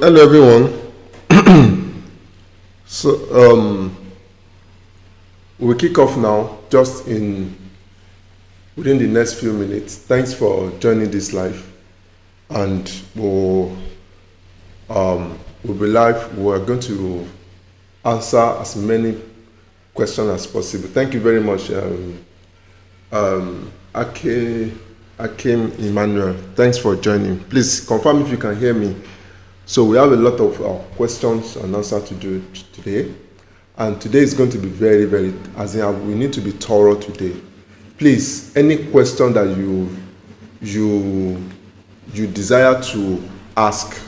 Hello, everyone. So we'll kick off now, just in within the next few minutes. Thanks for joining this live, and we'll be live. We're going to answer as many questions as possible. Thank you very much, Akim Emmanuel. Thanks for joining. Please confirm if you can hear me. So we have a lot of questions and answers to do today, and today is going to be very, very, we need to be thorough today. Please, any question that you desire to ask,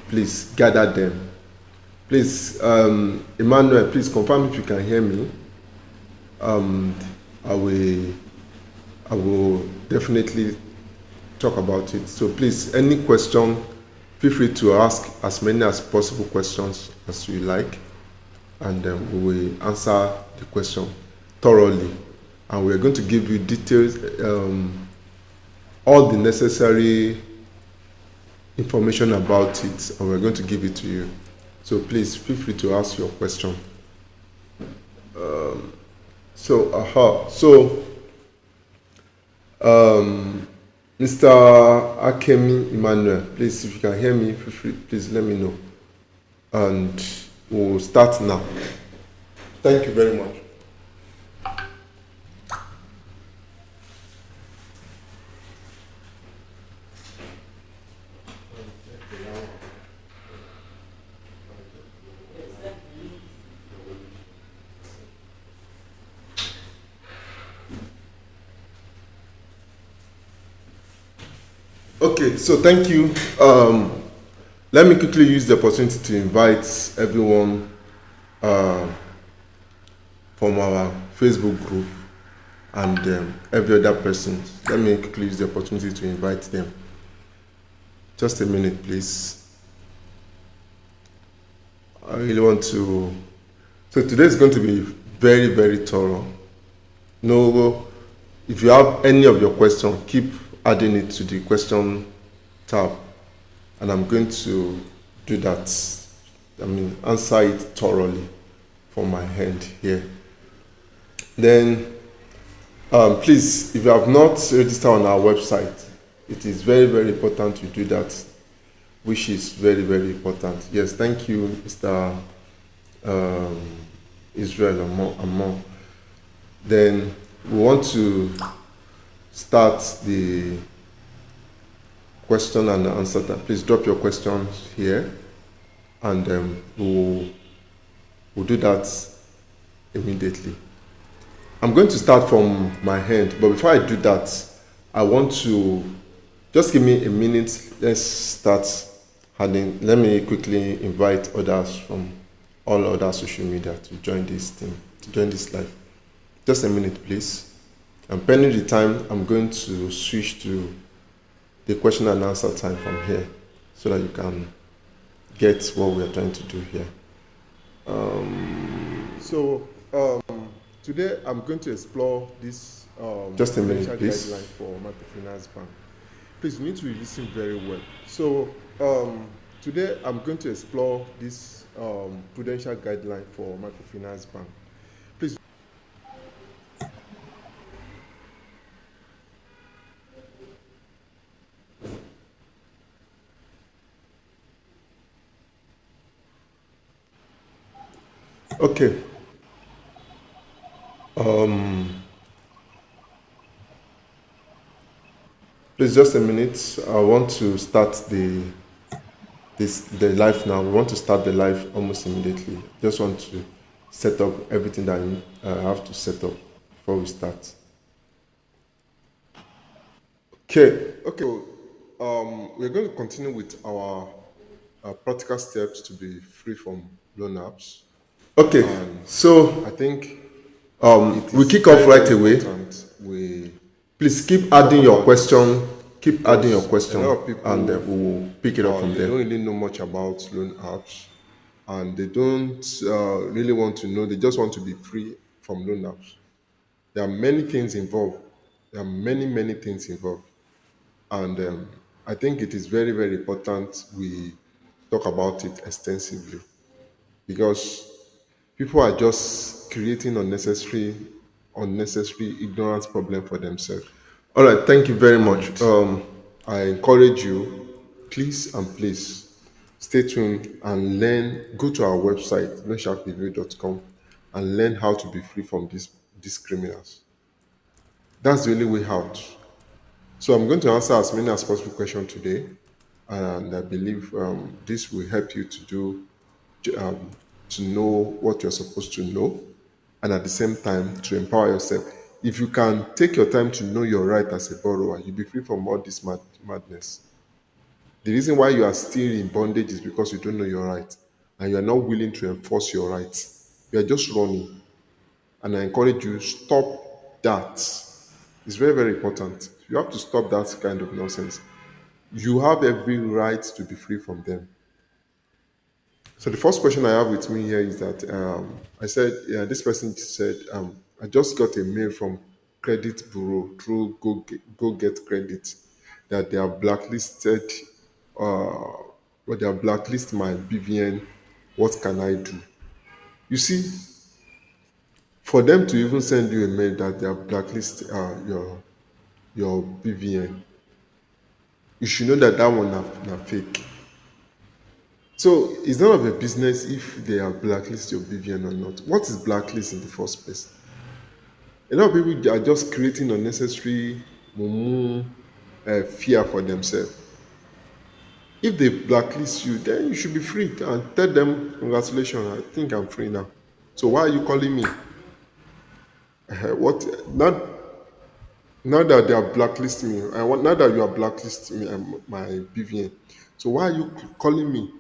please gather them. Please, Emmanuel, please confirm if you can hear me. I will definitely talk about it. So please, any question, feel free to ask as many as possible questions as you like, and then we will answer the question thoroughly. And we are going to give you details, all the necessary information about it, and we're going to give it to you. So please feel free to ask your question. Mr. Akemi Emmanuel, please, if you can hear me, feel free, please let me know. And we'll start now. Thank you very much. Okay, so thank you. Let me quickly use the opportunity to invite everyone from our Facebook group and every other person. Let me quickly use the opportunity to invite them. Just a minute, please. I really want to. So today is going to be very, very thorough. No, if you have any of your questions, keep adding it to the question tab, and I'm going to do that. Answer it thoroughly from my hand here. Then, please, if you have not registered on our website, it is very, very important you do that, which is very, very important. Yes, thank you, Mr. Israel Amon. Then we want to start the question and answer time. Please drop your questions here, and we'll do that immediately. I'm going to start from my hand, but before I do that, I want to just give me a minute. Let's start adding. Let me quickly invite others from all other social media to join this team, to join this live. Just a minute, please. And pending the time, I'm going to switch to the question and answer time from here, so that you can get what we are trying to do here. Today I'm going to explore this just a minute, please. Guideline for Microfinance Bank. Please, you need to listen very well. So today I'm going to explore this Prudential guideline for Microfinance Bank. Please. Okay. Please, just a minute. I want to start the live now. We want to start the live almost immediately. Just want to set up everything that I have to set up before we start. Okay. So, we're going to continue with our practical steps to be free from loan apps. Okay. So I think we kick off right away. Please keep adding your question. Keep adding your question, and we will pick it up from there. They don't really know much about loan apps, and they don't really want to know. They just want to be free from loan apps. There are many things involved. There are many things involved, and I think it is very, very important we talk about it extensively because people are just creating unnecessary ignorance problem for themselves. All right, thank you very much. I encourage you, please and please stay tuned and learn. Go to our website, nosharpreview.com, and learn how to be free from these criminals. That's the only way out. So I'm going to answer as many as possible questions today, and I believe this will help you um, to know what you're supposed to know, and at the same time to empower yourself. If you can take your time to know your right as a borrower, you'll be free from all this madness. The reason why you are still in bondage is because you don't know your right, and you are not willing to enforce your rights. You are just running, and I encourage you stop that. It's very, very important. You have to stop that kind of nonsense. You have every right to be free from them. So the first question I have with me here is that I said, yeah, this person said, I just got a mail from Credit Bureau through Go Get Credit that they have blacklisted, they have blacklisted my BVN. What can I do? You see, for them to even send you a mail that they have blacklisted your BVN, you should know that that one na fake. So it's none of your business if they have blacklisted your BVN or not. What is blacklist in the first place? A lot of people are just creating unnecessary mumu, fear for themselves. If they blacklist you, then you should be free and tell them, congratulations, I think I'm free now. So why are you calling me? What now that they are blacklisting me, now that you are blacklisting me, my BVN. So why are you calling me?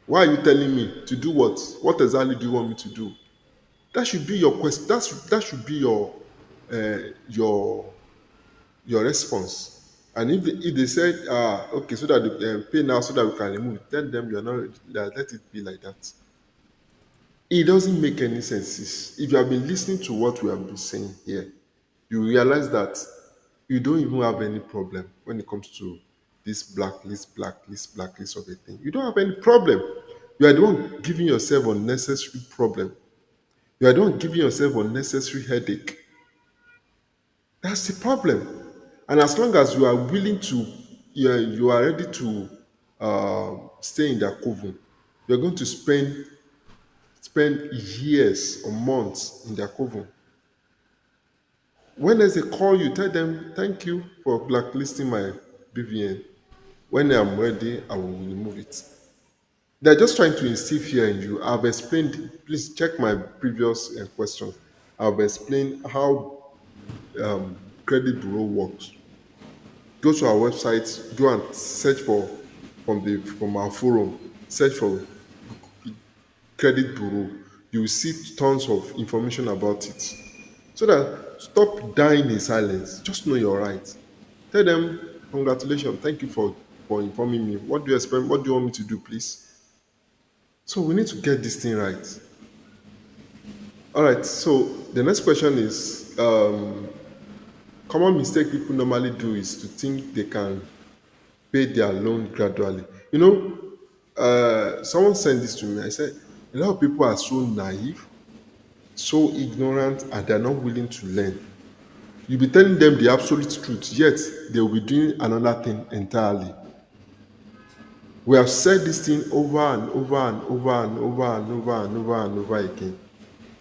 Why are you telling me to do what? What exactly do you want me to do? That should be your question. That should be uh, your your response. And if they said, okay, so that they pay now, so that we can remove it, tell them you're not ready. Let it be like that. It doesn't make any sense. If you have been listening to what we have been saying here, you realize that you don't even have any problem when it comes to this blacklist of a thing. You don't have any problem. You are the one giving yourself unnecessary problem. You are the one giving yourself unnecessary headache. That's the problem. And as long as you are willing to, you are ready to stay in that coven, you're going to spend years or months in their coven. When they call you, tell them, thank you for blacklisting my BVN. When I'm ready, I will remove it. They're just trying to instill fear in you. I've explained, please check my previous questions. I've explained how credit bureau works. Go to our website, go and search for from our forum, search for credit bureau. You will see tons of information about it. So that stop dying in silence. Just know your right. Tell them, congratulations, thank you for informing me. What do you expect? What do you want me to do, please? So we need to get this thing right. All right. So the next question is common mistake people normally do is to think they can pay their loan gradually. Someone sent this to me. I said, a lot of people are so naive, so ignorant, and they're not willing to learn. You'll be telling them the absolute truth, yet they will be doing another thing entirely. We have said this thing over and over and over and over and over and over and over again,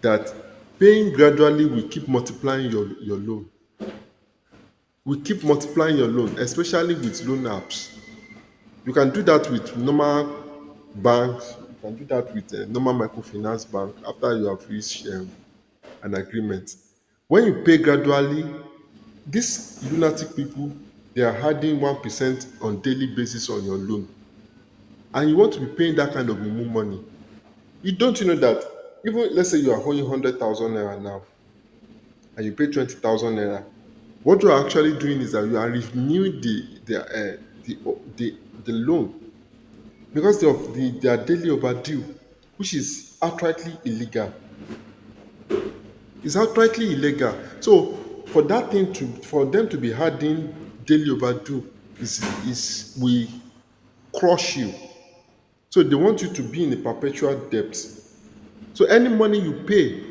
that paying gradually will keep multiplying your loan. Will keep multiplying your loan, especially with loan apps. You can do that with normal banks. You can do that with a normal microfinance bank after you have reached an agreement. When you pay gradually, these lunatic people, they are adding 1% on daily basis on your loan. And you want to be paying that kind of mumu money. You don't know that even let's say you are owing 100,000 naira now and you pay 20,000 naira. What you are actually doing is that you are renewing the loan because they are daily overdue, which is outrightly illegal. It's outrightly illegal. So for them to be adding daily overdue is we crush you. So they want you to be in a perpetual debt. So any money you pay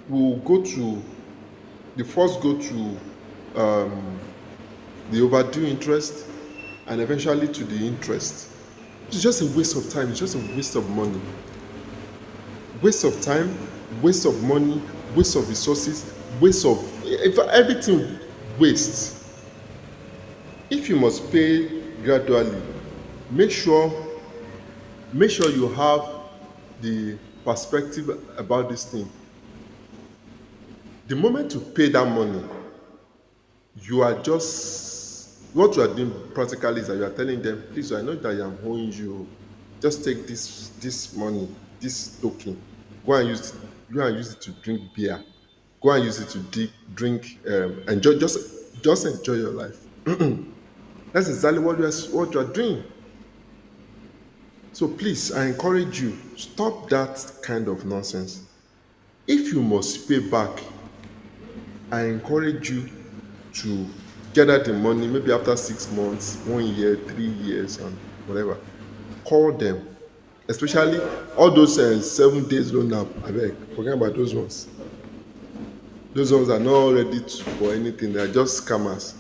will go to the first go to the overdue interest and eventually to the interest. It's just a waste of time. It's just a waste of money. Waste of time, waste of money, waste of resources, waste of everything waste. If you must pay gradually, make sure you have the perspective about this thing. The moment you pay that money, you are just what you are doing practically is that you are telling them, please, I know that I am owing you. Just take this money, this token, go and use it to drink beer, go and use it to drink, enjoy, just enjoy your life. That's exactly what you are doing. So please, I encourage you, stop that kind of nonsense. If you must pay back, I encourage you to gather the money, maybe after 6 months, 1 year, 3 years, and whatever. Call them, especially all those 7 days loan app. I beg, forget about those ones. Those ones are not ready for anything. They are just scammers.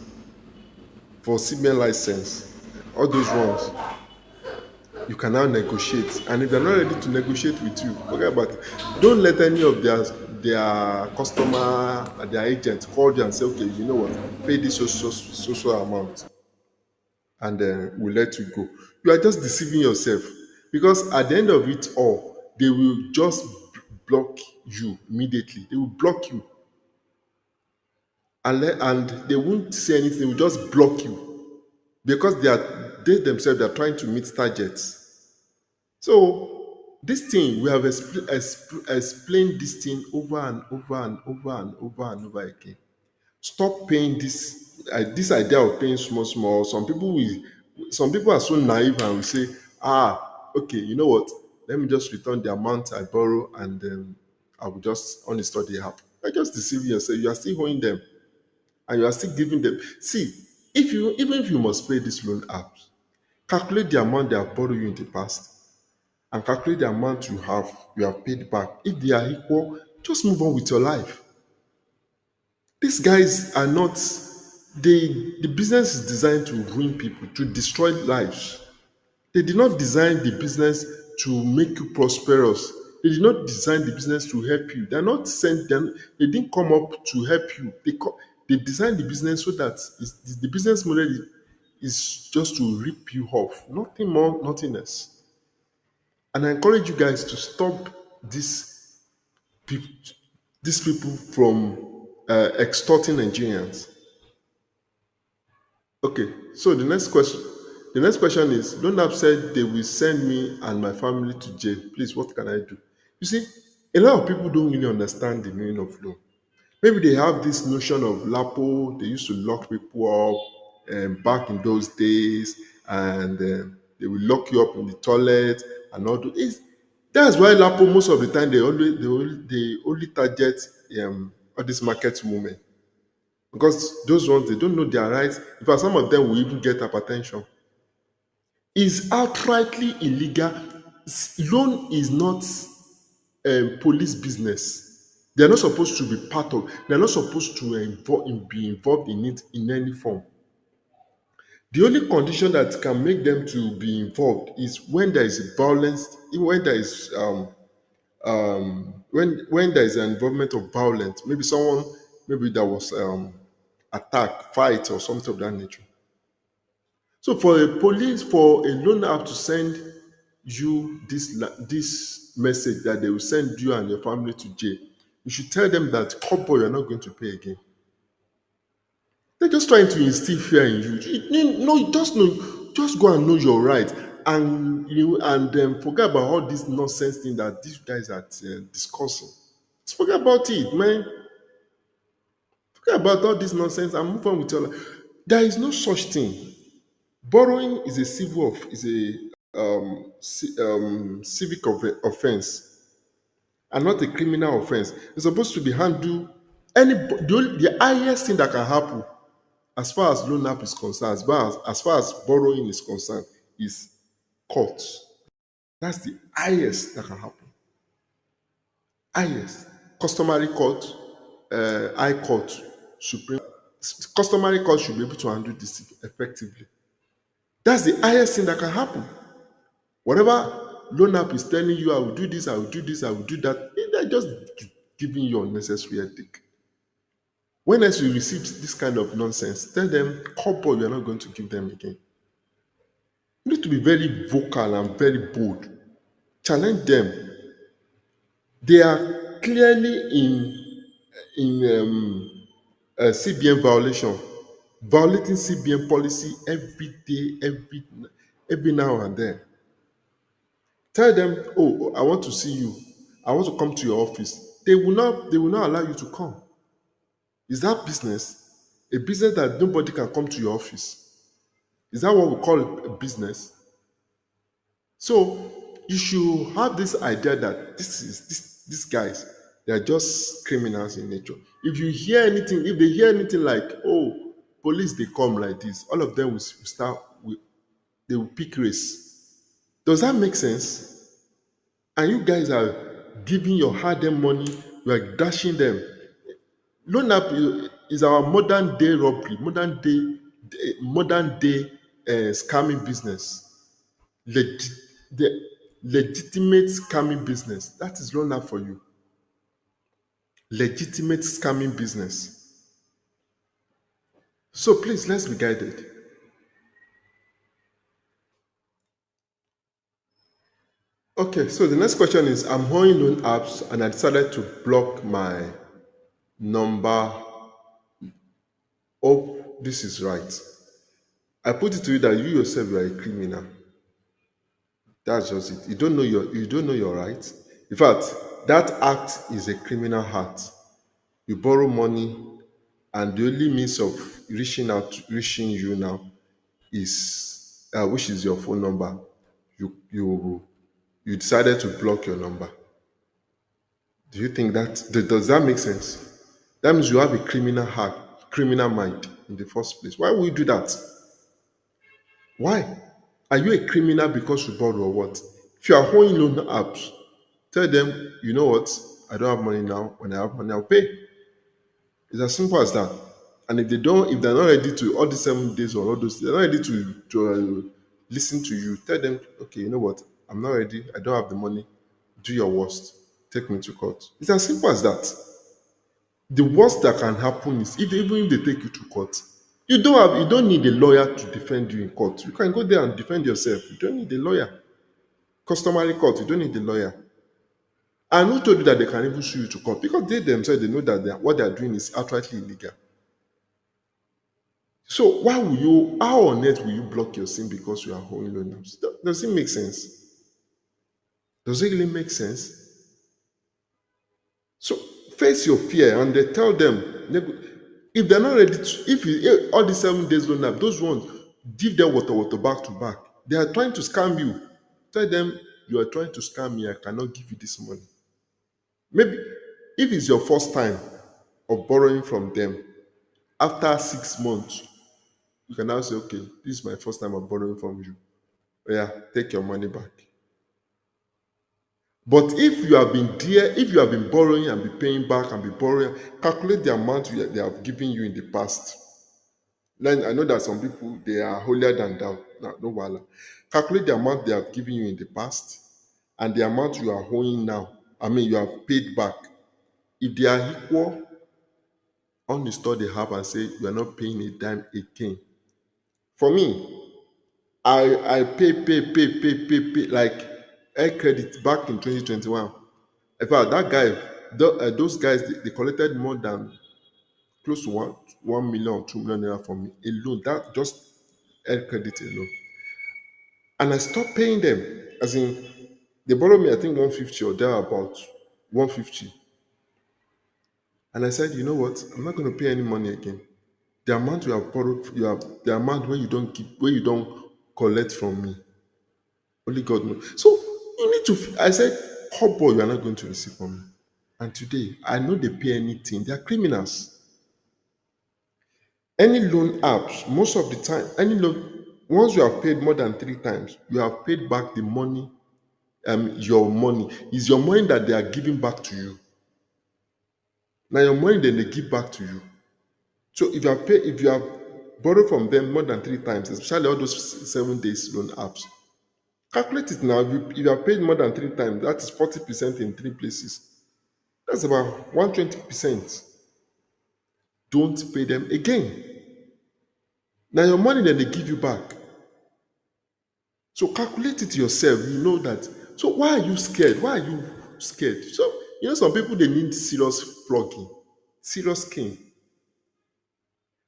For CBN license, all those ones, you can now negotiate. And if they're not ready to negotiate with you, forget about it. Don't let any of their customer, their agent call you and say, okay, you know what, pay this social amount, and then we'll let you go. You are just deceiving yourself, because at the end of it all, they will just block you immediately. They will block you, and they won't say anything. They will just block you, because they themselves are trying to meet targets. So this thing, we have explained this thing over and over and over and over and over again. Stop paying this idea of paying small small. Some people are so naive and will say, okay, you know what, let me just return the amount I borrow, and I will just uninstall the app. You're just deceiving yourself. You are still owing them, and you are still giving them. See, even if you must pay these loan apps, calculate the amount they have borrowed you in the past, and calculate the amount you have paid back. If they are equal, just move on with your life. These guys are not, the business is designed to ruin people, to destroy lives. They did not design the business to make you prosperous. They did not design the business to help you. They're not sent them, they didn't come up to help you. They designed the business so that the business model is just to rip you off. Nothing more, nothing less. And I encourage you guys to stop this peop- these people from extorting Nigerians. Okay, so the next question is: Don't have said they will send me and my family to jail. Please, what can I do? You see, a lot of people don't really understand the meaning of law. Maybe they have this notion of lapo. They used to lock people up back in those days, and they will lock you up in the toilet and all those. That's why lapo, most of the time, they only target all these market women, because those ones, they don't know their rights. In fact, some of them will even get hypertension. Is outrightly illegal. Loan is not police business. They are not supposed to be part of. They are not supposed to be involved in it in any form. The only condition that can make them to be involved is when there is violence, when there is when there is an involvement of violence. Maybe there was attack, fight, or something of that nature. So for a loan app to send you this message that they will send you and your family to jail, you should tell them that couple, you're not going to pay again. They're just trying to instill fear in you. Just go and know your right, and forget about all this nonsense thing that these guys are discussing. Just forget about it, man. Forget about all this nonsense and move on with your life. There is no such thing. Borrowing is a civic offense, and not a criminal offense. It's supposed to be handled. The highest thing that can happen, as far as loan app is concerned, as far as borrowing is concerned, is court. That's the highest that can happen. Highest. Customary court, high court, supreme. Customary court should be able to handle this effectively. That's the highest thing that can happen. Whatever loan app is telling you, I will do this, I will do this, I will do that, they're just giving you unnecessary headache. When else you receive this kind of nonsense, tell them, couple, you're not going to give them again. You need to be very vocal and very bold. Challenge them. They are clearly in CBN violation, violating CBN policy every day, every now and then. Tell them, oh, I want to see you. I want to come to your office. They will not allow you to come. Is that business? A business that nobody can come to your office. Is that what we call a business? So you should have this idea that these guys, they are just criminals in nature. If you hear anything, if they hear anything like, oh, police they come like this, all of them will start they will pick race. Does that make sense? And you guys are giving your hard-earned money, you are dashing them. Loan app is our modern day robbery, modern day scamming business. The legitimate scamming business. That is loan app for you. Legitimate scamming business. So please, let's be guided. Okay, so the next question is, I'm holding loan apps and I decided to block my number. Oh, this is right. I put it to you that you yourself you are a criminal. That's just it. You don't know your rights. In fact, that act is a criminal act. You borrow money, and the only means of reaching you now is which is your phone number. You decided to block your number. Do you think does that make sense? That means you have a criminal heart, criminal mind in the first place. Why would you do that? Why? Are you a criminal because you borrow or what? If you are holding loan apps, tell them, you know what? I don't have money now. When I have money, I'll pay. It's as simple as that. And if they're not ready to all the 7 days or all those, they're not ready to listen to you. Tell them, okay, you know what? I'm not ready. I don't have the money. Do your worst. Take me to court. It's as simple as that. The worst that can happen is even if they take you to court, you don't need a lawyer to defend you in court. You can go there and defend yourself. You don't need a lawyer. Customary court, you don't need a lawyer. And who told you that they can even sue you to court? Because they themselves they know that what they are doing is outrightly illegal. So how on earth will you block your SIM because you are holding loan apps? Does it make sense? Does it really make sense? So face your fear and they tell them, if they're not ready to, if all the 7 days loan app, those ones, give them water back to back. They are trying to scam you. Tell them, you are trying to scam me, I cannot give you this money. Maybe if it's your first time of borrowing from them, after 6 months, you can now say, okay, this is my first time of borrowing from you. Yeah, take your money back. But if you have been there, if you have been borrowing and be paying back and be borrowing, calculate the amount they have given you in the past. Then I know that some people they are holier than thou. No wala. Calculate the amount they have given you in the past and the amount you are owing now. I mean, you have paid back. If they are equal, uninstall the app and say you are not paying a dime again. For me, I pay like air credit back in 2021. In fact, that guy, those guys, they collected more than close to 1 million or 2 million naira from me alone. That just air credit alone. And I stopped paying them. As in, they borrowed me, I think 150 or thereabout, 150. And I said, you know what? I'm not going to pay any money again. The amount you have borrowed, the amount where you don't collect from me. Only God knows. So you need to. I said, boy, you are not going to receive from me. And today, I know they pay anything. They are criminals. Any loan apps, most of the time, once you have paid more than 3 times, you have paid back the money your money. Is your money that they are giving back to you. Now your money then they give back to you. So if you have borrowed from them more than 3 times, especially all those 7 days loan apps, calculate it now. If you are paid more than 3 times, that is 40% in 3 places. That's about 120%. Don't pay them again. Now your money then they give you back. So calculate it yourself. You know that. So why are you scared? Why are you scared? So some people they need serious flogging, serious cane.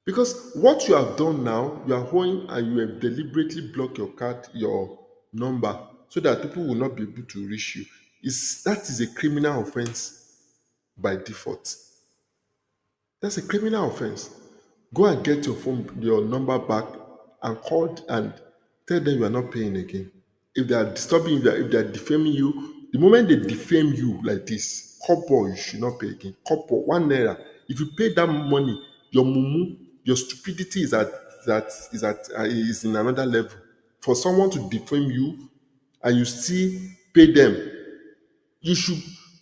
Because what you have done now, you are going and you have deliberately blocked your card, your number, so that people will not be able to reach you. That is a criminal offense by default. That's a criminal offense. Go and get your number back and call and tell them you are not paying again. If they are disturbing you, if they are defaming you, the moment they defame you like this, couple, you should not pay again. Couple, 1 naira. If you pay that money, your mumu, your stupidity is in another level. For someone to defame you and you still pay them, you should.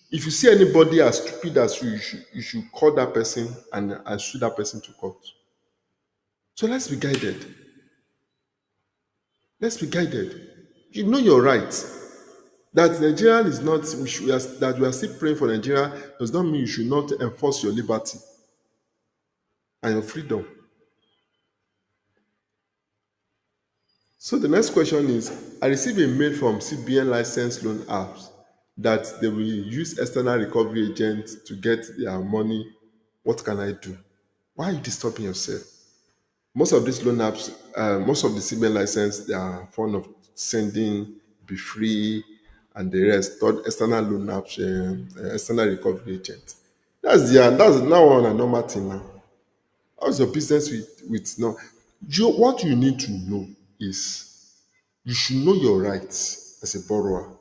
If you see anybody as stupid as you should call that person and sue that person to court. So let's be guided. Let's be guided. You know your rights. That Nigeria is not, that we are still praying for Nigeria does not mean you should not enforce your liberty and your freedom. So the next question is, I received a mail from CBN licensed loan apps that they will use external recovery agents to get their money. What can I do? Why are you disturbing yourself? Most of these loan apps, most of the CBN license, they are fond of sending be free and the rest, third external loan apps, external recovery agent. That's now on a normal thing now. How's your business with now? What you need to know is you should know your rights as a borrower.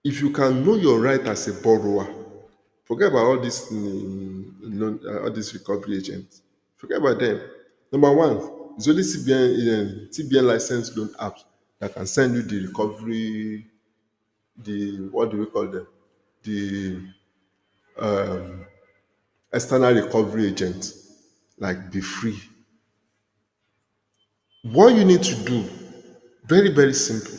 If you can know your right as a borrower, forget about all these all these recovery agents. Forget about them. Number one, it's only CBN licensed loan apps that can send you the recovery, the what do we call them? The external recovery agent, like be free. What you need to do, very, very simple.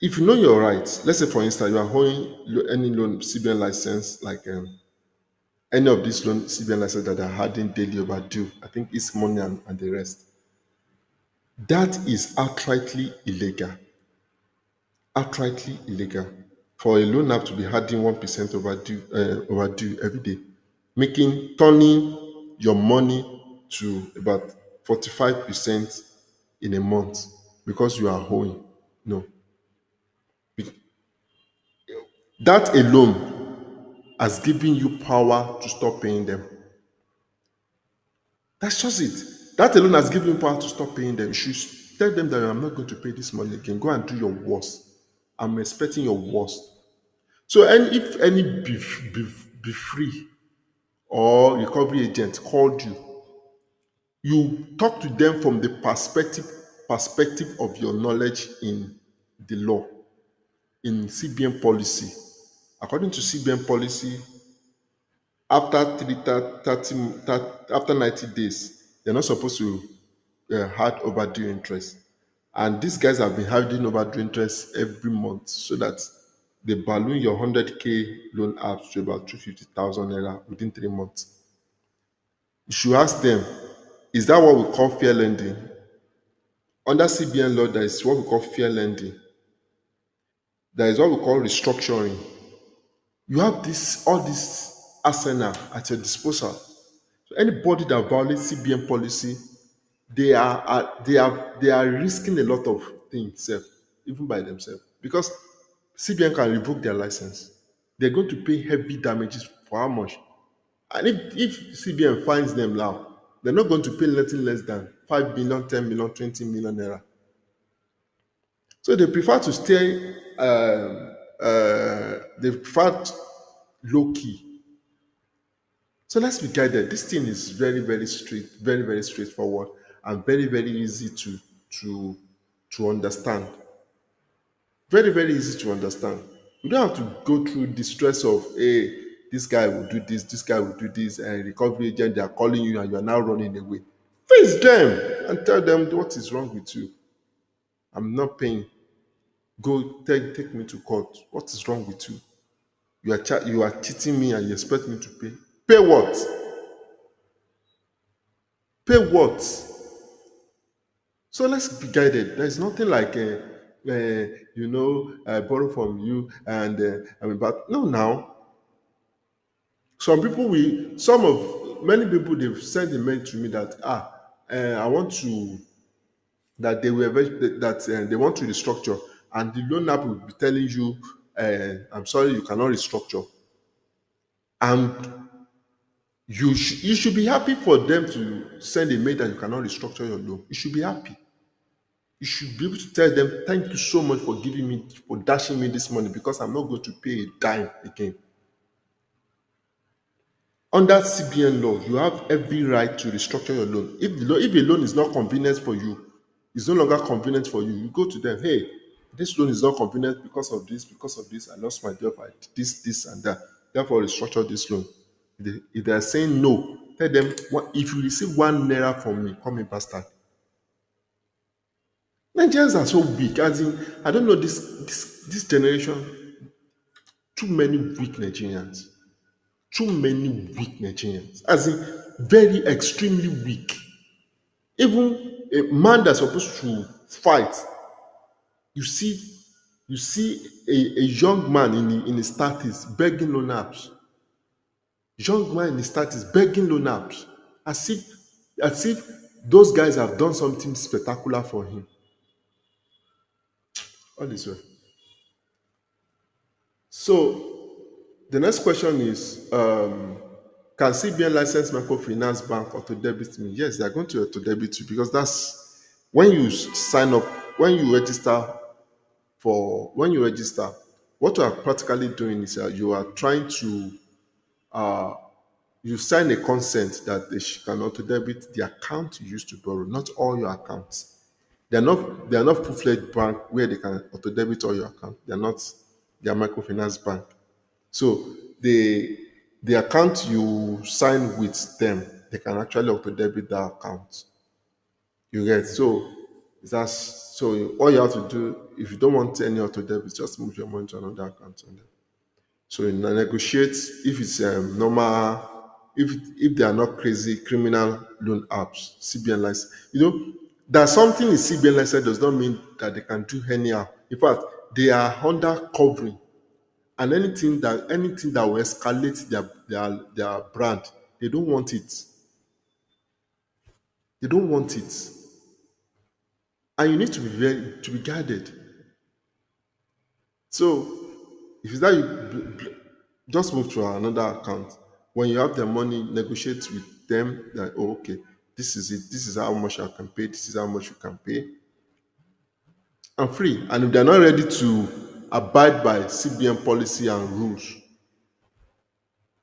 If you know your rights, let's say for instance, you are holding any loan CBN license, like any of these loan CBN licenses that are hardened daily overdue, I think it's money and the rest. That is outrightly illegal. Outrightly illegal for a loan app to be hardening 1% overdue every day, turning your money to about 45% in a month because you are owing. No. That alone has given you power to stop paying them. That's just it. That alone has given you power to stop paying them. You should tell them that I'm not going to pay this money again. Go and do your worst. I'm expecting your worst. So, if any be free or recovery agent called you, you talk to them from the perspective of your knowledge in the law, in CBN policy. According to CBN policy, after 90 days, they're not supposed to had overdue interest. And these guys have been having overdue interest every month so that they balloon your 100K loan apps to about 250,000 naira within 3 months. You should ask them, is that what we call fair lending? Under CBN law, there is what we call fair lending. There is what we call restructuring. You have all this arsenal at your disposal. So anybody that violates CBN policy, they are risking a lot of things, even by themselves, because CBN can revoke their license. They're going to pay heavy damages for how much? And if CBN fines them now, they're not going to pay nothing less than 5 million, 10 million, 20 million naira. So they prefer to stay. They prefer low key. So let's be guided. This thing is very, very straight, very, very straightforward, and very, very easy to understand. Very, very easy to understand. You don't have to go through the stress of, hey, this guy will do this guy will do this, and recovery agent, they are calling you and you are now running away. Face them and tell them what is wrong with you. I'm not paying. Go take me to court. What is wrong with you? You are cheating me and you expect me to pay. Pay what? Pay what? So let's be guided. There's nothing like, I borrow from you and I'm about. No, now. Many people, they've sent a mail to me that, I want to, that they were, that they want to restructure. And the loan app will be telling you, I'm sorry, you cannot restructure. And you should be happy for them to send a mail that you cannot restructure your loan. You should be happy. You should be able to tell them, thank you so much for giving me, for dashing me this money, because I'm not going to pay a dime again. Under CBN law, you have every right to restructure your loan. If a loan is not convenient for you, it's no longer convenient for you, you go to them, hey, this loan is not convenient because of this, I lost my job, this and that. Therefore, restructure this loan. If they are saying no, tell them, if you receive 1 naira from me, call me bastard. Nigerians are so weak. As in, I don't know, this generation, too many weak Nigerians. Too many weak Nigerians. As in, very extremely weak. Even a man that's supposed to fight, you see, a young man in his 30s begging loan apps. Young man in his 30s begging loan apps. As if those guys have done something spectacular for him. All this way. So the next question is, can CBN license microfinance bank auto debit me? Yes, they are going to auto debit you, because that's when you sign up, when you register, what you are practically doing is you are trying to, you sign a consent that they can auto debit the account you used to borrow, not all your accounts. They are not full-fledged bank where they can auto debit all your account. They are microfinance bank. So the account you sign with them, they can actually auto debit that account. You get, so all you have to do, if you don't want any auto debit, just move your money to another account. So you negotiate if it's normal, if they are not crazy criminal loan apps, CBN license. That something is CBN license does not mean that they can do anyhow. In fact, they are under covering, and anything that will escalate their brand, they don't want it. They don't want it, and you need to be guided. So if it's that, just move to another account. When you have the money, negotiate with them that, oh, okay, this is it. This is how much I can pay. This is how much you can pay. I'm free. And if they're not ready to abide by CBN policy and rules,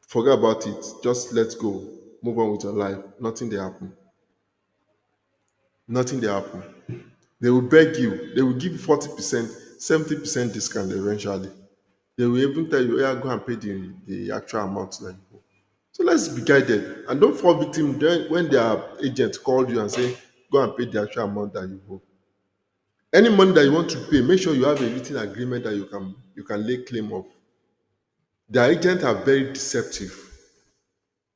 forget about it. Just let go. Move on with your life. Nothing they happen. Nothing they happen. They will beg you. They will give you 40%, 70% discount eventually. They will even tell you, yeah, go and pay the actual amount that you owe. So let's be guided. And don't fall victim when their agent called you and say, go and pay the actual amount that you owe. Any money that you want to pay, make sure you have a written agreement that you can lay claim of. Their agents are very deceptive,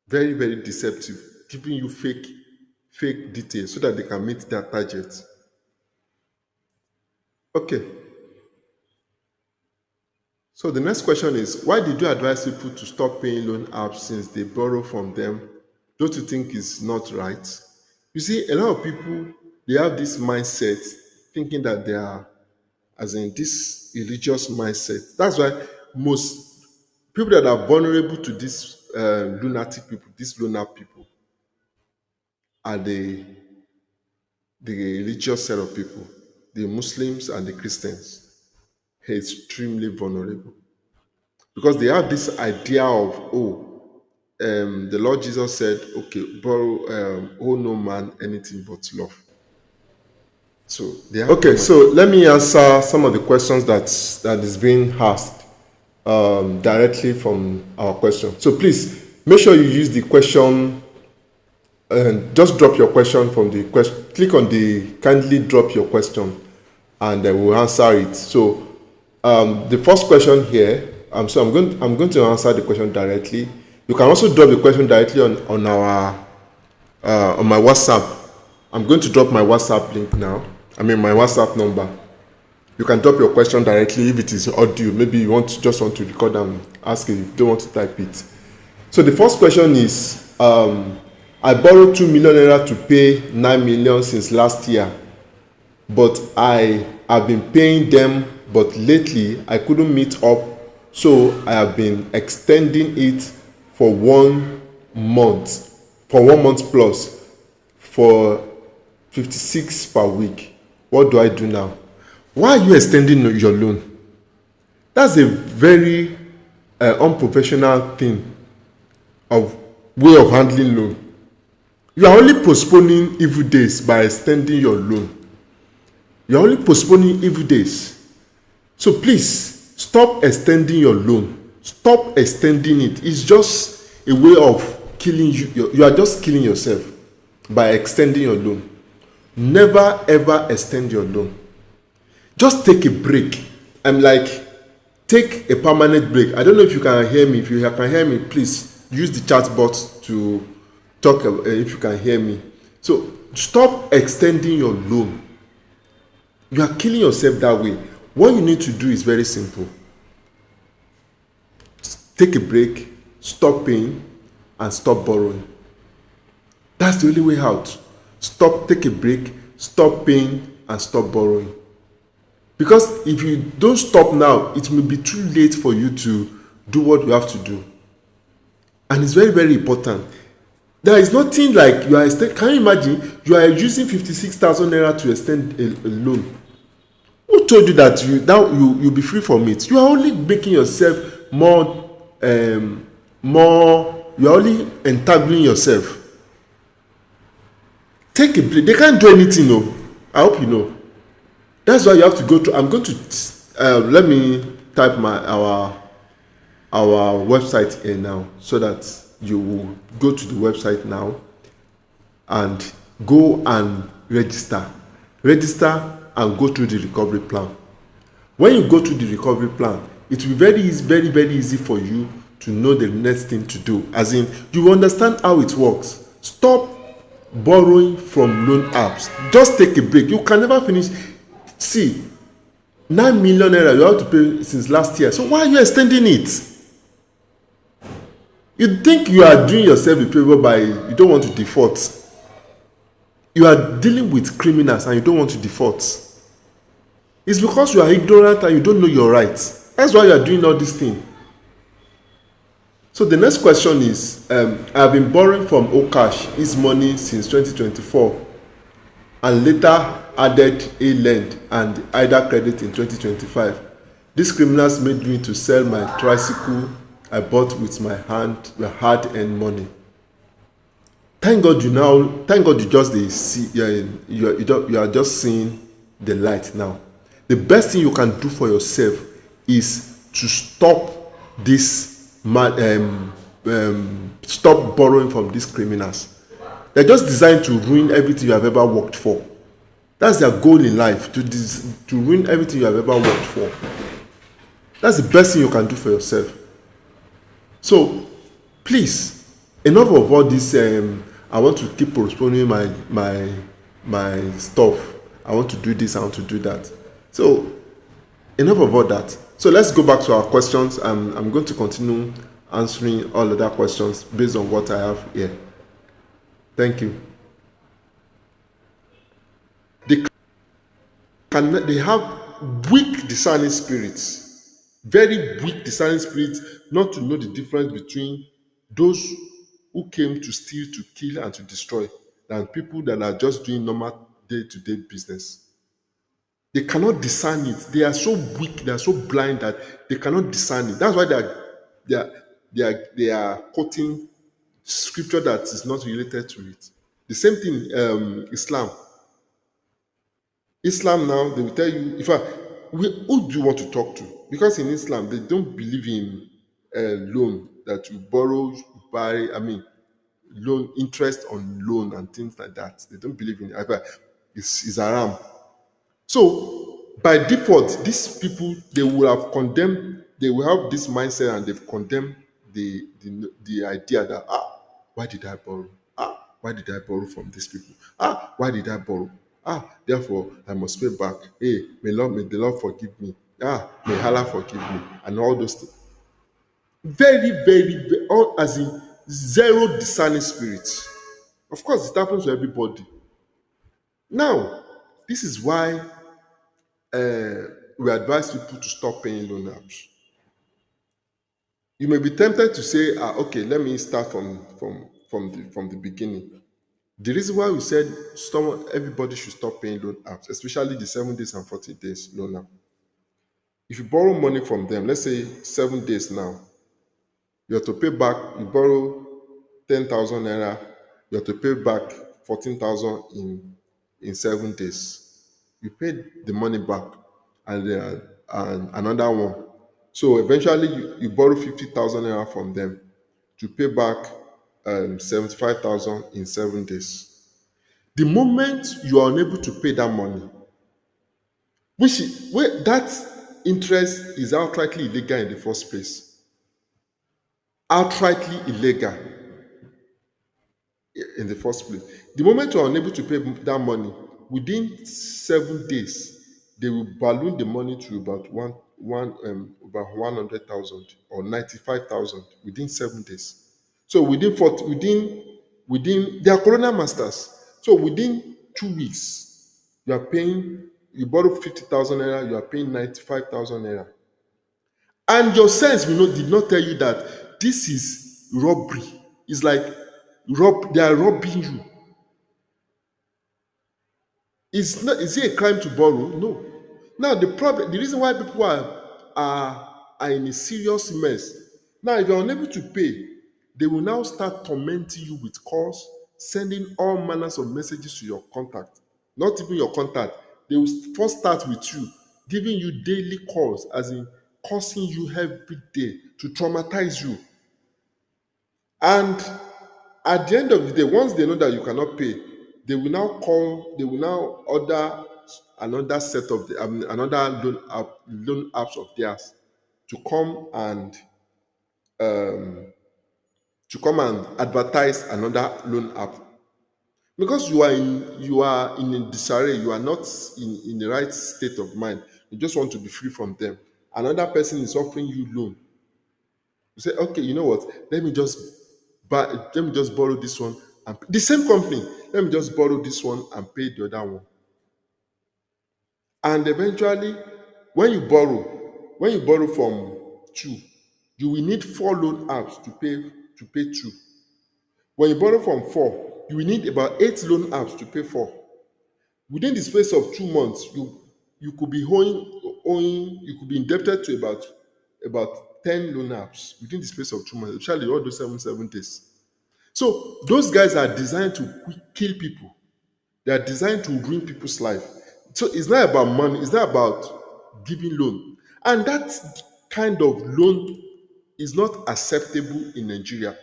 very, very deceptive, giving you fake details so that they can meet their target. Okay. So the next question is, why did you advise people to stop paying loan apps since they borrow from them? Don't you think it's not right? You see, a lot of people, they have this mindset thinking that they are, as in this religious mindset. That's why most people that are vulnerable to this lunatic people, these loan app people, are the religious set of people, the Muslims and the Christians, extremely vulnerable. Because they have this idea of, the Lord Jesus said, okay, borrow, owe no man anything but love. So okay, so let me answer some of the questions that is being asked directly from our question. So please make sure you use the question and just drop your question from the question. Click on the kindly drop your question, and then we'll answer it. So the first question here, so I'm going to answer the question directly. You can also drop the question directly on our on my WhatsApp. I'm going to drop my WhatsApp link now. I mean my WhatsApp number. You can drop your question directly if it is audio. Maybe you just want to record and ask it. You don't want to type it. So the first question is, I borrowed 2 million naira to pay 9 million since last year, but I have been paying them, but lately I couldn't meet up, so I have been extending it for 1 month, for 1 month plus, for 56 per week. What do I do now? Why are you extending your loan? That's a very unprofessional thing of way of handling loan. You are only postponing evil days by extending your loan. You are only postponing evil days. So please stop extending your loan. Stop extending it. It's just a way of killing you. You are just killing yourself by extending your loan. Never ever extend your loan. Just take a break. I'm like, take a permanent break. I don't know if you can hear me. If you can hear me, please use the chat box to talk if you can hear me. So stop extending your loan. You are killing yourself that way. What you need to do is very simple. Take a break, stop paying, and stop borrowing. That's the only way out. Take a break, stop paying, and stop borrowing. Because if you don't stop now, it may be too late for you to do what you have to do. And it's very, very important. There is nothing like you are can you imagine you are using 56,000 naira to extend a loan? Who told you that you'll be free from it? You are only making yourself more you are only entangling yourself. Take a break. They can't do anything, no. I hope you know. That's why you have to go to. I'm going to let me type our website here now, so that you will go to the website now and go and register and go through the recovery plan. When you go through the recovery plan, it will be very easy, very, very easy for you to know the next thing to do. As in, you understand how it works. Stop borrowing from loan apps. Just take a break. You can never finish. See, 9 million naira you have to pay since last year. So why are you extending it? You think you are doing yourself a favor by you don't want to default. You are dealing with criminals and you don't want to default. It's because you are ignorant and you don't know your rights. That's why you are doing all this thing. So the next question is, I have been borrowing from Okash his money since 2024 and later added a lend and either credit in 2025. These criminals made me to sell my tricycle I bought with my hard-earned money. Thank God you just see you are just seeing the light now. The best thing you can do for yourself is to stop stop borrowing from these criminals. They're just designed to ruin everything you have ever worked for. That's their goal in life, to ruin everything you have ever worked for. That's the best thing you can do for yourself. So please, enough of all this. I want to keep postponing my stuff. I want to do this, I want to do that. So enough of all that. So let's go back to our questions. I'm going to continue answering all other questions based on what I have here. Thank you. They have weak discerning spirits, very weak discerning spirits, not to know the difference between those who came to steal, to kill, and to destroy, than people that are just doing normal day-to-day business. They cannot discern it. They are so weak, they are so blind that they cannot discern it. That's why they are quoting scripture that is not related to it. The same thing, Islam. Islam now, they will tell you, in fact, who do you want to talk to? Because in Islam, they don't believe in loan, that you borrow, buy, loan, interest on loan and things like that. They don't believe in it. In fact, it's haram. So by default, these people, they will have condemned, they will have this mindset and they've condemned the idea that, why did I borrow? Why did I borrow from these people? Why did I borrow? Therefore I must pay back. Hey, may the Lord forgive me. May Allah forgive me. And all those things. Very, very, very, all as in zero discerning spirits. Of course, it happens to everybody. Now, this is why we advise people to stop paying loan apps. You may be tempted to say, okay, let me start from the beginning. The reason why we said everybody should stop paying loan apps, especially the 7 days and 40 days loan app. If you borrow money from them, let's say 7 days now, you have to pay back, you borrow 10,000 naira, you have to pay back 14,000 in 7 days. You pay the money back and another one. So eventually you borrow 50,000 naira from them to pay back 75,000 in 7 days. The moment you are unable to pay that money, that interest is outrightly illegal in the first place. Outrightly illegal in the first place. The moment you are unable to pay that money, within 7 days, they will balloon the money to about about 100,000 or 95,000 within 7 days. So within they are colonial masters. So within 2 weeks, you borrow 50,000 naira, you are paying 95,000 naira. And your sense did not tell you that this is robbery. It's like they are robbing you. Is it a crime to borrow? No. Now the reason why people are in a serious mess. Now, if you're unable to pay, they will now start tormenting you with calls, sending all manners of messages to your contact. Not even your contact. They will first start with you, giving you daily calls, as in cursing you every day to traumatize you. And at the end of the day, once they know that you cannot pay, they will now order another set of another loan apps of theirs to come and advertise another loan app. Because you are in a disarray, you are not in the right state of mind. You just want to be free from them. Another person is offering you loan. You say, okay, you know what? Let me just borrow this one, and the same company. Let me just borrow this one and pay the other one. And eventually, when you borrow from two, you will need 4 loan apps to pay 2. When you borrow from 4, you will need about 8 loan apps to pay 4. Within the space of 2 months, you could be you could be indebted to about 10 loan apps within the space of 2 months, especially all those 7 days. So those guys are designed to kill people. They are designed to ruin people's life. So it's not about money. It's not about giving loan. And that kind of loan is not acceptable in Nigeria.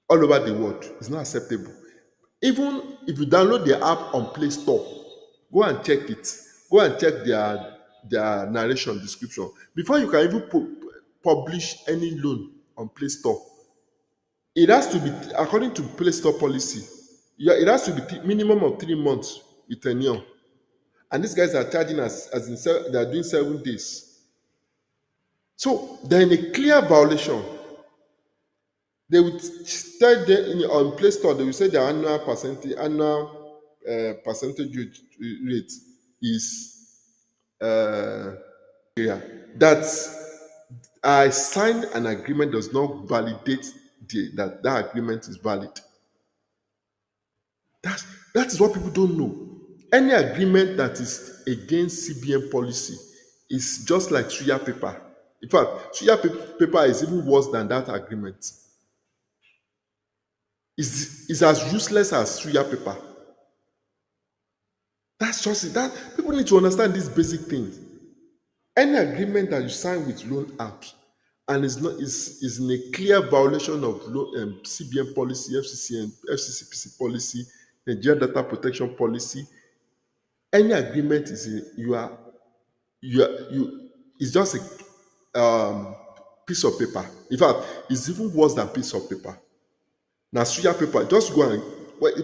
All over the world, it's not acceptable. Even if you download the app on Play Store, go and check it. Go and check their narration description. Before you can even publish any loan on Play Store, it has to be, according to Play Store policy, it has to be minimum of 3 months with tenure. And these guys are charging us they are doing 7 days. So they're in a clear violation. They would tell them on Play Store, they will say their annual percentage rate is that I signed an agreement does not validate that agreement is valid. That is what people don't know. Any agreement that is against CBN policy is just like suya paper. In fact, suya paper is even worse than that agreement. It's as useless as suya paper. That's just it. That people need to understand these basic things. Any agreement that you sign with loan apps and is in a clear violation of CBN policy, FCC and FCCPC policy, Nigeria Data Protection Policy, any agreement is you it's just a piece of paper. In fact, it's even worse than piece of paper. Now, suya paper, just go and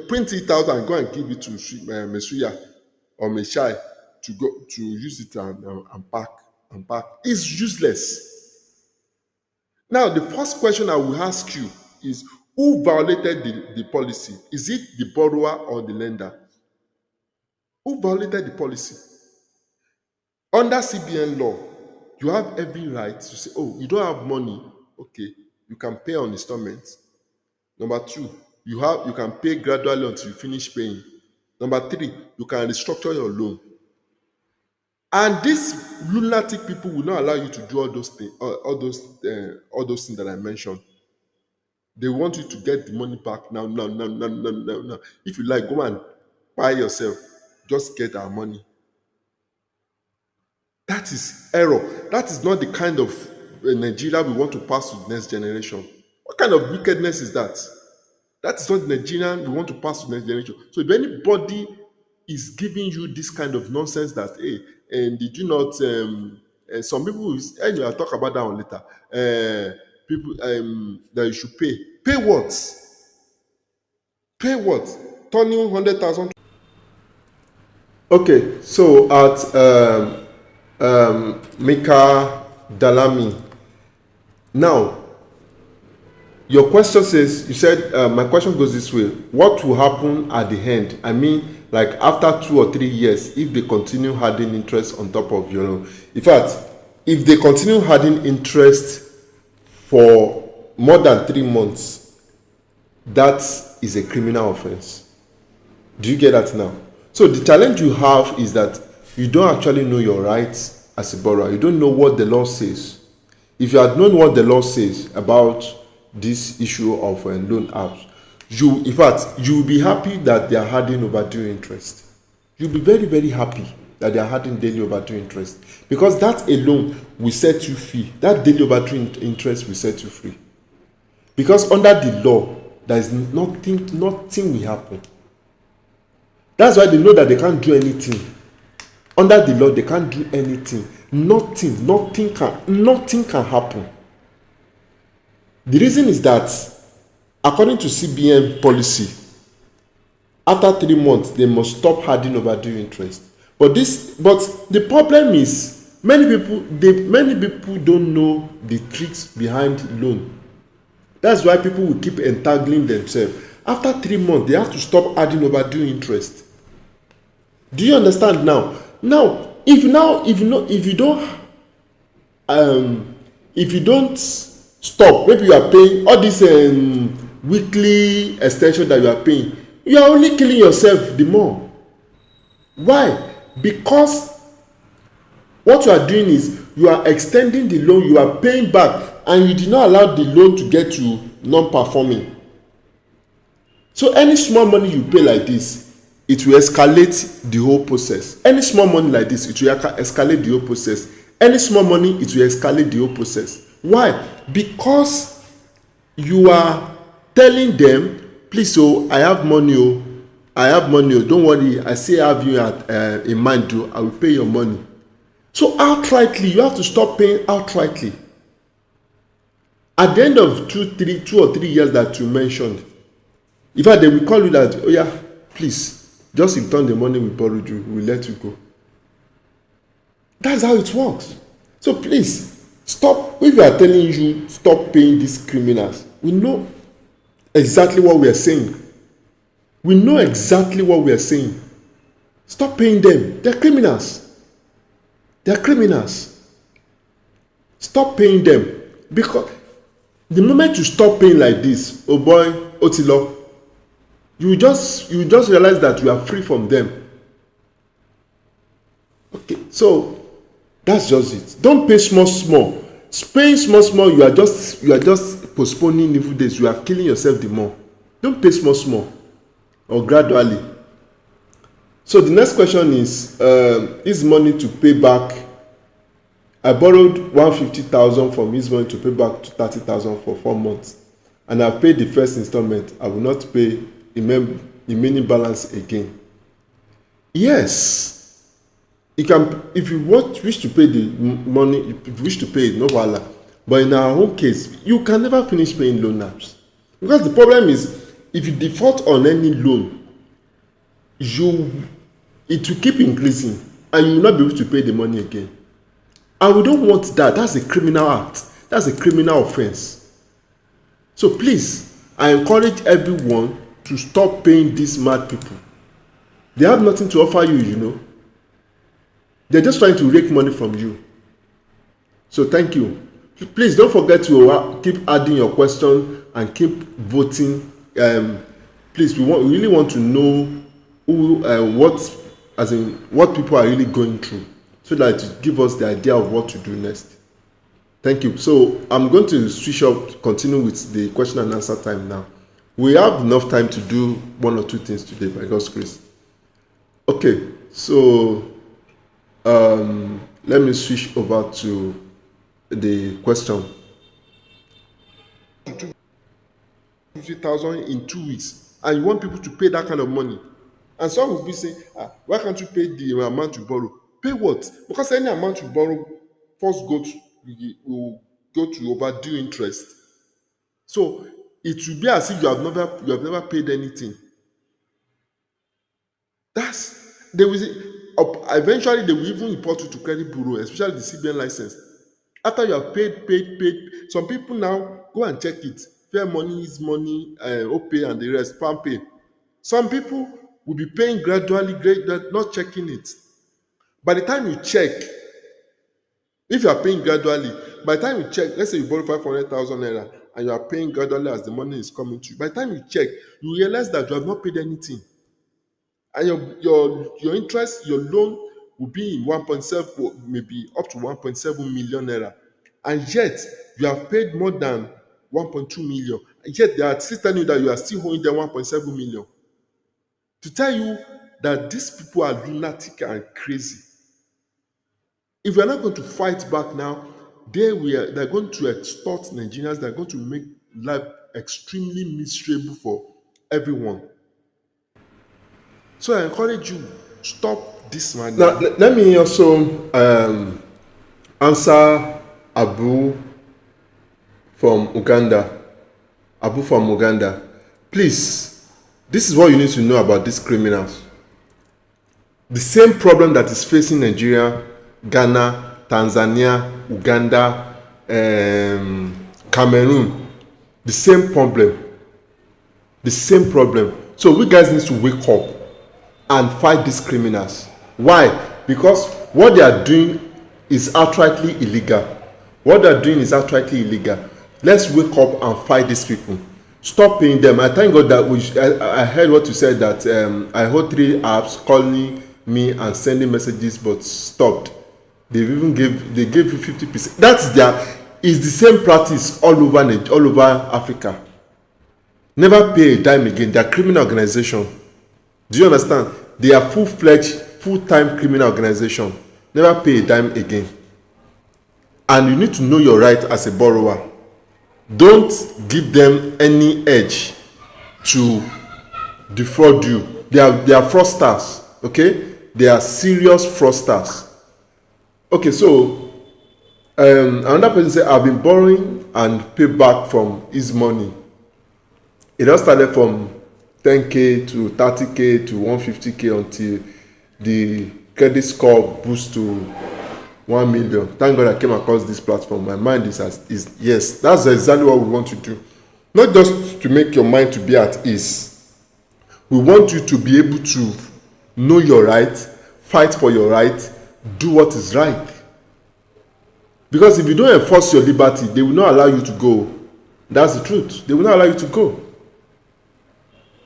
print it out and go and give it to Mesuya or Meshai to go to use it and pack. It's useless. Now, the first question I will ask you is, who violated the policy? Is it the borrower or the lender? Who violated the policy? Under CBN law, you have every right to say, oh, you don't have money. Okay, you can pay on installments. Number two, you can pay gradually until you finish paying. Number three, you can restructure your loan. And these lunatic people will not allow you to do all those things, all those things that I mentioned. They want you to get the money back now. If you like, go and buy yourself. Just get our money. That is error. That is not the kind of Nigeria we want to pass to the next generation. What kind of wickedness is that? That is not the Nigerian we want to pass to the next generation. So if anybody is giving you this kind of nonsense that, hey, and did you not, some people, anyway, I'll talk about that one later. People that you should pay. Pay what? Pay what? Turning 100,000. Okay, so at Mika Dalami. Now, your question says, you said, my question goes this way: what will happen at the end? I mean, like after 2 or 3 years, if they continue adding interest on top of your loan. In fact, if they continue adding interest for more than 3 months, that is a criminal offense. Do you get that now? So the challenge you have is that you don't actually know your rights as a borrower. You don't know what the law says. If you had known what the law says about this issue of loan apps, in fact, you will be happy that they are adding overdue interest. You'll be very, very happy that they are adding daily overdue interest, because that alone will set you free. That daily overdue interest will set you free. Because under the law, there is nothing will happen. That's why they know that they can't do anything. Under the law, they can't do anything. Nothing can happen. The reason is that, according to CBN policy, after 3 months, they must stop adding overdue interest. But the problem is, many people don't know the tricks behind loan. That's why people will keep entangling themselves. After 3 months, they have to stop adding overdue interest. Do you understand now? If you don't stop, maybe you are paying all this weekly extension that you are paying, you are only killing yourself the more. Why? Because what you are doing is you are extending the loan, you are paying back, and you did not allow the loan to get to non-performing. So any small money you pay like this, it will escalate the whole process. Any small money like this, it will escalate the whole process. Any small money, it will escalate the whole process. Why? Because you are telling them, please, I have money, don't worry, I still have you in mind, I will pay your money. So outrightly, you have to stop paying outrightly. At the end of 2 or 3 years that you mentioned, in fact, they will call you that, oh yeah, please, just return the money we borrowed you, we'll let you go. That's how it works. So please, stop. If we are telling you, stop paying these criminals, we know exactly what we are saying. Stop paying them. They're criminals. Stop paying them. Because the moment you stop paying like this, oh boy, Otilo, you just realize that you are free from them. Okay, so that's just it. Don't pay small. Paying small, you are just postponing evil days. You are killing yourself the more. Don't pay small or gradually. So the next question is money to pay back. I borrowed 150,000 from his money to pay back 30,000 for 4 months, and I've paid the first installment. I will not pay the remaining balance again. Yes, you can, if you wish to pay the money, if you wish to pay it, no wahala. But in our own case, you can never finish paying loan apps, because the problem is, if you default on any loan, it will keep increasing and you will not be able to pay the money again. And we don't want that. That's a criminal act. That's a criminal offense. So please, I encourage everyone to stop paying these mad people. They have nothing to offer you, you know. They're just trying to rake money from you. So thank you. Please don't forget to keep adding your question and keep voting. Please, we really want to know what people are really going through, so that it give us the idea of what to do next. Thank you. So I'm going to continue with the question and answer time now. We have enough time to do one or two things today, by God's grace. Okay, so let me switch over to the question. 50,000 in 2 weeks, and you want people to pay that kind of money, and some will be saying, why can't you pay the amount you borrow? Pay what? Because any amount you borrow first will go to overdue interest. So it will be as if you have never paid anything. Eventually they will even report you to credit bureau, especially the CBN license. After you have paid. Some people now go and check it. Fair money is money, OPay and the rest, PalmPay. Some people will be paying gradually, not checking it. By the time you check, if you are paying gradually, by the time you check, let's say you borrow 500,000 naira and you are paying gradually as the money is coming to you. By the time you check, you realize that you have not paid anything. And your interest, your loan will be in 1.7, maybe up to 1.7 million naira. And yet, you have paid more than 1.2 million. And yet, they are still telling you that you are still holding them 1.7 million. To tell you that these people are lunatic and crazy. If we are not going to fight back now, they're going to extort Nigerians. They're going to make life extremely miserable for everyone. So I encourage you, stop this man. Now, let me also answer Abu from Uganda. Please, this is what you need to know about these criminals. The same problem that is facing Nigeria, Ghana, Tanzania, Uganda, Cameroon, the same problem. So we guys need to wake up and fight these criminals. Why? Because what they are doing is outrightly illegal. Let's wake up and fight these people. Stop paying them. I thank God that I heard what you said, that I heard 3 apps calling me and sending messages but stopped. They gave you 50%. It's the same practice all over Africa. Never pay a dime again. They are criminal organization. Do you understand? They are full-fledged, full-time criminal organization. Never pay a dime again. And you need to know your right as a borrower. Don't give them any edge to defraud you. They are fraudsters. Okay? They are serious fraudsters. Okay, so another person said, I've been borrowing and pay back from his money. It all started from 10K to 30K to 150K until the credit score boosts to 1 million. Thank God I came across this platform. My mind is yes, that's exactly what we want to do. Not just to make your mind to be at ease. We want you to be able to know your right, fight for your right, do what is right. Because if you don't enforce your liberty, they will not allow you to go. That's the truth. They will not allow you to go.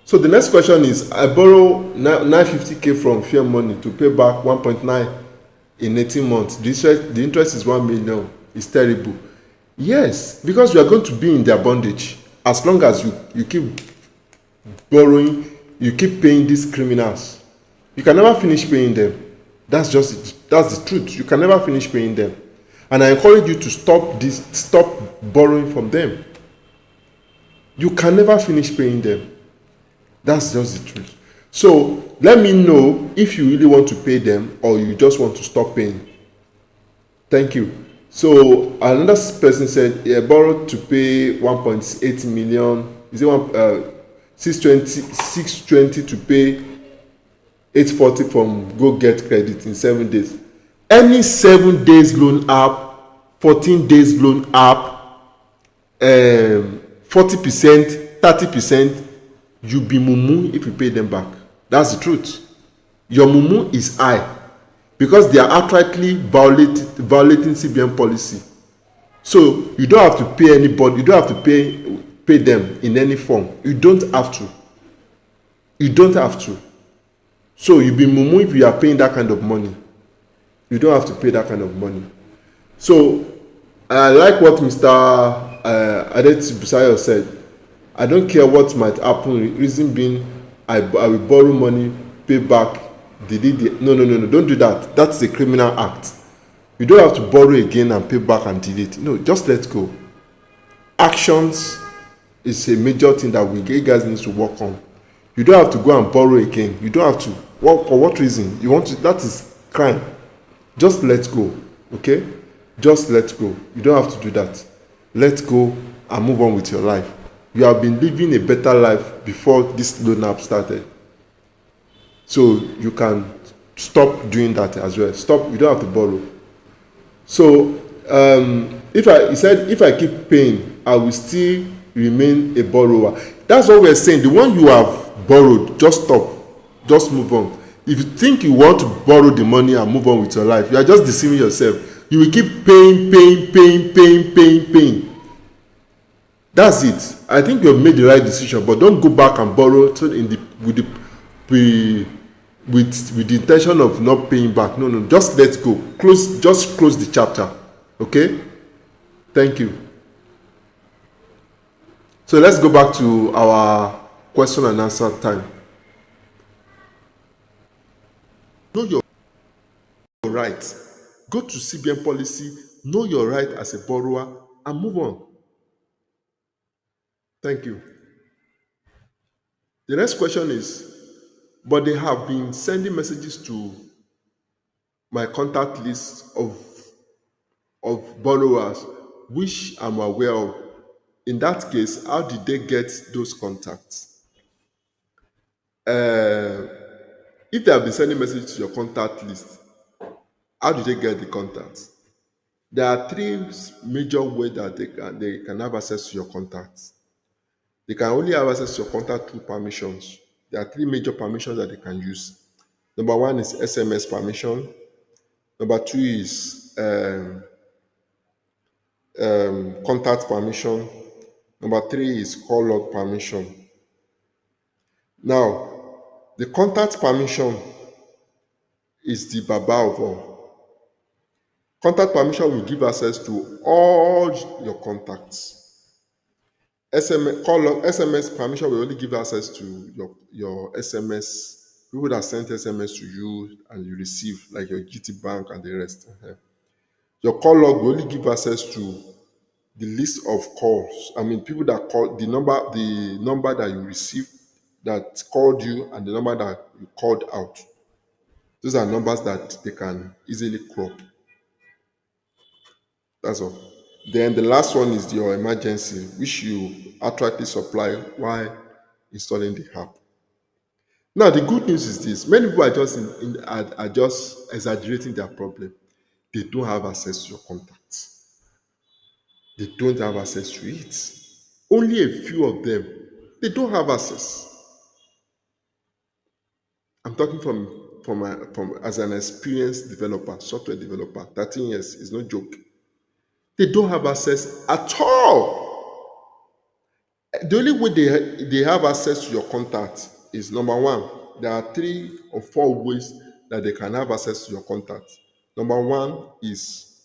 So the next question is, I borrow 950K from Fair Money to pay back 1.9 in 18 months. The interest is 1 million. It's terrible. Yes, because you are going to be in their bondage. As long as you keep borrowing, you keep paying these criminals. You can never finish paying them. That's the truth. You can never finish paying them. And I encourage you to stop borrowing from them. You can never finish paying them. That's just the truth. So let me know if you really want to pay them or you just want to stop paying. Thank you. So another person said he borrowed to pay 1.8 million. Is it 620 to pay 840 from Go Get Credit in 7 days. Any 7 days loan app, 14 days loan app, 40%, 30%, you be mumu if you pay them back. That's the truth. Your mumu is high because they are outrightly violating CBN policy. So you don't have to pay anybody. You don't have to pay them in any form. You don't have to. You don't have to. So you be mumu if you are paying that kind of money. You don't have to pay that kind of money. So I like what Mr. Adeti Busayo said. I don't care what might happen. Reason being, I will borrow money, pay back. No. Don't do that. That's a criminal act. You don't have to borrow again and pay back and delete. No, just let go. Actions is a major thing that you guys need to work on. You don't have to go and borrow again. You don't have to. For what reason? You want to? That is crime. Just let go. Okay? Just let go. You don't have to do that. Let go and move on with your life. You have been living a better life before this loan app started. So you can stop doing that as well. Stop. You don't have to borrow. So he said if I keep paying, I will still remain a borrower. That's what we're saying. The one you have borrowed, just stop. Just move on. If you think you want to borrow the money and move on with your life, you are just deceiving yourself. You will keep paying. That's it. I think you have made the right decision, but don't go back and borrow with the intention of not paying back. No. Just let go. Just close the chapter. Okay? Thank you. So let's go back to our question and answer time. Know your right. Go to CBN policy, know your right as a borrower, and move on. Thank you. The next question is, but they have been sending messages to my contact list of borrowers, which I'm aware of. In that case, how did they get those contacts? If they have been sending messages to your contact list, how did they get the contacts? There are 3 major ways that they can have access to your contacts. They can only have access to your contact through permissions. There are 3 major permissions that they can use. Number 1 is SMS permission. Number 2 is contact permission. Number 3 is call log permission. Now, the contact permission is the baba of all. Contact permission will give access to all your contacts. SMS permission will only give access to your SMS, people that sent SMS to you and you receive, like your GT Bank and the rest. Your call log will only give access to the list of calls. I mean, people that call, the number that you received that called you and the number that you called out. Those are numbers that they can easily crop. That's all. Then the last one is your emergency, which you accurately supply while installing the app. Now, the good news is this: many people are just exaggerating their problem. They don't have access to your contacts. They don't have access to it. Only a few of them. They don't have access. I'm talking from as an experienced developer, software developer, 13 years is no joke. They don't have access at all. The only way they have access to your contact is, number 1, there are 3 or 4 ways that they can have access to your contact. Number 1 is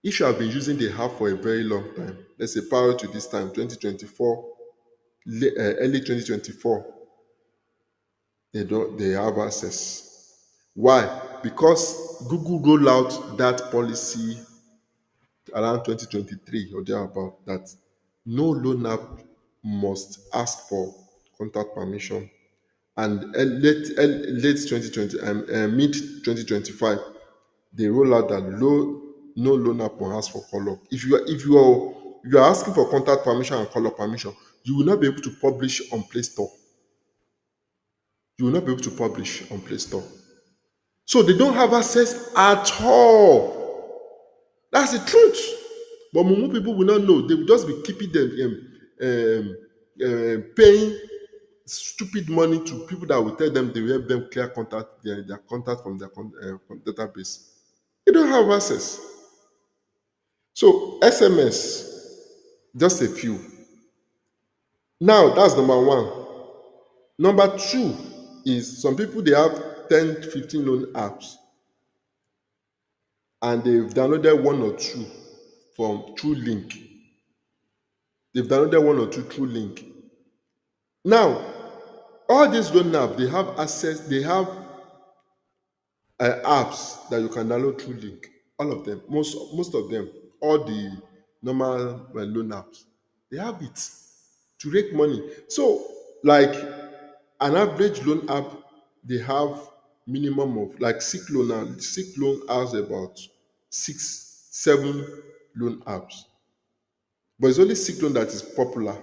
if you have been using the app for a very long time, let's say prior to this time, 2024, early 2024, they have access. Why? Because Google rolled out that policy around 2023 or thereabout that no loan app must ask for contact permission. And late 2020, mid 2025, they roll out that no loan app will ask for call up. If you are asking for contact permission and call up permission, you will not be able to publish on Play Store. You will not be able to publish on Play Store. So they don't have access at all. That's the truth. But more people will not know. They will just be keeping them paying stupid money to people that will tell them they will help them clear their contact from their database. They don't have access. So SMS, just a few. Now that's number one. Number two is some people they have 10, 15 loan apps and they've downloaded one or two from True Link. They've downloaded one or two True Link. Now, all these loan apps, they have access, they have apps that you can download through Link. All of them, most of them, all the normal loan apps, they have it to rake money. So, like an average loan app, they have minimum of like SIC loan has about 6-7 loan apps. But it's only SIC loan that is popular.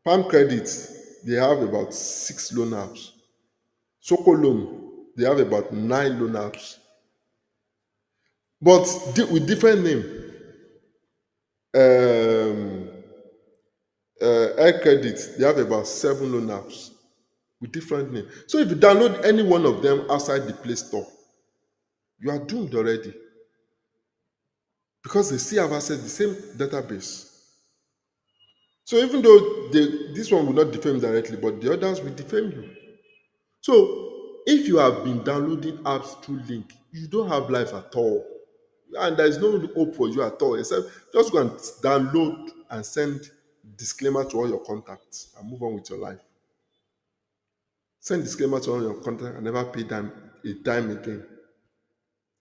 Palm Credit, they have about 6 loan apps. Soko Loan, they have about 9 loan apps. But with different name. Air Credit, they have about 7 loan apps with different names. So if you download any one of them outside the Play Store, you are doomed already. Because they still have access to the same database. So even though this one will not defame directly, but the others will defame you. So if you have been downloading apps through Link, you don't have life at all. And there is no hope for you at all, except just go and download and send disclaimer to all your contacts and move on with your life. Send disclaimer to all your contacts and never pay them a dime again.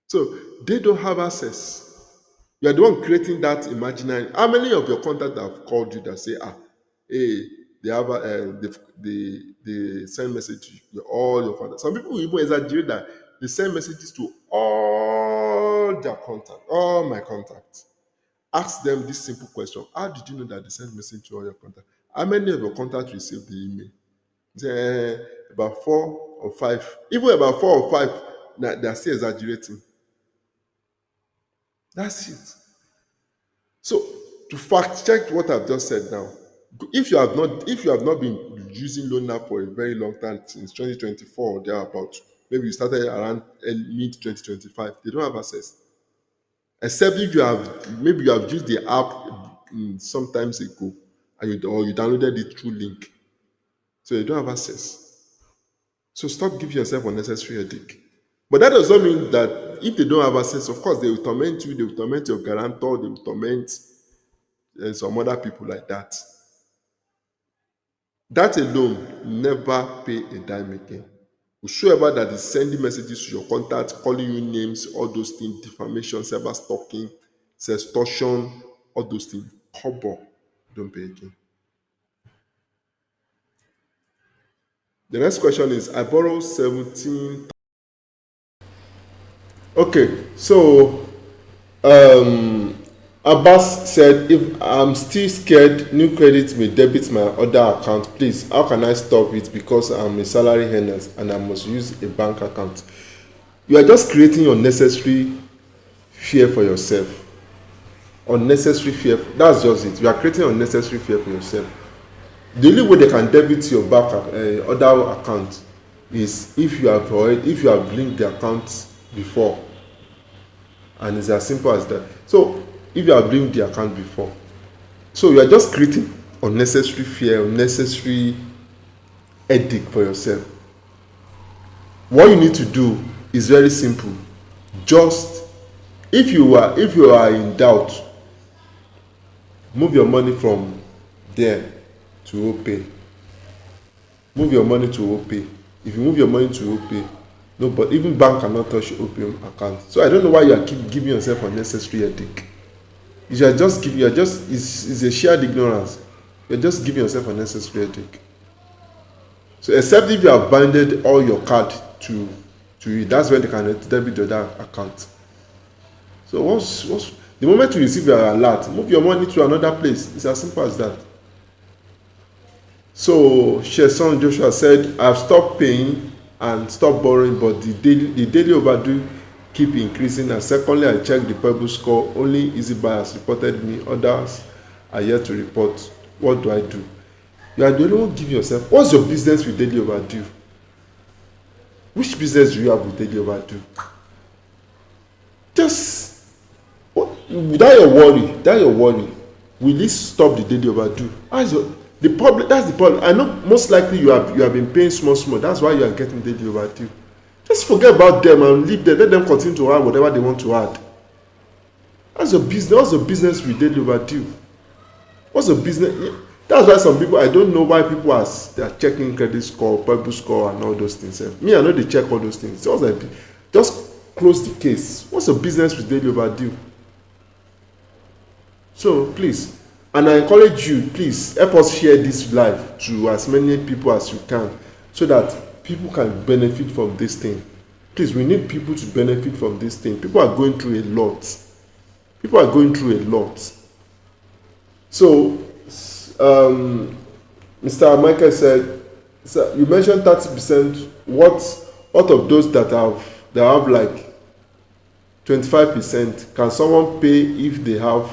So they don't have access. You are the one creating that imaginary. How many of your contacts have called you that say, hey, they have they send message to all your contacts. Some people will even exaggerate that they send messages to all their contacts, all my contacts. Ask them this simple question: how did you know that they send message to all your contacts? How many of your contacts received the email? Say, about 4 or 5. Even about 4 or 5, they are still exaggerating. That's it. So to fact check what I've just said now, if you have not been using loan app for a very long time, since 2024 or thereabout, maybe you started around mid 2025, they don't have access. Except if you have used the app sometimes ago and you downloaded it through Link, so you don't have access. So stop giving yourself unnecessary headache. But that does not mean that if they don't have access, of course, they will torment you, they will torment your guarantor, they will torment some other people like that. That alone, never pay a dime again. Whosoever that is sending messages to your contact, calling you names, all those things, defamation, cyber stalking, sextortion, all those things, kobo, don't pay again. The next question is, I borrowed 17. Okay, so Abbas said, if I'm still scared new credit may debit my other account, please, how can I stop it? Because I'm a salary earner and I must use a bank account. You are just creating unnecessary fear for yourself. Unnecessary fear. That's just it. You are creating unnecessary fear for yourself. The only way they can debit your other account is if you have linked the account before, and it's as simple as that. So if you have linked the account before, so you are just creating unnecessary fear, unnecessary headache for yourself. What you need to do is very simple. Just if you are in doubt, move your money from there to OPay. Move your money to OPay. If you move your money to OPay, no, but even bank cannot touch your OPay account. So I don't know why you are keep giving yourself unnecessary headache. You are just giving, you are just, it's a shared ignorance. You're just giving yourself unnecessary headache. So except if you have binded all your card to it, that's when they can debit the other account. So what's the moment you receive your alert, move your money to another place. It's as simple as that. So Sheson Joshua said, I've stopped paying and stopped borrowing, but the daily overdue keep increasing. And secondly, I checked the Pebble score. Only easy buyers reported me. Others are yet to report. What do I do? You are the only one giving yourself. What's your business with daily overdue? Which business do you have with daily overdue? Just that your worry. Will it stop the daily overdue? The problem, that's the problem. I know most likely you have been paying small. That's why you are getting daily overdue. Just forget about them and leave them. Let them continue to add whatever they want to add. That's your business. What's your business with daily overdue? What's your business? That's why some people, I don't know why people are checking credit score, Pebble score, and all those things. Me, I know they check all those things. Just close the case. What's your business with daily overdue? So please, and I encourage you, please help us share this live to as many people as you can, so that people can benefit from this thing. Please, we need people to benefit from this thing. People are going through a lot. So Mr. Michael said, so you mentioned 30%. What of those that have like 25%? Can someone pay if they have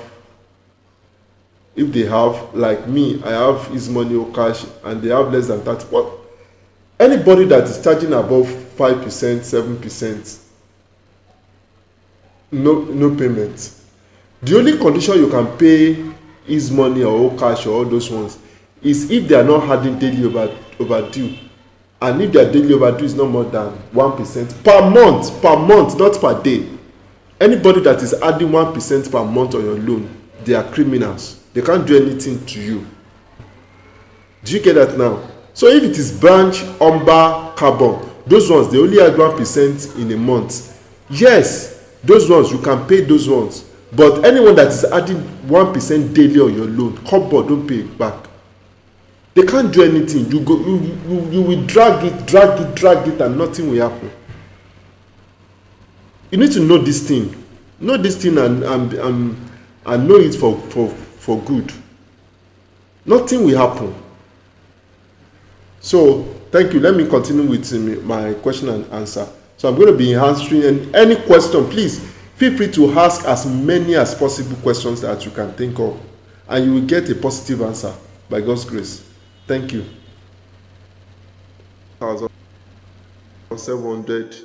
like me? I have his money or cash and they have less than 30. What? Anybody that is charging above 5%, 7%, no payment. The only condition you can pay his money or cash or all those ones is if they are not having daily overdue, and if their daily overdue is not more than 1% per month, not per day. Anybody that is adding 1% per month on your loan, they are criminals. They can't do anything to you. Do you get that now? So if it is branch, umber, carbon, those ones, they only add 1% in a month. Yes, those ones you can pay those ones. But anyone that is adding 1% daily on your loan, cupboard, don't pay it back. They can't do anything. You will drag it, and nothing will happen. You need to know this thing. And know it for good. Nothing will happen. So thank you. Let me continue with my question and answer. So I'm going to be answering any question. Please feel free to ask as many as possible questions that you can think of, and you will get a positive answer by God's grace. Thank you. 1,700.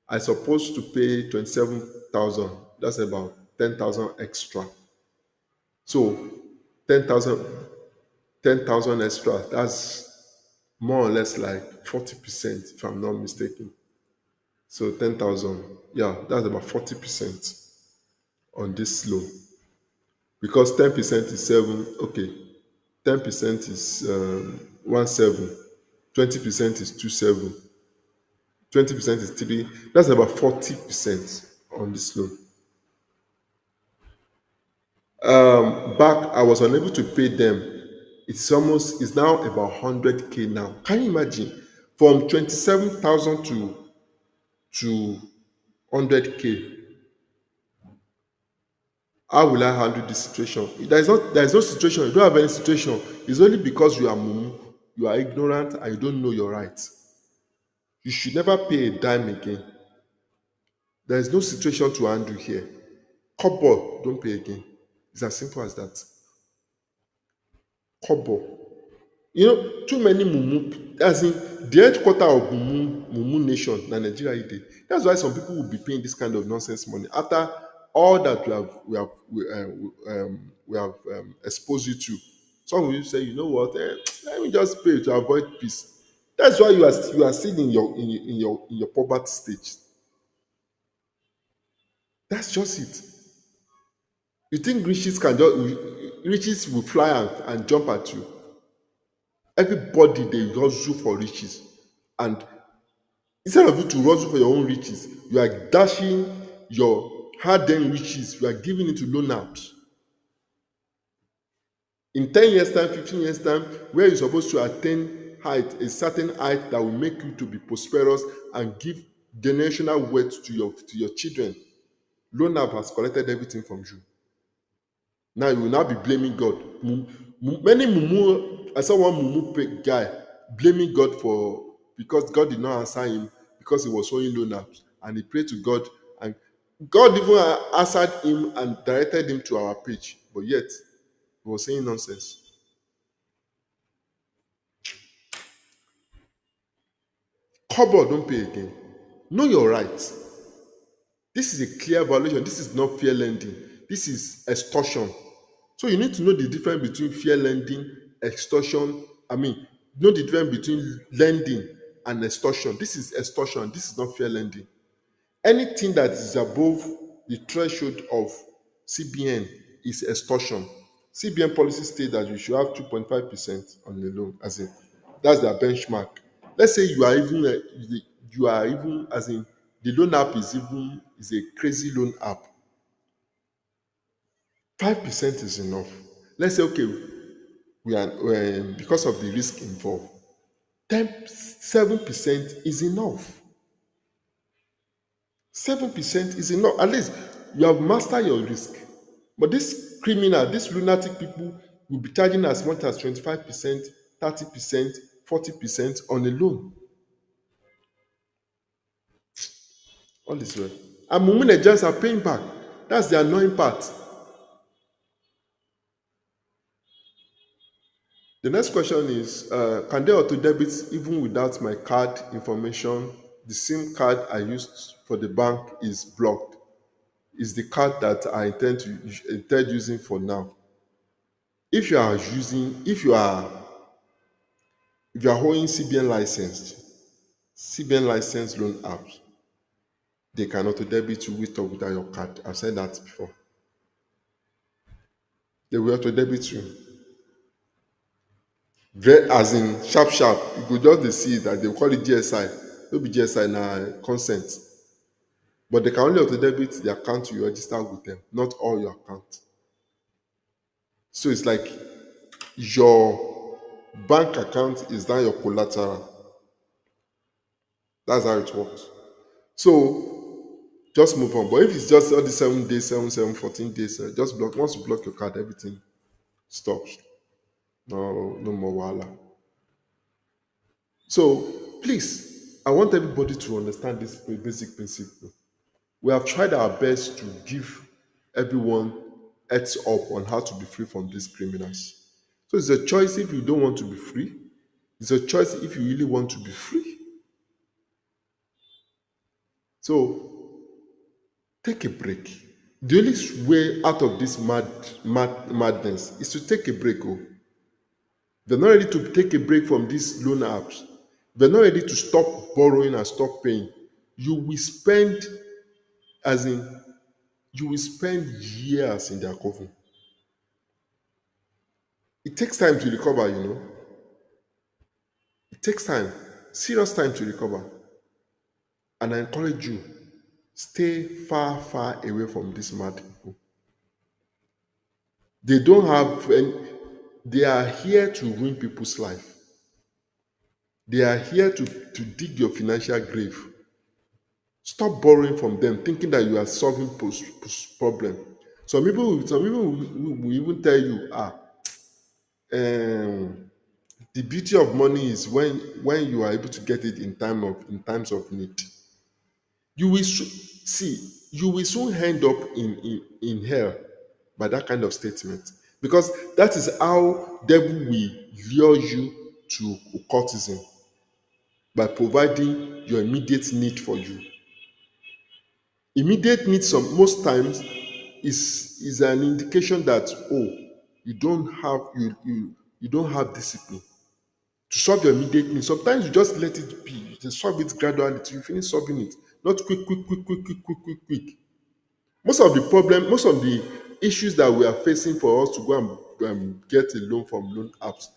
I supposed to pay 27,000. That's about 10,000 extra. So 10,000 extra. That's more or less like 40%, if I'm not mistaken. So 10,000. Yeah, that's about 40% on this loan. Because 10% is 7. Okay. 10% is 17. 20% is 27. 20% is 3. That's about 40% on this loan. Back, I was unable to pay them. It's now about 100K now. Can you imagine? From 27,000 to 100K. How will I handle this situation? There is no situation. You don't have any situation. It's only because you are mumu, you are ignorant, and you don't know your rights. You should never pay a dime again. There is no situation to handle here. Kobo, don't pay again. It's as simple as that. Kobo. Too many mumu, as in the headquarter of mumu nation, na Nigeria e dey. That's why some people will be paying this kind of nonsense money after all that we have exposed you to. Some will say, you know what, let me just pay to avoid peace. That's why you are still in your poverty stage. That's just it. You think riches will fly and jump at you? Everybody, they hustle for riches. And instead of you to rustle for your own riches, you are dashing your hard-earned riches, you are giving it to loan out. In 10 years' time, 15 years' time, where you're supposed to attain height, a certain height that will make you to be prosperous and give generational wealth to your children, loan app has collected everything from you. Now you will now be blaming God. Many mumu, I saw one guy blaming God for because God did not answer him because he was showing loan apps, and he prayed to God, and God even answered him and directed him to our page, but yet he was saying nonsense. Cobble, don't pay again. Know your rights. This is a clear violation. This is not fair lending. This is extortion. So you need to know the difference between fair lending, extortion. Know the difference between lending and extortion. This is extortion. This is not fair lending. Anything that is above the threshold of CBN is extortion. CBN policy states that you should have 2.5% on the loan, as in that's their benchmark. Let's say you are even as in the loan app is a crazy loan app. 5% is enough. Let's say okay, we are because of the risk involved. 7% is enough. 7% is enough. At least you have mastered your risk. But this criminal, these lunatic people will be charging as much as 25%, 30%, 40% on a loan. All is well. And Mumu Nigerians are paying back. That's the annoying part. The next question is, can they auto debit even without my card information? The SIM card I used for the bank is blocked. Is the card that I intend using for now. If you are holding CBN licensed loan apps, they can auto debit you with or without your card. I've said that before. They will auto debit you. As in sharp, you could just see that they will call it GSI. No be GSI na consent. But they can only auto debit the account you register with them, not all your account. So it's like your bank account is now your collateral. That's how it works. So just move on. But if it's just all the 7 days, 14 days, just block. Once you block your card, everything stops. No more wahala. So please, I want everybody to understand this basic principle. We have tried our best to give everyone heads up on how to be free from these criminals. So it's a choice if you don't want to be free. It's a choice if you really want to be free. So take a break. The only way out of this madness is to take a break. Oh. They're not ready to take a break from these loan apps. They're not ready to stop borrowing and stop paying. You will spend, years in their coven. It takes time to recover, It takes time, serious time to recover. And I encourage you, stay far, far away from these mad people. They don't have any, they are here to ruin people's life. They are here to dig your financial grave. Stop borrowing from them, thinking that you are solving problem. Some people will even tell you, the beauty of money is when you are able to get it in times of need. You will you will soon end up in hell by that kind of statement, because that is how devil will lure you to occultism, by providing your immediate need for you. Immediate need most times is an indication that you don't have you don't have discipline to solve your immediate need. Sometimes you just let it be. You just solve it gradually till you finish solving it. Not quick. Most of the issues that we are facing for us to go and get a loan from loan apps,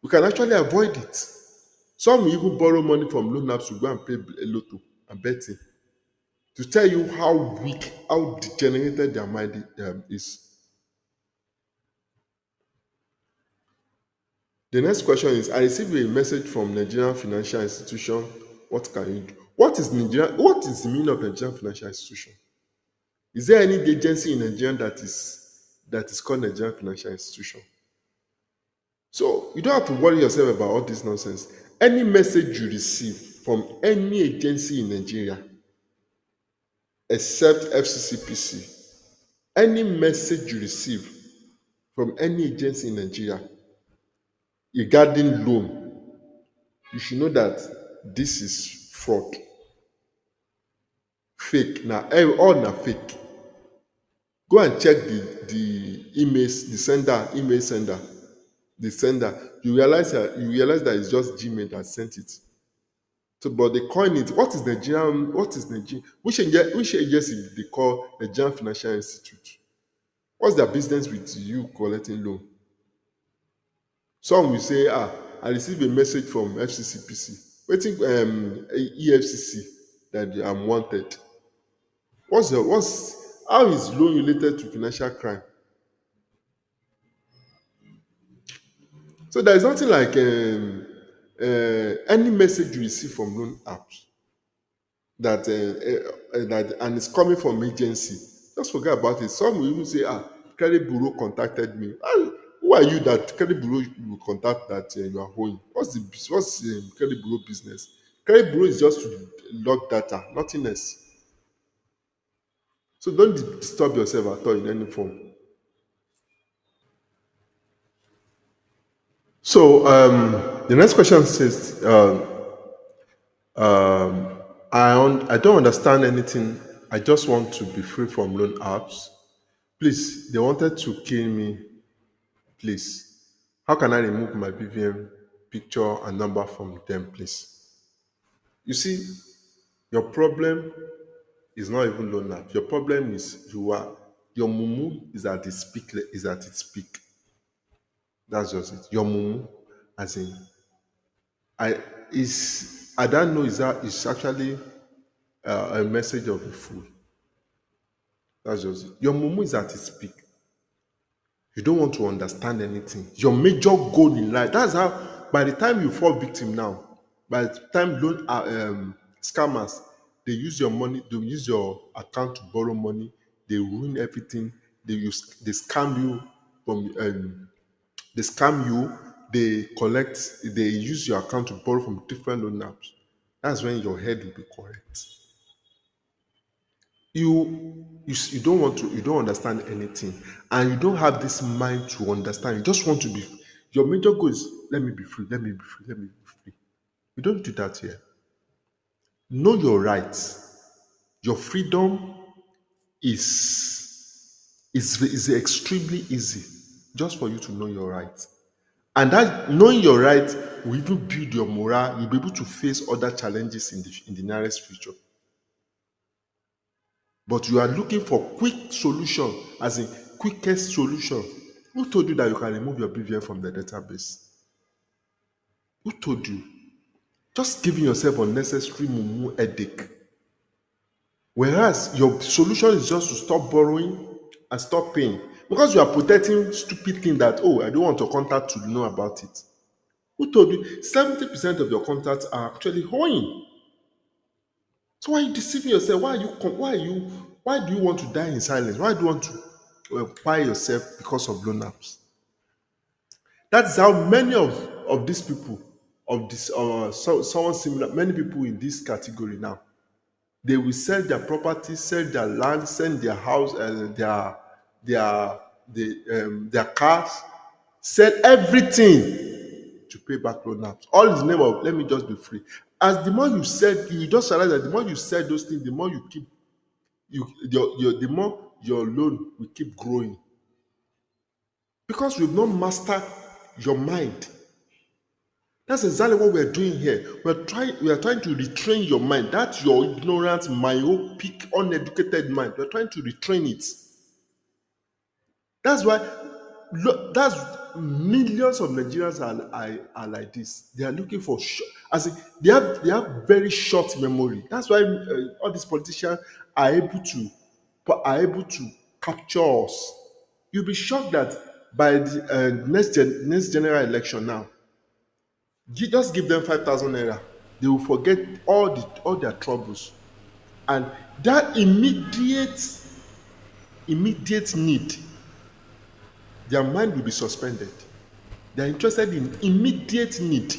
we can actually avoid it. Some will even borrow money from loan apps to go and play lotto and betting, to tell you how weak, how degenerated their mind is. The next question is, I received a message from Nigerian financial institution. What can you do? What is the meaning of Nigerian financial institution? Is there any agency in Nigeria that is called Nigerian financial institution? So you don't have to worry yourself about all this nonsense. Any message you receive from any agency in Nigeria, except FCCPC, any message you receive from any agency in Nigeria regarding loan, you should know that this is fraud, fake. Now, all na fake. Go and check the emails, the sender. You realize that it's just Gmail that sent it. So, but they coin it. What is Nigerian? Which agency did they call Nigerian Financial Institute? What's their business with you collecting loan? Some will say, I received a message from FCCPC, waiting EFCC that I'm wanted. How is loan related to financial crime? So there is nothing like any message you receive from loan apps that and it's coming from agency. Just forget about it. Some will even say, credit bureau contacted me. Who are you that credit bureau will contact that you are owing? What's credit bureau business? Credit bureau is just to log data, nothing else. So don't disturb yourself at all in any form. So the next question says, I don't understand anything. I just want to be free from loan apps. Please, they wanted to kill me. Please, how can I remove my BVM picture and number from them, please? You see, your problem is not even loan app. Your problem is your mumu is at its peak. That's just it. Your mumu, as in, I don't know, is actually a message of a fool. That's just it. Your mumu is at its peak. You don't want to understand anything. Your major goal in life. That's how. By the time you fall victim now, by the time loan scammers, they use your money, they use your account to borrow money. They ruin everything. They scam you from. They scam you. They use your account to borrow from different loan apps. That's when your head will be correct. You don't understand anything, and you don't have this mind to understand. You just want to be. Your major goal is, let me be free, let me be free, let me be free. You don't do that here. Know your rights. Your freedom is extremely easy, just for you to know your rights. And that knowing your rights will even build your morale. You'll be able to face other challenges in the nearest future. But you are looking for quick solution, as in quickest solution. Who told you that you can remove your BVN from the database? Who told you? Just giving yourself unnecessary mumu headache. Whereas your solution is just to stop borrowing and stop paying. Because you are protecting stupid thing that, I don't want your contact to know about it. Who told you? 70% of your contacts are actually owing. So why are you deceiving yourself? Why do you want to die in silence? Why do you want to buy yourself because of loan apps? That's how many of these people, someone similar, many people in this category now, they will sell their property, sell their land, sell their house, their cars, sell everything to pay back loan apps. All in the name of, let me just be free. As the more you sell, you just realize that the more you sell those things, the more you keep, the more your loan will keep growing. Because you've not mastered your mind. That's exactly what we're doing here. We are trying to retrain your mind. That's your ignorant, myopic, uneducated mind. We're trying to retrain it. That's why millions of Nigerians are like this. They are looking for as in, they have very short memory. That's why all these politicians are able to capture us. You'll be shocked that by the next general election now, just give them 5,000 naira, they will forget all their troubles, and that immediate need, their mind will be suspended. They are interested in immediate need,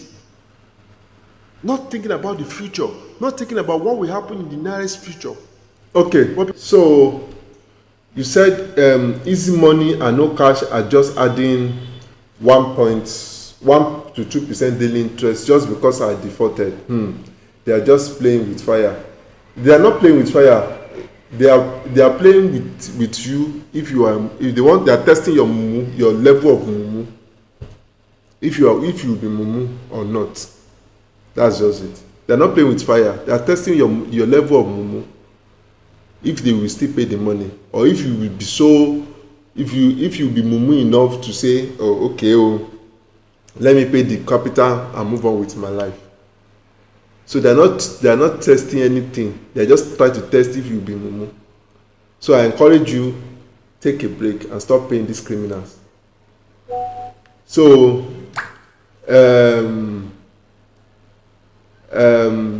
not thinking about the future, not thinking about what will happen in the nearest future. Okay, so you said easy money and no cash are just adding 1.1 to 2% daily interest just because I defaulted. They are just playing with fire. They are not playing with fire. They are playing with you. If they are testing your level of mumu. If you be mumu or not. That's just it. They are not playing with fire. They are testing your level of mumu. If they will still pay the money, or if you will be if you be mumu enough to say, oh okay, let me pay the capital and move on with my life. So they are not testing anything. They are just trying to test if you be mumu. So I encourage you, take a break and stop paying these criminals. So the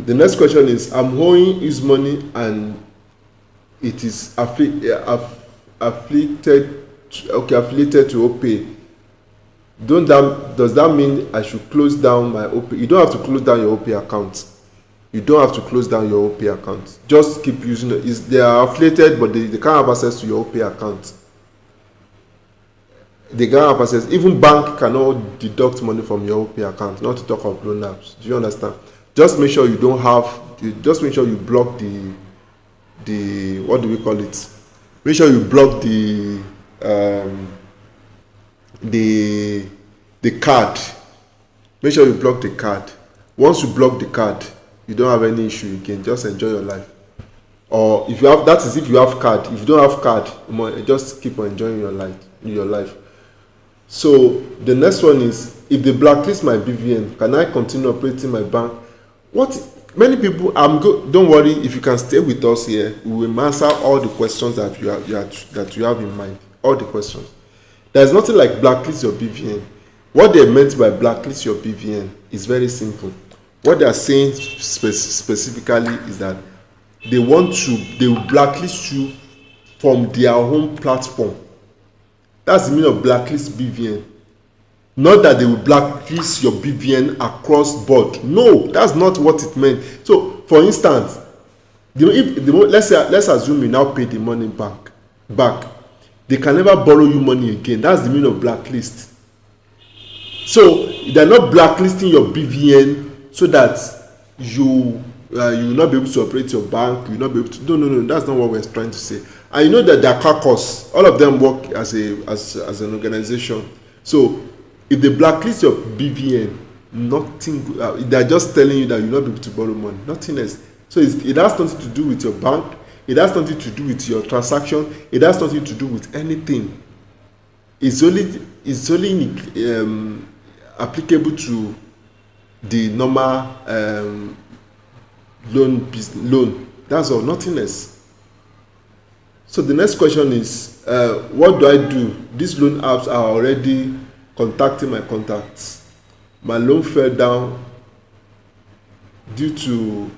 next question is, I'm owing his money and it is affiliated to OPay. Does that mean I should close down my OPay? You don't have to close down your OPay account. You don't have to close down your OPay account. Just keep using it. They are affiliated, but they can't have access to your OPay account. They can't have access. Even bank cannot deduct money from your OPay account, not to talk of loan apps. Do you understand? Just make sure you don't have. Just make sure you block the what do we call it? Make sure you block the card. Make sure you block the card. Once you block the card, you don't have any issue. You can just enjoy your life. Or if you have, that is if you have card. If you don't have card, just keep on enjoying your life. So the next one is, if they blacklist my BVN, can I continue operating my bank? Many people, don't worry, if you can stay with us here, we will answer all the questions that you have in mind. All the questions. There is nothing like blacklist your BVN. What they meant by blacklist your BVN is very simple. What they are saying specifically is that they will blacklist you from their own platform. That's the meaning of blacklist BVN. Not that they will blacklist your BVN across board. No, that's not what it meant. So, for instance, let's assume you now pay the money back. They can never borrow you money again. That's the meaning of blacklist. So they're not blacklisting your BVN so that you will not be able to operate your bank. You will not be able to. No. That's not what we're trying to say. And you know that their caucus, all of them work as an organization. So if they blacklist your BVN, nothing. They're just telling you that you'll not be able to borrow money. Nothing else. So it has nothing to do with your bank. It has nothing to do with your transaction. It has nothing to do with anything. It's only applicable to the normal loan. That's all. Nothing else. So the next question is, what do I do? These loan apps are already contacting my contacts. My loan fell down due to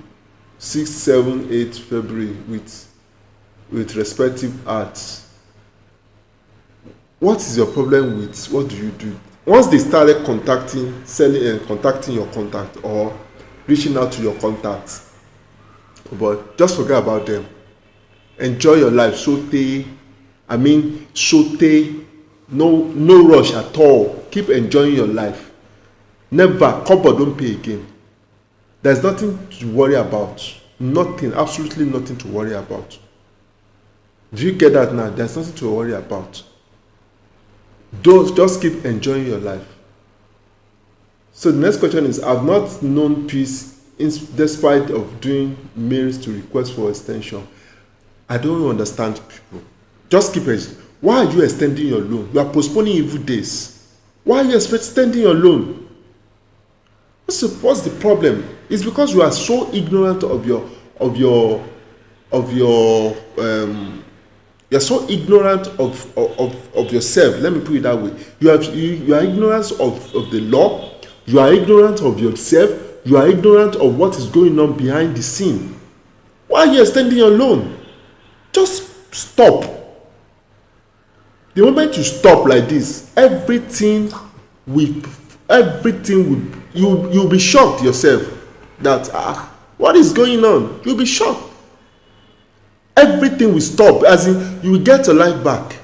6, 7, 8 February with respective ads. What is your problem with? What do you do? Once they started contacting your contact or reaching out to your contacts, but just forget about them. Enjoy your life. No rush at all. Keep enjoying your life. Never, couple don't pay again. There's nothing to worry about. Nothing, absolutely nothing to worry about. Do you get that now? There's nothing to worry about. Just keep enjoying your life. So the next question is, I've not known peace despite of doing mails to request for extension. I don't understand people. Just keep it. Why are you extending your loan? You are postponing evil days. Why are you extending your loan? What's the problem? It's because you are so ignorant of your of your you're so ignorant of yourself. Let me put it that way. You are ignorant of the law, you are ignorant of yourself, you are ignorant of what is going on behind the scene. Why are you extending your loan? Just stop. The moment you stop like this, will you'll be shocked yourself that what is going on. You'll be shocked. Everything will stop, as in you will get your life back.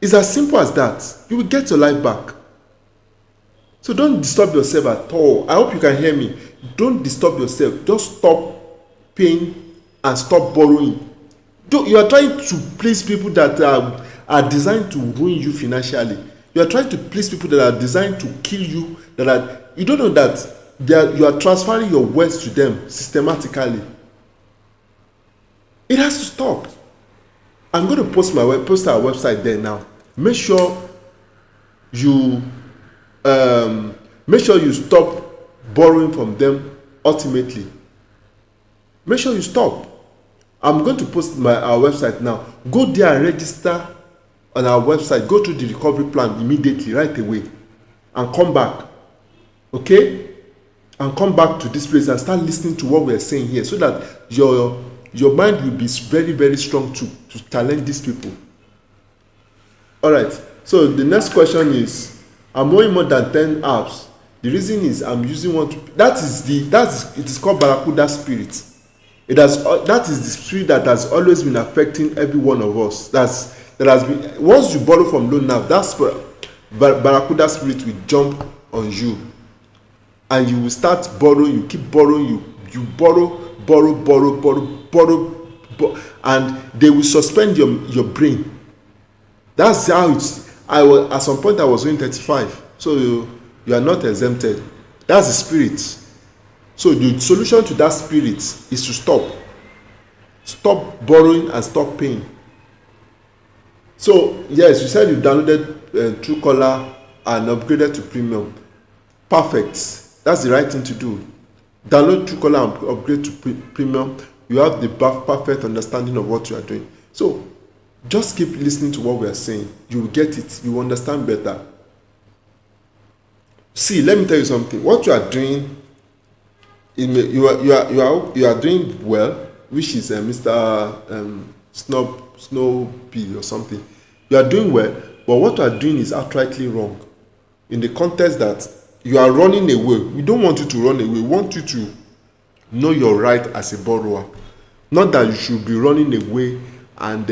It's as simple as that. You will get your life back. So don't disturb yourself at all. I hope you can hear me. Don't disturb yourself. Just stop paying and stop borrowing. You are trying to please people that are designed to ruin you financially. You are trying to please people that are designed to kill you. You don't know that you are transferring your wealth to them systematically. It has to stop. I'm going to post our website there now. Make sure you stop borrowing from them ultimately. Make sure you stop. I'm going to post our website now. Go there and register on our website. Go through the recovery plan immediately, right away, and come back. Okay? And come back to this place and start listening to what we're saying here, so that your mind will be very, very strong to challenge these people. All right. So the next question is, I'm owing more than 10 apps. The reason is I'm using one. It is called Barracuda spirit. That is the spirit that has always been affecting every one of us. That has been, once you borrow from loan now, that's Barracuda spirit will jump on you, and you will start borrowing. You keep borrowing. You borrow, and they will suspend your brain. That's how at some point I was doing 35, so you are not exempted. That's the spirit. So the solution to that spirit is to stop borrowing and stop paying. So yes, you said you downloaded Truecaller and upgraded to premium. Perfect. That's the right thing to do. Download Truecaller and upgrade to premium. You have the perfect understanding of what you are doing. So just keep listening to what we are saying. You will get it. You will understand better. See, let me tell you something. What you are doing, you are doing well, which is Mr. Snowbee or something. You are doing well, but what you are doing is outrightly wrong. In the context that you are running away. We don't want you to run away. We want you to know your right as a borrower. Not that you should be running away and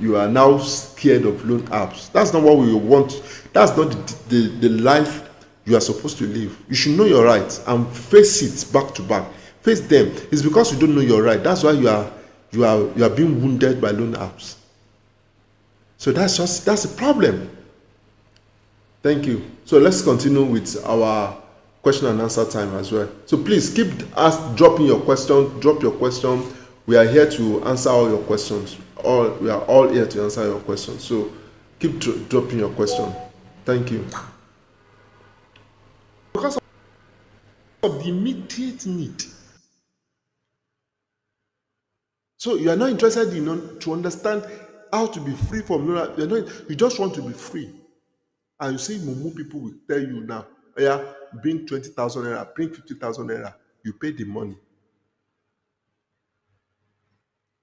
you are now scared of loan apps. That's not what we want. That's not the life you are supposed to live. You should know your rights and face it back to back. Face them. It's because you don't know your right. That's why you are being wounded by loan apps. So that's a problem. Thank you. So let's continue with our question and answer time as well. So please keep dropping your question. Drop your question. We are here to answer all your questions. We are all here to answer your questions. So keep dropping your question. Thank you. Because of the immediate need. So you are not interested to understand how to be free from loan. You just want to be free. And you see, Mumu people will tell you now, yeah, bring 20,000 naira, bring 50,000 naira. You pay the money.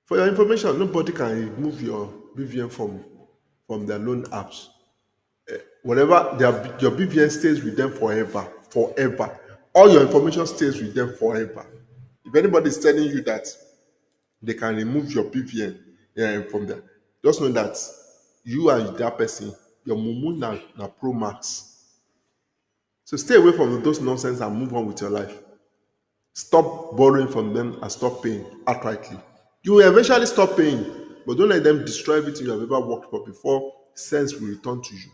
For your information, nobody can remove your BVN from their loan apps. Whatever your BVN stays with them forever. All your information stays with them forever. If anybody is telling you that they can remove your BVN from there, just know that you and that person, your Mumu na Pro Max. So stay away from those nonsense and move on with your life. Stop borrowing from them and stop paying outrightly. You will eventually stop paying, but don't let them destroy everything you have ever worked for before sense will return to you.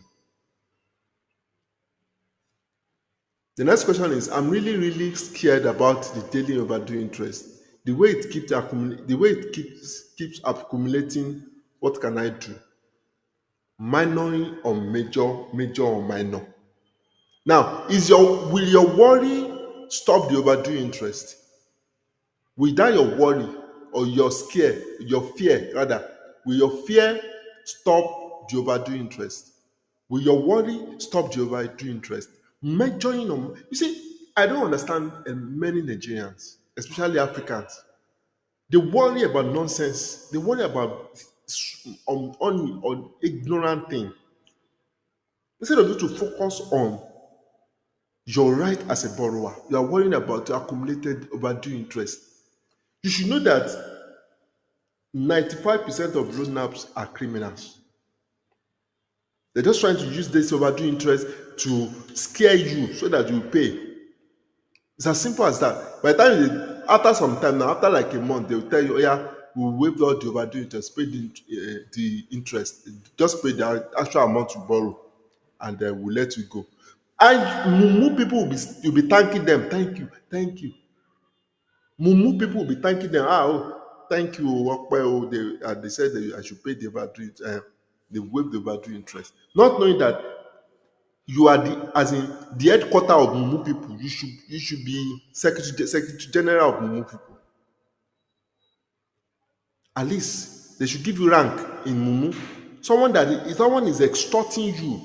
The next question is, I'm really, really scared about the daily overdue interest. The way it keeps accumulating, what can I do? minoring on major, major on minor. Now, will your worry stop the overdue interest? Will that your worry or your fear rather, will your fear stop the overdue interest? Will your worry stop the overdue interest? Measuring on, you see, I don't understand many Nigerians, especially Africans. They worry about nonsense. They worry about on ignorant thing. Instead of you to focus on your right as a borrower, you are worrying about the accumulated overdue interest. You should know that 95% of loan apps are criminals. They're just trying to use this overdue interest to scare you so that you pay. It's as simple as that. By the time after some time now, after like a month, they'll tell you, oh yeah, we'll waive all the overdue interest, pay the interest, just pay the actual amount you borrow, and then we'll let you go. And mumu people you'll be thanking them, thank you. Mumu people will be thanking them, thank you, they said that I should pay the overdue, they waive the overdue interest. Not knowing that you are the headquarter of mumu people. You should be secretary general of mumu people. At least they should give you rank in mumu. Someone is extorting you.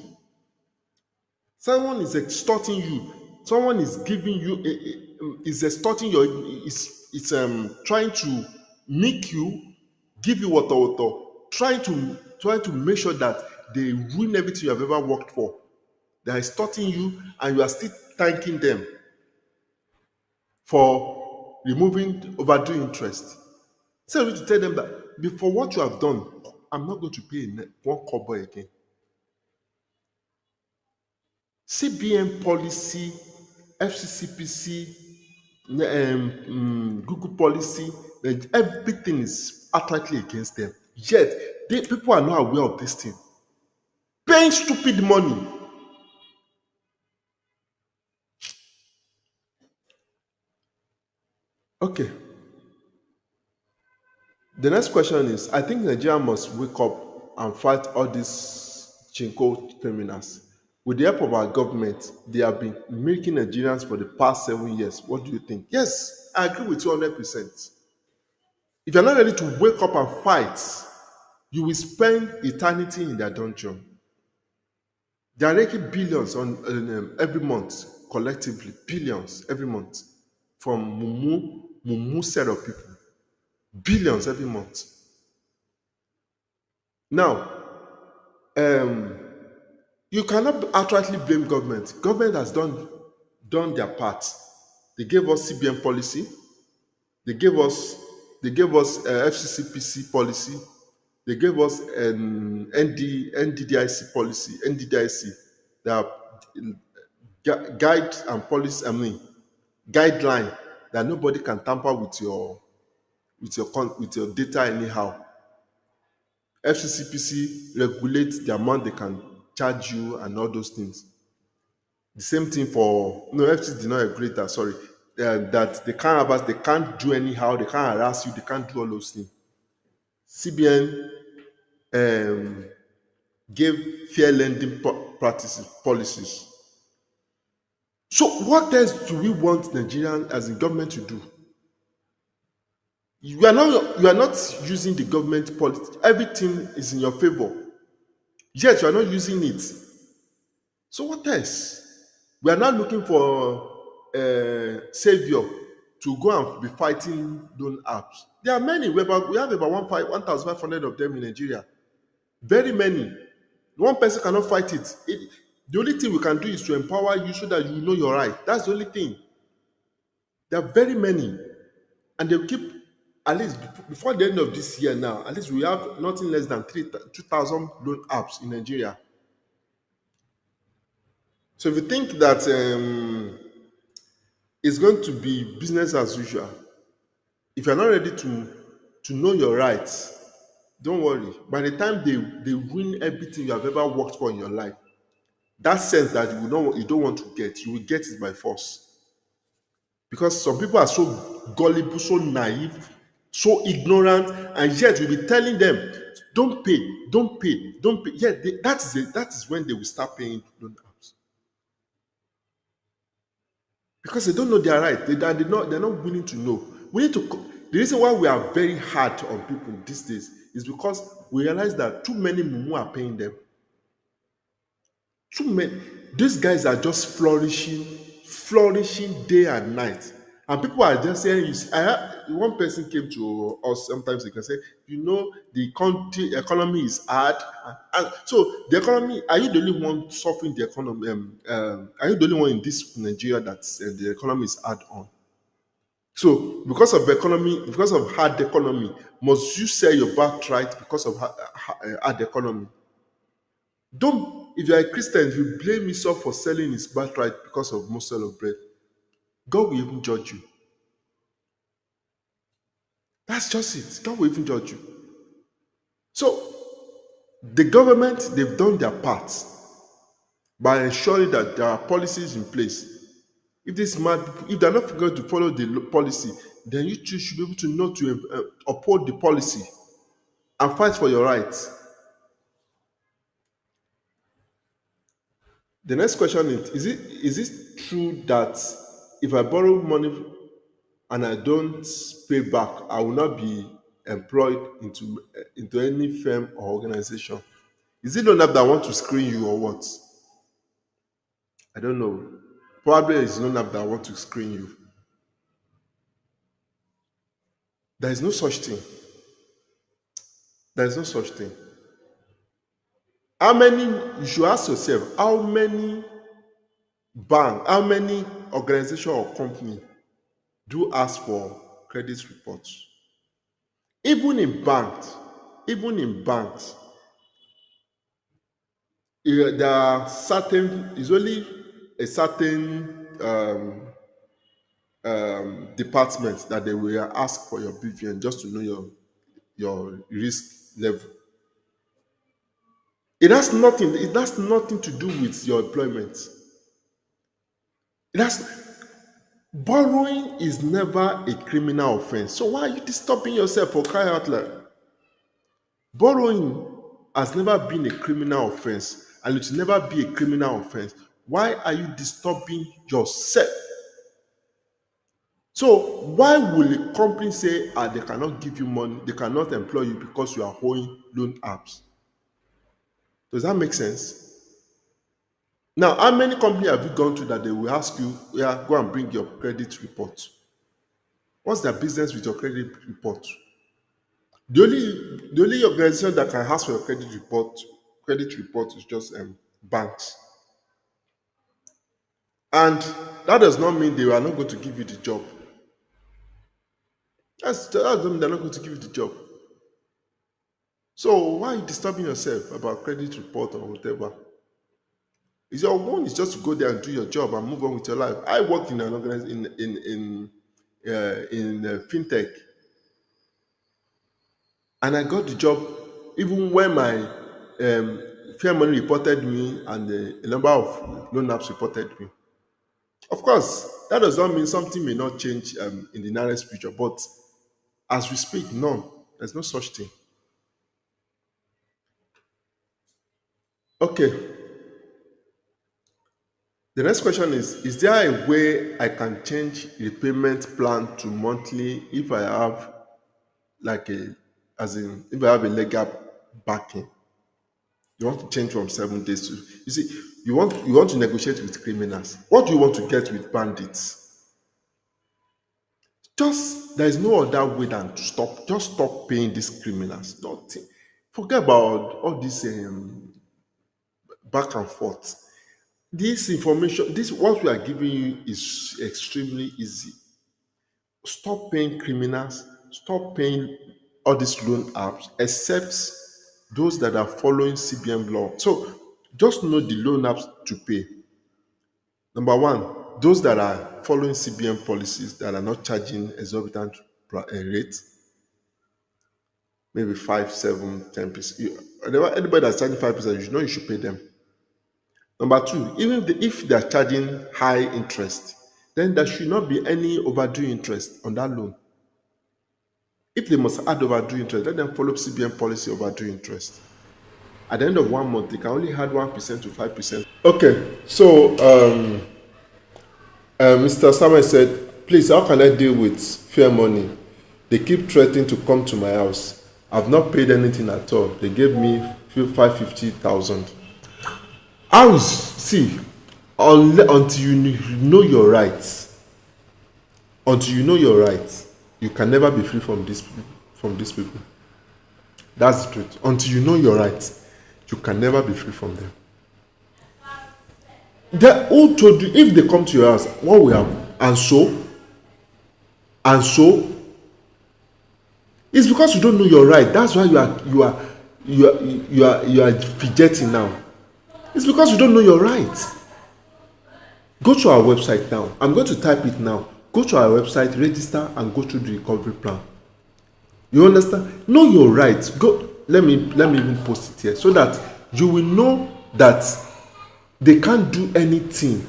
Someone is extorting you. Someone is giving you is extorting your is trying to make you give you water, trying to make sure that they ruin everything you have ever worked for. They are extorting you, and you are still thanking them for removing overdue interest. So you to tell them that before what you have done, I'm not going to pay one kobo again. CBN policy, FCCPC, Google policy, everything is outrightly against them. Yet, people are not aware of this thing. Paying stupid money. Okay. The next question is, I think Nigeria must wake up and fight all these chinko criminals. With the help of our government, they have been milking Nigerians for the past 7 years. What do you think? Yes, I agree with you 100%. If you're not ready to wake up and fight, you will spend eternity in their dungeon. They are making billions on every month, collectively, billions every month from mumu set of people. Billions every month. Now, you cannot outrightly blame government. Government has done their part. They gave us CBN policy. They gave us FCCPC policy. They gave us NDDIC policy. NDDIC, the guide and policy. Guideline that nobody can tamper with your data anyhow. FCCPC regulates the amount they can charge you and all those things. The same thing for FCC did not regulate that. Sorry, that they can't do anyhow. They can't harass you. They can't do all those things. CBN gave fair lending policies. So what else do we want Nigerian as a government to do? You are not using the government policy. Everything is in your favor. Yet you are not using it. So what else? We are not looking for a savior to go and be fighting loan apps. There are many. We have about 1,500 of them in Nigeria. Very many. One person cannot fight it. The only thing we can do is to empower you so that you know your right. That's the only thing. There are very many. And they'll keep, at least before the end of this year now, at least we have nothing less than 2,000 loan apps in Nigeria. So if you think that it's going to be business as usual, if you're not ready to know your rights, don't worry. By the time they win everything you have ever worked for in your life, that sense that you don't want to get, you will get it by force. Because some people are so gullible, so naive, So ignorant, and yet we'll be telling them, don't pay, don't pay, don't pay. Yet that is when they will start paying loan apps. Because they don't know their right. They're not willing to know. We need to the reason why we are very hard on people these days is because we realize that too many mumu are paying them. Too many. These guys are just flourishing day and night. And people are just saying, one person came to us sometimes, they can say, the country economy is hard. And so the economy, are you the only one suffering the economy? Are you the only one in this Nigeria that the economy is hard on? So because of economy, because of hard economy, must you sell your birthright because of hard economy? Don't, if you are a Christian, if you blame Esau for selling his birthright because of morsel of bread, God will even judge you. That's just it. God will even judge you. So the government, they've done their part by ensuring that there are policies in place. If these mad people, if they're not going to follow the policy, then you too should be able to know to uphold the policy and fight for your rights. The next question is it true that if I borrow money and I don't pay back, I will not be employed into any firm or organization? Is it not that want to screen you or what? I don't know. Probably it's not that want to screen you. There is no such thing. There is no such thing. You should ask yourself, how many organization or company do ask for credit reports? Even in banks, there are it's only a certain department that they will ask for your BVN just to know your risk level. It has nothing to do with your employment. Borrowing is never a criminal offense. So why are you disturbing yourself for crying out loud? Borrowing has never been a criminal offense, and it will never be a criminal offense. Why are you disturbing yourself? So why will a company say they cannot give you money, they cannot employ you because you are owing loan apps? Does that make sense? Now, how many companies have you gone to that they will ask you, yeah, go and bring your credit report? What's their business with your credit report? The only organization that can ask for your credit report is just banks. And that does not mean they are not going to give you the job. That doesn't mean they're not going to give you the job. So why are you disturbing yourself about credit report or whatever? Your one is just to go there and do your job and move on with your life. I worked in an organization in fintech, and I got the job even when my fair money reported me and a number of loan apps reported me. Of course, that does not mean something may not change in the nearest future, but as we speak, no, there's no such thing. Okay. The next question is there a way I can change repayment plan to monthly if I have if I have a legal backing? You want to change from 7 days to, you see, you want to negotiate with criminals. What do you want to get with bandits? There is no other way than to stop paying these criminals. Nothing. Forget about all this back and forth. This information, what we are giving you is extremely easy. Stop paying criminals, stop paying all these loan apps, except those that are following CBN law. So just know the loan apps to pay. Number one, those that are following CBN policies that are not charging exorbitant rates, maybe 5, 7, 10%. Anybody that's charging 5%, you should pay them. Number two, even if they are charging high interest, then there should not be any overdue interest on that loan. If they must add overdue interest, let them follow CBN policy overdue interest. At the end of 1 month, they can only add 1% to 5%. Okay, so Mr. Samuel said, please, how can I deal with fair money? They keep threatening to come to my house. I've not paid anything at all. They gave me 550,000. How is, see, until you know your rights, you can never be free from these people. That's the truth. Until you know your rights, you can never be free from them. They who told you if they come to your house, what will happen? And so it's because you don't know your right. That's why you are fidgeting now. It's because you don't know your right. Go to our website now. I'm going to type it now. Go to our website, register, and go through the recovery plan. You understand? Know your rights. Go. Let me even post it here so that you will know that they can't do anything.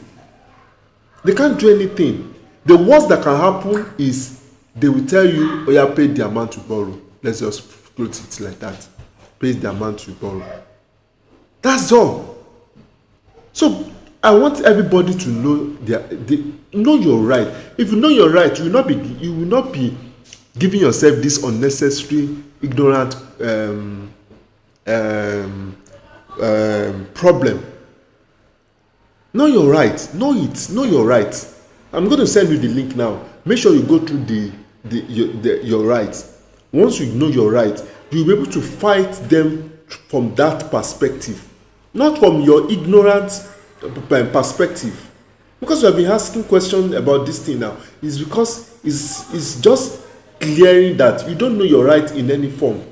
They can't do anything. The worst that can happen is they will tell you, oh yeah, pay the amount you borrow. Let's just put it like that. Pay the amount you borrow. That's all. So I want everybody to know know your right. If you know your right, you will not be giving yourself this unnecessary, ignorant problem. Know your right. Know it. Know your right. I'm going to send you the link now. Make sure you go through your rights. Once you know your right, you'll be able to fight them from that perspective, not from your ignorant perspective. Because we have been asking questions about this thing now, is because it's just clearing that you don't know your right in any form.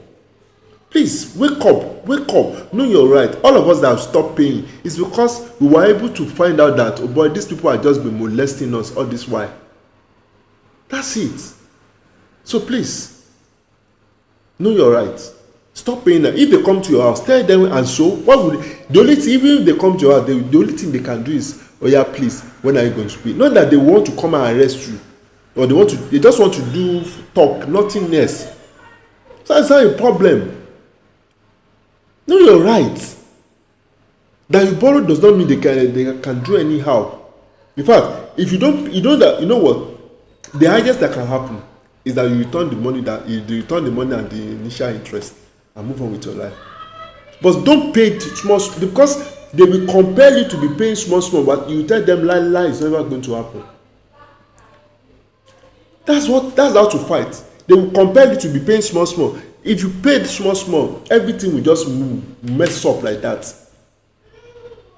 Please wake up, know your right. All of us that have stopped paying is because we were able to find out that, oh boy, these people are just been molesting us all this while. That's it. So please know your right. Stop paying them. If they come to your house, tell them. And so what would the only thing, even if they come to your house, the only thing they can do is, oh yeah, please, when are you going to pay? Not that they want to come and arrest you, or they just want to do talk, nothing else. So that's not a problem. Know your right. That you borrow does not mean they can do anyhow. In fact, if you don't, you know what, the highest that can happen is that you return the money and the initial interest and move on with your life. But don't pay small, because they will compel you to be paying small, but you tell them lie, it's never going to happen. That's how to fight. They will compel you to be paying small. If you paid small, everything will just mess up like that.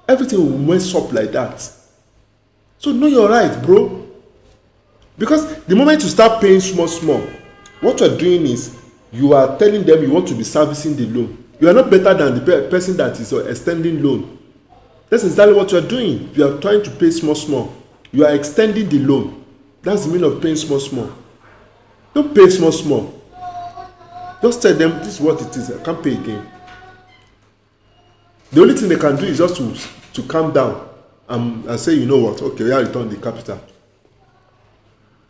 Everything will mess up like that. So know your right, bro. Because the moment you start paying small, what you're doing is you are telling them you want to be servicing the loan. You are not better than the person that is extending loan. That's exactly what you are doing. You are trying to pay small. You are extending the loan. That's the meaning of paying small. Don't pay small. Just tell them this is what it is. I can't pay again. The only thing they can do is just to calm down and say, you know what, okay, I return the capital.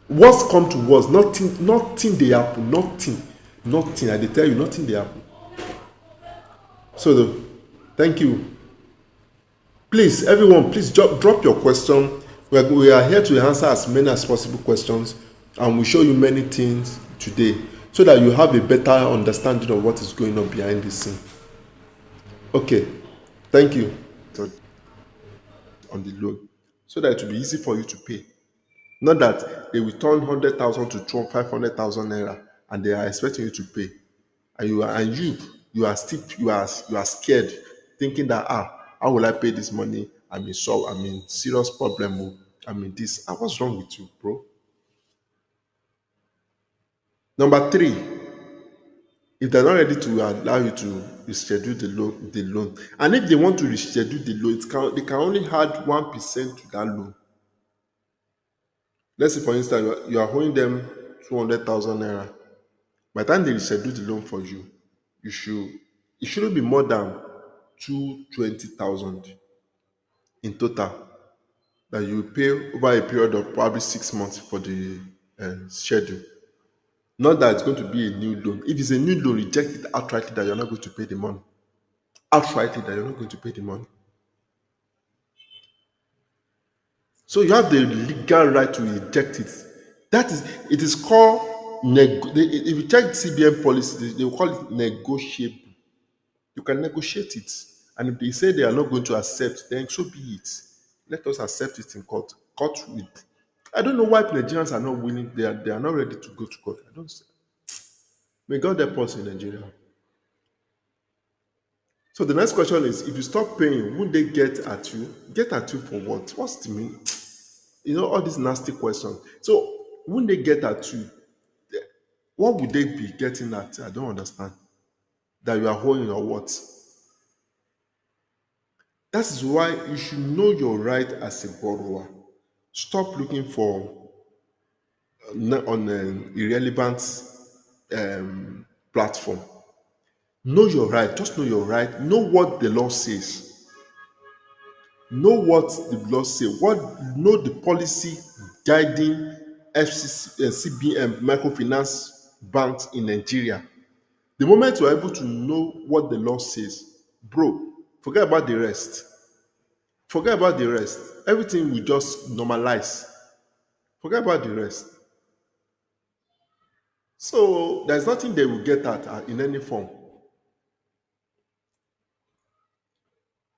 Worst come to worst, nothing they happen, nothing. I dey tell you, nothing they happen. So thank you. Please, everyone, please drop your question. We are here to answer as many as possible questions, and we show you many things today so that you have a better understanding of what is going on behind the scene. Okay, thank you. On the loan, so that it will be easy for you to pay. Not that they will turn 100,000 to 500,000 naira, and they are expecting you to pay, and you are scared, thinking that how will I pay this money? I'm in serious problem. I'm in this. What's wrong with you, bro? Number 3, if they're not ready to allow you to reschedule the loan, and if they want to reschedule the loan, they can only add 1% to that loan. Let's say, for instance, you are owing them 200,000 naira. By the time they reschedule the loan for you, it shouldn't be more than 220,000 in total that you will pay over a period of probably 6 months for the schedule. Not that it's going to be a new loan. If it's a new loan, reject it outrightly that you're not going to pay the money. Outrightly that you're not going to pay the money. So you have the legal right to reject it. That is, it is called, if you check CBN policy, they will call it negotiable. You can negotiate it. And if they say they are not going to accept, then so be it. Let us accept it in court. Court with. I don't know why Nigerians are not willing, they are not ready to go to court. I don't. May God help us in Nigeria. So the next question is, if you stop paying, won't they get at you? Get at you for what? What's the meaning? All these nasty questions. So when they get at you, what would they be getting at? I don't understand. That you are holding or what? That is why you should know your right as a borrower. Stop looking for on an irrelevant platform. Know your right. Just know your right. Know what the law says. Know what the law says. Know the policy guiding FCC, CBN, microfinance banks in Nigeria. The moment you are able to know what the law says, bro, forget about the rest. Forget about the rest. Everything will just normalize. Forget about the rest. So there's nothing they will get at in any form.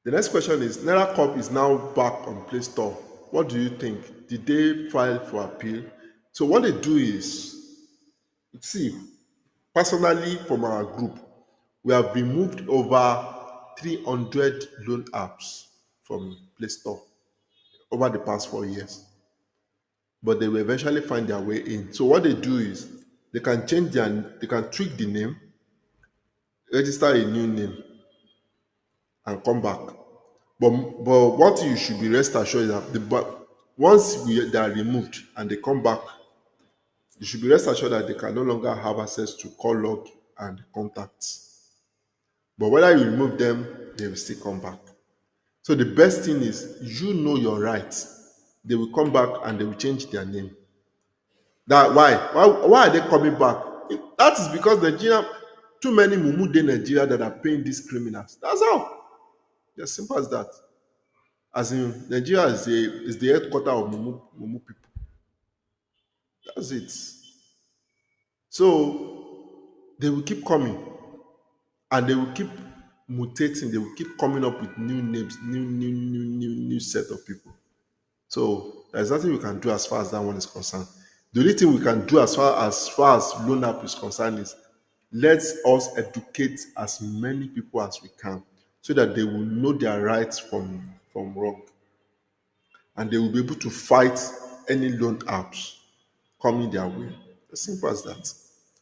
The next question is, Naira Corp is now back on Play Store. What do you think? Did they file for appeal? So what they do is, see, personally from our group, we have removed over 300 loan apps from Play Store over the past 4 years. But they will eventually find their way in. So what they do is, they can tweak the name, register a new name, and come back. But what you should be rest assured is that once they are removed and they come back, you should be rest assured that they can no longer have access to call log and contacts. But whether you remove them, they will still come back. So the best thing is, you know your rights. They will come back and they will change their name. Why are they coming back? That is because Nigeria, too many mumu in Nigeria that are paying these criminals. That's all. As simple as that. As in, Nigeria is the headquarter of mumu people. That's it. So they will keep coming, and they will keep mutating. They will keep coming up with new names, new set of people. So there's nothing we can do as far as that one is concerned. The only thing we can do as far as loan app is concerned is, let us educate as many people as we can so that they will know their rights from wrong, and they will be able to fight any loan apps coming their way. As simple as that.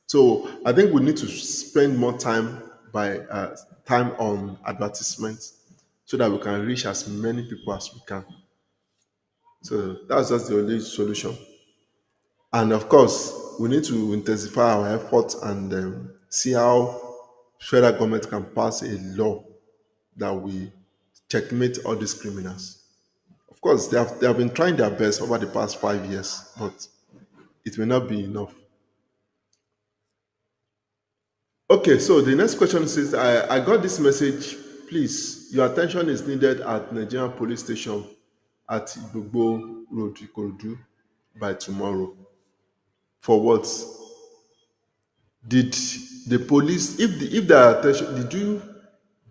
So I think we need to spend more time on advertisements so that we can reach as many people as we can. So that's just the only solution. And of course, we need to intensify our efforts and see how federal government can pass a law that will checkmate all these criminals. Of course, they have been trying their best over the past 5 years, but it may not be enough. Okay, so the next question says, I got this message. Please, your attention is needed at Nigerian police station at Igbogbo Road, Ikorodu, by tomorrow. For what? Did the police, if the attention,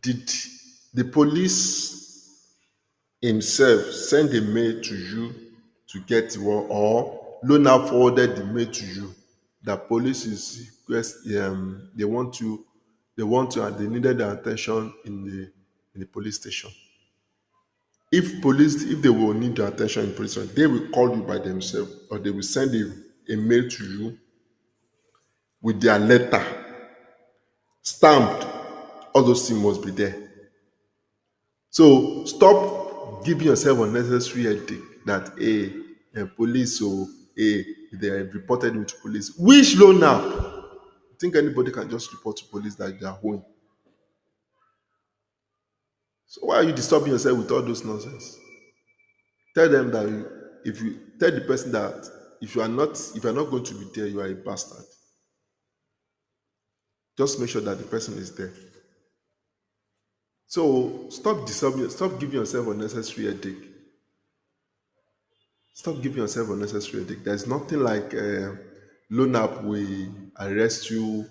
did the police himself send a mail to you to get one, or Lona forwarded the mail to you that police is and they needed the attention in the police station? If they will need the attention in the police station, they will call you by themselves, or they will send a mail to you with their letter stamped. All those things must be there. So stop giving yourself unnecessary headache that police they have reported me to police. Which loan app? You think anybody can just report to police that they are home? So why are you disturbing yourself with all those nonsense? Tell them that if you tell the person that if you are not going to be there, you are a bastard. Just make sure that the person is there. So stop giving yourself unnecessary headache. Stop giving yourself unnecessary headache. There's nothing like loan app will arrest you.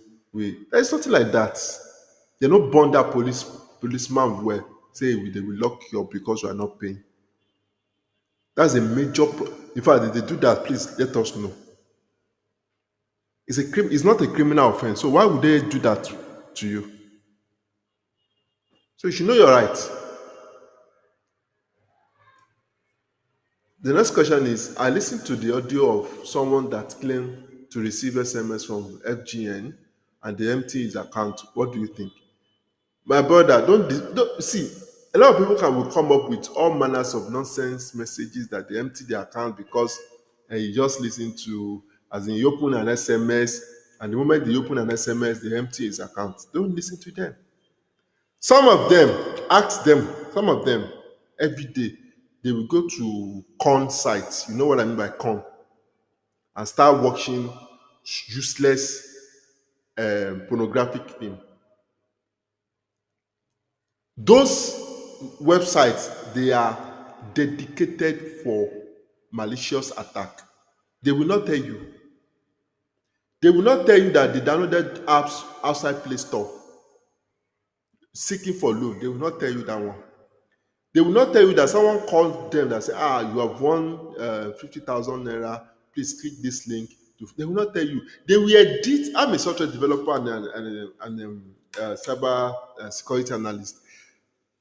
There's nothing like that. They don't burn that policeman well. Say they will lock you up because you are not paying. That's a major. In fact, if they do that, please let us know. It's not a criminal offense. So why would they do that to you? So you should know your rights. The next question is: I listened to the audio of someone that claimed to receive SMS from FGN and they empty his account. What do you think? My brother, don't see. A lot of people will come up with all manners of nonsense messages that they empty their account because you just listen to, as in you open an SMS, and the moment they open an SMS, they empty his account. Don't listen to them. Some of them, some of them, every day, they will go to con sites. You know what I mean by con? And start watching useless pornographic film. Those websites, they are dedicated for malicious attack. They will not tell you. They will not tell you that they downloaded apps outside Play Store seeking for loan. They will not tell you that one. They will not tell you that someone called them that say, you have won 50,000 naira. Please click this link. They will not tell you. They will edit. I'm a software developer and cyber security analyst.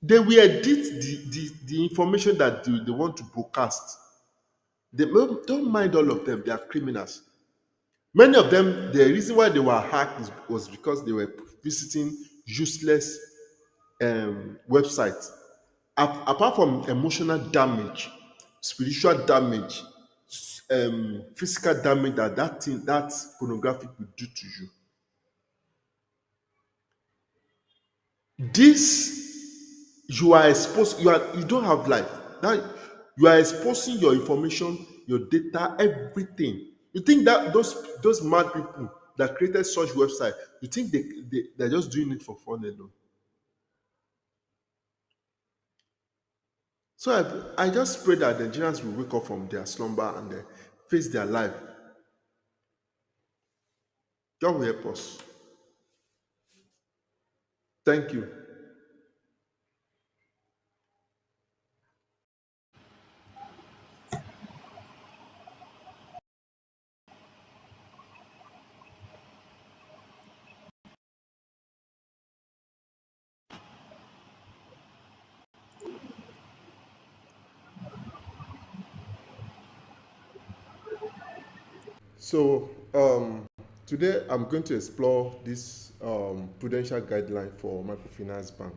They will edit the information that they want to broadcast. They don't mind all of them. They are criminals. Many of them, the reason why they were hacked was because they were visiting useless websites. Apart from emotional damage, spiritual damage, physical damage that pornography would do to you. You are exposed. You don't have life. That you are exposing your information, your data, everything. You think that those mad people that created such website, you think they're just doing it for fun alone? So I just pray that the Nigerians will wake up from their slumber and face their life. God will help us. Thank you. So today I'm going to explore this prudential guideline for microfinance bank.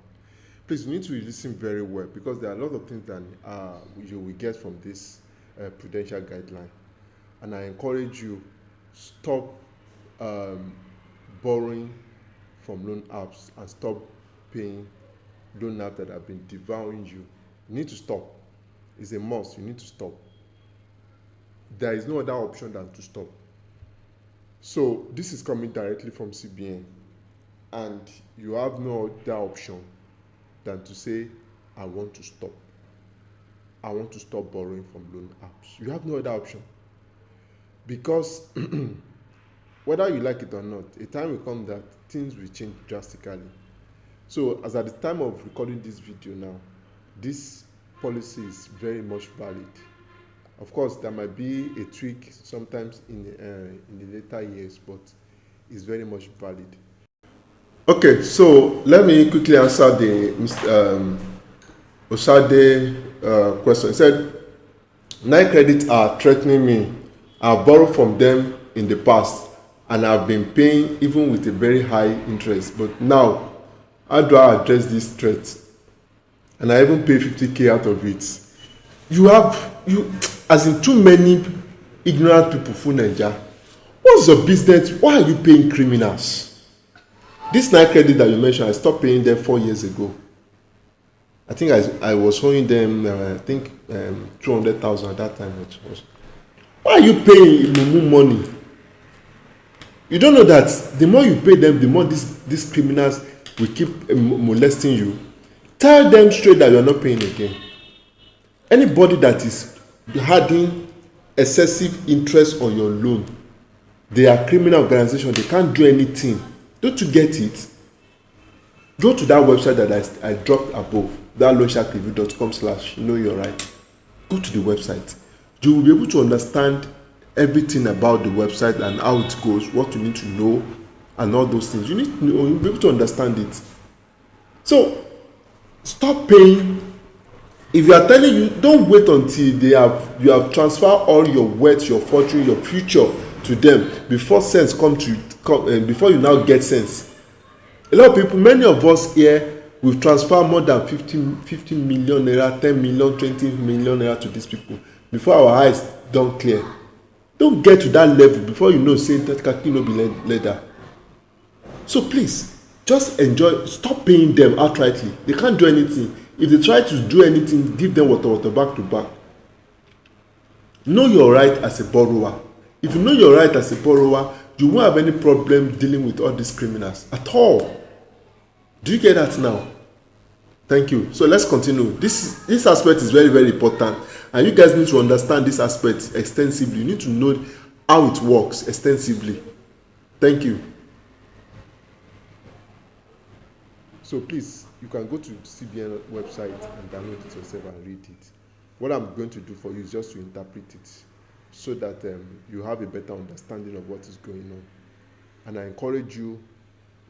Please, you need to listen very well because there are a lot of things that you will get from this prudential guideline. And I encourage you, stop borrowing from loan apps and stop paying loan apps that have been devouring you. You need to stop. It's a must. You need to stop. There is no other option than to stop. So this is coming directly from CBN, and you have no other option than to say, I want to stop. I want to stop borrowing from loan apps. You have no other option. Because whether you like it or not, a time will come that things will change drastically. So as at the time of recording this video now, this policy is very much valid. Of course, there might be a tweak sometimes in the later years, but it's very much valid. Okay, so let me quickly answer the Mr. Osade question. He said, Nine Credit are threatening me. I've borrowed from them in the past and I've been paying even with a very high interest. But now, how do I address these threats? And I even pay 50K out of it. As in too many ignorant people for Nigeria. What's your business? Why are you paying criminals? This Nine Credit that you mentioned, I stopped paying them 4 years ago. I think I was owing them, 200,000 at that time. Why are you paying Mumu money? You don't know that the more you pay them, the more these criminals will keep molesting you. Tell them straight that you are not paying again. Anybody that is adding excessive interest on your loan, they are criminal organization. They can't do anything. Don't you get it? Go to that website that I dropped above, that loansharkreview.com/know your right. Go to the website. You will be able to understand everything about the website and how it goes, what you need to know, and all those things. You need to know, you'll be able to understand it. So stop paying. If you are telling you, don't wait until you have transferred all your wealth, your fortune, your future to them before sense before you now get sense. A lot of people, many of us here, we've transferred more than 50 million naira, 10 million, 20 million naira to these people before our eyes don't clear. Don't get to that level before you know say that kaki no be leather. So please, just enjoy. Stop paying them outrightly. They can't do anything. If they try to do anything, give them water back to back. Know your right as a borrower. If you know your right as a borrower, you won't have any problem dealing with all these criminals at all. Do you get that now? Thank you. So let's continue. This aspect is very, very important, and you guys need to understand this aspect extensively. You need to know how it works extensively. Thank you. So please, you can go to CBN website and download it yourself and read it. What I'm going to do for you is just to interpret it so that you have a better understanding of what is going on. And I encourage you,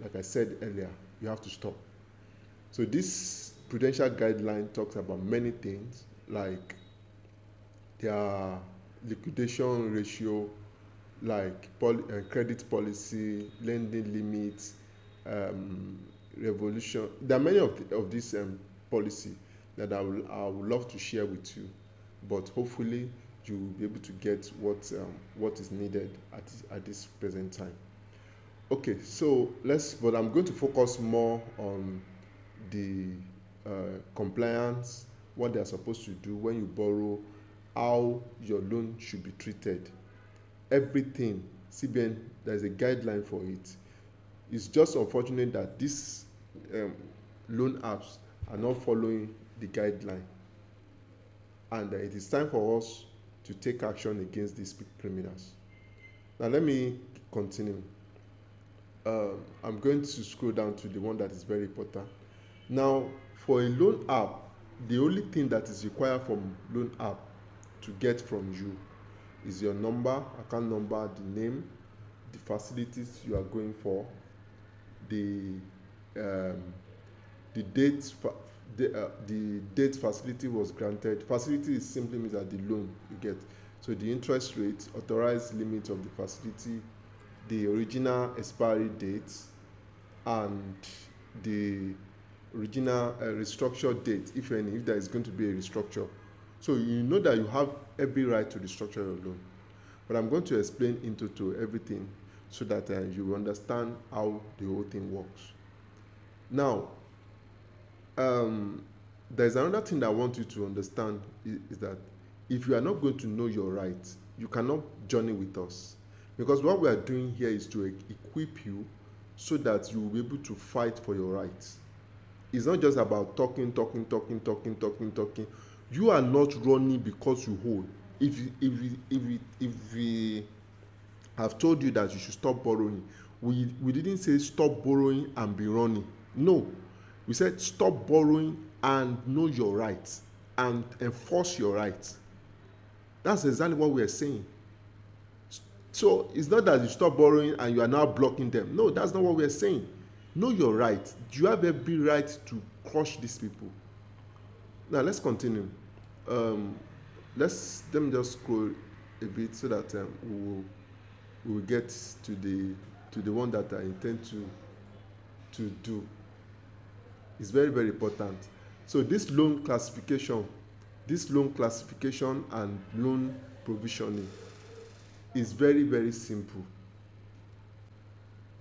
like I said earlier, you have to stop. So this Prudential guideline talks about many things, like their liquidation ratio, like credit policy, lending limits, revolution. There are many of these policy that I would love to share with you, but hopefully you will be able to get what is needed at this present time. Okay, so but I'm going to focus more on the compliance, what they are supposed to do when you borrow, how your loan should be treated. Everything, CBN, there is a guideline for it. It's just unfortunate that these loan apps are not following the guideline, and it is time for us to take action against these criminals. Now let me continue. I'm going to scroll down to the one that is very important. Now, for a loan app, the only thing that is required from loan app to get from you is your number, account number, the name, the facilities you are going for, the date facility was granted. Facility is simply means that the loan you get. So the interest rate, authorized limit of the facility, the original expiry date, and the original restructure date, if any, if there is going to be a restructure. So you know that you have every right to restructure your loan. But I'm going to explain into everything so that you will understand how the whole thing works. Now, there's another thing that I want you to understand is that if you are not going to know your rights, you cannot journey with us. Because what we are doing here is to equip you so that you will be able to fight for your rights. It's not just about talking. You are not running because you hold. If we have told you that you should stop borrowing, we didn't say stop borrowing and be running. No, we said stop borrowing and know your rights and enforce your rights. That's exactly what we are saying. So it's not that you stop borrowing and you are now blocking them. No, that's not what we are saying. Know your rights. You have every right to crush these people. Now let's continue. Let me just scroll a bit so that we will get to the one that I intend to do. It's very, very important. So this loan classification and loan provisioning is very, very simple.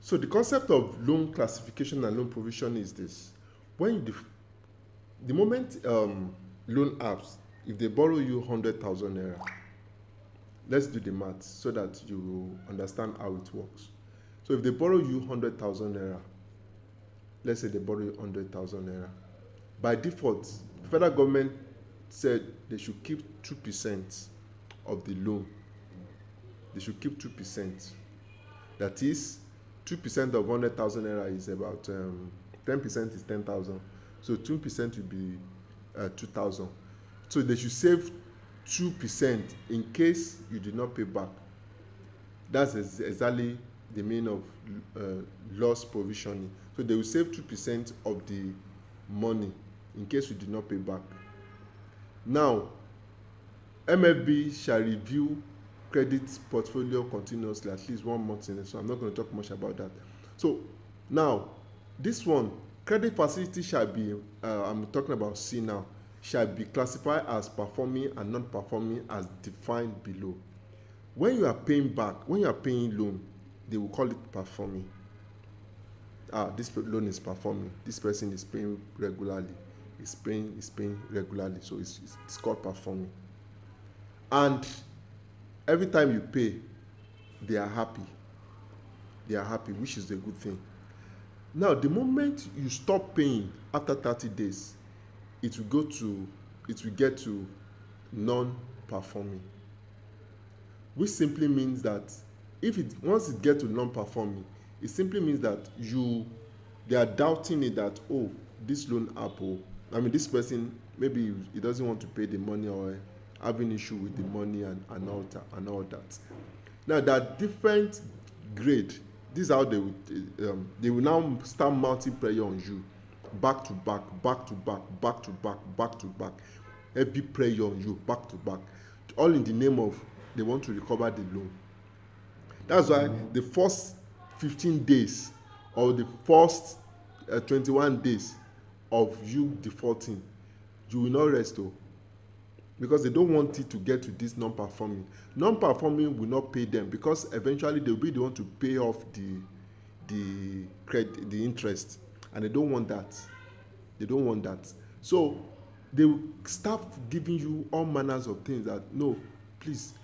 So the concept of loan classification and loan provisioning is this: when the moment loan apps, if they borrow you 100,000 naira, let's do the math so that you understand how it works. So if they borrow you 100,000 naira, let's say they borrow you 100,000 naira, by default, the federal government said they should keep 2% of the loan. They should keep 2%. That is, 2% of 100,000 naira is about 10% is 10,000. So 2% will be 2,000. So they should save 2% in case you did not pay back. That's exactly the meaning of loss provisioning. So they will save 2% of the money in case you did not pay back. Now, MFB shall review credit portfolio continuously, at least 1 month in it. So I'm not going to talk much about that. So now, this one, credit facility shall be, I'm talking about C now, shall be classified as performing and non-performing as defined below. When you are paying back, when you are paying loan, they will call it performing. This loan is performing. This person is paying regularly. Is paying regularly. So it's called performing. And every time you pay, they are happy. They are happy, which is a good thing. Now, the moment you stop paying after 30 days, it will get to non-performing, which simply means that once it gets to non-performing, it simply means that they are doubting it, that this loan app, this person, maybe he doesn't want to pay the money, or having issue with the money and all that. Now, that different grade, this is how they will now start mounting pressure on you, back to back, back to back, back to back, back to back, heavy pressure on you, back to back, all in the name of they want to recover the loan. That's why the first 15 days or the first 21 days of you defaulting, you will not rest, because they don't want it to get to this non-performing. Non-performing will not pay them, because eventually they will be the one to pay off the credit, the interest, and they don't want that. So they will start giving you all manners of things that, no, please,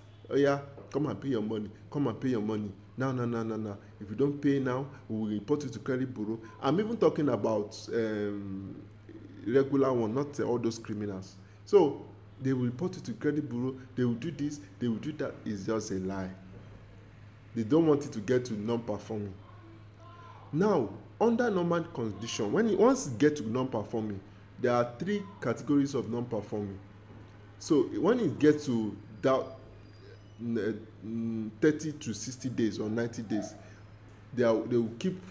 come and pay your money. No. If you don't pay now, we will report you to credit bureau. I'm even talking about regular one, not all those criminals. So they will report you to credit bureau. They will do this, they will do that. It's just a lie. They don't want it to get to non-performing. Now, under normal condition, once it gets to non-performing, there are 3 categories of non-performing. So when it gets to that 30 to 60 days or 90 days, they will keep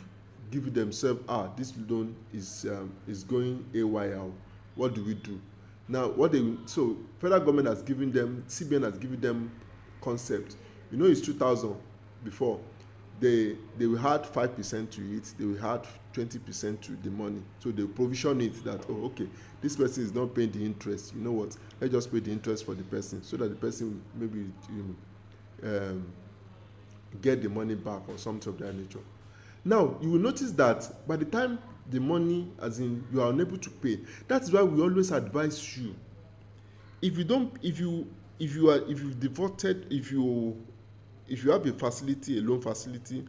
giving themselves, this loan is going AYL. What do we do? Now, so federal government has given them, CBN has given them concept. It's 2,000 before. They will add 5% to it. They will add 20% to the money. So they provision it that, this person is not paying the interest. You know what? Let's just pay the interest for the person, so that the person will maybe get the money back or something of that nature. Now, you will notice that by the time the money, as in you are unable to pay, that's why we always advise you, if you've defaulted, if you have a loan facility,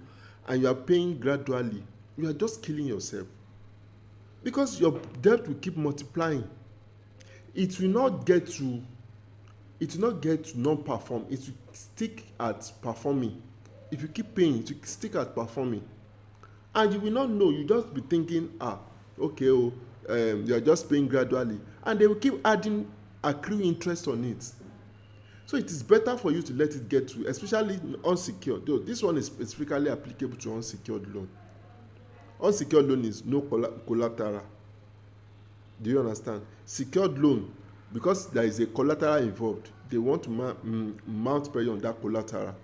and you are paying gradually, you are just killing yourself, because your debt will keep multiplying. It will not get to non-perform. It will stick at performing. If you keep paying, it will stick at performing, and you will not know. You just be thinking, you are just paying gradually, and they will keep adding accruing interest on it. So it is better for you to let it get to, especially unsecured. Though this one is specifically applicable to unsecured loan. Unsecured loan is no collateral. Do you understand? Secured loan, because there is a collateral involved, they want to mount pressure on that collateral.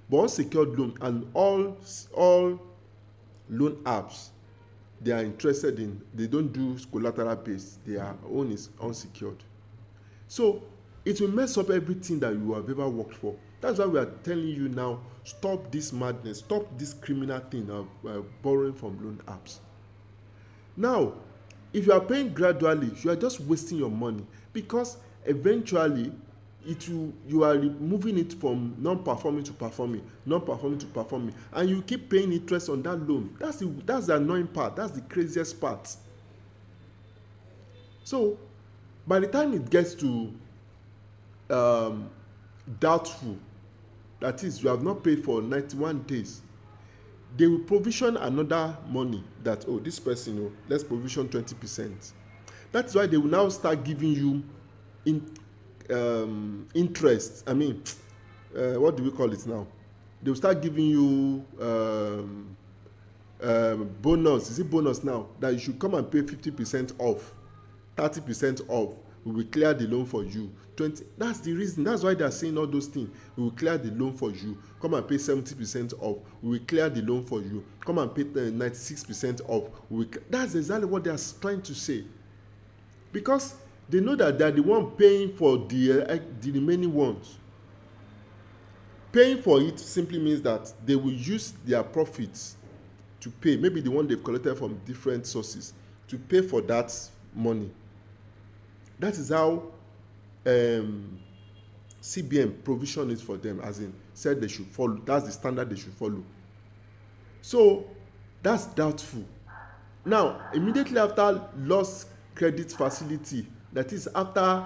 But unsecured loan, and all loan apps, they are interested in, they don't do collateral based. Their own is unsecured. So it will mess up everything that you have ever worked for. That's why we are telling you now, stop this madness, stop this criminal thing of borrowing from loan apps. Now, if you are paying gradually, you are just wasting your money, because eventually you are moving it from non-performing to performing, non-performing to performing, and you keep paying interest on that loan. That's the annoying part. That's the craziest part. So by the time it gets to doubtful, that is, you have not paid for 91 days, they will provision another money that, oh, this person, oh, let's provision 20%. That's why they will now start giving you interest. I mean, what do we call it now? They will start giving you bonus. Is it bonus now? That you should come and pay 50% off, 30% off. We will clear the loan for you. 20. That's the reason. That's why they are saying all those things. We will clear the loan for you. Come and pay 70% off. We will clear the loan for you. Come and pay 96% off. That's exactly what they are trying to say. Because they know that they are the one paying for the remaining ones. Paying for it simply means that they will use their profits to pay, maybe the one they've collected from different sources, to pay for that money. That is how CBN provision is for them, as in said they should follow. That's the standard they should follow. So that's doubtful. Now, immediately after lost credit facility, that is after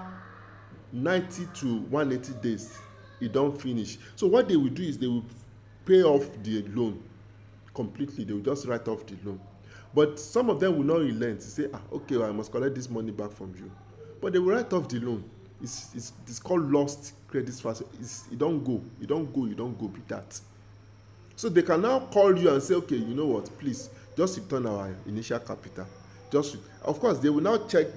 90 to 180 days, it don't finish. So what they will do is they will pay off the loan completely. They will just write off the loan. But some of them will not relent to say, okay, well, I must collect this money back from you. But they will write off the loan. It's called lost credit facility. It don't go with that. So they can now call you and say, okay, you know what, please just return our initial capital. Of course, they will now check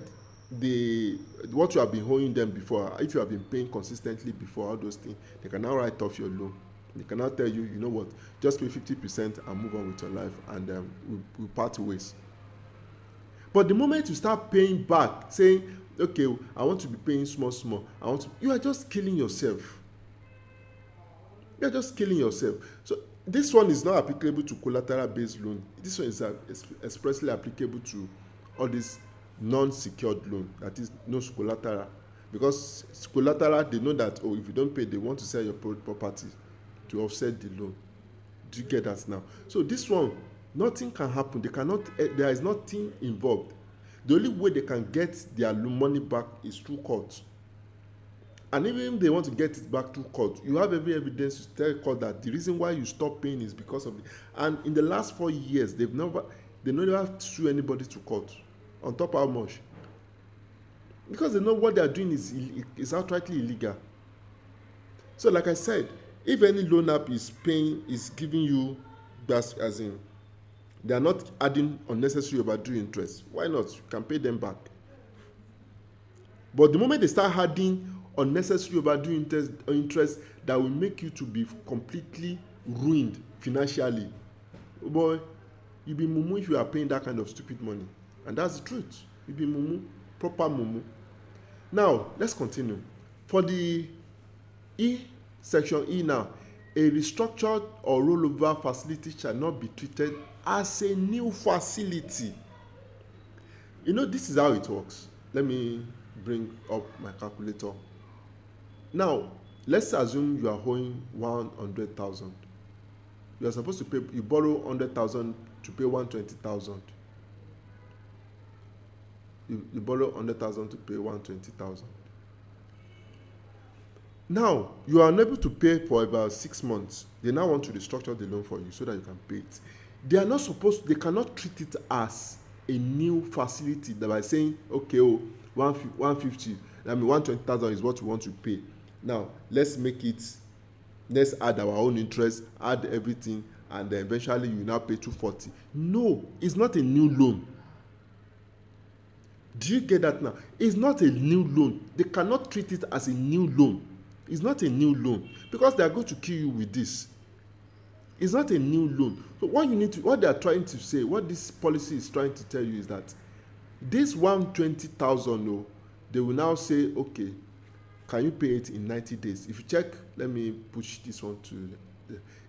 what you have been owing them before. If you have been paying consistently before, all those things, they can now write off your loan. They can now tell you, you know what, just pay 50% and move on with your life, and we'll part ways. But the moment you start paying back, saying, okay, I want to be paying small, you are just killing yourself. You are just killing yourself. So this one is not applicable to collateral-based loan. This one is expressly applicable to all these non-secured loan, that is no collateral. Because collateral, they know that, oh, if you don't pay, they want to sell your property to offset the loan. Do you get that now? So this one, nothing can happen. There is nothing involved. The only way they can get their money back is through court. And even if they want to get it back through court, you have every evidence to tell court that the reason why you stop paying is because of it. And in the last 4 years, they never sue anybody to court. On top of how much? Because they know what they are doing is outrightly illegal. So like I said, if any loan app is giving you, as in, they are not adding unnecessary overdue interest, why not? You can pay them back. But the moment they start adding unnecessary overdue interest that will make you to be completely ruined financially, oh boy, you be mumu if you are paying that kind of stupid money. And that's the truth. You be mumu, proper mumu. Now, let's continue. For the section E now, a restructured or rollover facility shall not be treated as a new facility. You know, this is how it works. Let me bring up my calculator. Now, let's assume you are owing 100,000. You are supposed to pay, you borrow 100,000 to pay 120,000. You borrow 100,000 to pay 120,000. Now, you are unable to pay for about 6 months. They now want to restructure the loan for you so that you can pay it. They cannot treat it as a new facility that by saying, okay, 150, 120,000 is what you want to pay. Now, let's add our own interest, add everything, and then eventually you now pay 240. No, it's not a new loan. Do you get that now? It's not a new loan. They cannot treat it as a new loan. It's not a new loan because they are going to kill you with this. It's not a new loan. So what they are trying to say, what this policy is trying to tell you is that this 120,000, they will now say, okay, can you pay it in 90 days? If you check, let me push this one to.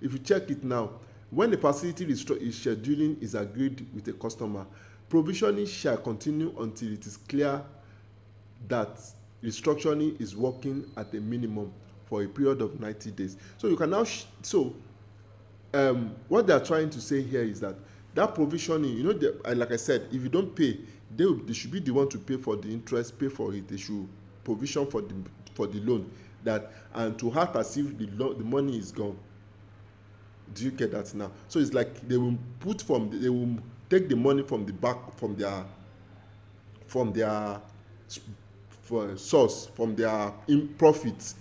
If you check it now, when the facility scheduling is agreed with a customer, provisioning shall continue until it is clear that restructuring is working at a minimum for a period of 90 days. So you can now what they are trying to say here is that provisioning, like I said, if you don't pay, they should be the one to pay for the interest, pay for it. They should provision for the loan, that, and to act as if the money is gone. Do you get that now? So it's like they will take the money from the back, from their source, from their profit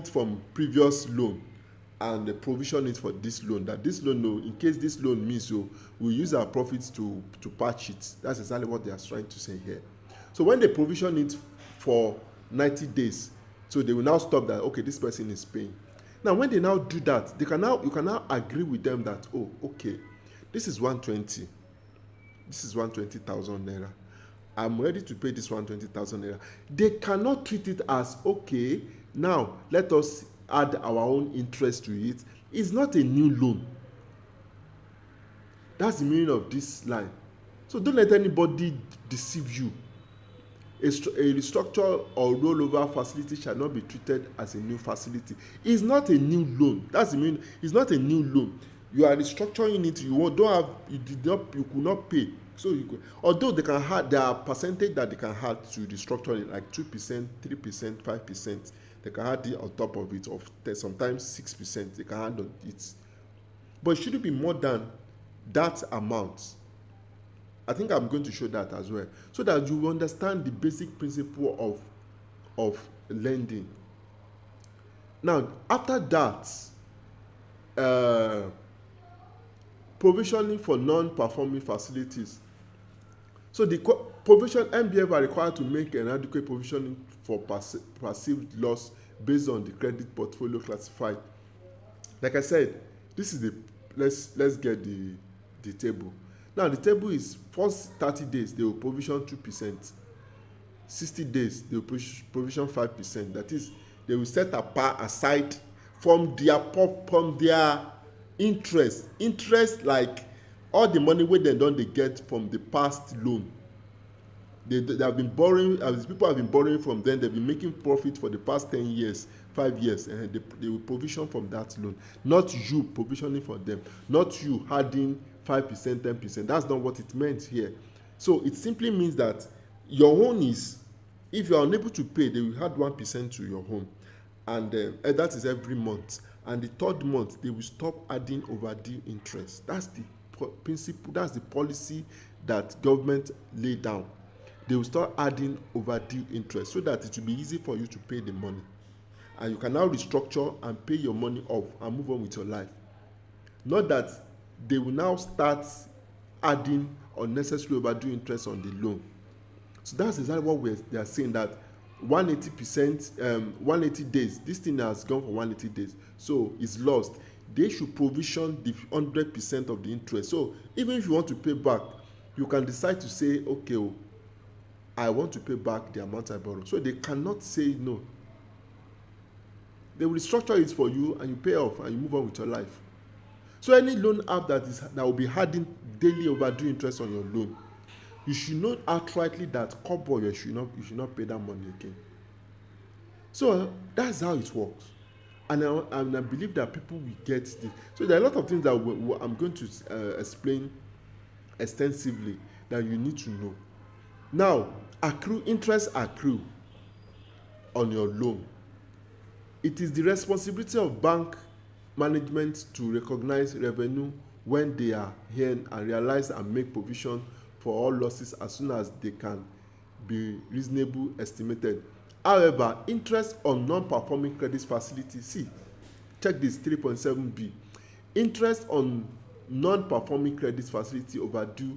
from previous loan, and the provision is for this loan, that this loan, no, in case this loan means, so we'll use our profits to patch it. That's exactly what they are trying to say here. So when they provision it for 90 days, so they will now stop that, okay, this person is paying. Now when they now do that, you can now agree with them that, oh, okay, this is 120,000 naira, I'm ready to pay this 120,000 naira. They cannot treat it as, okay, now let us add our own interest to it. It's not a new loan. That's the meaning of this line. So don't let anybody deceive you. A restructure or rollover facility shall not be treated as a new facility. It's not a new loan. That's the meaning. It's not a new loan. You are restructuring it. You could not pay. So although they can have, there are percentage that they can add to restructure it, like 2%, 3%, 5%. They can add it on top of it, sometimes 6%. They can add on it, but it shouldn't be more than that amount. I think I'm going to show that as well, so that you understand the basic principle of lending. Now, after that, provisioning for non-performing facilities. So the provision MBF are required to make an adequate provisioning for perceived loss based on the credit portfolio classified. Like I said, this is let's get the table. Now the table is, first 30 days they will provision 2%, 60 days they will provision 5%. That is, they will set aside from their interest, like all the money wey dem don dey get from the past loan. They have been borrowing, as people have been borrowing from them. They've been making profit for the past 10 years, 5 years, and they will provision from that loan. Not you provisioning for them, not you adding 5%, 10%. That's not what it meant here. So it simply means that your own is, if you are unable to pay, they will add 1% to your home, and that is every month. And the third month, they will stop adding overdue interest. That's the principle, that's the policy that government laid down. They will start adding overdue interest, so that it will be easy for you to pay the money, and you can now restructure and pay your money off and move on with your life. Not that they will now start adding unnecessary overdue interest on the loan. So that's exactly what they are saying, that 180%, 180 days, this thing has gone for 180 days, so it's lost. They should provision the 100% of the interest. So even if you want to pay back, you can decide to say, okay, I want to pay back the amount I borrowed. So they cannot say no. They will restructure it for you, and you pay off and you move on with your life. So any loan app that will be adding daily overdue interest on your loan, you should know outrightly that you should not pay that money again. So that's how it works. And I believe that people will get this. So there are a lot of things that I'm going to explain extensively that you need to know. Now, interest accrue on your loan. It is the responsibility of bank management to recognize revenue when they are here, and realize and make provision for all losses as soon as they can be reasonably estimated. However, interest on non-performing credit facilities, check this 3.7b. Interest on non-performing credit facility overdue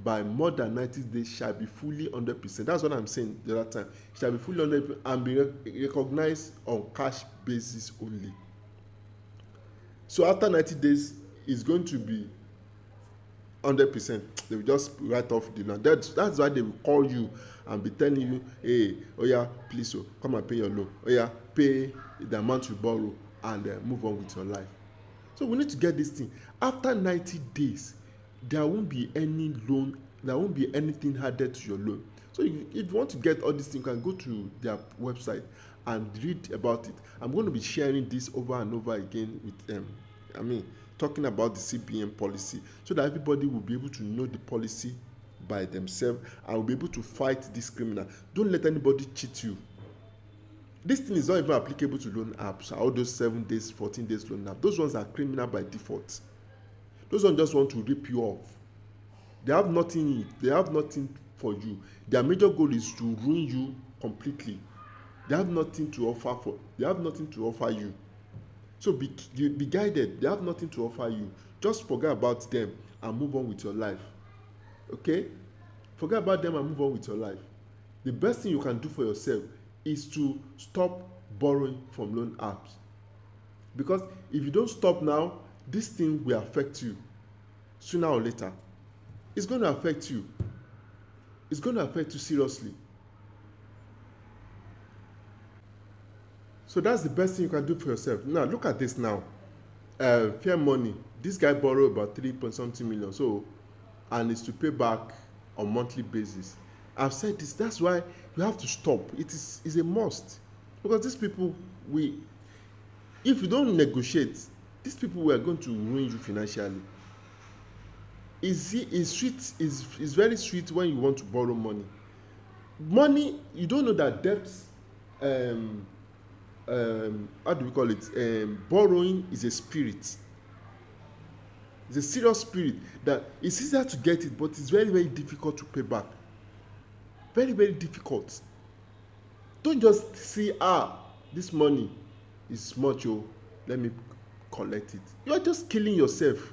by more than 90 days shall be fully 100%. That's what I'm saying the other time. Shall be fully 100% and be recognized on cash basis only. So after 90 days, it's going to be 100%. They will just write off the loan. That's why they will call you and be telling you, hey, oh yeah, please, come and pay your loan. Oh yeah, pay the amount you borrow and move on with your life. So we need to get this thing. After 90 days, there won't be any loan, there won't be anything added to your loan. So if you want to get all these things, you can go to their website and read about it. I'm going to be sharing this over and over again with them. Talking about the CBN policy, so that everybody will be able to know the policy by themselves and will be able to fight this criminal. Don't let anybody cheat you. This thing is not even applicable to loan apps, all those 7 days, 14 days loan apps. Those ones are criminal by default. Those ones just want to rip you off. They have nothing for you. Their major goal is to ruin you completely. They have nothing to offer you. So be guided. They have nothing to offer you. Just forget about them and move on with your life. Okay? Forget about them and move on with your life. The best thing you can do for yourself is to stop borrowing from loan apps. Because if you don't stop now, this thing will affect you sooner or later. It's going to affect you. It's going to affect you seriously. So that's the best thing you can do for yourself. Now look at this now. Fair money. This guy borrowed about 3.something million. So, and is to pay back on monthly basis. I've said this. That's why you have to stop. It's a must. Because these people, if you don't negotiate, these people were going to ruin you financially. It's very sweet when you want to borrow money. You don't know that debt, how do we call it? Borrowing is a spirit. It's a serious spirit that it's easier to get it, but it's very, very difficult to pay back. Very, very difficult. Don't just see, this money is much, let me collect it. You are just killing yourself.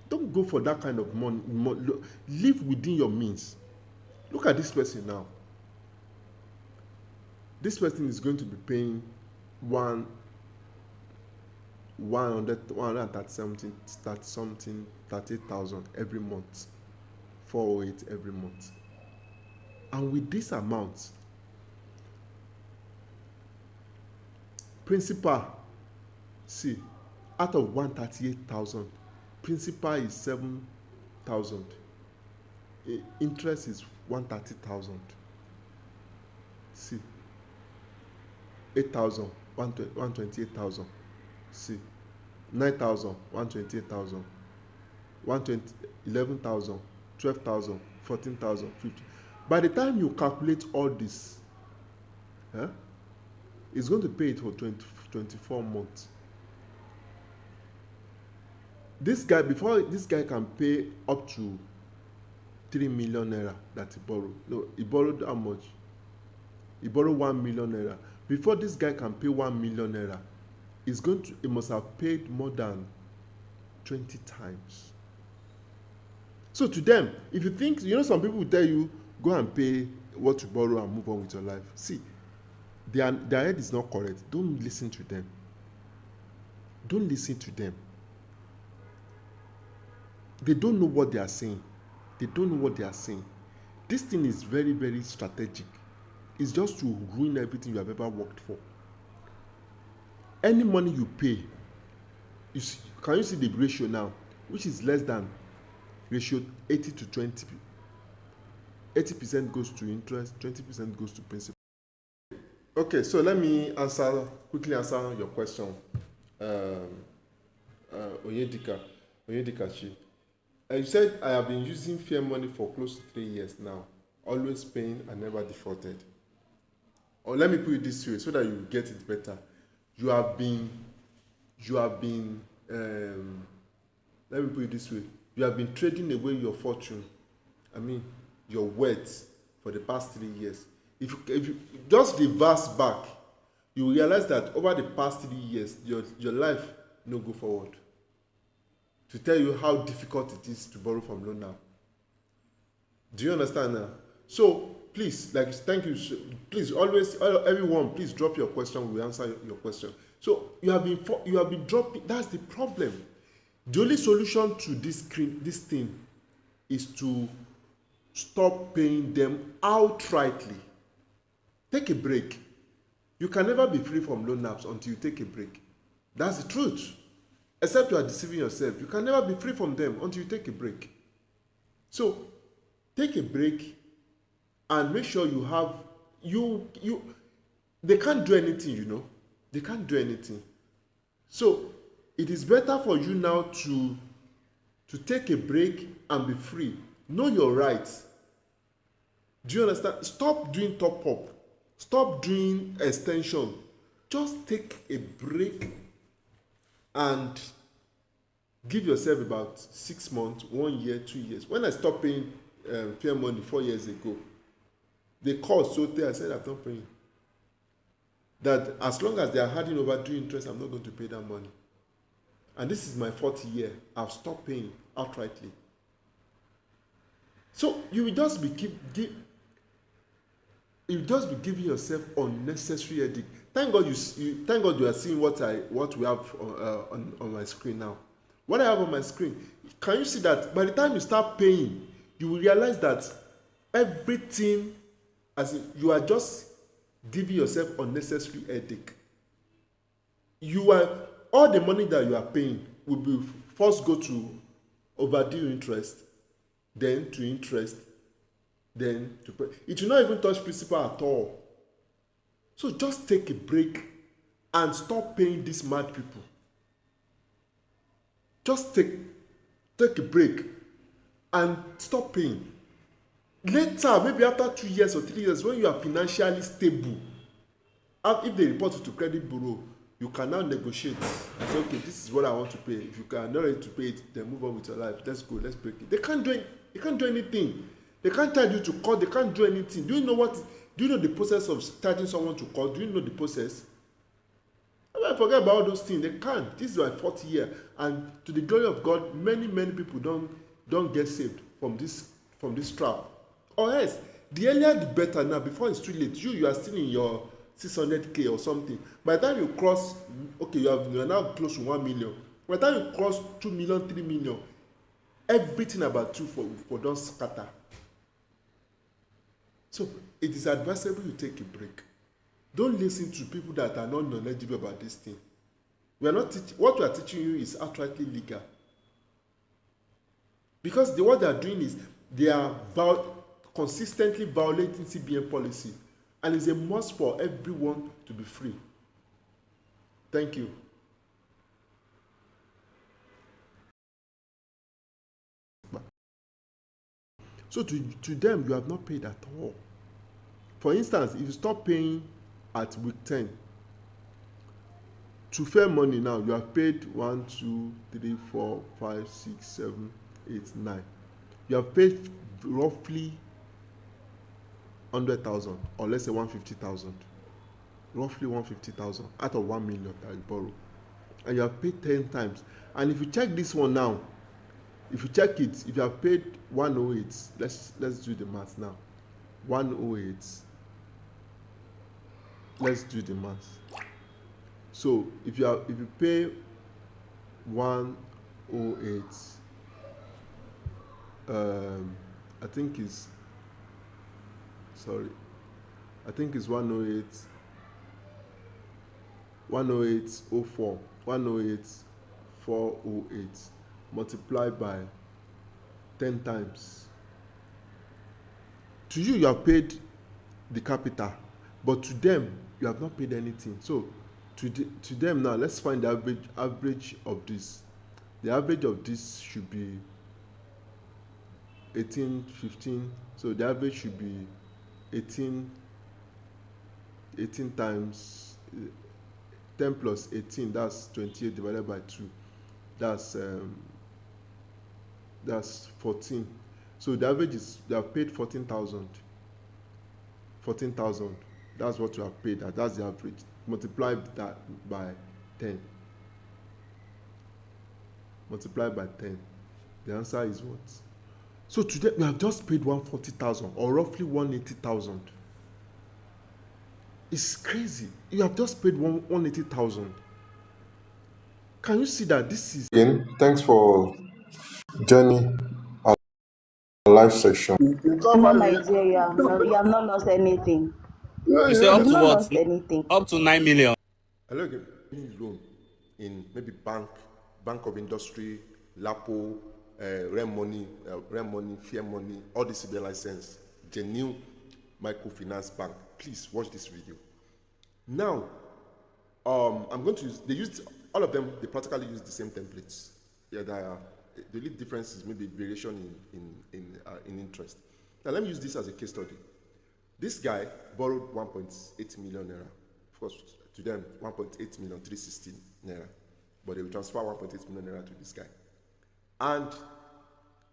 Don't go for that kind of money. Live within your means. Look at this person now. This person is going to be paying 38,000 every month. 408 every month. And with this amount, principal, see, out of 138,000, principal is 7,000. Interest is 130,000. See, 8,000, 128,000. See, 9,000, 128,000. 11,000, 12,000, 14,000, 15. By the time you calculate all this, it's going to pay it for 24 months. Before this guy can pay up to 3 million naira that he borrowed. No, he borrowed how much? He borrowed 1 million naira. Before this guy can pay 1 million naira, he must have paid more than 20 times. So to them, if you think, some people will tell you, go and pay what you borrow and move on with your life. See, their head is not correct. Don't listen to them. Don't listen to them. They don't know what they are saying. This thing is very, very strategic. It's just to ruin everything you have ever worked for. Any money you pay, can you see the ratio now, which is less than ratio 80 to 20. 80% goes to interest, 20% goes to principal. Okay, so let me quickly answer your question. Oyedikachi. You said I have been using fair money for close to 3 years now, always paying and never defaulted. Or let me put it this way so that you get it better. Let me put it this way. You have been trading away your fortune, your wealth for the past 3 years. If you just reverse back, you will realize that over the past 3 years, your life no go forward. To tell you how difficult it is to borrow from loan now. Do you understand now? So please, thank you. Please, everyone, please drop your question. We will answer your question. So you have been dropping. That's the problem. The only solution to this thing is to stop paying them outrightly. Take a break. You can never be free from loan apps until you take a break. That's the truth. Except you are deceiving yourself. You can never be free from them until you take a break. So take a break and make sure you have they can't do anything, you know. They can't do anything. So it is better for you now to take a break and be free. Know your rights. Do you understand? Stop doing top up. Stop doing extension. Just take a break and give yourself about 6 months, 1 year, 2 years. When I stopped paying fair money 4 years ago, they called so there. I said, I'm not paying. That as long as they are handing over due interest, I'm not going to pay that money. And this is my 4th year. I've stopped paying outrightly. So you will just be giving yourself unnecessary headache. Thank God thank God you are seeing what we have on my screen now. What I have on my screen, can you see that by the time you start paying, you will realize that everything, as in, you are just giving yourself unnecessary headache. All the money that you are paying will be first go to overdue interest, then to interest, then to pay. It will not even touch principal at all. So just take a break and stop paying these mad people. Just take a break and stop paying. Later, maybe after 2 years or 3 years, when you are financially stable, if they report you to credit bureau, you can now negotiate and say, okay, this is what I want to pay. If you are not ready to pay it, then move on with your life. Let's go, let's break it. They can't do anything. They can't charge you to court. They can't do anything. Do you know the process of charging someone to court? Do you know the process? I forget about all those things. They can't. This is my 4th year, and to the glory of God, many people don't get saved from this trap. Or else, the earlier the better. Now, before it's too late. You are still in your 600k or something. By the time you cross, okay, you are now close to 1 million. By the time you cross 2 million, 3 million, everything about you for don't scatter. So it is advisable you take a break. Don't listen to people that are not knowledgeable about this thing. We are not what we are teaching you is outrightly legal. Because what they are doing is they are consistently violating CBN policy, and it's a must for everyone to be free. Thank you. So to them, you have not paid at all. For instance, if you stop paying at week 10, to fair money now, you have paid 1, 2, 3, 4, 5, 6, 7, 8, 9. You have paid roughly 100,000, or let's say 150,000. Roughly 150,000 out of 1 million that you borrow. And you have paid 10 times. And if you check this one now, if you check it, if you have paid 108, let's do the math now. 108. Let's do the math. So if you pay 108, I think it's 108 108.04 108.408 multiplied by 10 times. To you have paid the capital, but to them you have not paid anything. So to them now, let's find the average of this. The average of this should be 1815. So the average should be 18 times 10 plus 18, that's 28 divided by 2. That's 14. So the average is you have paid 14,000. 14,000. That's what you have paid. That's the average. Multiply that by 10. Multiply by 10. The answer is what? So today you have just paid 140,000 or roughly 180,000. It's crazy. You have just paid 180,000. Can you see that this is again? Thanks for joining our live session. No, my dear, you have not lost anything. You say up You've to not what? lost anything. Up to 9 million. Hello again. Loan in maybe bank of industry, LAPO, rent money, fair money, all the CBN license, genuine Microfinance Bank. Please watch this video. Now, I'm going to use, they used, all of them, they practically use the same templates. Yeah, the only difference is maybe variation in interest. Now, let me use this as a case study. This guy borrowed 1.8 million naira. Of course, to them, 1.8 million, 316 naira. But they will transfer 1.8 million naira to this guy. And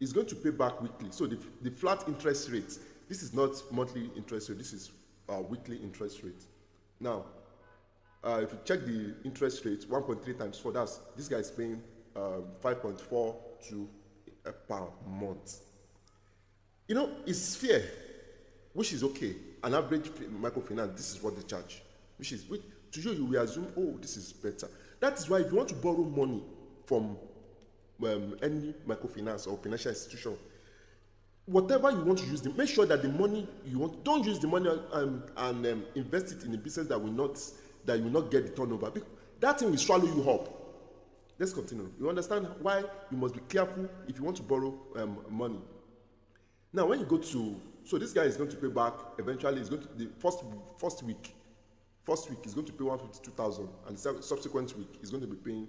he's going to pay back weekly. So the flat interest rate, this is not monthly interest rate, this is weekly interest rate. Now, if you check the interest rate, 1.3 times 4, this guy is paying 5.42 per month. You know, it's fair, which is okay. An average microfinance, this is what they charge. Which to you will assume, oh, this is better. That is why if you want to borrow money from any microfinance or financial institution, whatever you want to use, make sure that the money you want, don't use the money and invest it in a business that you will not get the turnover. That thing will swallow you up. Let's continue. You understand why you must be careful if you want to borrow money. Now, when you go to, so this guy is going to pay back eventually. Is going to the first week is going to pay 152,000, and the subsequent week is going to be paying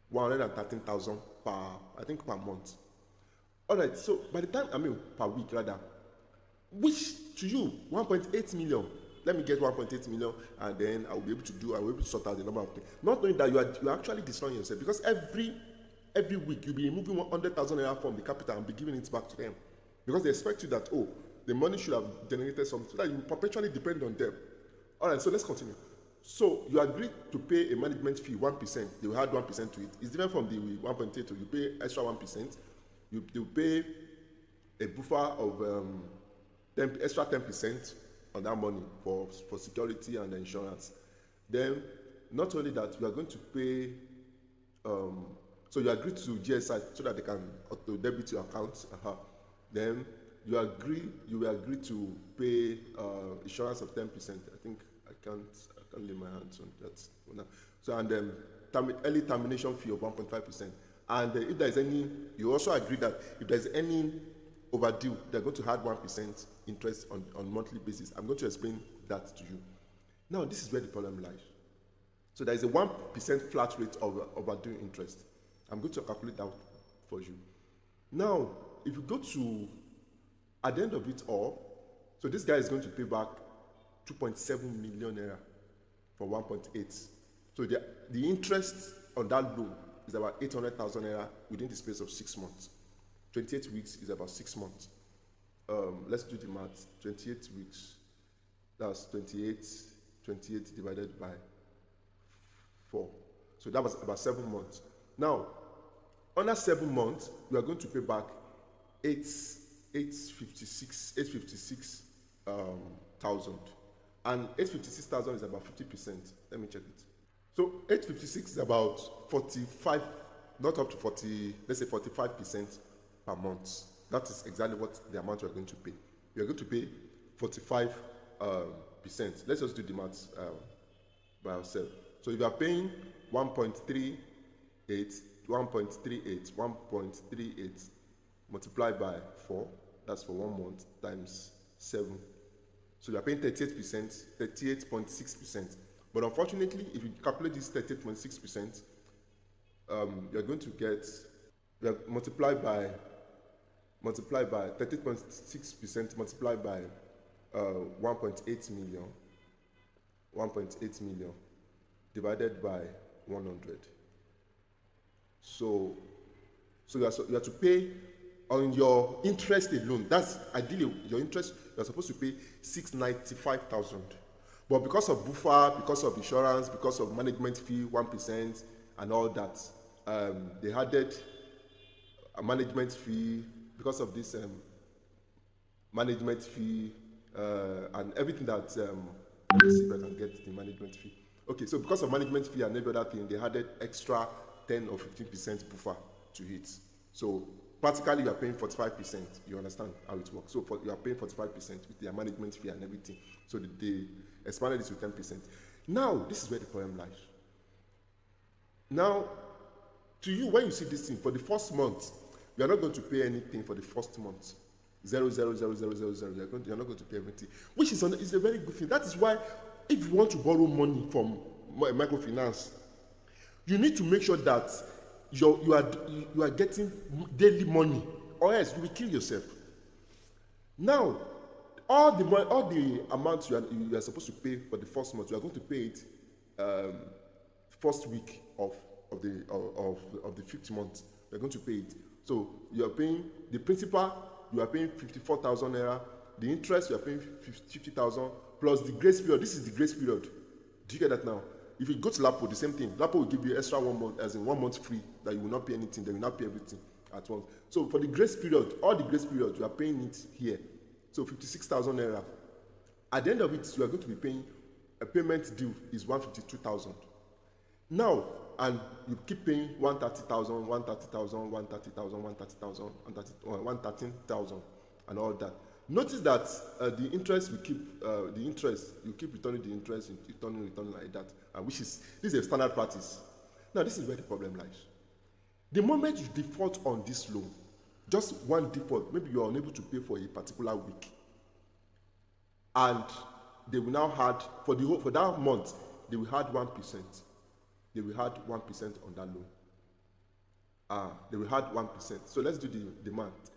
113,000 per month. All right. So by the time per week rather, which to you 1.8 million. Let me get 1.8 million, and then I will be able to sort out the number of things. Not knowing that you are actually destroying yourself, because every week you'll be removing 100,000 naira from the capital and be giving it back to them, because they expect you that, oh, the money should have generated something, so that you perpetually depend on them. All right, so let's continue. So you agree to pay a management fee 1%. They will add 1% to it. It's different from the 1.8. You pay extra 1%. They will pay a buffer of extra 10% on that money for security and insurance. Then, not only that, you are going to pay. So you agree to GSI so that they can auto debit your account. Then you will agree to pay insurance of 10%. I think I can't lay my hands on that for now. So, and then early termination fee of 1.5%. And if there is any, you also agree that if there is any overdue, they're going to add 1% interest on monthly basis. I'm going to explain that to you. Now, this is where the problem lies. So there is a 1% flat rate of overdue interest. I'm going to calculate that for you. Now, if you go to, at the end of it all, so this guy is going to pay back 2.7 million naira for 1.8. So the interest on that loan is about 800,000 naira within the space of 6 months. 28 weeks is about 6 months. Let's do the math. 28 weeks, that's 28 divided by 4. So that was about 7 months. Now, under 7 months, we are going to pay back 856,000. And 856,000 is about 50%. Let me check it. So 856 is about 45, not up to 40, let's say 45% per month. That is exactly what the amount we are going to pay. We are going to pay 45%. Let's just do the maths by ourselves. So if you are paying 1.38 multiplied by 4, that's for 1 month, times 7. So you are paying 38.6%. But unfortunately, if you calculate this 38.6%, you're going to get, multiplied by 30.6% multiplied by 1.8 million divided by 100. So you have to pay on your interest alone. That's ideally your interest. You are supposed to pay 695,000. But because of buffer, because of insurance, because of management fee 1% and all that, they added a management fee. Because of this management fee and everything that, let me see if I can get the management fee. Okay, so because of management fee and every other thing, they added extra 10 or 15% buffer to it. So practically you are paying 45%. You understand how it works. So you are paying 45% with their management fee and everything. So they expanded it to 10%. Now, this is where the problem lies. Now, to you, when you see this thing, for the first month, you are not going to pay anything for the first month. 0.00000. You're not going to pay everything, which is a very good thing. That is why, if you want to borrow money from microfinance, you need to make sure that you are getting daily money, or else you will kill yourself. Now, all the amounts you are supposed to pay for the first month, you are going to pay it first week of the fifth month. You are going to pay it. So you are paying the principal. You are paying 54,000 naira. The interest, you are paying 50,000 plus the grace period. This is the grace period. Do you get that now? If you go to Lapo, the same thing. Lapo will give you extra 1 month, as in 1 month free, that you will not pay anything. They will not pay everything at once. So for the grace period, all the grace period, you are paying it here. So 56,000 naira. At the end of it, you are going to be paying, a payment due is 152,000. Now, and you keep paying 130,000, 130,000, 130,000, 130,000, 113,000, and all that. Notice that the interest you keep returning the interest, returning like that, which is, this is a standard practice. Now, this is where the problem lies. The moment you default on this loan, just one default, maybe you are unable to pay for a particular week, and they will now add for that month, they will add 1%. They will add 1% on that loan. They will add 1%. So let's do the math.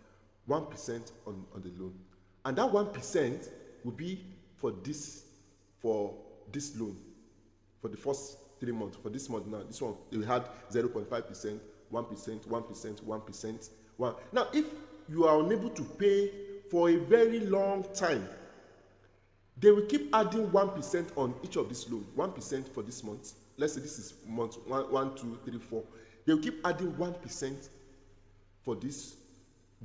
1% on the loan, and that 1% will be for this loan for the first 3 months. For this month now, this one they will add 0.5%, 1%, 1%, 1%. Now, if you are unable to pay for a very long time, they will keep adding 1% on each of these loans. 1% for this month. Let's say this is month 1, 2, 3, 4. They will keep adding 1% for this,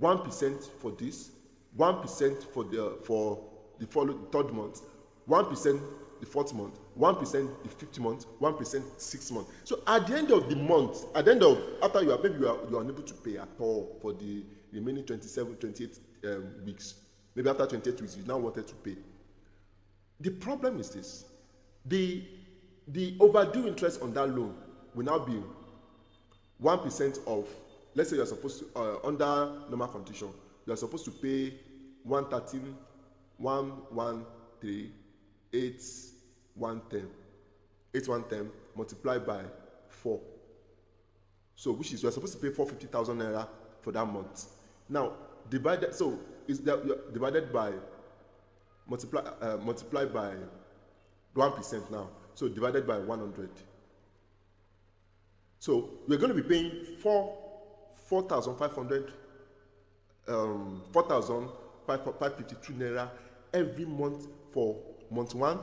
1% for this, 1% for the following third month, 1% the fourth month, 1% the fifth month, 1% sixth month. So at the end of the month, after you are unable to pay at all for the remaining 27, 28 weeks. Maybe after 28 weeks, you now wanted to pay. The problem is this: the overdue interest on that loan will now be 1% of, let's say you are supposed to, under normal condition, you are supposed to pay 113, 113, 810 multiplied by 4. So which is, you are supposed to pay 450,000 naira for that month. Now divided by multiplied by 1% now. So divided by 100. So we're going to be paying 4,552 naira every month for month 1.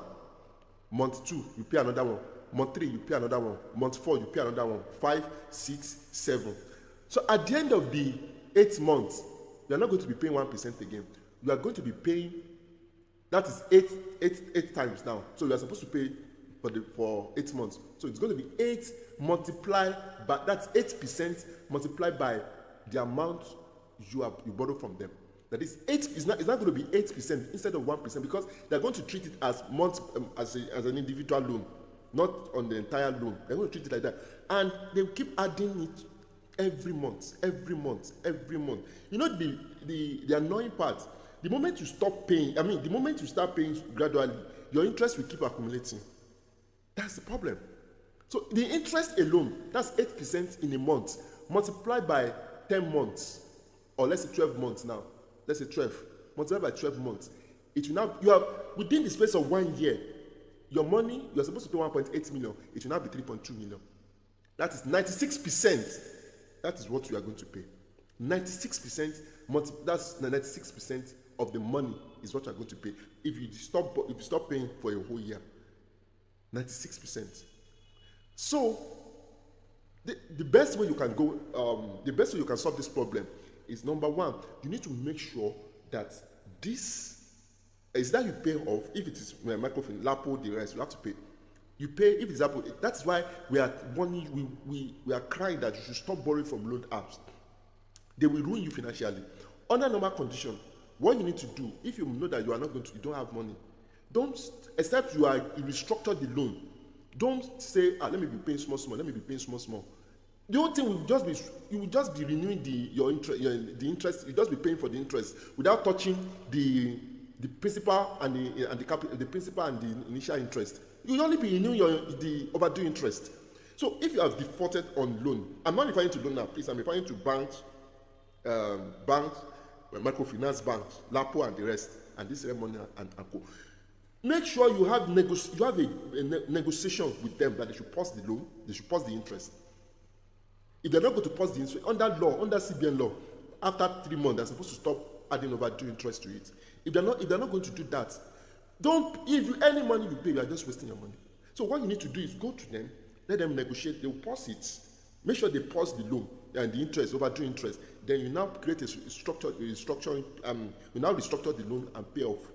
Month 2, you pay another one. Month 3, you pay another one. Month 4, you pay another one. 5, 6, 7. So at the end of the 8 months, you are not going to be paying 1% again. You are going to be paying, that is 8 times now. So you are supposed to pay for 8 months. So it's going to be 8 multiplied by, that's 8% multiplied by the amount you borrow from them. That is 8. It's not going to be 8% instead of 1%, because they're going to treat it as as an individual loan, not on the entire loan. They're going to treat it like that, and they will keep adding it every month. You know, the annoying part: the moment you stop paying, the moment you start paying gradually, your interest will keep accumulating. That's the problem. So the interest alone, that's 8% in a month, multiplied by 10 months, or let's say 12 months now. Let's say 12, multiplied by 12 months. It will now, you have, within the space of 1 year, your money, you're supposed to pay 1.8 million, it will now be 3.2 million. That is 96%. That is what you are going to pay. 96%, that's 96% of the money is what you are going to pay. If you stop paying for a whole year, 96%. So the best way you can go, the best way you can solve this problem is, number one, you need to make sure that this is that you pay off. If it is microfinance, Lapo, the rest, you have to pay. You pay if it's Lapo. That's why we are warning, we are crying that you should stop borrowing from loan apps. They will ruin you financially. Under normal condition, what you need to do, if you know that you don't have money, don't, except you restructure the loan. Don't say, let me be paying small. The whole thing will just be, you will just be renewing the interest. You just be paying for the interest without touching the principal and the principal and the initial interest. You will only be renewing the overdue interest. So if you have defaulted on loan, I'm not referring to loan now, please. I'm referring to banks, microfinance banks, LAPO and the rest, and this money and co. Make sure you have a negotiation with them that they should pause the loan, they should pause the interest. If they're not going to pause the interest, under CBN law, after 3 months, they're supposed to stop adding overdue interest to it. If they're not going to do that, any money you pay, you are just wasting your money. So what you need to do is go to them, let them negotiate, they will pause it. Make sure they pause the loan and the interest, overdue interest. Then you now create you now restructure the loan and pay off.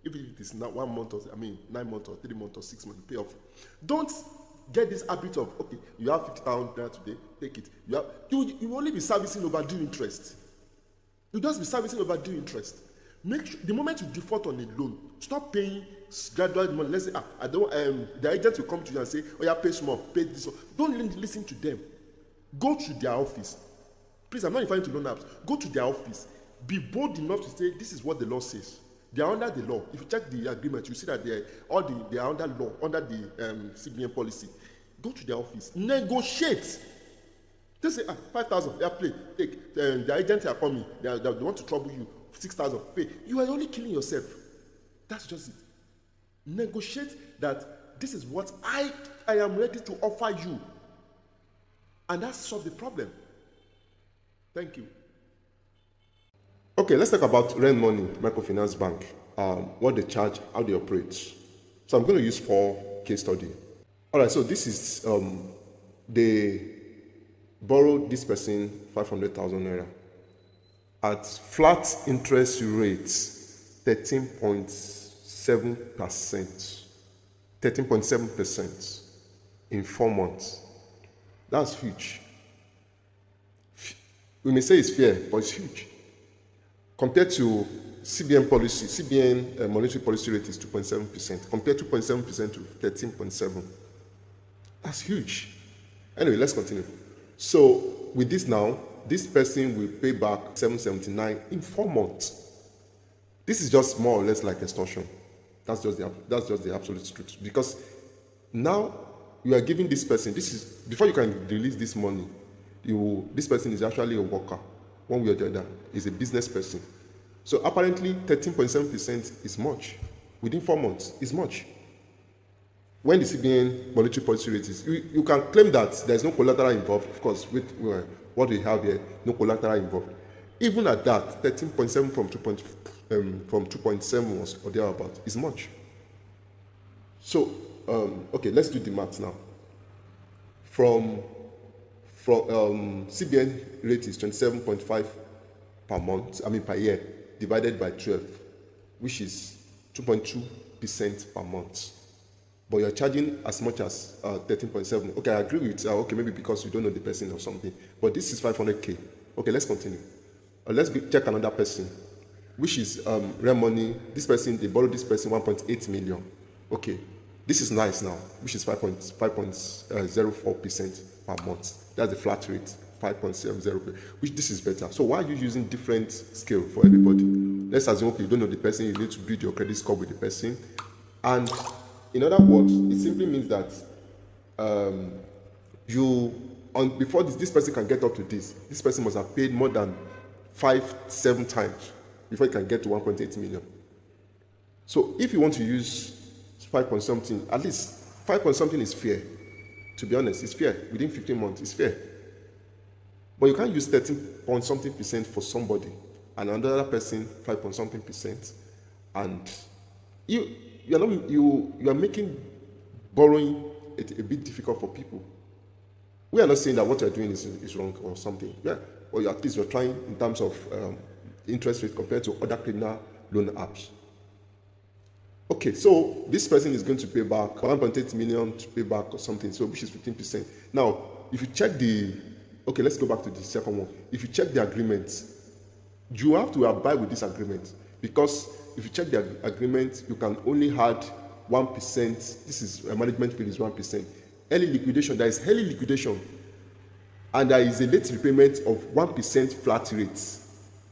If it is not 1 month or 9 months or 3 months or 6 months, pay off. Don't get this habit of, okay, you have 50,000 today, take it. You will only be servicing overdue interest. You just be servicing overdue interest. Make sure the moment you default on a loan, stop paying gradual money. Let's say, I don't. The agent will come to you and say, oh yeah, pay small, pay this. Don't listen to them. Go to their office. Please, I'm not referring to loan apps. Go to their office. Be bold enough to say, this is what the law says. They are under the law. If you check the agreement, you see that they are under law, under the CBN policy. Go to their office. Negotiate. They say, 5,000, yeah, play, take. The agents are coming. They want to trouble you. 6,000, pay. You are only killing yourself. That's just it. Negotiate that this is what I am ready to offer you. And that solves the problem. Thank you. Okay, let's talk about Rent Money, Microfinance Bank, what they charge, how they operate. So I'm going to use 4 case studies. All right, so this is, they borrowed this person 500,000 naira at flat interest rates, 13.7%, 13.7% in 4 months. That's huge. We may say it's fair, but it's huge. Compared to CBN policy, CBN monetary policy rate is 2.7%. Compare 2.7% to 13.7%. That's huge. Anyway, let's continue. So with this now, this person will pay back 779 in 4 months. This is just more or less like extortion. That's just the absolute truth. Because now you are giving this person, before you can release this money, this person is actually a worker, one way or the other, is a business person. So apparently 13.7% is much. Within 4 months is much. When the CBN monetary policy rate is, you can claim that there is no collateral involved. Of course, with what we have here, no collateral involved. Even at that, 13.7 from 2.7 was or thereabout is much. So okay, let's do the math now. From CBN rate is 27.5 per year, divided by 12, which is 2.2% per month. But you're charging as much as 13.7. Okay, I agree with okay, maybe because you don't know the person or something. But this is 500K. Okay, let's continue. Let's check another person, which is Rent Money. This person, they borrowed this person 1.8 million. Okay, this is nice now, which is 5.04% per month. That's the flat rate, 5.70%, which this is better. So why are you using different scale for everybody? Let's assume okay, you don't know the person, you need to build your credit score with the person. And in other words, it simply means that before this person can get up to this person must have paid more than 5-7 times before he can get to 1.8 million. So if you want to use 5 point something, at least 5 point something is fair. To be honest, it's fair. Within 15 months, it's fair. But you can't use 13 point something percent for somebody and another person 5 point something percent, and you are making borrowing it a bit difficult for people. We are not saying that what you are doing is wrong or something. Yeah, or at least you're trying in terms of interest rate compared to other criminal loan apps. Okay, so this person is going to pay back 1.8 million to pay back or something, so which is 15%. Now, if you check okay, let's go back to the second one. If you check the agreement, you have to abide with this agreement, because if you check the agreement, you can only add 1%. This is management fee is 1%. Early liquidation, there is early liquidation. and there is a late repayment of 1% flat rate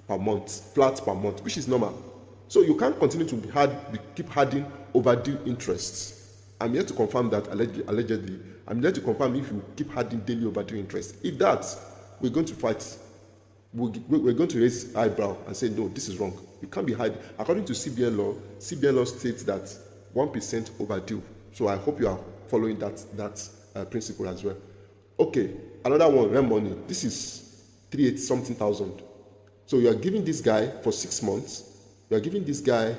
per month, which is normal. So you can't continue to keep adding overdue interest. I'm here to confirm that allegedly. I'm here to confirm if you keep adding daily overdue interest. If that, we're going to fight. We're going to raise eyebrow and say, no, this is wrong. You can't be hiding. According to CBN law states that 1% overdue. So I hope you are following that principle as well. Okay, another one, rent money. This is 38 something thousand. So you are giving this guy for 6 months. You are giving this guy,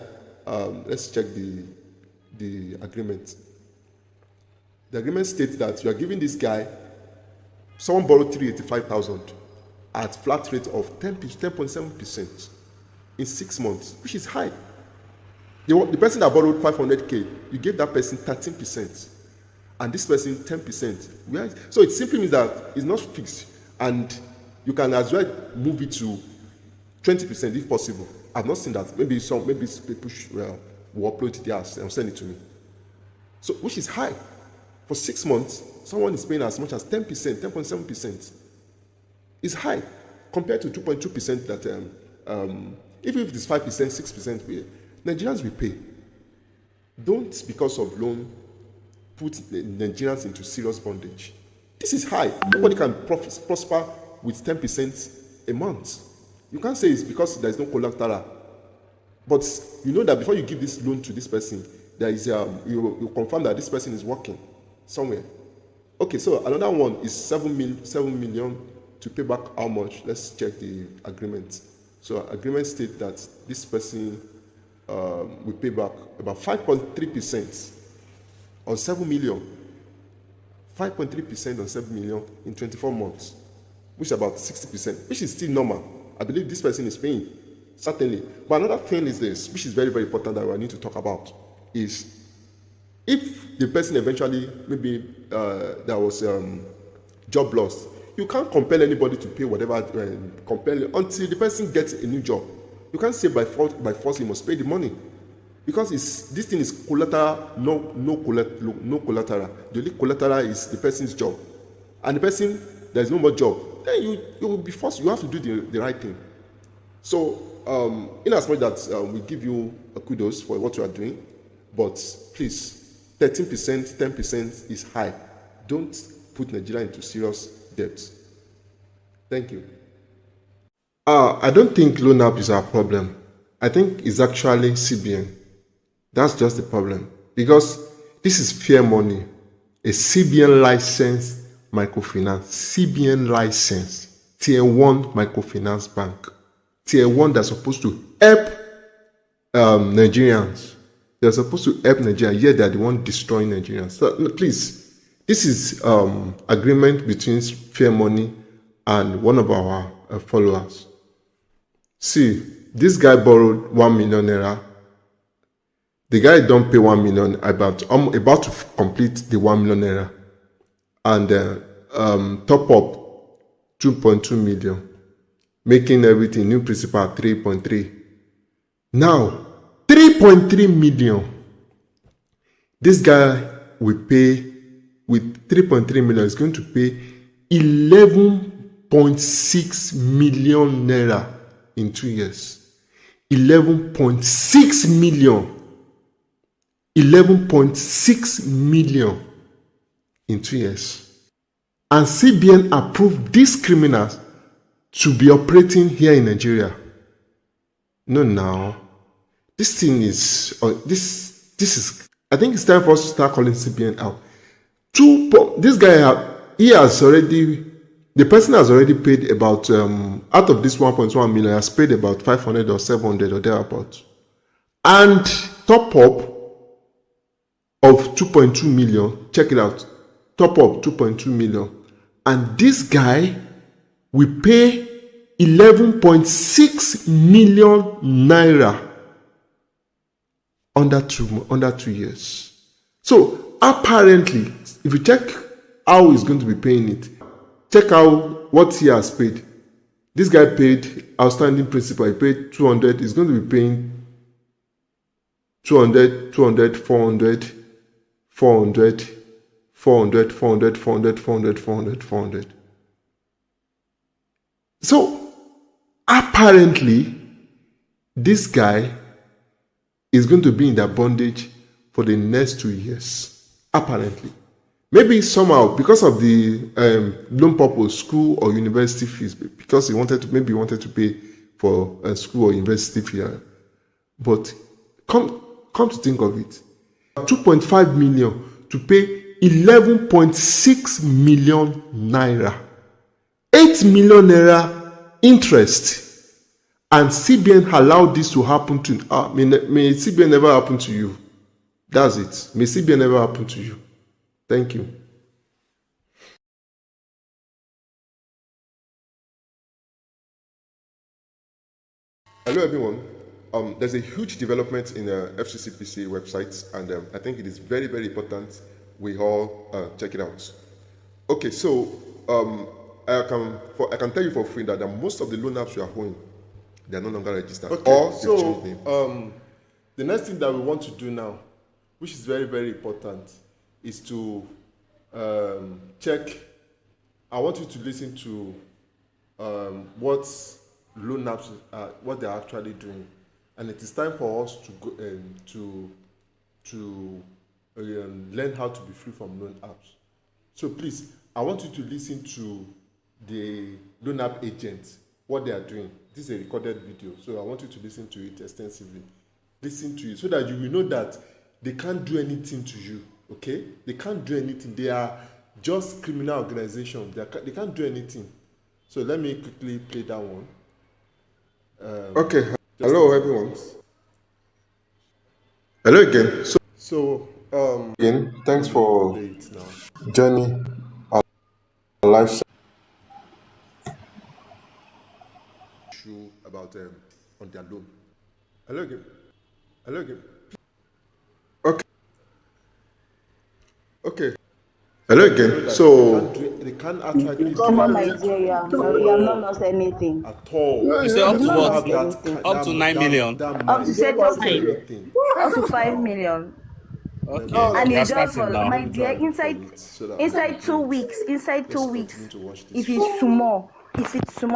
let's check the agreement. The agreement states that you are giving this guy, someone borrowed 385,000 at flat rate of 10.7% in 6 months, which is high. The person that borrowed 500k, you gave that person 13%, and this person 10%. So it simply means that it's not fixed, and you can as well move it to 20% if possible. I've not seen that. Maybe people will upload it there and send it to me. So which is high. For 6 months, someone is paying as much as 10%, 10.7%. It's high compared to 2.2% that even if it is 5%, 6%, Nigerians will pay. Don't, because of loan, put Nigerians into serious bondage. This is high. Nobody can prosper with 10% a month. You can't say it's because there is no collateral. But you know that before you give this loan to this person, there is you confirm that this person is working somewhere. Okay, so another one is 7 million to pay back how much? Let's check the agreement. So agreement states that this person will pay back about 5.3% on 7 million. 5.3% on 7 million in 24 months, which is about 60%, which is still normal. I believe this person is paying, certainly. But another thing is this, which is very, very important that we need to talk about, is if the person eventually, maybe there was job loss, you can't compel anybody to pay whatever, until the person gets a new job. You can't say by force he must pay the money, because this thing is collateral, no collateral. The only collateral is the person's job, and the person, there is no more job. Then you will be forced. You have to do the right thing. So, in as much that we give you a kudos for what you are doing, but please, 13%, 10% is high. Don't put Nigeria into serious debt. Thank you. I don't think loan app is our problem. I think it's actually CBN. That's just the problem, because this is fair money, a CBN licensed microfinance, CBN license, tier 1 microfinance bank, tier 1 that's supposed to help Nigerians. They're supposed to help Nigerians, yet they're the one destroying Nigerians. So please, this is agreement between fair money and one of our followers. See, this guy borrowed 1 million naira. The guy don't pay 1 million, about to complete the 1 million naira, and top up 2.2 million, making everything new principal at 3.3. Now 3.3 million. This guy will pay with 3.3 million. Is going to pay 11.6 million naira in 2 years. 11.6 million. 11.6 million in 2 years. And CBN approved these criminals to be operating here in Nigeria. No, now. This thing is, this is, I think it's time for us to start calling CBN out. This guy, the person has already paid about, out of this 1.1 million, has paid about 500 or 700 or thereabouts. And top up of 2.2 million, check it out, top up 2.2 million. And this guy will pay 11.6 million naira under 2 years. So apparently, if you check how he's going to be paying it, check out what he has paid. This guy paid outstanding principal, he paid 200, he's going to be paying 200, 400, 400, 400, 400. So apparently, this guy is going to be in that bondage for the next 2 years. Apparently. Maybe somehow, because of the loan purpose, school or university fees, because he wanted to pay for a school or university fee. But come to think of it, 2.5 million to pay 11.6 million naira, 8 million naira interest, and CBN allowed this to happen to may CBN never happen to you. That's it. May CBN never happen to you. Thank you. Hello, everyone. There's a huge development in the FCCPC website, and I think it is very, very important we all check it out. Okay, so I can tell you for free that most of the loan apps you are owning, they are no longer registered. Okay, or so the next thing that we want to do now, which is very, very important, is to check. I want you to listen to what loan apps what they're actually doing, and it is time for us to go to learn how to be free from loan apps. So please, I want you to listen to the loan app agents, what they are doing. This is a recorded video, so I want you to listen to it extensively. Listen to it so that you will know that they can't do anything to you. Okay, they can't do anything. They are just criminal organizations. They can't do anything. So let me quickly play that one. Okay. Hello, everyone. Hello again. So again, thanks for joining our live show about on their loan. Hello again. Hello again. Okay. Okay. Hello again. So they can't actually Come on, my dear, you have not lost anything. at all. You say up to You've not what? lost anything. Up to 9 million. Up to say up to 5 million. Okay. And We are it's just for starting now. my dear inside 2 weeks. Inside 2 weeks, if it's small,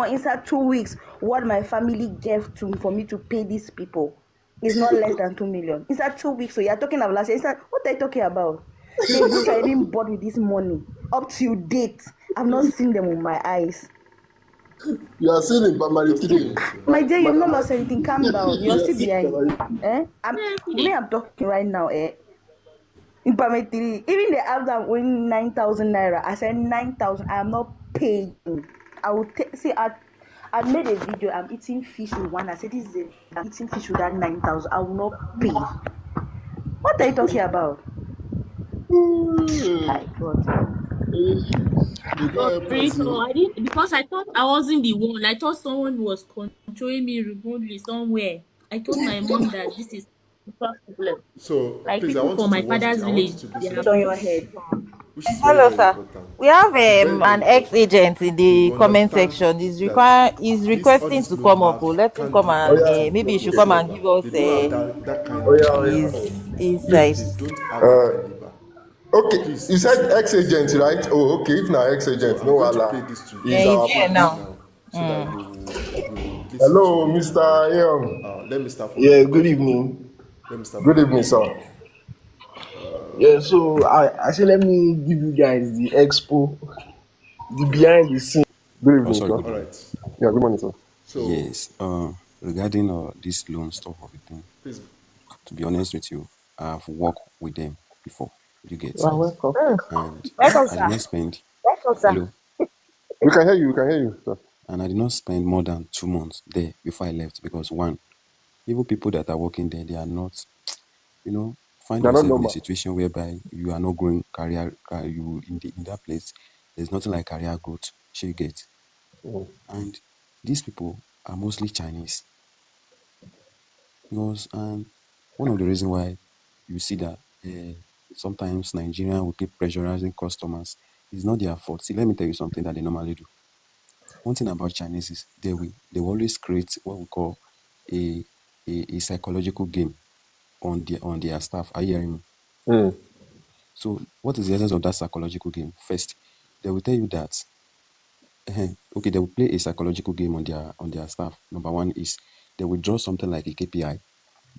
inside 2 weeks, what my family gave to for me to pay these people is not less than 2 million. Inside 2 weeks, so you're talking about last year. What are you talking about? They which I didn't bought with this money up to date. I've not seen them with my eyes. You are still in primary 3. My dear, you've not lost anything. Calm down. You're still behind. I'm talking right now. In primary 3, even the app that win 9,000 naira. I said 9,000. I am not paying. I will see. I made a video. I'm eating fish with one. I said I'm eating fish with that 9,000. I will not pay. What are you talking about? My God. No, I didn't, because I thought I wasn't the one. I thought someone was controlling me remotely somewhere. I told my mom that this is the problem. So Like please, people from my father's village. It's on your head. which is Hello, very, very sir. important. We have Very, an very ex-agent in the to comment understand section. He's that requesting these to loan come up. apps Let him can't come do and anything maybe he should come and give us They don't have that kind Oh, of yeah, caliber. his They insights. don't have that caliber. Okay, Please, you said ex-agent, right? Oh, okay. If not So ex-agent, I'm no going to Allah. play this to you. Yeah, He's he's our here boss. now. So that you will listen Hello, to it. Mr. Young. Let me start from Yeah, the good beginning. evening. Let me start Good from the evening, sir. Yeah, so I say let me give you guys the expo, the behind the scene. Good Oh, evening, sorry, sir. good All morning. right. Yeah, good morning, sir. So Yes, regarding this loan stuff of the thing, please, to be honest with you, I've worked with them before, you get, You are welcome. and Welcome, I did sir. not spend, Welcome, sir. hello, We can hear you. We can hear you, sir. and I did not spend more than 2 months there before I left because one, even people that are working there, they are not, find They're not yourself in a normal. situation whereby you are not growing you in that place, there's nothing like career growth, you get, Mm. and these people are mostly Chinese. Because one of the reasons why you see that sometimes Nigerian will keep pressurizing customers is not their fault. See, let me tell you something that they normally do. One thing about Chinese is they will always create what we call a a psychological game on their staff. Are you hearing me? Mm. So what is the essence of that psychological game? First, they will tell you that Okay, they will play a psychological game on their staff. Number one is they will draw something like a KPI.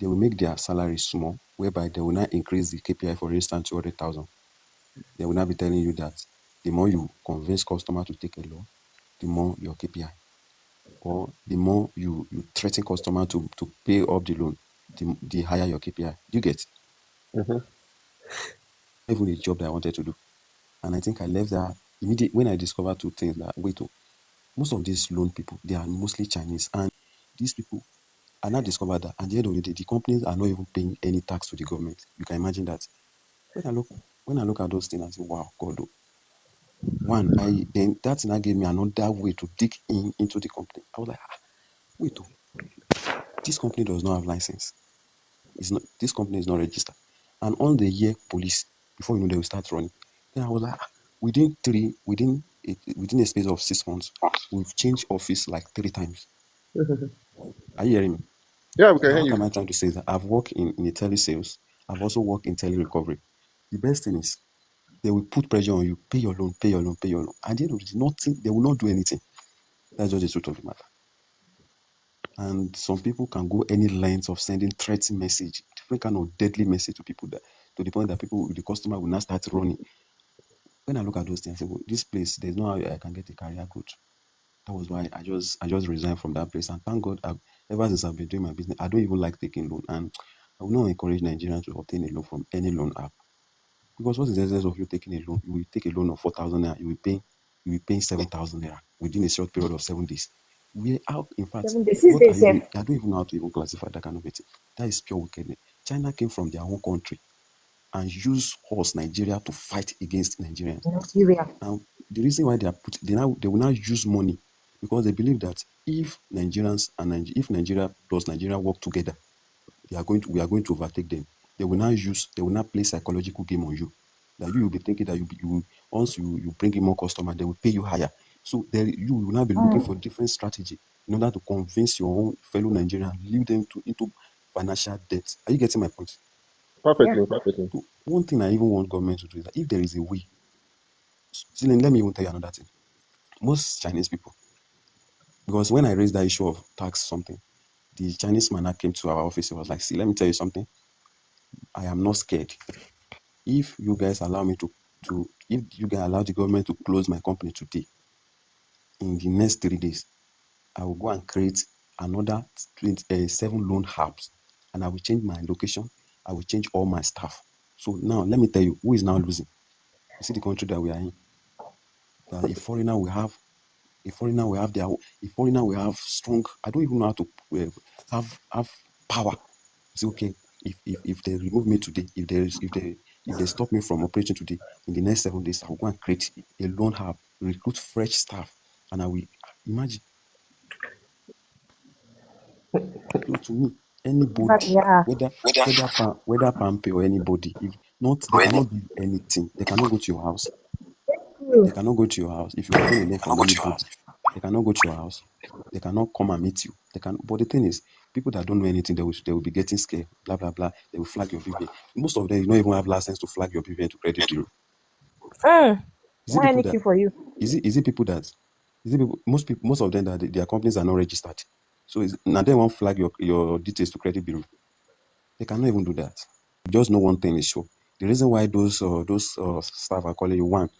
They will make their salary small, whereby they will not increase the KPI, for instance, 200,000. They will not be telling you that the more you convince customer to take a loan, the more your KPI. Or the more you threaten customer to pay up the loan, the higher your KPI. Do you get? Even a job that I wanted to do. And I think I left that immediately when I discovered two things that, wait, most of these loan people, they are mostly Chinese. And these people, I now discovered that at the end of the day, the companies are not even paying any tax to the government. You can imagine that. When I look at those things, I say, wow, God. One, then that now gave me another way to dig into the company. I was like, wait, this company does not have license. This company is not registered. And on the year police, before you know they will start running. Then I was like, within a space of 6 months, we've changed office like 3 times. Are you hearing me? Yeah, we can So hear what am you. I trying to say is that I've worked in a telesales. I've also worked in tele-recovery. The best thing is they will put pressure on you, pay your loan, pay your loan, pay your loan. At the end of the day, nothing, they will not do anything. That's just the truth of the matter. And some people can go any length of sending threat message, different kind of deadly message to people, that to the point that the customer will now start running. When I look at those things, I say, well, this place, there's no how I can get a career growth. That was why I just resigned from that place. And thank God, ever since I've been doing my business, I don't even like taking loan. And I will not encourage Nigerians to obtain a loan from any loan app. Because what is the essence of you taking a loan? You will take a loan of 4,000 naira, you will pay 7,000 naira within a short period of 7 days. We out, in fact, 7 days, 6 days, I don't even know how to even classify that kind of thing. That is pure wickedness. China came from their own country and used us, Nigeria, to fight against Nigerians. Nigeria. Now, the reason why they will now use money, because they believe that if Nigeria plus Nigeria work together, we are going to overtake them. They will now play psychological game on you. That you will be thinking that once you bring in more customer, they will pay you higher. So you will now be looking for different strategy in order to convince your own fellow Nigerians, lead them into financial debt. Are you getting my point? Yeah. Perfectly. So one thing I even want government to do is that if there is a way, let me even tell you another thing. Most Chinese people, because when I raised that issue of tax something, the Chinese man that came to our office, he was like, see, let me tell you something. I am not scared. If you guys allow the government to close my company today, in the next 3 days, I will go and create another 7 loan apps, and I will change my location. I will change all my staff. So now, let me tell you, who is now losing? You see the country that we are in. That a foreigner will have strong. I don't even know how to have power. Say, okay, if they remove me today, if they stop me from operating today, in the next 7 days, I will go and create a loan app, recruit fresh staff, and I will imagine. So to me, But anybody, yeah. whether Pampe or anybody, if not, they cannot do anything. They cannot go to your house. They cannot go to your house. If you obtain a loan from anybody, they cannot go to your house. They cannot come and meet you. But the thing is, people that don't know anything, they will be getting scared. Blah blah blah. They will flag your BVN. Most of them, you don't even have license to flag your BVN to credit bureau. Is it Why people any that? queue for you? Is it people that? Is it people? Most of them that their companies are not registered. So now they won't flag your details to credit bureau. They cannot even do that. Just know one thing is sure. The reason why those staff are calling you, one,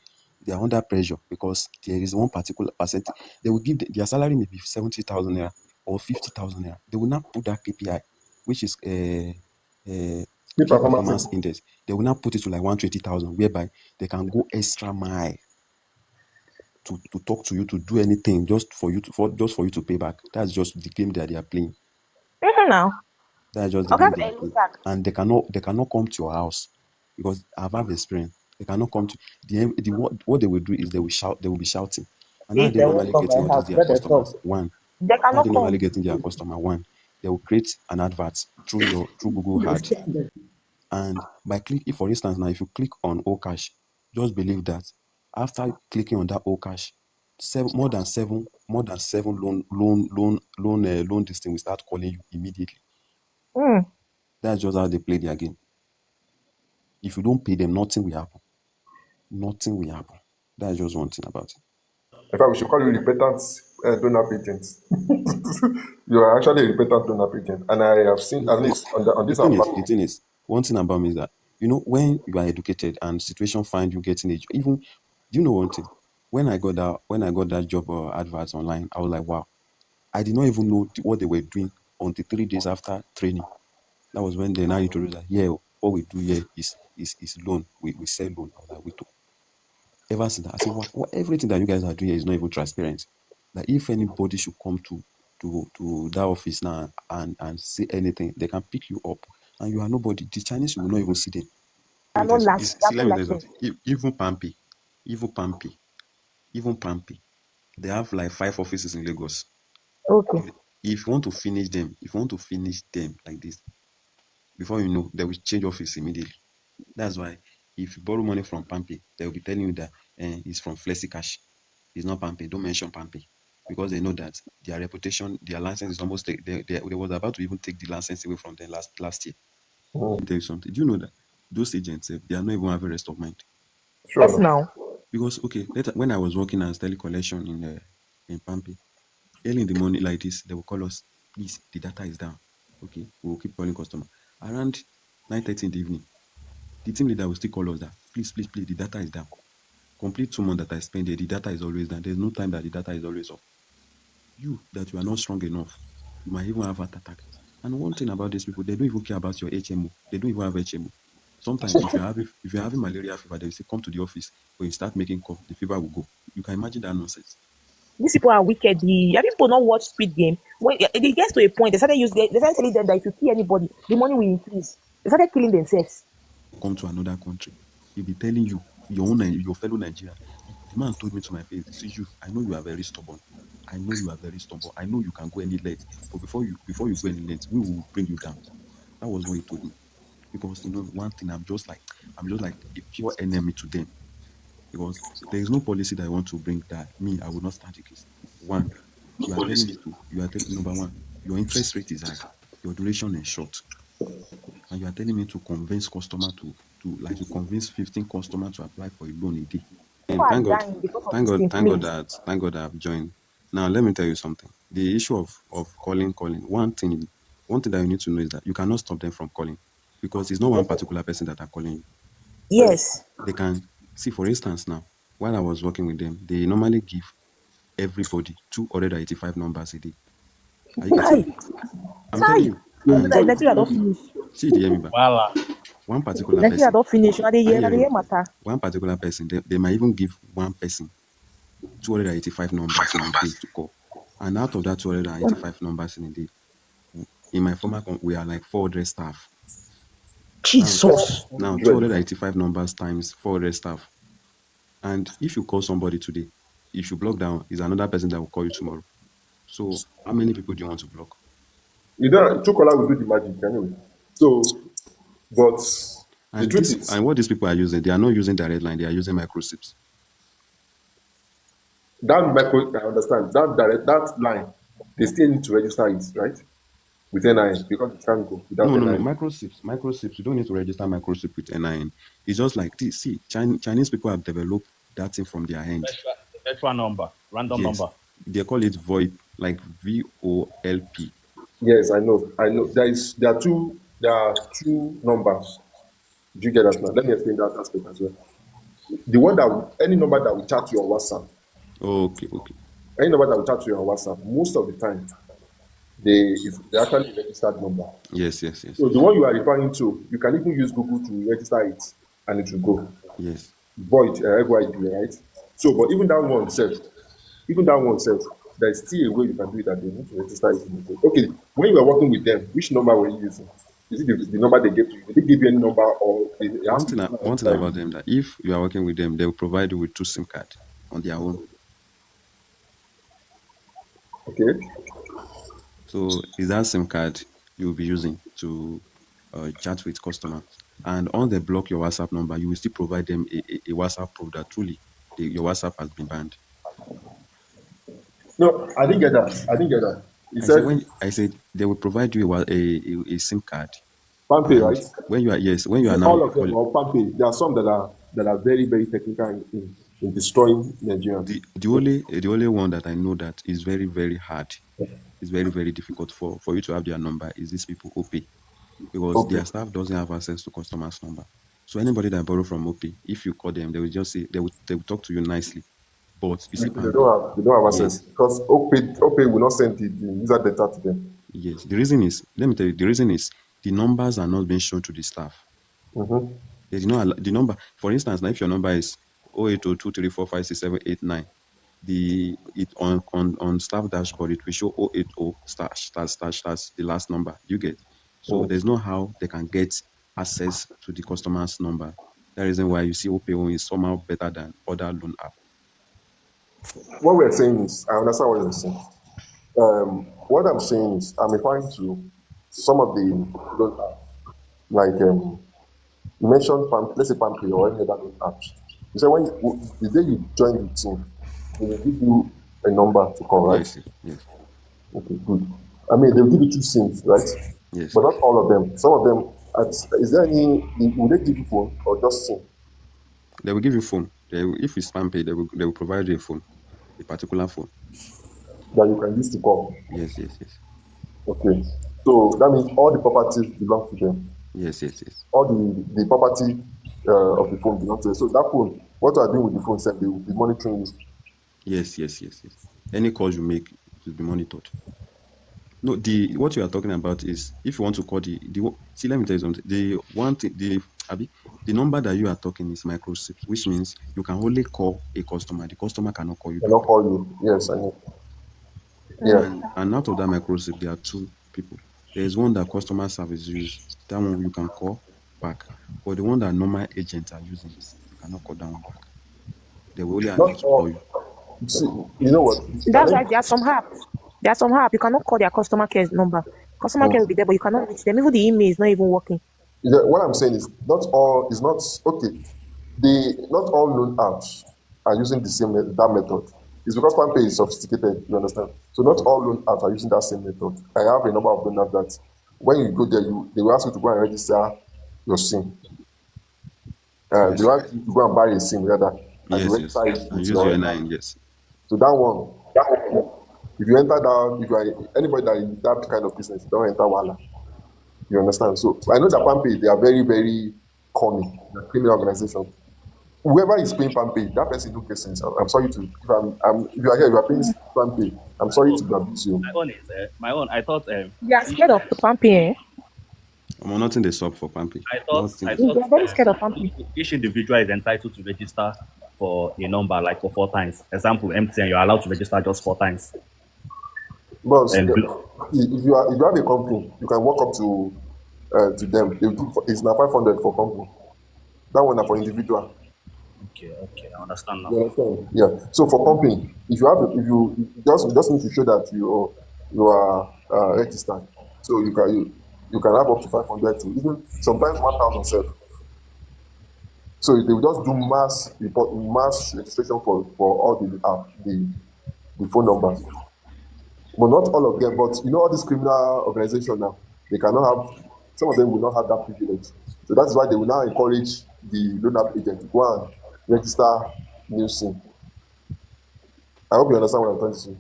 they are under pressure because there is one particular percentage. They will give their salary may be 70,000 naira or 50,000 naira. They will not put that KPI, which is Keep key performance. performance index. They will not put it to like 120,000, whereby they can go extra mile to talk to you, to do anything just for you to pay back. That's just the game that they are playing. Now. That's just the Okay, game they are look playing. back. And they cannot come to your house because I've had experience. They cannot come to what they will do is they will be shouting. And how are If they they won't normally come getting my all these house, their let them customers? talk. One, They how are they cannot normally come. getting their customer? One, they will create an advert through Google Ad. And by clicking, for instance, now if you click on Okash, just believe that after clicking on that Okash, more than seven loan this thing will start calling you immediately. That's just how they play their game. If you don't pay them, nothing will happen. Nothing will happen. That's just one thing about it. In fact, we should call you repentant donor agent. You are actually a repentant donor agent, and I have seen at least on this our The platform. thing is, one thing about me is that, when you are educated and situation find you getting a job, even, do you know one thing? When I got that job adverts online, I was like, wow. I did not even know what they were doing until 3 days after training. That was when they now introduced that, yeah, what we do here is loan. We sell loan. I was like, wait. Ever since that, I said, what everything that you guys are doing here is not even transparent. That if anybody should come to that office now and say anything, they can pick you up, and you are nobody. The Chinese will not even see them. Let I'm me tell not you something. last. See, I'm let not me tell you laughing. something. Even Pampi, they have like 5 offices in Lagos. Okay. If you want to finish them like this, before you know, they will change office immediately. That's why if you borrow money from Pampi, they will be telling you that it's from FlexiCash. It's not Pampi. Don't mention Pampi, because they know that their reputation, their license is almost they was about to even take the license away from them last year. Let me tell you something. Do you know that those agents, they are not even having rest of mind? Yes, now. Because later when I was working as telecollection in Pampi, early in the morning like this, they will call us, please, the data is down. Okay, we will keep calling customer. Around 9:30 in the evening, the team leader will still call us that, please, the data is down. Complete 2 months that I spent there, the data is always down. There's no time that the data is always up. You are not strong enough, you might even have heart attack. And one thing about these people, they don't even care about your HMO. They don't even have HMO. Sometimes if you're having malaria fever, they will say, come to the office. When you start making cough, the fever will go. You can imagine that nonsense. These people are wicked. Have people not watched Squid Game? When it gets to a point, they started telling them that if you kill anybody, the money will increase. They started killing themselves. Come to another country, he'll be telling you, your fellow Nigerian. The man told me to my face, "See you, I know you are very stubborn. I know you are very stubborn. I know you can go any length, but before you go any length, we will bring you down." That was what he told me. Because one thing, I'm just like a pure enemy to them. Because there is no policy that I want to bring that I will not stand against. One, you are telling number one, your interest rate is high, your duration is short, and you are telling me to convince customer to convince 15 customers to apply for a loan a day. People And are dying because of this thing, please. thank God that I've joined. Now let me tell you something. The issue of calling, one thing that you need to know is that you cannot stop them from calling, because it's not one particular person that are calling you. Yes. They can see, for instance, now while I was working with them, they normally give everybody 285 numbers a day. Are you getting Hi. me? I'm telling Hi. you. And Nigeria don't finish. see the hear me back. Voila. One particular Nigeria person. don't finish. Now they Are you hear, hearing me? matter. One particular person, they might even give one person 285 numbers in a day to call. And out of that 285 numbers in a day, in my former we are like 400 staff. Jesus. Now 285 numbers times 400 staff. And if you call somebody today, if you block down, is another person that will call you tomorrow. So how many people do you want to block? You know, Chocolate will do the magic anyway. So, but the truth is, And what these people are using, they are not using direct line, they are using microsips. I understand that line, they still need to register it, right? With NIN, because it can't go without No. NIN. Microsips. You don't need to register microsip with NIN. It's just like this. See, Chinese people have developed that thing from their hand. Virtual number, random Yes, number. they call it VoIP, like VOLP. Yes, I know. I know. There are two numbers. Do you get that now? Let me explain that aspect as well. The one any number that will chat to your WhatsApp, Okay. any number that will chat to your WhatsApp, most of the time, they actually registered number. Yes. So the one you are referring to, you can even use Google to register it, and it will go. Yes. Void, FYD, right? So, but even that one self, there's still a way you can do it that they need to register it in the code. Okay, when you were working with them, which number were you using? Is it the number they gave to you? Did they give you any number, or they ask you to One thing about them, that if you are working with them, they will provide you with 2 SIM cards on their own. Okay. So is that SIM card you will be using to chat with customers. And on they block your WhatsApp number, you will still provide them a WhatsApp proof that truly your WhatsApp has been banned. No, I didn't get that. He said I said they will provide you a SIM card. PAMPay, And right? when you are Is now all of them calling, or PAMPay? There are some that are very, very technical in in destroying Nigeria. The only one that I know that is very, very hard, is very, very difficult for you to have their number is these people OP, because Okay. their staff doesn't have access to customers' number. So anybody that borrow from OP, if you call them, they will just say they will talk to you nicely. But you see, They don't have access yes, because OPay will not send the user data to them. yes. The reason is, let me tell you, the reason is the numbers are not being shown to the staff. Mm-hmm. They did not the number. For instance, now if your number is 08023456789, it on staff dashboard it will show 080 slash the last number you get. So there's no how they can get access to the customer's number. That reason why you see OPO is somehow better than other loan app. What we're saying is, I understand what you're saying. What I'm saying is, I'm referring to some of the loan apps, like you mentioned, let's say Pampay or any other loan apps. You say the day you join the team, they will give you a number to call, right? Yes, yes, Okay, good. I mean, they'll give you 2 SIMs, right? yes. But not all of them. Some of them, is there any, will they give you phone or just SIM? They will give you phone. If it's Pampay, they will provide you a phone, a particular phone that you can use to call? Yes, yes, yes. Okay. So that means all the properties belong to them. Yes, yes, yes. All the property of the phone belongs to them. So that phone, what you are doing with the phone, they will be monitoring you. Yes, yes, yes, yes. Any calls you make will be monitored. No, what you are talking about is if you want to call see, let me tell you something. The number that you are talking is microsip, which means you can only call a customer. The customer cannot call you. Cannot call you. Yes, I know. Yeah. And out of that microsip, there are 2 people. There is one that customer service use. That one you can call back. But the one that normal agents are using, you cannot call that one back. They will only allow to call you. See, you know what? That's why there are some apps. You cannot call their customer care number. Customer care will be there, but you cannot reach them. Even the email is not even working. What I'm saying is not all loan apps are using that method. It's because Pampay is sophisticated, you understand? So not all loan apps are using that same method. I have a number of loan apps that when you go there, they will ask you to go and register your SIM. They want you to go and buy a SIM rather. Yes. And use your NIN, yes. So that one, if you enter that, if you are anybody that in that kind of business, don't enter Wala. You understand? So I know that Pampay, they are very, very corny, the criminal organization. Whoever is paying Pampay, that person don't get sense. I'm sorry to, if you are here, you are paying Pampay. I'm sorry to abuse you. My own. I thought. You are scared of Pampay, eh? I'm nothing they sub for Pampay. I thought They're very scared of Pampay. Each individual is entitled to register for a number, like for 4 times. Example, MTN, you're allowed to register just 4 times. But if you have a company, you can walk up to them. They will give, it's now 500 for company. That one is for individual. Okay, I understand now. You understand? Yeah. So for company, if you just need to show that you are registered, so you can have up to 500 to even sometimes 1,000 self. So they will just do mass registration for all the phone numbers. But not all of them. But you know all these criminal organizations now, they cannot have, some of them will not have that privilege. So that's why they will now encourage the loan app agent to go and register new SIM. I hope you understand what I'm trying to say.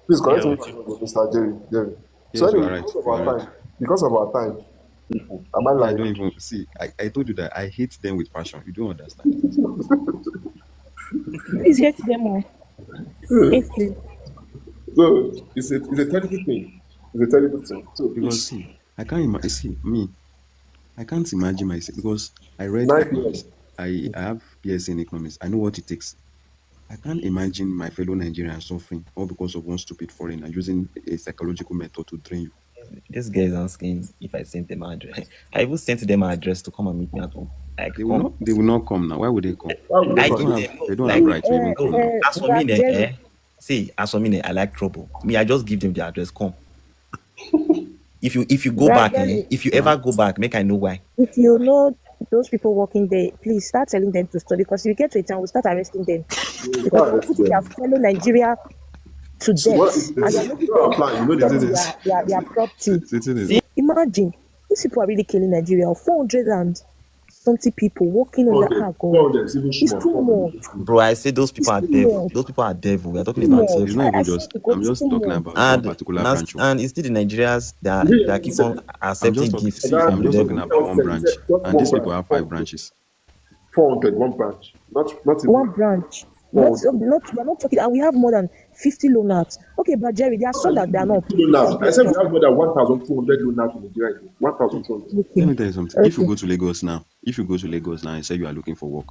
Please correct me, Mr. Jerry. Yes, So anyway, right. because of our time, people, am I I lying? don't even see. I told you that I hate them with passion. You don't understand. Please hate them all. Hate you. So it's a terrible thing. It's a terrible thing. So Because see, I can't imagine. I can't imagine myself because I read 9 economics. I have BSc in economics. I know what it takes. I can't imagine my fellow Nigerians suffering all because of one stupid foreigner using a psychological method to drain you. This guy is asking if I sent them address. I even sent them address to come and meet me at home. Like, They will not come now. Why would they come? I They don't have right to even come now. As for me, as for me, I like trouble. Me, I just give them the address. Come. If you go back, if you ever go back, make I know why. If you know those people working there, please start telling them to study, because if you get to a time, we'll start arresting them. Because they put their fellow Nigeria to death. Their property. Imagine, these people are really killing Nigeria. 400 and something people working on the 400, God. 400 is even It's small. too 400 much. is small. Bro, I say those people It's are too devil. much. Those people are devil. We are talking Too about much. It's devil. not even I see just. because I'm it's just too talking much. about one particular branch. And it's still the Nigerians that keep on I'm just accepting talking. gifts See, That, from I'm the just he talking devil. about one said branch, just and one these people branch, have 5 400, branches. 400, one branch. Not One even branch. Not 400. we're not talking, and we have more than 50 loan apps. Okay, but Jerry, there are How some can that you they are give me not 50 playing loan apps? I said we because have more than 1,200 loan apps in Nigeria. 1,200. Let okay. me tell you something. If you Okay. go to Lagos now, and say you are looking for work,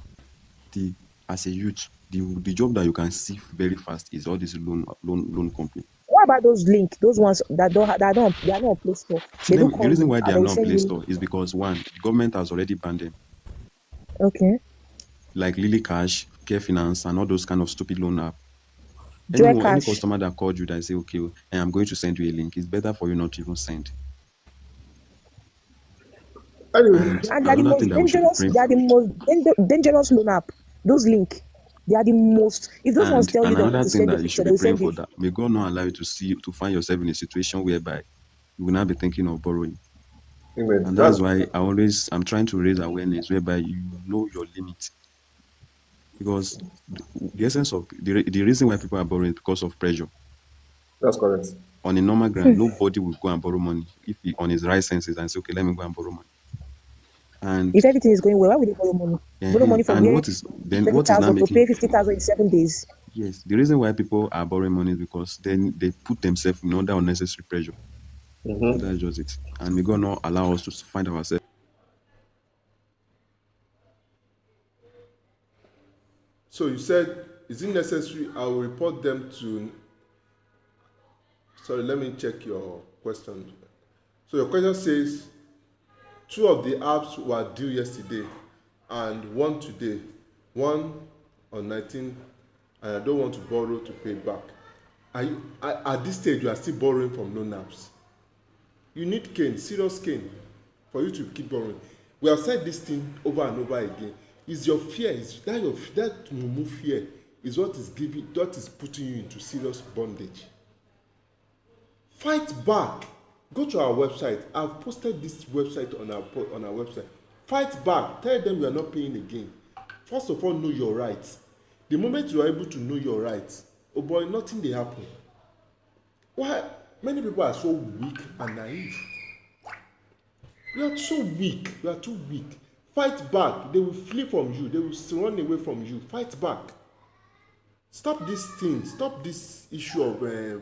the as a youth, the job that you can see very fast is all this loan company. What about those link? Those ones that don't they are not on Play Store. See, They do the call reason you why they and are they will not on send Play you. Store is because one, the government has already banned them, Okay. like Lily Cash, Care Finance, and all those kind of stupid loan app. Joy Any Cash. customer that called you that say, okay, I'm going to send you a link, it's better for you not to even send. Anyway, And And they are the another thing most that we should be dangerous, praying they are for. the most dangerous loan app. Those link. They are the most, if those ones tell you And they want another to thing send a that you picture, should they be will praying send for, it. that may God not allow you to find yourself in a situation whereby you will not be thinking of borrowing. amen. And That's that's why I'm trying to raise awareness whereby you know your limit. Because the essence of the reason why people are borrowing is because of pressure. correct. On a normal ground, nobody will go and borrow money if he on his right senses and say, okay, let me go and borrow money. And If everything is going well, why would they borrow money? Borrow money from and where? what is now 20,000 to making pay 50,000 in 7 days. yes, the reason why people are borrowing money is because then they put themselves in under unnecessary pressure. So that's just it. And may God not allow us to find ourselves. So you said, is it necessary? I will report them to. Sorry, let me check your question. So your question says, 2 of the apps were due yesterday and 1 today, 1 on 19, and I don't want to borrow to pay back. At this stage, you are still borrowing from loan apps. You need cane, serious cane, for you to keep borrowing. We have said this thing over and over again. Is your fear, that mumu fear is what is putting you into serious bondage. Fight back. Go to our website. I've posted this website on our website. Fight back. Tell them you are not paying again. First of all, know your rights. The moment you are able to know your rights, oh boy, nothing dey happen. Why? Many people are so weak and naive. You are so weak. You are too weak. Fight back. They will flee from you. They will run away from you. Fight back. Stop this thing. Stop this issue of the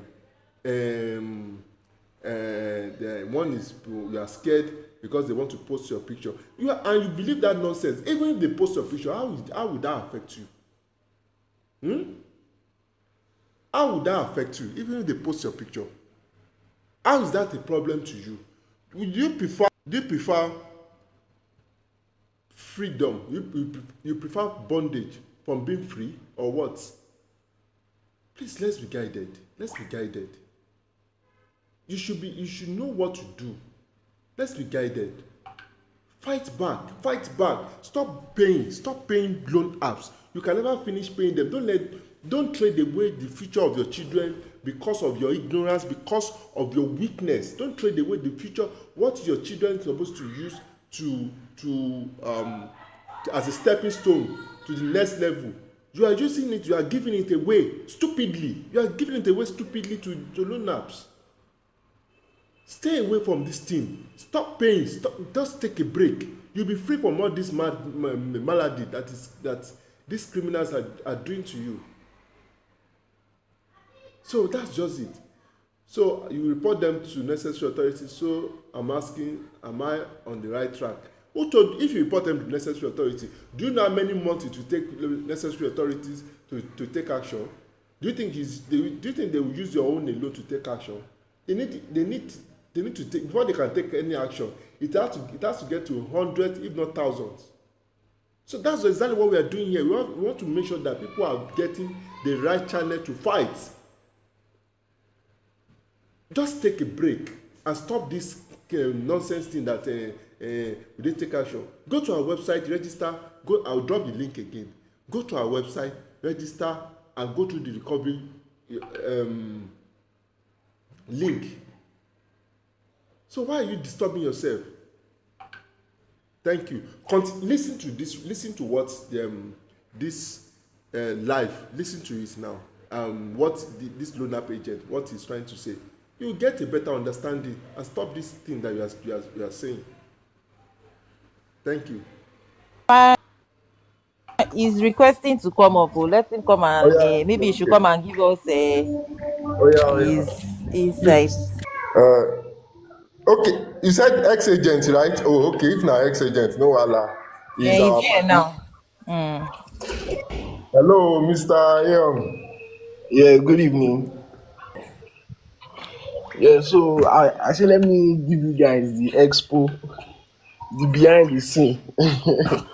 one is you are scared because they want to post your picture. And you believe that nonsense. Even if they post your picture, how would that affect you? How would that affect you? Even if they post your picture, how is that a problem to you? Do you prefer freedom? You prefer bondage from being free, or what? Please, let's be guided. Let's be guided. You should know what to do. Let's be guided. Fight back. Stop paying loan apps. You can never finish paying them. Don't trade away the future of your children because of your ignorance, because of your weakness. Don't trade away the future. What your children supposed to use to as a stepping stone to the next level. You are using it. You are giving it away stupidly. You are giving it away stupidly to loan apps. Stay away from this thing. Stop paying. Just take a break. You'll be free from all this malady that these criminals are doing to you. So that's just it. So you report them to necessary authorities. So I'm asking, am I on the right track? If you report them to necessary authority, do you know how many months it will take necessary authorities to take action? Do you think they will use your own alone to take action? They need to take, before they can take any action, it has to get to hundreds, if not thousands. So that's exactly what we are doing here. We want to make sure that people are getting the right channel to fight. Just take a break and stop this nonsense thing that we didn't take action. Go to our website, register. I'll drop the link again. Go to our website, register, and go to the recovery link. So why are you disturbing yourself? Thank Thank you. Listen to this. Listen to what this live. Listen to it now. What this loan app agent, what he's trying to say. You get a better understanding and stop this thing that you are saying. Thank you. He's requesting to come up. Oh, let him come Oh and yeah, maybe he should okay. come and give us Oh yeah, oh his yeah. insights. Okay, you said ex-agent, right? Oh, okay. If now ex-agent, no wala. Yeah, Is he's our here party. now. Mm. Hello, Mr. Yeah, good evening. Yeah, so I say let me give you guys the expo, the behind the scene of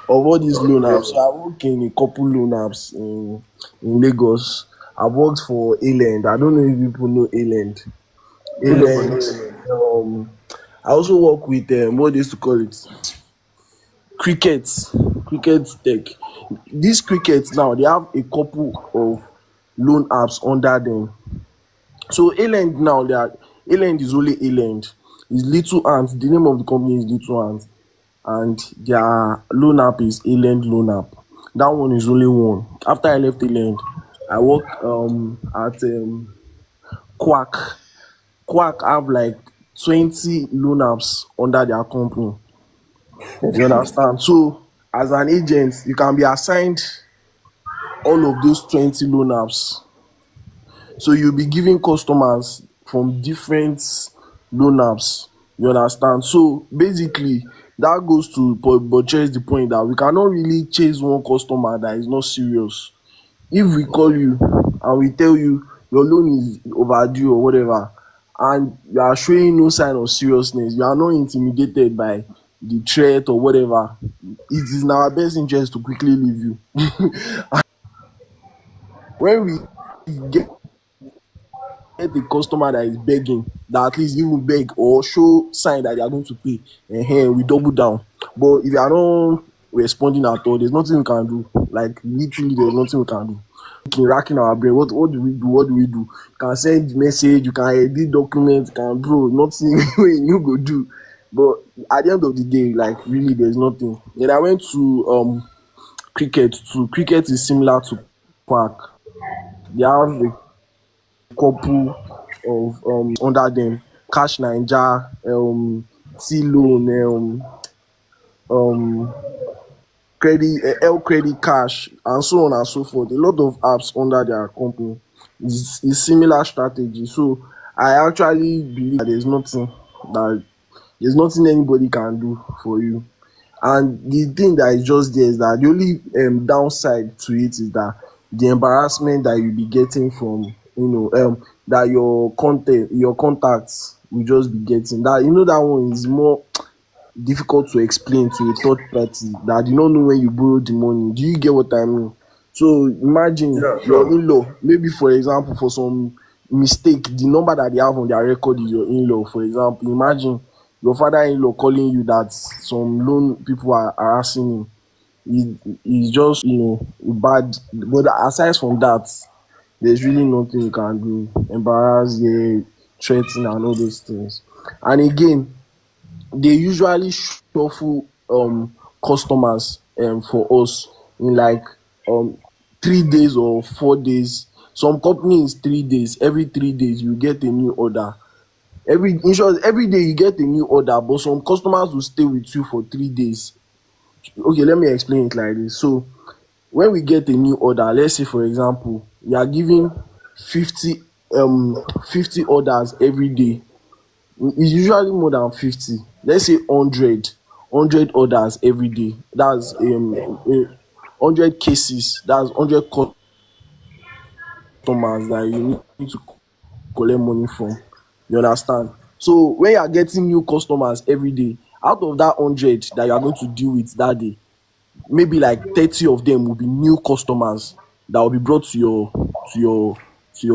all these loan Okay. apps. So I work in a couple loan apps in Lagos. I've worked for Aland. I don't know if people know Aland. No, but no, Aland. I also work with what they used to call it, cricket, cricket tech. These crickets now they have a couple of loan apps under them. So Aland now that Aland is only Aland. It's Little Ant. The name of the company is Little Ant, and their loan app is Aland Loan App. That one is only one. After I left Aland, I work at Quack. Quack have like 20 loan apps under their company. You understand? So as an agent, you can be assigned all of those 20 loan apps. So you'll be giving customers from different loan apps. You understand? So basically, that goes to buttress the point that we cannot really chase one customer that is not serious. If we call you and we tell you your loan is overdue or whatever, and you are showing no sign of seriousness, you are not intimidated by the threat or whatever, it is in our best interest to quickly leave you. When we get a customer that is begging, that at least even beg or show sign that they are going to pay, and we double down. But if you are not responding at all, there's nothing we can do. Like literally, there's nothing we can do. Racking our brain. What do we do? What do we do? You can send message, you can edit documents, you can bro, nothing you go do. But at the end of the day, like really, there's nothing. Then I went to cricket too. Cricket is similar to Quack. They have a couple of under them, Cash Ninja, T Loan, um credit, L Credit Cash, and so on and so forth. A lot of apps under their company. Is similar strategy. So I actually believe that there's nothing anybody can do for you. And the thing that is just there is that the only downside to it is that the embarrassment that you'll be getting from that your contacts will just be getting. That that one is more difficult to explain to a third party that do not know when you borrow the money. Do you get what I mean? So imagine Yeah, your sure. in-law, maybe for example, for some mistake, the number that they have on their record is your in-law. For example, imagine your father-in-law calling you that some loan people are harassing him. It's just bad. But aside from that, there's really nothing you can do. Embarrass, threaten, and all those things. And again, they usually shuffle customers for us in like 3 days or 4 days. Some companies 3 days. Every 3 days you get a new order. Every day you get a new order, but some customers will stay with you for 3 days. Okay, let me explain it like this. So when we get a new order, let's say for example, we are giving 50 50 orders every day. It's usually more than 50. Let's say 100 orders every day. That's 100 cases. That's 100 customers that you need to collect money from. You understand? So when you are getting new customers every day, out of that 100 that you are going to deal with that day, maybe like 30 of them will be new customers that will be brought to your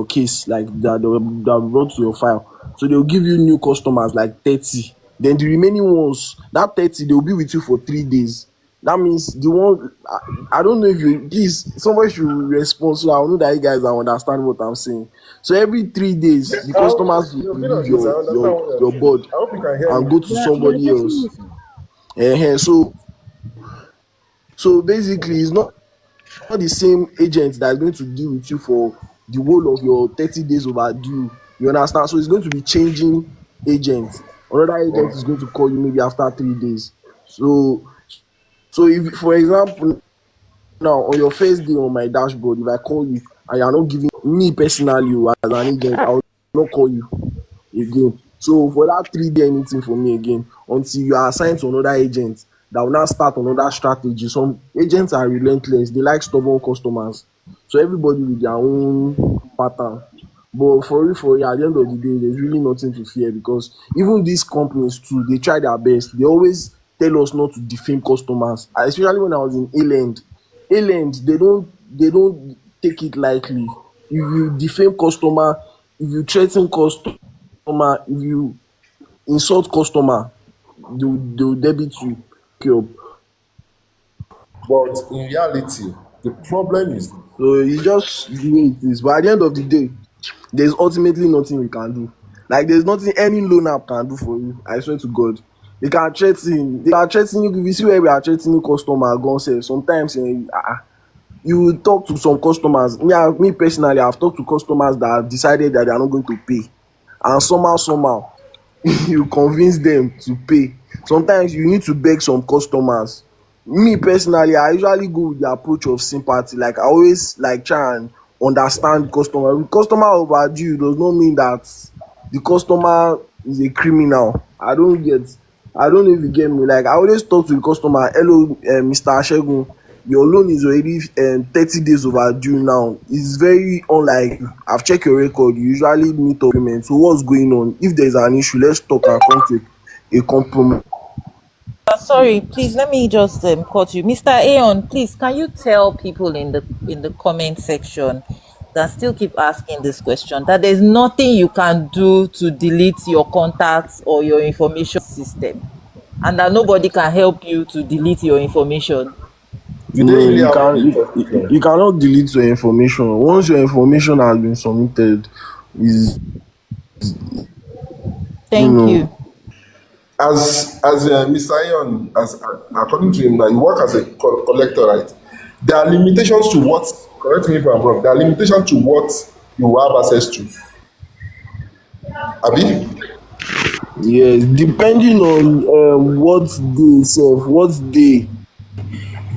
case, like that will be brought to your file. So they'll give you new customers like 30. Then the remaining ones, that 30, they'll be with you for 3 days. That means the one I don't know if you please somebody should respond so I know that you guys understand what I'm saying. So every 3 days, the customers will You've been leave on this. I understand what your you're saying. board I hope you can hear and me. go to You are somebody getting else. missing. So basically, it's not the same agent that is going to deal with you for the whole of your 30 days overdue. You understand? So it's going to be changing agents. Another agent is going to call you maybe after 3 days. So if, for example, now on your first day on my dashboard, if I call you and you are not giving me personally as an agent, I will not call you again. So for that 3 day anything for me again until you are assigned to another agent that will now start another strategy. Some agents are relentless, they like stubborn customers. So everybody with their own pattern. But for real, at the end of the day, there's really nothing to fear because even these companies too, they try their best. They always tell us not to defame customers. Especially when I was in A-Land, they don't take it lightly. If you defame customer, if you threaten customer, if you insult customer, they will debit you. Okay. But in reality, the problem is So it's just the way it is. But at the end of the day, there's ultimately nothing we can do. Like there's nothing any loan app can do for you. I swear to God. They are threatening you. If you see where we are threatening customer, go say sometimes you talk to some customers. Me personally, I've talked to customers that have decided that they are not going to pay. And somehow, you convince them to pay. Sometimes you need to beg some customers. Me personally, I usually go with the approach of sympathy. Like I always like try and understand customer. With customer overdue does not mean that the customer is a criminal. I don't know if you get me. Like I always talk to the customer, hello, Mr. Ashegun, your loan is already 30 days overdue now. It's very unlike I've checked your record, you usually meet up payment. So what's going on? If there's an issue, let's talk and come to a compromise. Sorry, please let me just cut you, Mr. Aeon. Please, can you tell people in the comment section that still keep asking this question that there's nothing you can do to delete your contacts or your information system, and that nobody can help you to delete your information? do they No, really you have can the you cannot delete your information. Once your information has been submitted, is you Thank know you. as Mr. Ion, as according to him, now you work as a collector, right? There are limitations to what. Correct me if I'm wrong. There are limitations to what you have access to. Abi, yes, depending on what day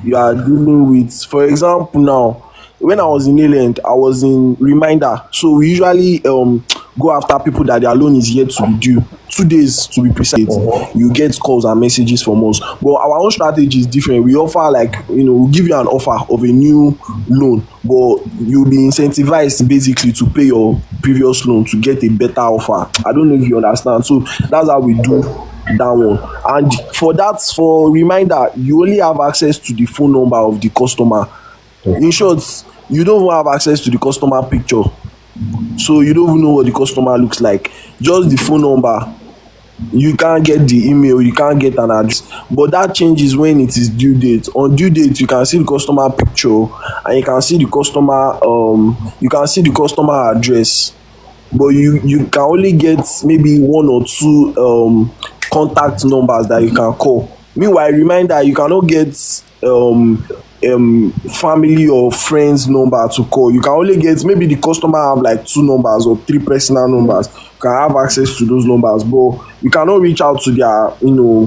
you are dealing with. For example, now when I was in Ireland, I was in reminder. So we usually go after people that their loan is yet to be due. 2 days to be precise. You get calls and messages from us. But our own strategy is different. We offer we'll give you an offer of a new loan, but you'll be incentivized basically to pay your previous loan to get a better offer. I don't know if you understand. So that's how we do that one. And for reminder, you only have access to the phone number of the customer. In short, you don't even have access to the customer picture, so you don't even know what the customer looks like. Just the phone number. You can't get the email, you can't get an address. But that changes when it is due date. On due date, you can see the customer picture and you can see the customer address. But you can only get maybe one or two contact numbers that you can call. Meanwhile, reminder, you cannot get family or friends number to call. You can only get maybe the customer have like 2 numbers or 3 personal numbers. You can have access to those numbers, but you cannot reach out to their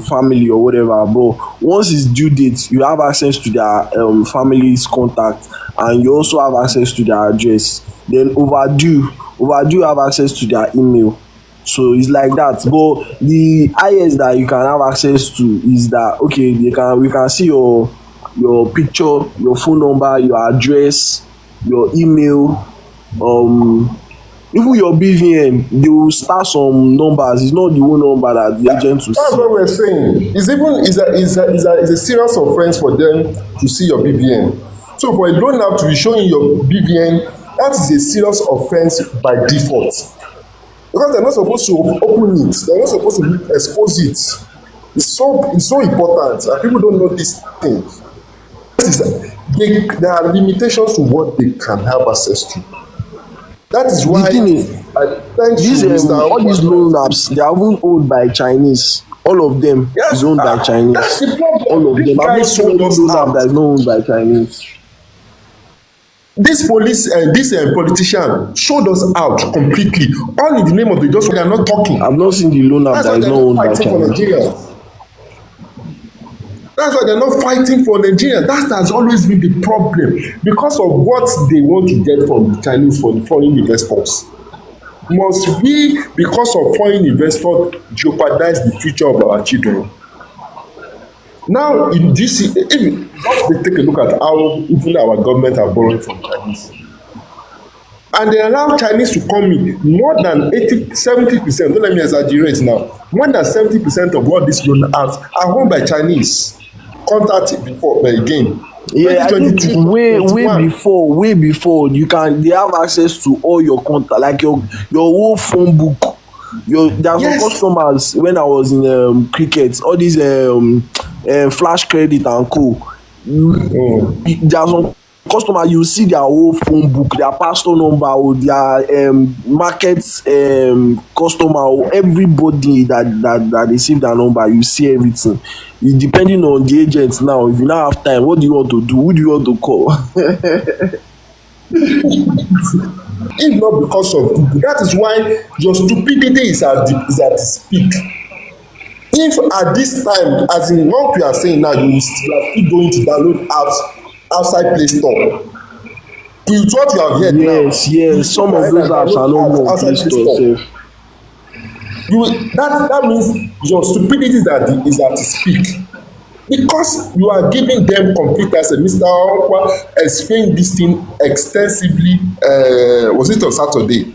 family or whatever. But once it's due date, you have access to their family's contact, and you also have access to their address. Then overdue have access to their email. So it's like that. But the highest that you can have access to is that we can see your picture, your phone number, your address, your email, even your BVN. They will start some numbers. It's not the whole number that the agent will that's see. what we're saying. It's a serious offense for them to see your BVN. So for a loan app to be showing your BVN, that is a serious offense by default. Because they're not supposed to open it, they're not supposed to expose it. It's so important, and people don't know these things. There are limitations to what they can have access to. That is why The thing is, thanks to Mr. all these loan apps, they are even owned by Chinese. all of them Yes, is owned by Chinese. that's the problem. All of This them. I've guy not seen sold any us loan app out. that is not owned by Chinese. This police and this politician showed us out completely. All in the name of the just they are not talking. I've not seen the loan app That's that why is they're not not owned by fighting for Chinese. Nigeria. That's why they're not fighting for Nigeria. That has always been the problem because of what they want to get from the Chinese, for the foreign investors. Must we, because of foreign investors, jeopardize the future of our children? Now, in this, if just take a look at how even our government are borrowing from Chinese, and they allow Chinese to come in more than 70%. Don't let me exaggerate now. More than 70% of what these loan apps are owned by Chinese. Contact before, but again. Yeah, I think way before they have access to all your contact, like your whole phone book. There are some customers when I was in cricket, all these flash credit and co. There are some customers, you see their whole phone book, their pastor number, or their market customer, or everybody that receive their number, you see everything. It depending on the agent now. If you now have time, what do you want to do? Who do you want to call? If not because of Google, that is why your stupidity is at its peak. If at this time, as in what we are saying now, you are still going to download apps outside Play Store. With what you have heard now. Yes, some of those apps are not on Play Store. That means your stupidity is at its peak. Because you are giving them complete access. Mr. Onkwa explained this thing extensively. Was it on Saturday?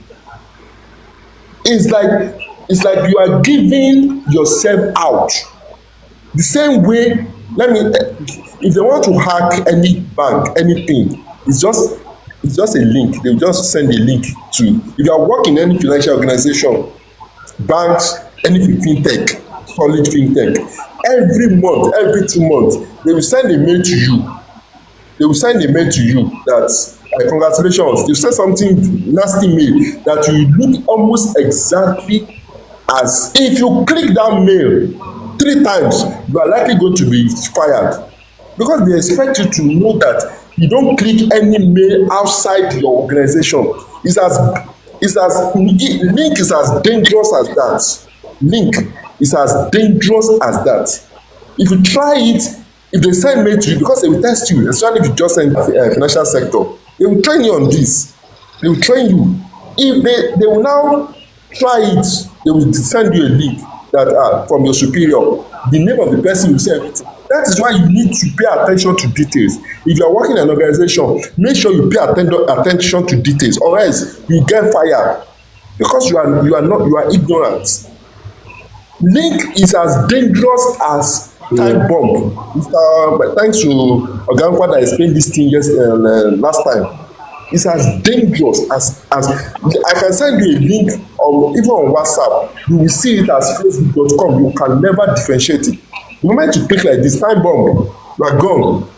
It's like you are giving yourself out. The same way, if they want to hack any bank, anything, it's just a link. They'll just send a link to. If you are working in any financial organization, banks, any fintech, solid fintech, every month, every 2 months, they will send a mail to you. That congratulations, they send something nasty mail that will look almost exactly as if you click that mail 3 times, you are likely going to be fired, because they expect you to know that you don't click any mail outside your organization. Link is as dangerous as that. Link is as dangerous as that. If you try it, if they send mail to you, because they will test you, especially if you just send financial sector, they will train you on this. They will train you. If they will now try it, they will send you a link that from your superior. The name of the person will say everything. That is why you need to pay attention to details. If you are working in an organization, make sure you pay attention to details, or else you get fired because you are ignorant. Link is as dangerous as time bomb. Thanks to Ogankwa that explained this thing last time. It's as dangerous as I can send you a link even on WhatsApp. You will see it as facebook.com. You can never differentiate it. The moment you click like this, time bomb, you are gone.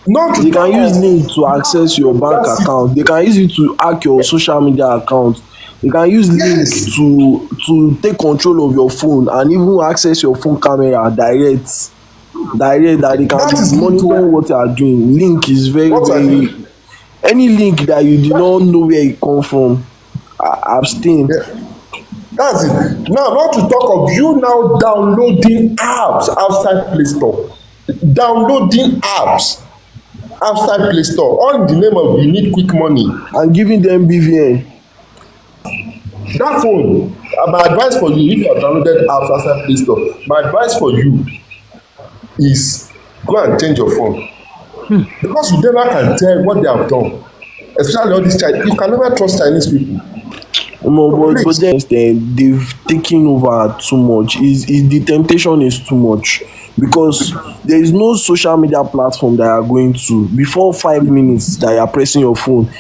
They can use link to access your bank account. They can use it to hack your social media account. They can use link to take control of your phone and even access your phone camera direct that they can be monitoring what you are doing. Link is very any link that you do not know where it come from, abstain. That's it. Now, not to talk of you now downloading apps outside Play Store. Downloading apps outside Play Store, all in the name of you need quick money. And giving them BVN. That phone, my advice for you, if you have downloaded apps outside Play Store, my advice for you is go and change your phone. Because you never can tell what they have done. Especially all these Chinese. You can never trust Chinese people. But then they've taken over too much. The temptation is too much, because there is no social media platform that you are going to before 5 minutes that you are pressing your phone.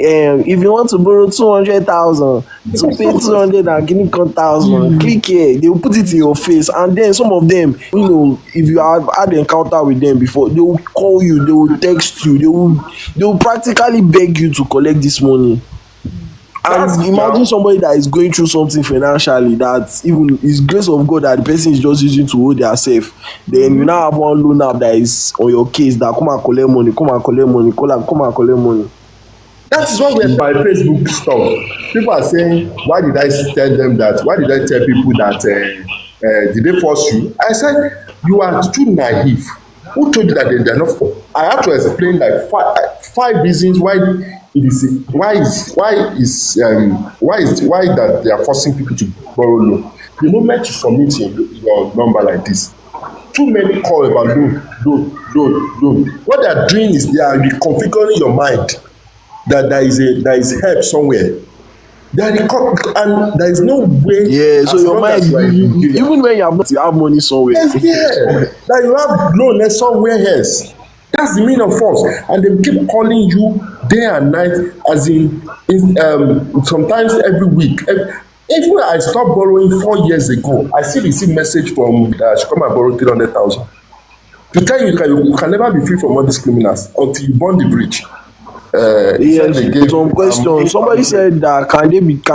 If you want to borrow 200,000 to pay 200 and give me 1,000, click here. They will put it in your face, and then some of them, if you have had encounter with them before, they will call you, they will text you, they will practically beg you to collect this money. And That's imagine now. somebody that is going through something financially that even is grace of God that the person is just using to hold theirself. Then you now have one loan app that is on your case that come and collect money, come and collect money, come and collect money. That is what we're by Facebook stuff. People are saying, why did I tell them that? Why did I tell people that? Did they force you? I said, you are too naive. Who told you that they are not for? I have to explain like five reasons why it is why that they are forcing people to borrow loan. The moment you submit your number like this, too many call about loan. What they are doing is they are reconfiguring your mind that there is help somewhere. And there is no way. Yeah, so as your long mind, as you are in Nigeria, even when you have not, you have money somewhere. yes, there that you have loan somewhere else. That's the meaning of force, and they keep calling you day and night, as in sometimes every week. Even I stopped borrowing 4 years ago, I still receive message from she come and borrow 300,000 to tell you that you can never be free from all these criminals until you burn the bridge. Yes, some question. Somebody said that can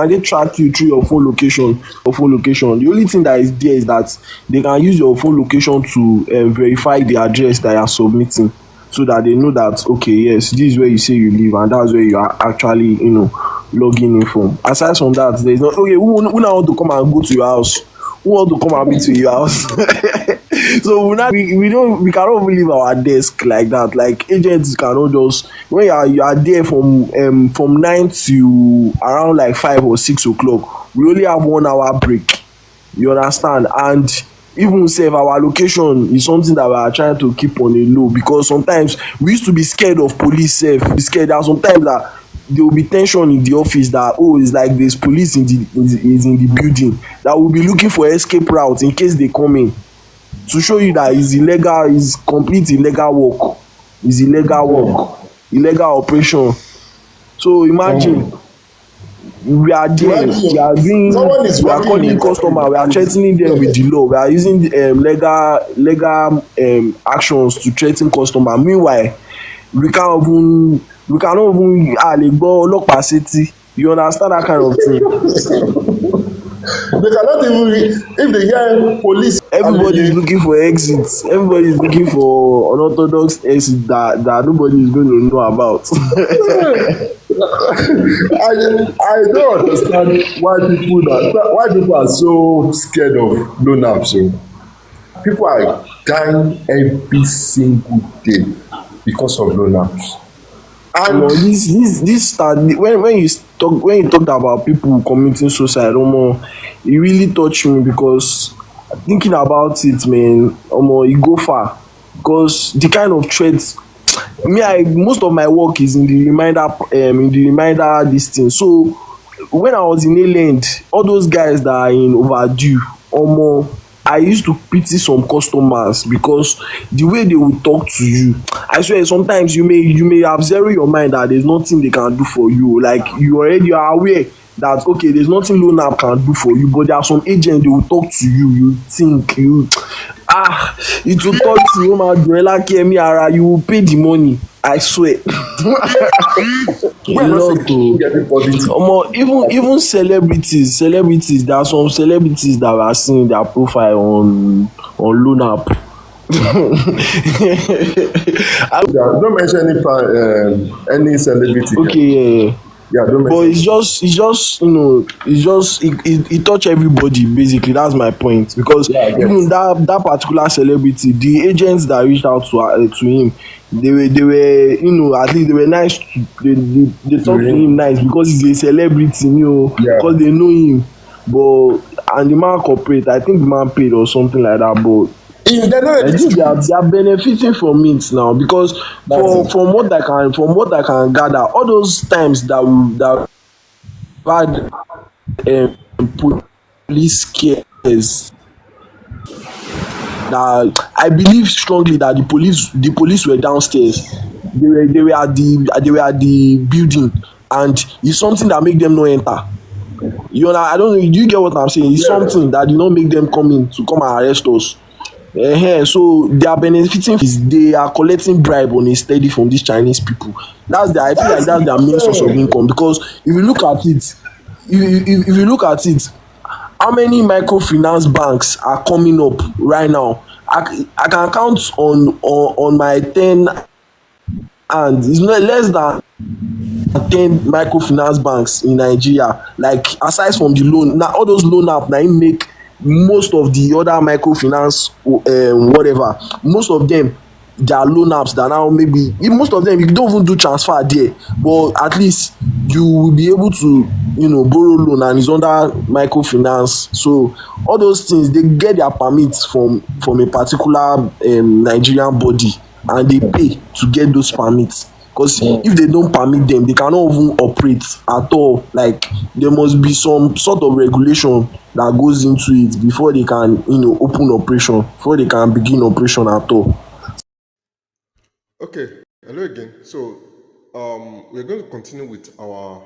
they track you through your phone location? The only thing that is there is that they can use your phone location to verify the address that you are submitting, so that they know that okay, yes, this is where you say you live, and that's where you are actually logging in from. Aside from that, there is not okay. Who now want to come and go to your house? Who want to come and meet to your house? So we cannot even leave our desk like that. Like agents cannot just when you are there from 9 to around like 5 or 6 o'clock. We only have 1 hour break. You understand? And even say our location is something that we are trying to keep on a low, because sometimes we used to be scared of police sef. Be scared. There are sometimes that there will be tension in the office that it's like there's police is in the building that will be looking for escape route in case they come in, to show you that it's illegal, it's complete illegal work, illegal operation. So imagine we are there, we are calling customer, we are threatening them with the law, we are using legal actions to threaten customer. Meanwhile we cannot even lè gbọ́ ọlọ́pàá sétí. You understand that kind of thing? They cannot even if they hear police. Everybody is looking for exits. Everybody is looking for unorthodox exit that nobody is going to know about. I don't understand why people are so scared of loan apps. So people are dying every single day because of loan apps. And this start when you talked about people committing suicide, it really touched me, because thinking about it, man, it go far, because the kind of threats most of my work is in the reminder this thing. So when I was in A-Land, all those guys that are in overdue, I used to pity some customers, because the way they would talk to you, I swear sometimes you may have zero your mind that there's nothing they can do for you. Like you are aware that okay, there's nothing loan app can do for you, but there are some agents, they will talk to you, you think it will talk to you, you will pay the money. I swear. Even celebrities, there are some celebrities that are seeing their profile on loan app. Don't mention any celebrity. Okay, yeah, don't mention. But it touch everybody basically. That's my point, because even that particular celebrity, the agents that reached out to him, they were at least they were nice. They talk to him nice, because he's a celebrity, because they know him. But and the man corporate, I think the man paid or something like that. But they are benefiting from it now, because from what I can gather, all those times that we had police cases, that I believe strongly that the police were downstairs. They were at the building, and it's something that make them not enter. I don't know. Do you get what I'm saying? It's something that did not make them come and arrest us. So they are benefiting is they are collecting bribe on a steady from these Chinese people. That's their I feel like that's their main source of income because if you look at it, if you look at it, how many microfinance banks are coming up right now? I can count on my 10 and it's not less than 10 microfinance banks in Nigeria. Like aside from the loan, now all those loan app na im make most of the other microfinance whatever, most of them their loan apps that now maybe most of them you don't even do transfer there, but at least you will be able to borrow loan and it's under microfinance. So all those things they get their permits from a particular Nigerian body and they pay to get those permits because if they don't permit them they cannot even operate at all. Like there must be some sort of regulation that goes into it before they can open operation, before they can begin operation at all. Okay, hello again. So we're going to continue with our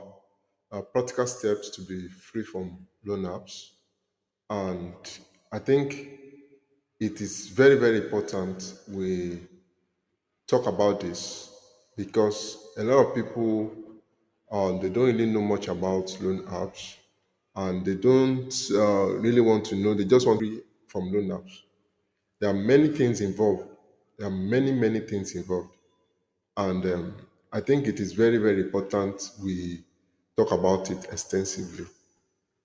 practical steps to be free from loan apps. And I think it is very, very important we talk about this because a lot of people they don't really know much about loan apps and they don't really want to know. They just want to be free from loan apps. There are many things involved. There are many, many things involved. And I think it is very, very important we talk about it extensively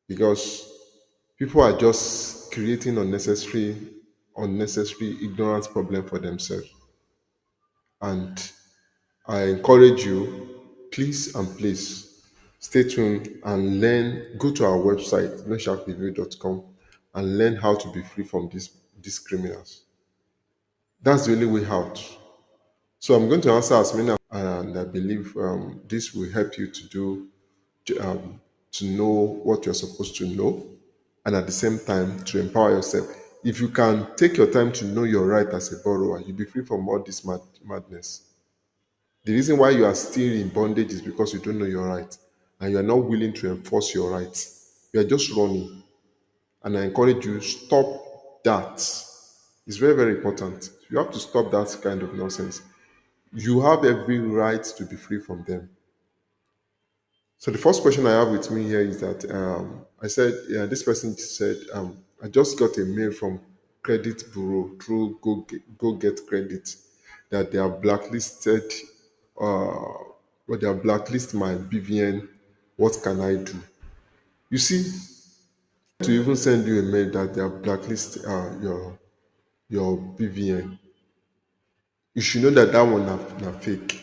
because people are just creating unnecessary ignorance problem for themselves. And I encourage you, please stay tuned and learn. Go to our website, loansharkreview.com, and learn how to be free from these criminals. That's the only way out. So I'm going to answer as many, and I believe this will help you to know what you're supposed to know, and at the same time to empower yourself. If you can take your time to know your right as a borrower, you'll be free from all this madness. The reason why you are still in bondage is because you don't know your right, and you are not willing to enforce your rights. You are just running, and I encourage you stop that. It's very, very important. You have to stop that kind of nonsense. You have every right to be free from them. So the first question I have with me here is that I said, yeah, this person said, I just got a mail from Credit Bureau through Go Get Credit that they have blacklisted, they have blacklisted my BVN. What can I do? You see, to even send you a mail that they have blacklisted your BVN, you should know that one na fake.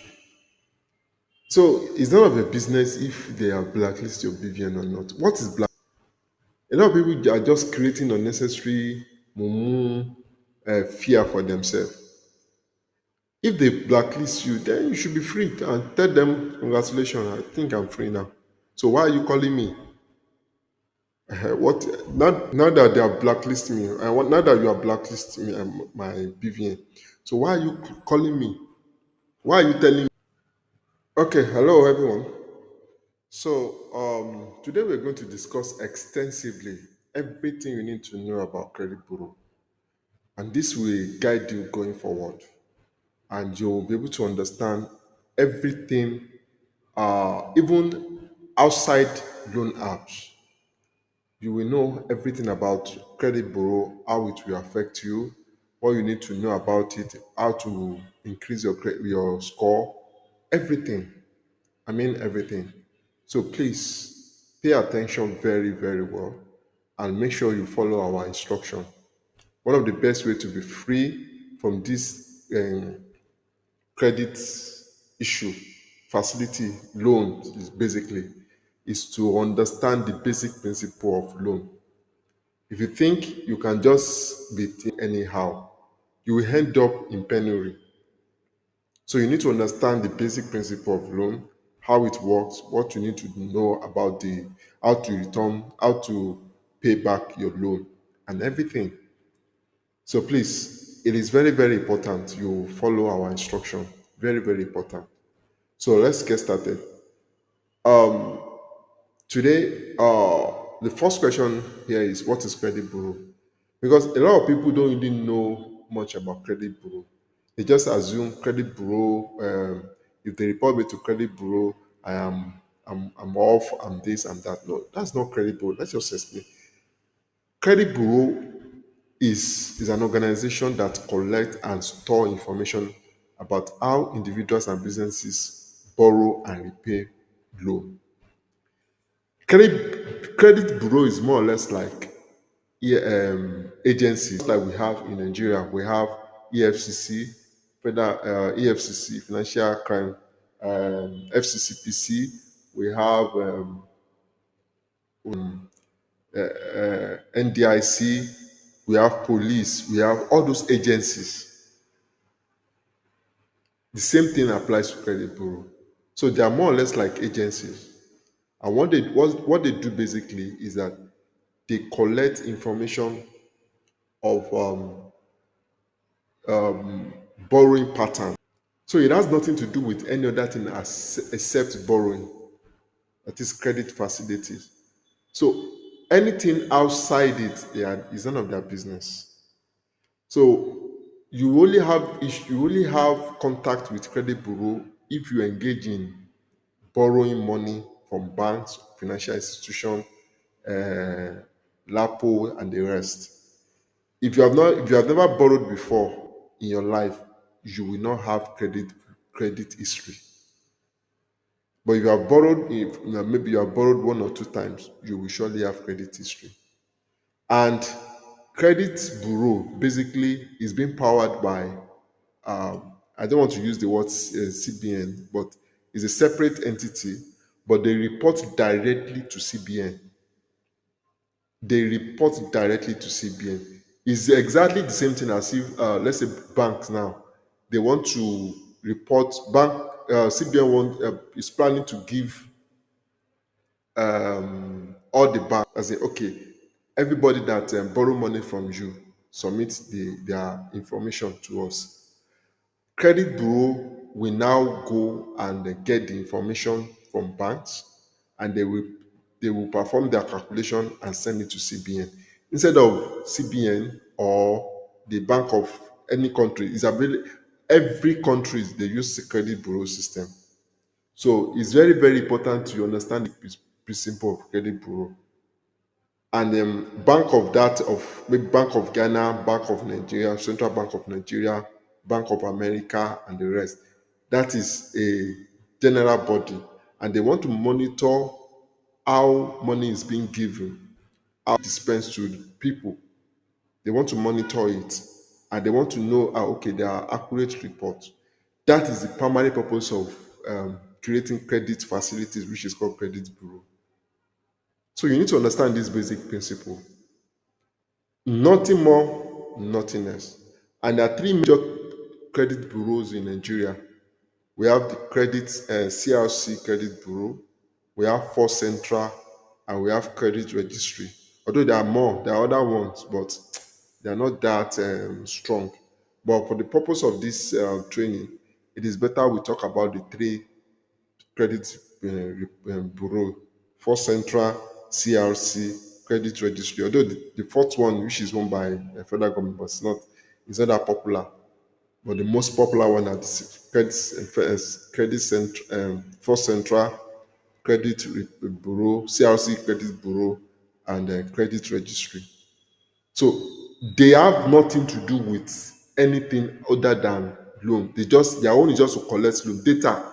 So it's none of your business if they have blacklisted your BVN or not. What is black? A lot of people are just creating unnecessary fear for themselves. If they blacklist you, then you should be free and tell them, congratulations, I think I'm free now. So why are you calling me? What now that they are blacklisting me? Now that you are blacklisting me, my BVN. So why are you calling me? Why are you telling me? Okay, hello everyone. So today we're going to discuss extensively everything you need to know about credit bureau, and this will guide you going forward, and you'll be able to understand everything, even outside loan apps. You will know everything about credit bureau, how it will affect you, what you need to know about it, how to increase your score, everything. I mean everything. So please pay attention very, very well and make sure you follow our instruction. One of the best way to be free from this credit issue, facility, loan is basically is to understand the basic principle of loan. If you think you can just be anyhow, you will end up in penury. So you need to understand the basic principle of loan, how it works, what you need to know about how to return, how to pay back your loan, and everything. So please, it is very, very important you follow our instruction. Very, very important. So let's get started. Today, the first question here is what is credit bureau? Because a lot of people don't even know much about credit bureau. They just assume credit bureau. If they report me to credit bureau, I'm off. I'm this. I'm that. No, that's not credit bureau. Let's just explain. Credit bureau is an organization that collects and store information about how individuals and businesses borrow and repay loan. Credit bureau is more or less like agencies like we have in Nigeria. We have EFCC, EFCC, Financial Crime, FCCPC. We have NDIC. We have police. We have all those agencies. The same thing applies to credit bureau. So they are more or less like agencies. And what they do basically is that they collect information of borrowing pattern. So it has nothing to do with any other thing except borrowing, that is credit facilities. So anything outside it, is none of their business. So you only have contact with credit bureau if you engage in borrowing money from banks, financial institutions, LAPO, and the rest. If you have never borrowed before in your life, you will not have credit history. But if you have borrowed, maybe you have borrowed 1 or 2 times, you will surely have credit history. And credit bureau basically is being powered by, I don't want to use the word CBN, but it's a separate entity, but they report directly to CBN. It's exactly the same thing as if, let's say, banks now, they want to report CBN is planning to give all the banks, as in, okay, everybody that borrow money from you submit their information to us. Credit bureau will now go and get the information from banks, and they will perform their calculation and send it to CBN. Instead of CBN or the bank of any country, every country they use the credit bureau system. So it's very, very important to understand the principle of credit bureau. And maybe Bank of Ghana, Bank of Nigeria, Central Bank of Nigeria, Bank of America, and the rest. That is a general body, and they want to monitor how money is being given, how dispensed to people. They want to monitor it, and they want to know, okay, there are accurate reports. That is the primary purpose of creating credit facilities, which is called credit bureau. So you need to understand this basic principle. Nothing more, nothing less. And there are 3 major credit bureaus in Nigeria. We have the CRC Credit Bureau, we have First Central, and we have Credit Registry. Although there are more, there are other ones, but they are not that strong. But for the purpose of this training, it is better we talk about the 3 credit bureau: First Central, CRC, Credit Registry. Although the fourth one, which is owned by the federal government, but it's not that popular. But the most popular one are the First Central, Credit Bureau, CRC Credit Bureau, and Credit Registry. So they have nothing to do with anything other than loan. Their own is just to collect loan data,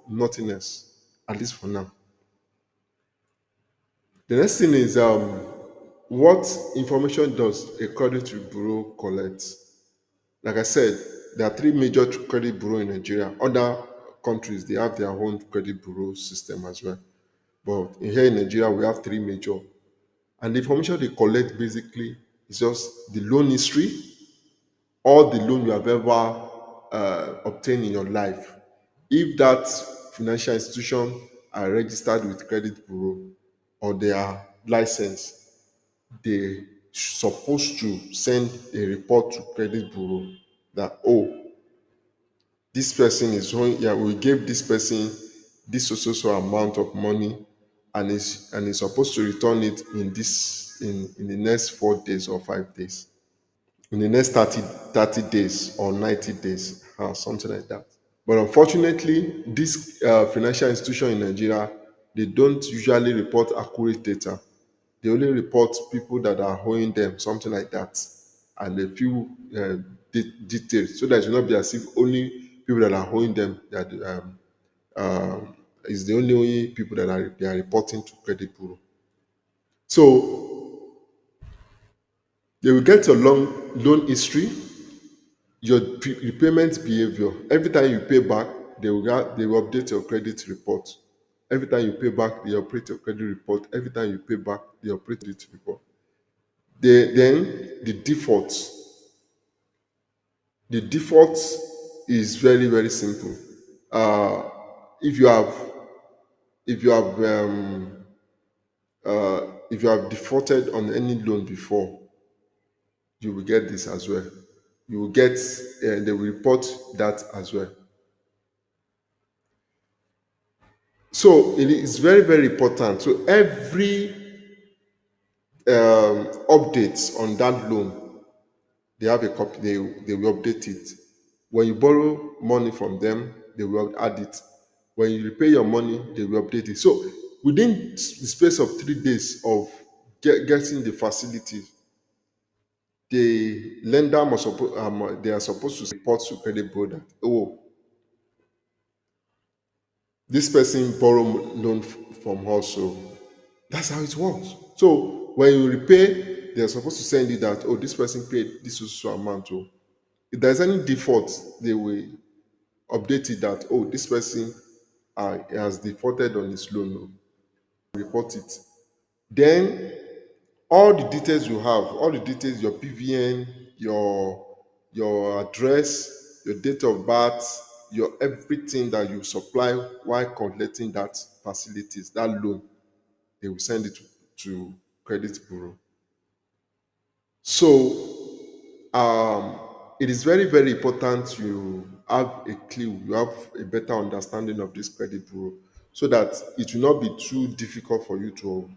nothing else, at least for now. The next thing is, what information does a credit bureau collect? Like I said, there are 3 major credit bureau in Nigeria. Other countries, they have their own credit bureau system as well. But here in Nigeria, we have 3 major. And the information they collect basically is just the loan history, all the loan you have ever obtained in your life. If that financial institution are registered with credit bureau or they are licensed, they supposed to send a report to credit bureau that, this person is we gave this person this so amount of money, and is supposed to return it in the next 4 days or 5 days. in the next 30 days or 90 days, something like that. But unfortunately, this financial institution in Nigeria, they don't usually report accurate data. They only report people that are owing them, something like that, and a few details, so that it will not be as if only people that are owing them that is the only people that they are reporting to credit bureau. So they will get your loan history, your repayment behavior. Every time you pay back, they will update your credit report. Every time you pay back, they update your credit report. Every time you pay back, they update it report. Then the default. The default is very, very simple. Uh, if you have if you have if you have defaulted on any loan before, you will get this as well. You will get they will report that as well. So it is very, very important. So every updates on that loan, they have a copy. They will update it. When you borrow money from them, they will add it. When you repay your money, they will update it. So within the space of 3 days of getting the facility, the lender they are supposed to report to credit bureau that, oh, this person borrow loan from us. So that's how it works. So when you repay, they are supposed to send you that, oh, this person paid this also amount. Oh, if there's any default, they will update it that, oh, this person has defaulted on his loan. Oh, report it. Then all the details you have, all the details, your PVN, your address, your date of birth, your everything that you supply while collecting that facilities, that loan, they will send it to credit bureau. So it is very, very important you have a clue, you have a better understanding of this credit bureau, so that it will not be too difficult for you to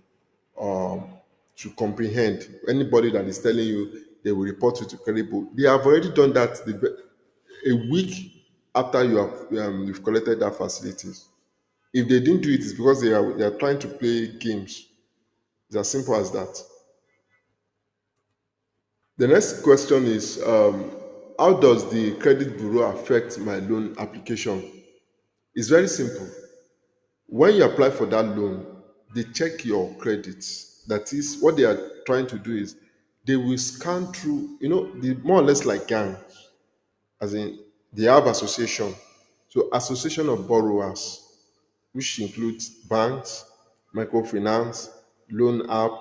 comprehend. Anybody that is telling you they will report you to credit bureau, they have already done that a week after you've collected that facilities. If they didn't do it, it's because they are trying to play games. It's as simple as that. The next question is, how does the credit bureau affect my loan application? It's very simple. When you apply for that loan, they check your credits. That is, what they are trying to do is they will scan through, the more or less like gang, as in they have association. So association of borrowers, which includes banks, microfinance, loan app,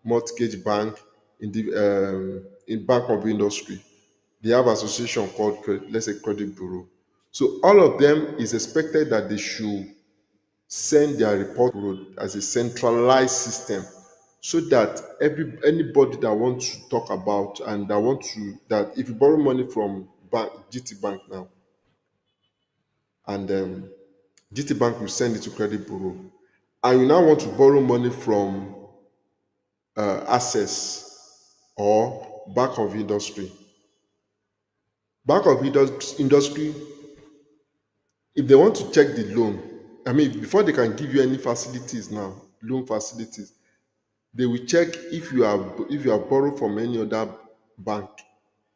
mortgage bank, in bank of industry. They have association called, let's say, credit bureau. So all of them is expected that they should send their report as a centralized system, so that anybody that wants to talk about and that if you borrow money from GT Bank now, and GT Bank will send it to credit bureau, and you now want to borrow money from Access or Bank of Industry. Bank of Industry, if they want to check the loan, before they can give you any facilities now, loan facilities, they will check if you have borrowed from any other bank.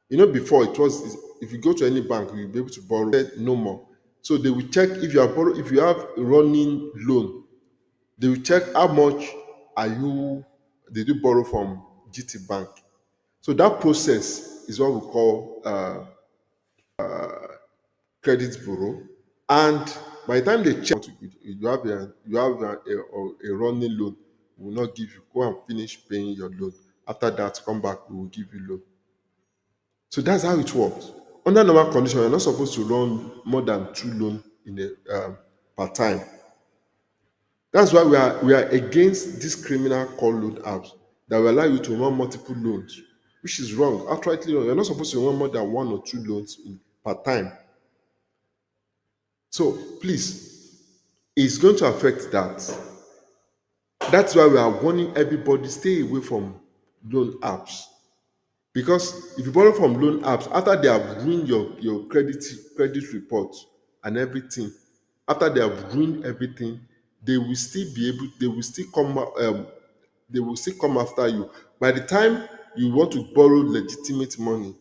Before it was, if you go to any bank, you'll be able to borrow. No more. So they will check if you have a running loan. They will check how much did you borrow from GT Bank. So that process is what we call credit bureau. And by the time they check, you have a running loan, we will not give you. Go and finish paying your loan. After that, come back, we will give you loan. So that's how it works. Under normal condition, you're not supposed to run more than 2 loans per time. That's why we are against this criminal call loan apps that will allow you to run multiple loans, which is wrong, outrightly wrong. You're not supposed to run more than 1 or 2 loans per time. So please, it's going to affect that. That's why we are warning everybody, stay away from loan apps. Because if you borrow from loan apps, after they have ruined your credit report and everything, after they have ruined everything, they will still be able, they will still come after you. By the time you want to borrow legitimate money,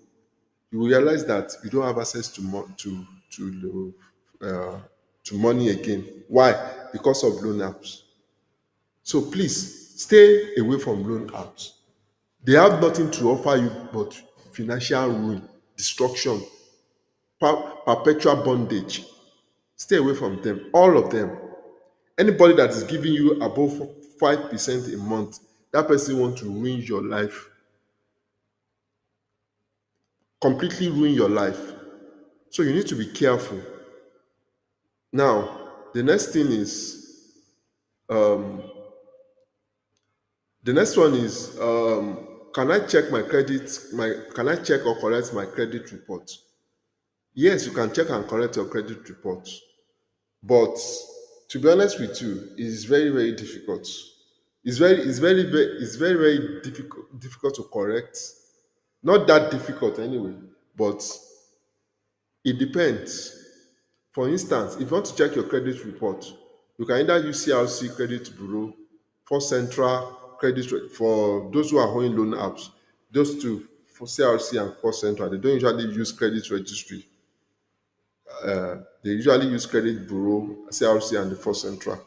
you will realize that you don't have access to money again. Why? Because of loan apps. So please stay away from loan apps. They have nothing to offer you but financial ruin, destruction, perpetual bondage. Stay away from them, all of them. Anybody that is giving you above 5% a month, that person wants to ruin your life, completely ruin your life. So you need to be careful. Now, the next thing is, can I check my credit? Can I check or correct my credit report? Yes, you can check and correct your credit report. But to be honest with you, it's very, very difficult. It's very difficult to correct. Not that difficult anyway, but it depends. For instance, if you want to check your credit report, you can either use CRC Credit Bureau, for Central Credit for those who are holding loan apps. Those two, for CRC and for Central, they don't usually use credit registry. They usually use Credit Bureau, CRC, and the for Central.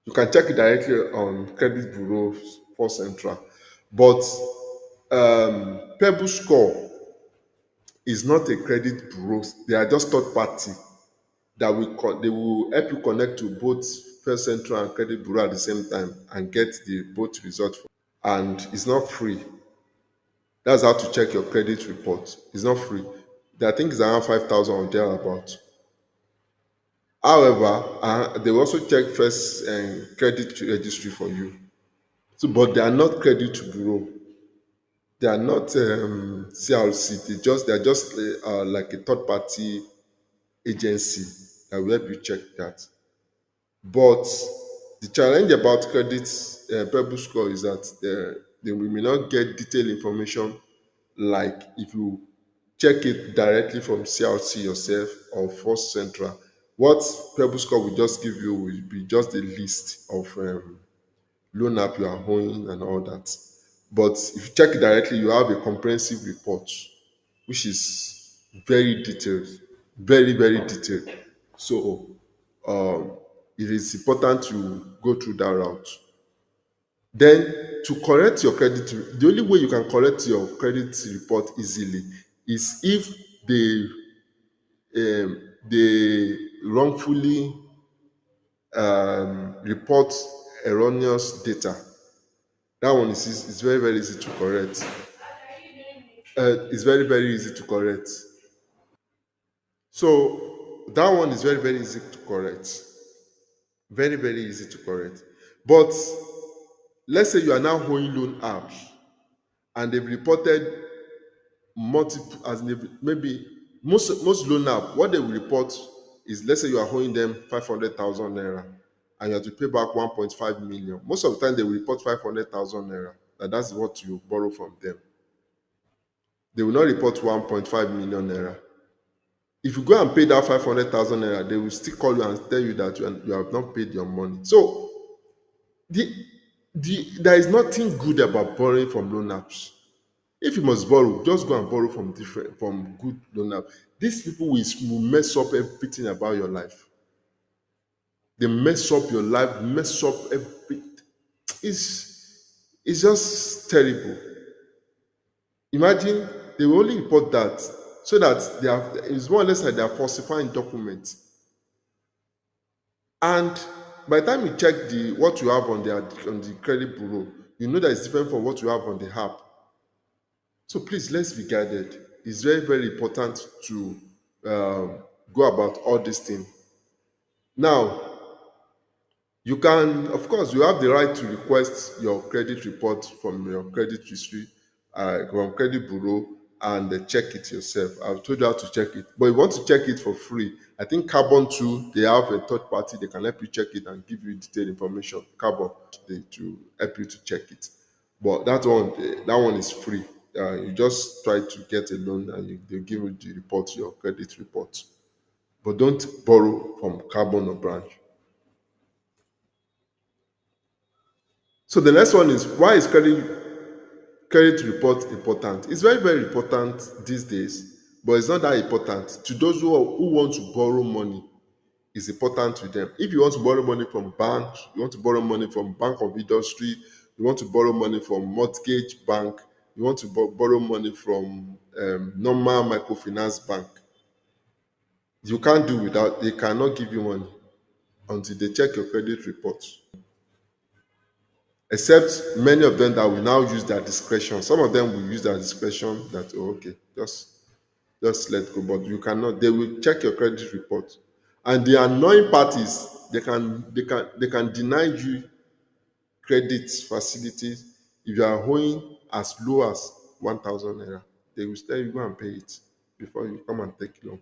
You can check it directly on Credit Bureau for Central. But Pebble Score is not a credit bureau. They are just third party that they will help you connect to both First Central and Credit Bureau at the same time and get the both results. And it's not free. That's how to check your credit report. It's not free. I think it's around 5,000 or thereabout. However, they will also check first credit registry for you. So, but they are not credit bureau. They are not CRC. They are just like a third party agency that will help you check that. But the challenge about credit Pebble Score is that they may not get detailed information like if you check it directly from CRC yourself or First Central. What Pebble Score will just give you will be just a list of loan app you are owning and all that. But if you check it directly, you have a comprehensive report, which is very detailed, very, very detailed. So it is important to go through that route. Then to correct your credit, the only way you can correct your credit report easily is if they wrongfully report erroneous data. That one is very, very easy to correct. It's very, very easy to correct. So that one is very, very easy to correct. Very, very easy to correct. But let's say you are now holding loan apps and they've reported multiple, as maybe most loan app, what they will report is, let's say you are holding them 500,000 naira and you have to pay back 1.5 million. Most of the time they will report 500,000 naira. That's what you borrow from them. They will not report 1.5 million naira. If you go and pay that 500,000 naira, they will still call you and tell you that you have not paid your money. So there is nothing good about borrowing from loan apps. If you must borrow, just go and borrow from good loan apps. These people will mess up everything about your life. They mess up your life, mess up everything. It's just terrible. Imagine they will only report that so that it's more or less like they are falsifying documents. And by the time you check what you have on the credit bureau, you know that it's different from what you have on the app. So please, let's be guided. It's very, very important to go about all these things. Now, you can, of course, you have the right to request your credit report from your credit history, from credit bureau, and check it yourself. I've told you how to check it. But if you want to check it for free, I think Carbon too, they have a third party, they can help you check it and give you detailed information. Carbon, to help you to check it. But that one is free. You just try to get a loan and they give you the report, your credit report. But don't borrow from Carbon or Branch. So the next one is, why is credit report important? It's very, very important these days, but it's not that important. To those who want to borrow money, it's important to them. If you want to borrow money from banks, you want to borrow money from Bank of Industry, you want to borrow money from mortgage bank, you want to borrow money from normal microfinance bank, you can't do without, they cannot give you money until they check your credit report. Except many of them that will now use their discretion. Some of them will use their discretion that, oh, okay, just let go. But you cannot. They will check your credit report. And the annoying part is they can deny you credit facilities if you are owing as low as 1,000 naira. They will tell you go and pay it before you come and take loan.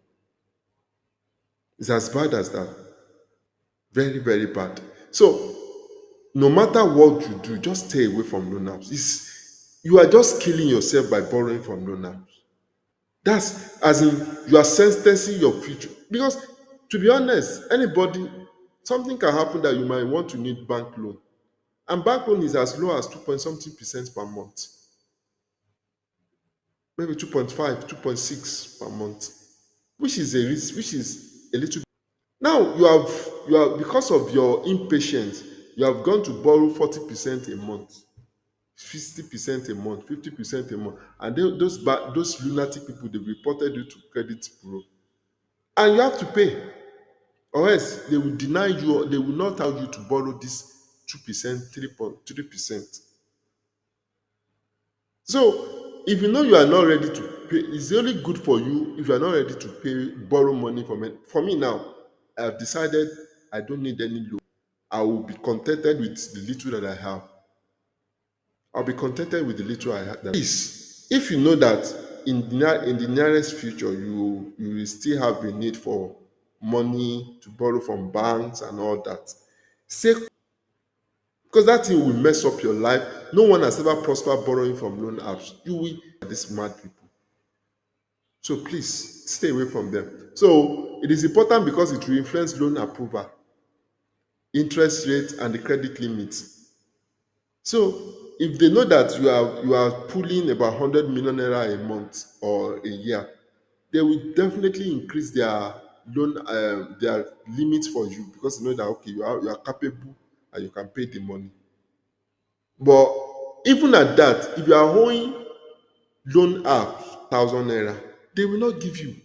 It's as bad as that. Very, very bad. So no matter what you do, just stay away from loan apps. You are just killing yourself by borrowing from loan apps. That's as in you are sentencing your future. Because to be honest, something can happen that you might want to need bank loan. And bank loan is as low as 2.something% per month. Maybe 2.5, 2.6 per month. Which is a risk, which is a little. Now you have because of your impatience, you have gone to borrow 40% a month, 50% a month, 50% a month, and those lunatic people, they reported you to credit bureau, and you have to pay, or else they will deny you, or they will not allow you to borrow this 2%, 3%. So if you know you are not ready to pay, it's only good for you if you are not ready to pay, borrow money from it. For me now, I have decided I don't need any loan. I will be contented with the little that I have. I'll be contented with the little I have. Please, if you know that in the nearest future you will still have a need for money to borrow from banks and all that, say, because that thing will mess up your life. No one has ever prospered borrowing from loan apps. You will, these mad people. So please stay away from them. So it is important because it will influence loan approval, interest rate, and the credit limits. So if they know that you are pulling about 100 million naira a month or a year, they will definitely increase their loan, their limits for you, because they know that okay, you are capable and you can pay the money. But even at that, if you are owing loan app 1,000 naira, they will not give you.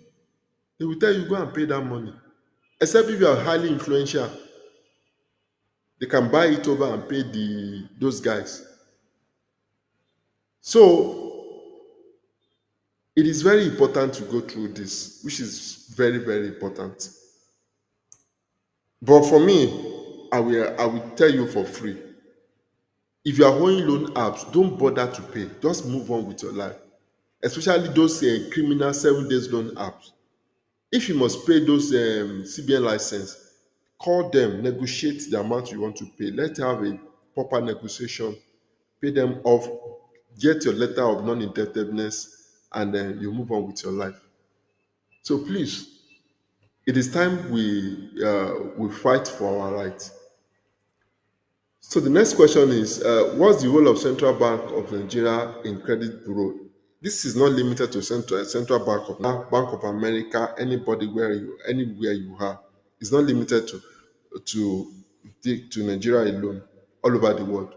They will tell you go and pay that money. Except if you are highly influential, they can buy it over and pay those guys. So it is very important to go through this, which is very, very important. But for me, I will tell you for free. If you are owing loan apps, don't bother to pay. Just move on with your life. Especially those criminal 7 days loan apps. If you must pay those CBN license, call them, negotiate the amount you want to pay. Let's have a proper negotiation. Pay them off, get your letter of non-indebtedness, and then you move on with your life. So please, it is time we fight for our rights. So the next question is, what's the role of Central Bank of Nigeria in credit bureau? This is not limited to Central Bank of America, anybody anywhere you are. It's not limited to Nigeria alone, all over the world.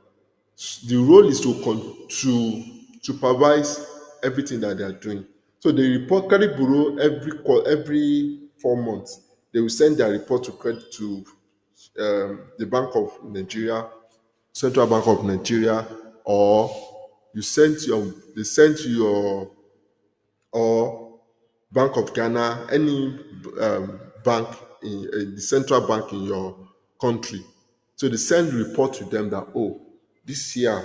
The role is to supervise everything that they are doing. So they report credit bureau every 4 months. They will send their report to the Bank of Nigeria, Central Bank of Nigeria, or they send to your or Bank of Ghana, any bank in the central bank in your country. So they send report to them that, oh, this year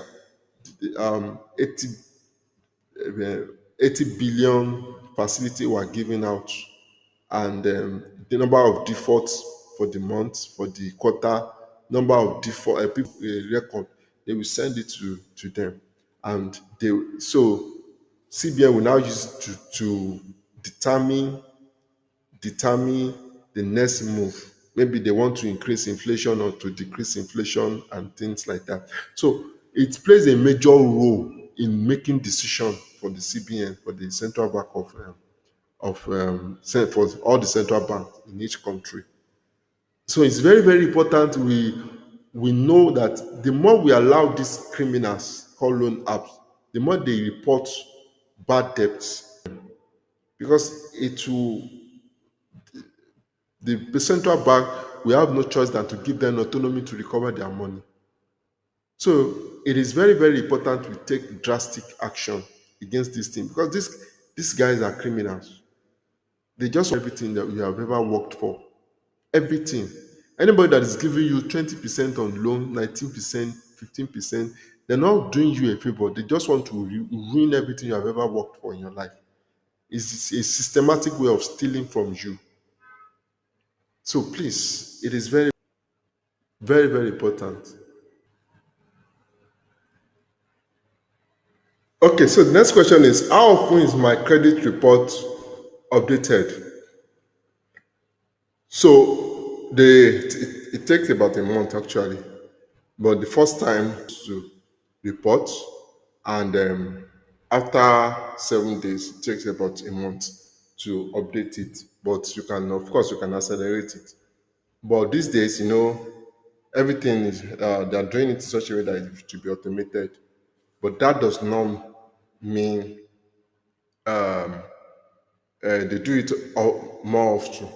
80 billion facility were given out, and the number of defaults for the month, for the quarter, number of default people record, they will send it to them, and CBN will now use to determine the next move. Maybe they want to increase inflation or to decrease inflation and things like that. So it plays a major role in making decisions for the CBN, for the central bank for all the central banks in each country. So it's very, very important we know that the more we allow these criminals called loan apps, the more they report bad debts, because the central bank will have no choice than to give them autonomy to recover their money. So it is very, very important we take drastic action against this thing, because these guys are criminals. They just want everything that you have ever worked for. Everything. Anybody that is giving you 20% on loan, 19%, 15%, they're not doing you a favor. They just want to ruin everything you have ever worked for in your life. It's a systematic way of stealing from you. So please, it is very, very, very important. Okay, so the next question is, how often is my credit report updated? So it takes about a month actually, but the first time to report, and after 7 days, it takes about a month to update it. But you can, of course, you can accelerate it. But these days, everything is they are doing it in such a way that it to be automated. But that does not mean they do it more often.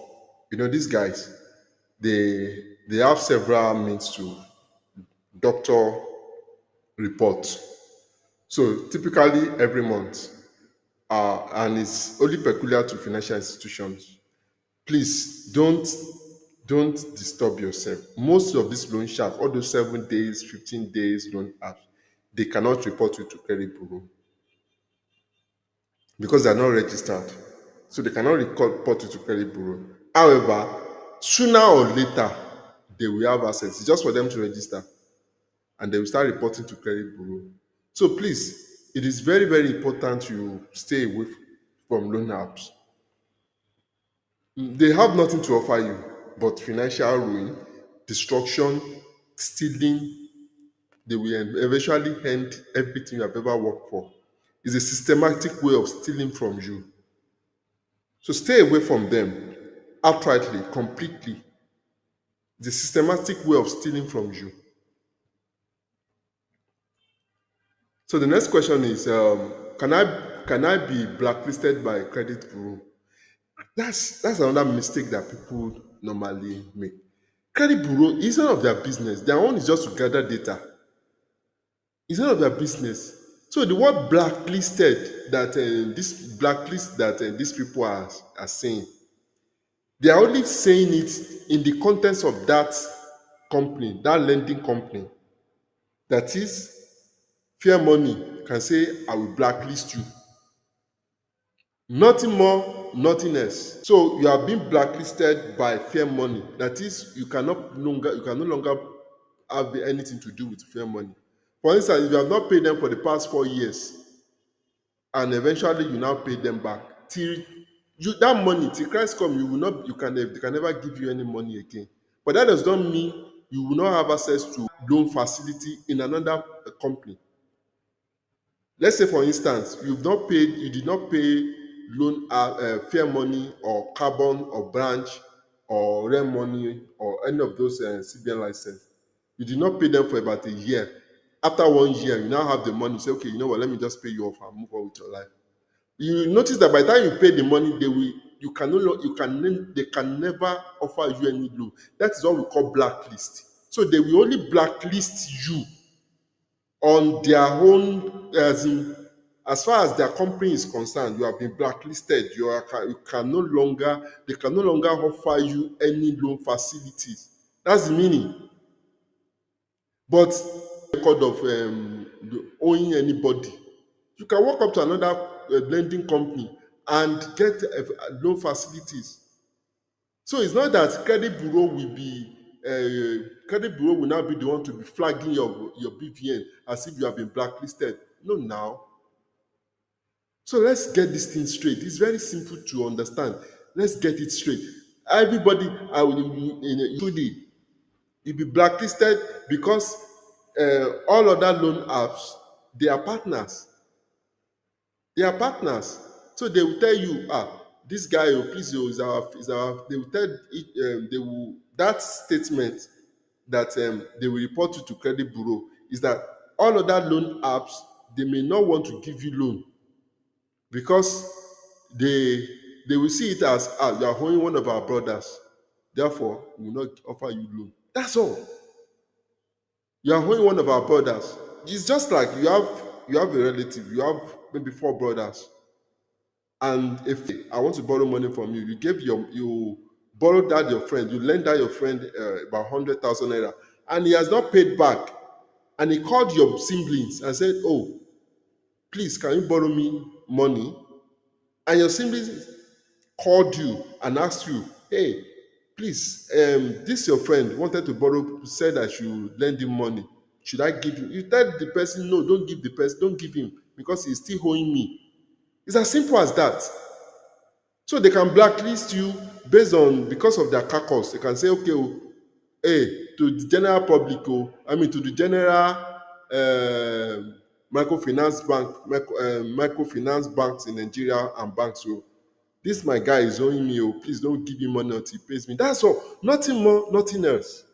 These guys, they have several means to doctor reports. So typically every month, and it's only peculiar to financial institutions. Please don't disturb yourself. Most of these loan sharks, all those 7 days, 15 days loan apps, they cannot report you to credit bureau because they are not registered. So they cannot report you to credit bureau. However, sooner or later, they will have access. It's just for them to register, and they will start reporting to credit bureau. So please, it is very, very important you stay away from loan apps. They have nothing to offer you but financial ruin, destruction, stealing. They will eventually end everything you have ever worked for. It's a systematic way of stealing from you. So stay away from them outrightly, completely. The systematic way of stealing from you. So the next question is, can I be blacklisted by a credit bureau? That's another mistake that people normally make. Credit bureau is none of their business. Their own is just to gather data. It's none of their business. So the word blacklisted that these people are saying, they are only saying it in the context of that company, that lending company. That is, Fair Money can say, I will blacklist you. Nothing more, nothing less. So you are being blacklisted by Fair Money. That is, you can no longer have anything to do with Fair Money. For instance, if you have not paid them for the past 4 years, and eventually you now pay them back, that money, till Christ come, they can never give you any money again. But that does not mean you will not have access to loan facility in another company. Let's say, for instance, you did not pay loan Fair Money or Carbon or Branch or Rem Money or any of those CBN license. You did not pay them for about a year. After 1 year, you now have the money. You say, okay, you know what? Let me just pay you off and move on with your life. You notice that by the time you pay the money, they can never offer you any loan. That is what we call blacklist. So they will only blacklist you on their own, as far as their company is concerned. You have been blacklisted. They can no longer offer you any loan facilities. That's the meaning. But record of owing anybody, you can walk up to another lending company and get loan facilities. So it's not that credit bureau will now be the one to be flagging your BVN as if you have been blacklisted. No, now. So let's get this thing straight. It's very simple to understand. Let's get it straight. Everybody, I will include you'll be blacklisted because all other loan apps, they are partners. They are partners. So they will tell you, this guy, please, is our, they will tell it, they will, that statement that they will report you to credit bureau is that all other loan apps, they may not want to give you loan because they will see it as, you are owing one of our brothers. Therefore, we will not offer you loan. That's all. You are owing one of our brothers. It's just like you have a relative, you have maybe 4 brothers. And if I want to borrow money from you, you borrowed that your friend, you lend that your friend about 100,000 naira, and he has not paid back. And he called your siblings and said, "Oh, please, can you borrow me money?" And your siblings called you and asked you, "Hey, please, this your friend wanted to borrow, said I should lend him money. Should I give him?" You tell the person, "No, don't give the person, don't give him because he's still owing me." It's as simple as that. So they can blacklist you because of their carcass. They can say, okay, hey, to the general public, to the general microfinance banks in Nigeria and banks, this my guy is owing me, please don't give him money until he pays me. That's all. Nothing more, nothing else.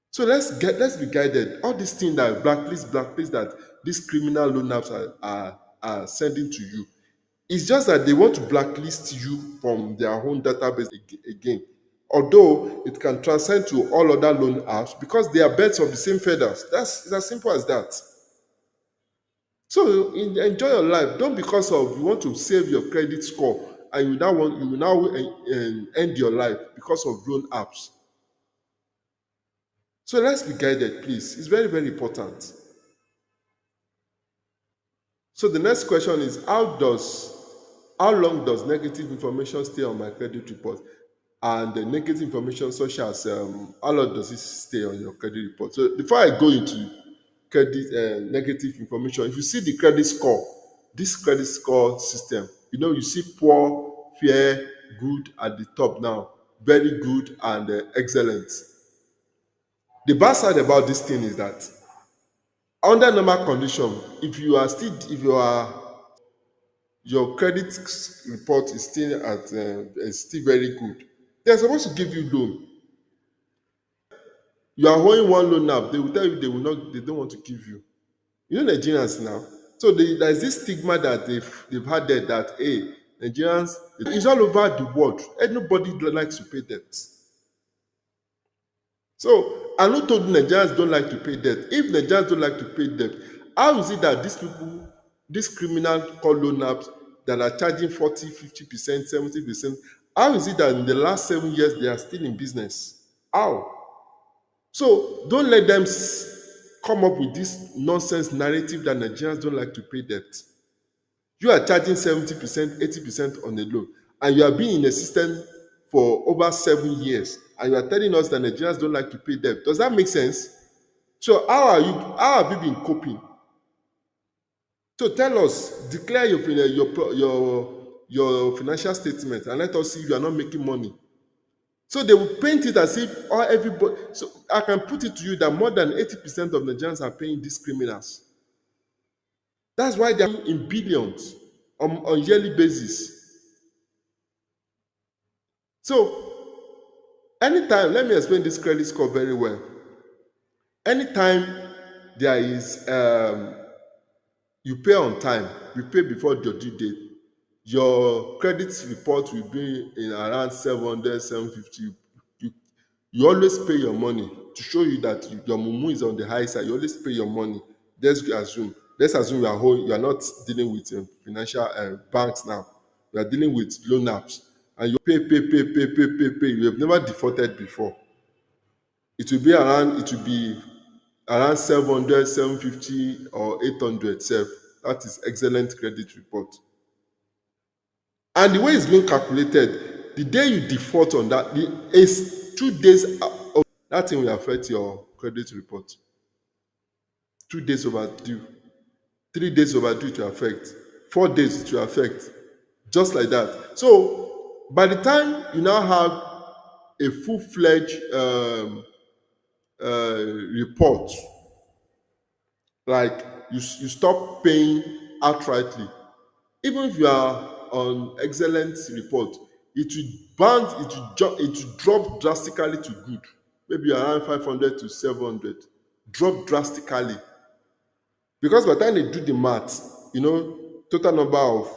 So let's be guided. All these things that blacklist that these criminal loan apps are sending to you. It's just that they want to blacklist you from their own database again. Although it can transcend to all other loan apps because they are birds of the same feathers. It's as simple as that. So enjoy your life. Don't because of you want to save your credit score and you will now end your life because of loan apps. So let's be guided, please. It's very, very important. So the next question is, how long does negative information stay on my credit report? And the negative information such as how long does it stay on your credit report? So before I go into credit negative information, if you see the credit score, this credit score system, you see poor, fair, good at the top now, very good and excellent. The bad side about this thing is that under normal condition, if your credit report is still very good, they're supposed to give you loan. You are owing one loan now, they will tell you they don't want to give you. Nigerians now. So there's this stigma that they've had there that, hey, Nigerians, it's all over the world. Nobody likes to pay debts. So I'm not told Nigerians don't like to pay debt. If Nigerians don't like to pay debt, how is it that these criminal called loan apps that are charging 40%, 50%, 70%, how is it that in the last 7 years they are still in business? How? So don't let them come up with this nonsense narrative that Nigerians don't like to pay debt. You are charging 70%, 80% on a loan, and you have been in the system for over 7 years, and you are telling us that Nigerians don't like to pay debt. Does that make sense? So how have you been coping? So tell us, declare your financial statement and let us see if you are not making money. So they will paint it as if everybody. So I can put it to you that more than 80% of Nigerians are paying these criminals. That's why they are in billions on yearly basis. So anytime, let me explain this credit score very well. Anytime there is you pay on time, you pay before your due date, your credit report will be in around 700, 750. You always pay your money to show you that your mumu is on the high side. You always pay your money. Let's assume you are not dealing with financial banks now. You are dealing with loan apps, and you pay. You have never defaulted before. It will be around 700, 750, or 800 self. That is excellent credit report. And the way it's being calculated, the day you default on that, is 2 days of that thing will affect your credit report. 2 days overdue. 3 days overdue to affect. 4 days it will affect, just like that. So by the time you now have a full-fledged report, like you stop paying outrightly, even if you are on excellent report, it will drop drastically to good, maybe around 500 to 700, drop drastically, because by the time they do the math, total number of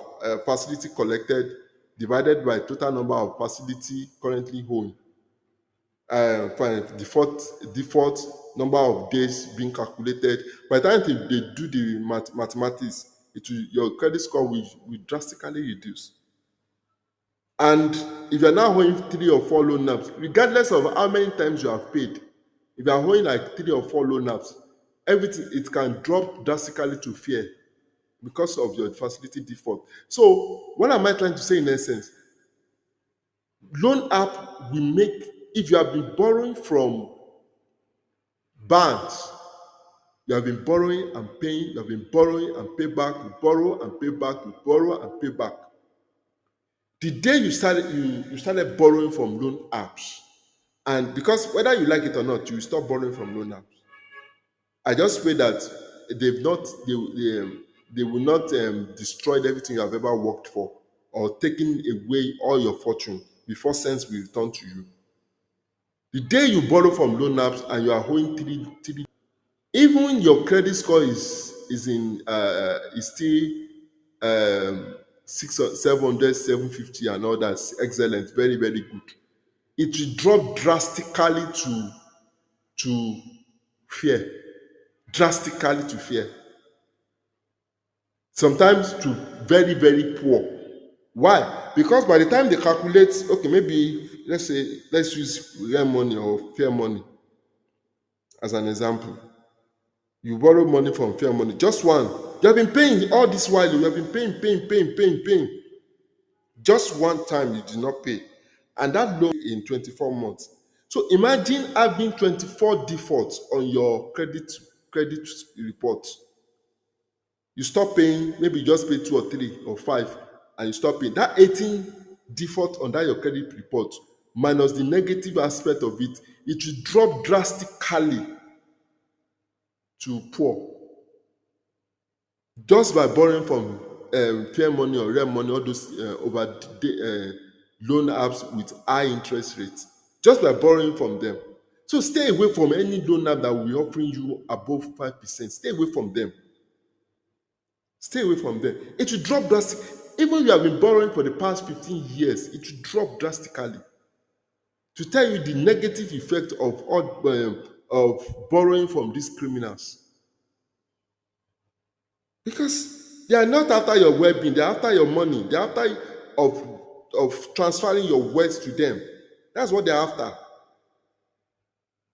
facility collected divided by total number of facility currently owing, fine, default number of days being calculated. By the time they do the mathematics, your credit score will drastically reduce. And if you're now owing 3 or 4 loan apps, regardless of how many times you have paid, if you are owing like 3 or 4 loan apps, everything, it can drop drastically to fear because of your facility default. So what am I trying to say in essence? Loan app will make, if you have been borrowing from banks, you have been borrowing and paying, you have been borrowing and pay back, you borrow and pay back, you borrow and pay back. The day you started borrowing from loan apps, and because whether you like it or not, you stop borrowing from loan apps. I just pray that they will not destroy everything you have ever worked for, or taking away all your fortune before sense will return to you. The day you borrow from loan apps and you are owing 3, even your credit score is still 600, 700, 750 and all that, excellent, very, very good. It will drop drastically to fear, drastically to fear. Sometimes to very, very poor. Why? Because by the time they calculate, okay, maybe let's use real money or fair money as an example. You borrow money from fair money, just one. You have been paying all this while. You have been paying. Just one time you did not pay, and that loan in 24 months. So imagine having 24 defaults on your credit report. You stop paying, maybe you just pay 2 or 3 or 5, and you stop paying. That 18 default on that your credit report, minus the negative aspect of it, it will drop drastically to poor. Just by borrowing from fair money or real money, all those loan apps with high interest rates, just by borrowing from them. So stay away from any loan app that will be offering you above 5%. Stay away from them. Stay away from them. It will drop drastically. Even if you have been borrowing for the past 15 years, it will drop drastically. To tell you the negative effect of borrowing from these criminals. Because they are not after your well-being, they are after your money, they are after of transferring your wealth to them. That's what they are after.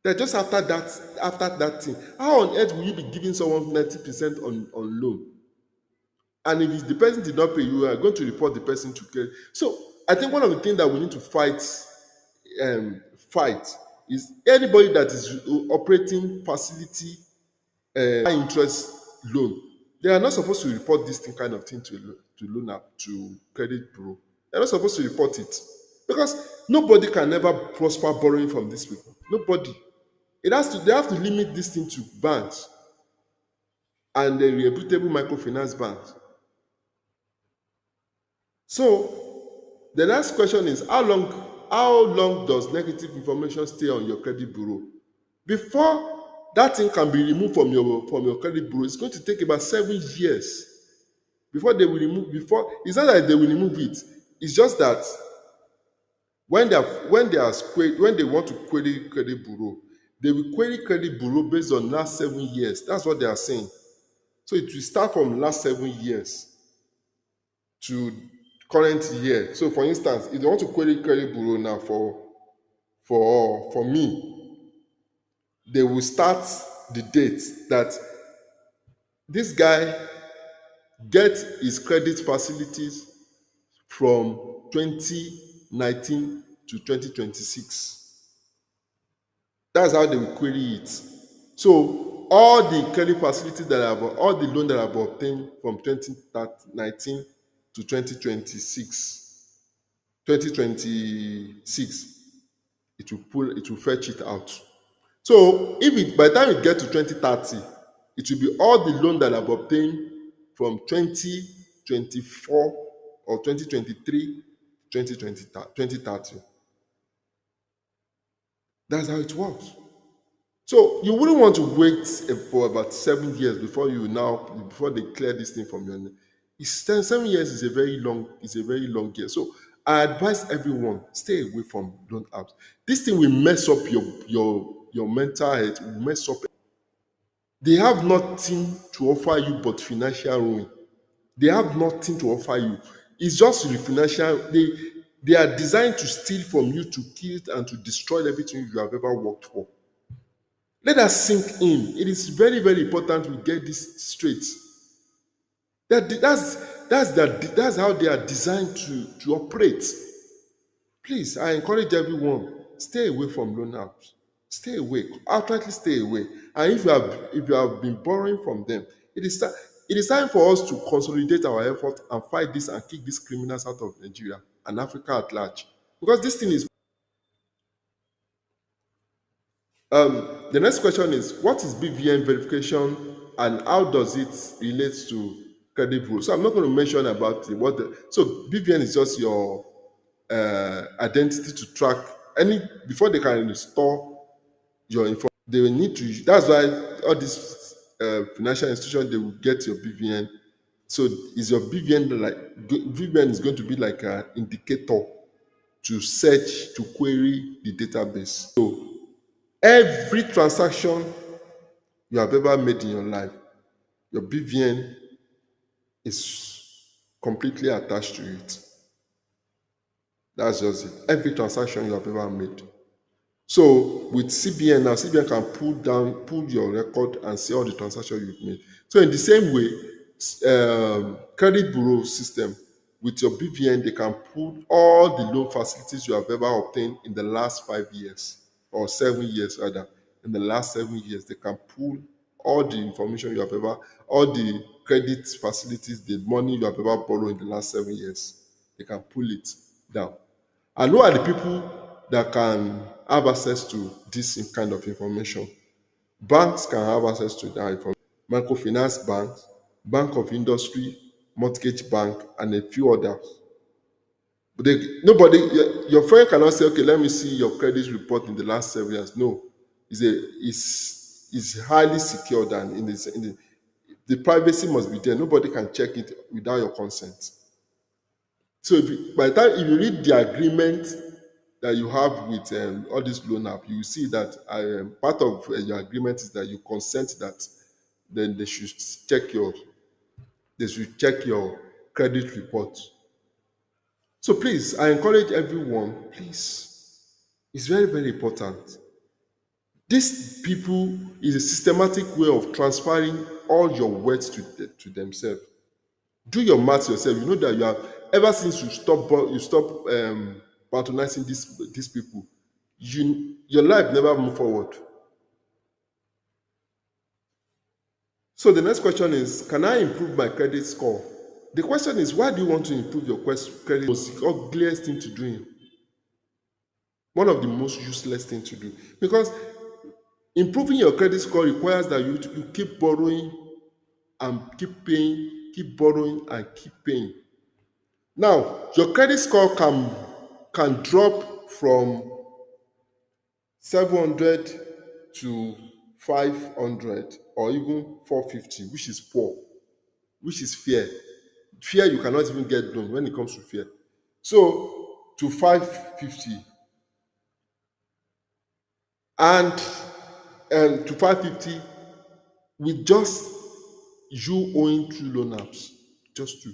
They're just after that thing. How on earth will you be giving someone 90% on loan? And if the person did not pay, you are going to report the person to care. So I think one of the things that we need to fight is anybody that is operating facility high interest loan. They are not supposed to report this kind of thing to loan app, to credit bureau. They're not supposed to report it, because nobody can ever prosper borrowing from these people. Nobody. They have to limit this thing to banks and the reputable microfinance banks. So the last question is, how long does negative information stay on your credit bureau? Before that thing can be removed from your credit bureau, it's going to take about 7 years before they will remove. It's not that they will remove it. It's just that when they want to query credit bureau, they will query credit bureau based on last 7 years. That's what they are saying. So it will start from last 7 years to current year. So for instance, if they want to query credit bureau now for me, they will start the date that this guy gets his credit facilities from 2019 to 2026. That's how they will query it. So all the credit facilities that I've, all the loan that I've obtained from 2019 to 2026, it will fetch it out. So if it, by the time it gets to 2030, it will be all the loan that I've obtained from 2024 or 2023, 2030. That's how it works. So you wouldn't want to wait for about 7 years before they clear this thing from your name. 7 years is a very long year. So I advise everyone, stay away from loan apps. This thing will mess up your mental health, will mess up. They have nothing to offer you but financial ruin. They have nothing to offer you. It's just the financial. They are designed to steal from you, to kill and to destroy everything you have ever worked for. Let us sink in. It is very, very important we get this straight. That's how they are designed to operate. Please, I encourage everyone, stay away from loan apps. Stay away. Outrightly stay away. And if you have been borrowing from them, it is time for us to consolidate our effort and fight this and kick these criminals out of Nigeria and Africa at large. Because this thing is. The next question is, what is BVN verification and how does it relate to credit bureau? So I'm not going to mention about so BVN is just your identity to track before they can restore your information. They will need to. That's why all these financial institutions, they will get your BVN. So is your BVN BVN is going to be like an indicator to search, to query the database. So every transaction you have ever made in your life, your BVN is completely attached to it. That's just it. Every transaction you have ever made. So with CBN now, CBN can pull your record and see all the transactions you've made. So in the same way, credit bureau system, with your BVN, they can pull all the loan facilities you have ever obtained in the last 5 years, or 7 years rather. In the last 7 years, they can pull all the information you have ever, all the credit facilities, the money you have ever borrowed in the last 7 years. They can pull it down. And who are the people that can have access to this kind of information? Banks can have access to that information. Microfinance banks, Bank of Industry, Mortgage Bank, and a few others. But your friend cannot say, okay, let me see your credit report in the last 7 years. No, it's highly secured, and the privacy must be there. Nobody can check it without your consent. So by the time if you read the agreement that you have with all this loan app, you will see that part of your agreement is that you consent that then they should check your credit report. So please, I encourage everyone, please, it's very, very important. These people is a systematic way of transferring all your wealth to themselves. Do your math yourself. You know that you have, ever since you stop patronizing these people, your life never move forward. So the next question is, can I improve my credit score? The question is, why do you want to improve your credit? It's the ugliest thing to do. One of the most useless things to do. Because improving your credit score requires that you keep borrowing and keep paying, keep borrowing and keep paying. Now, your credit score can drop from 700 to 500 or even 450, which is poor, which is fear. Fear, you cannot even get loan when it comes to fear. So to 550 and to 550 with just you owing 2 loan apps, just 2,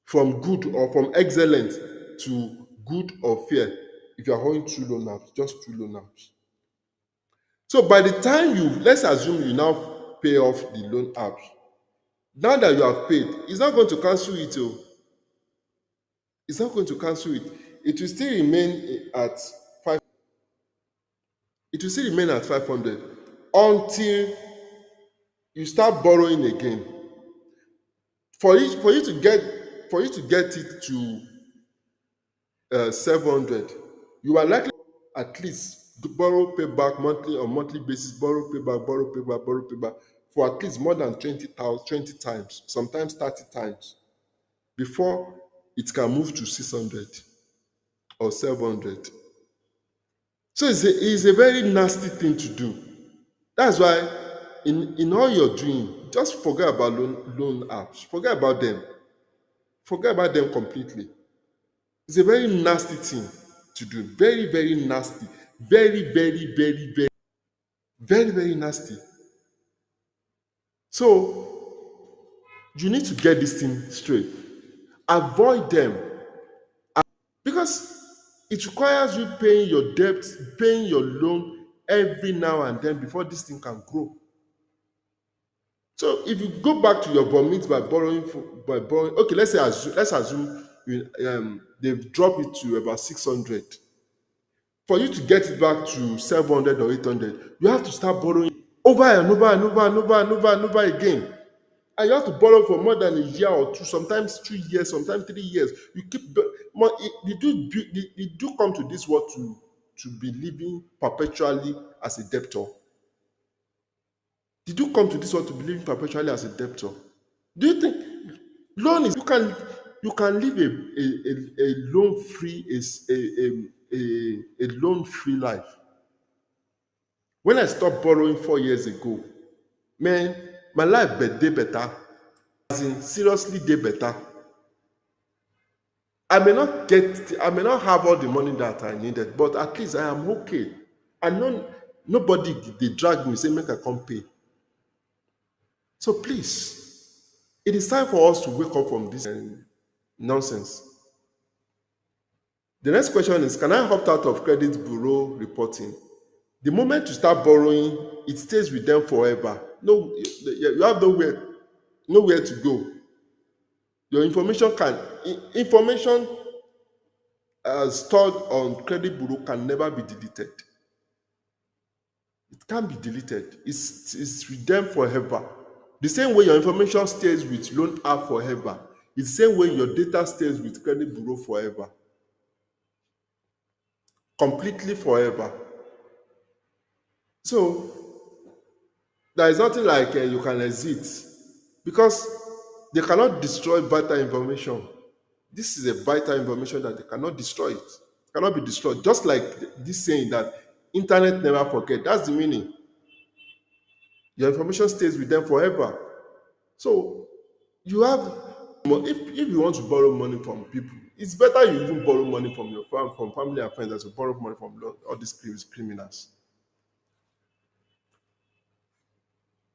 from good or from excellent to good or fair. If you are owing 2 loan apps, just 2 loan apps. So by the time let's assume you now pay off the loan apps. Now that you have paid, it's not going to cancel it. It's not going to cancel it. It will still remain at 500 until you start borrowing again. For you to get it to 700, you are likely at least to borrow, pay back monthly on monthly basis, borrow, pay back, borrow, pay back, borrow, pay back for at least more than 20 times, sometimes 30 times, before it can move to 600 or 700. So it's a very nasty thing to do. That's why in all you're doing, just forget about loan apps. Forget about them. Forget about them completely. It's a very nasty thing to do. Very, very nasty. Very, very, very, very, very, very nasty. So you need to get this thing straight. Avoid them. Because it requires you paying your debt, paying your loan every now and then before this thing can grow. So if you go back to your vomit by borrowing, okay, let's assume they've dropped it to about 600. For you to get it back to 700 or 800, you have to start borrowing over and over and over and over and over and over again. And you have to borrow for more than a year or two, sometimes 2 years, sometimes 3 years. You keep you do come to this world to be living perpetually as a debtor. Did you come to this world to be living perpetually as a debtor? Do you think loan is you can live a loan free a loan free life? When I stopped borrowing 4 years ago, man, my life day better. As in, seriously, day better. I may not have all the money that I needed, but at least I am okay. I know nobody they drag me, say make I come pay. So please, it is time for us to wake up from this nonsense. The next question is, can I opt out of credit bureau reporting? The moment you start borrowing, it stays with them forever. No, you have nowhere to go. Your information stored on credit bureau can never be deleted. It can't be deleted. It's with them forever. The same way your information stays with loan app forever, it's the same way your data stays with credit bureau forever. Completely forever. So there is nothing like you can exit, because they cannot destroy vital information. This is a vital information that they cannot destroy. It cannot be destroyed. Just like this saying that internet never forget. That's the meaning. Your information stays with them forever. So you have, if you want to borrow money from people, it's better you even borrow money from your from family and friends than to borrow money from all these criminals.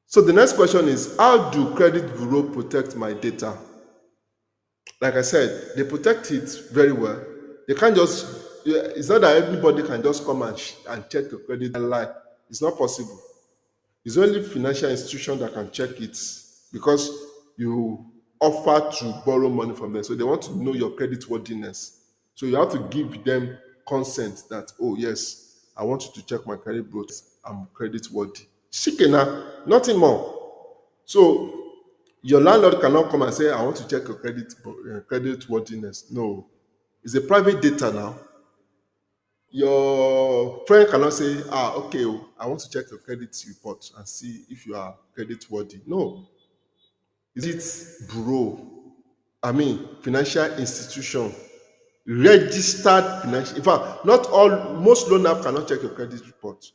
So the next question is, how do credit bureau protect my data? Like I said, they protect it very well. They can't just, it's not that anybody can just come and check your credit line. It's not possible. It's only financial institution that can check it, because you offer to borrow money from them. So they want to know your credit worthiness. So you have to give them consent that, oh yes, I want you to check my credit bureau. I'm credit worthy. Shikena, nothing more. So your landlord cannot come and say, I want to check your credit worthiness. No. It's a private data now. Your friend cannot say, okay, I want to check your credit report and see if you are credit worthy. No. Is it bureau? Financial institution. Registered financial. In fact, most loan app cannot check your credit report.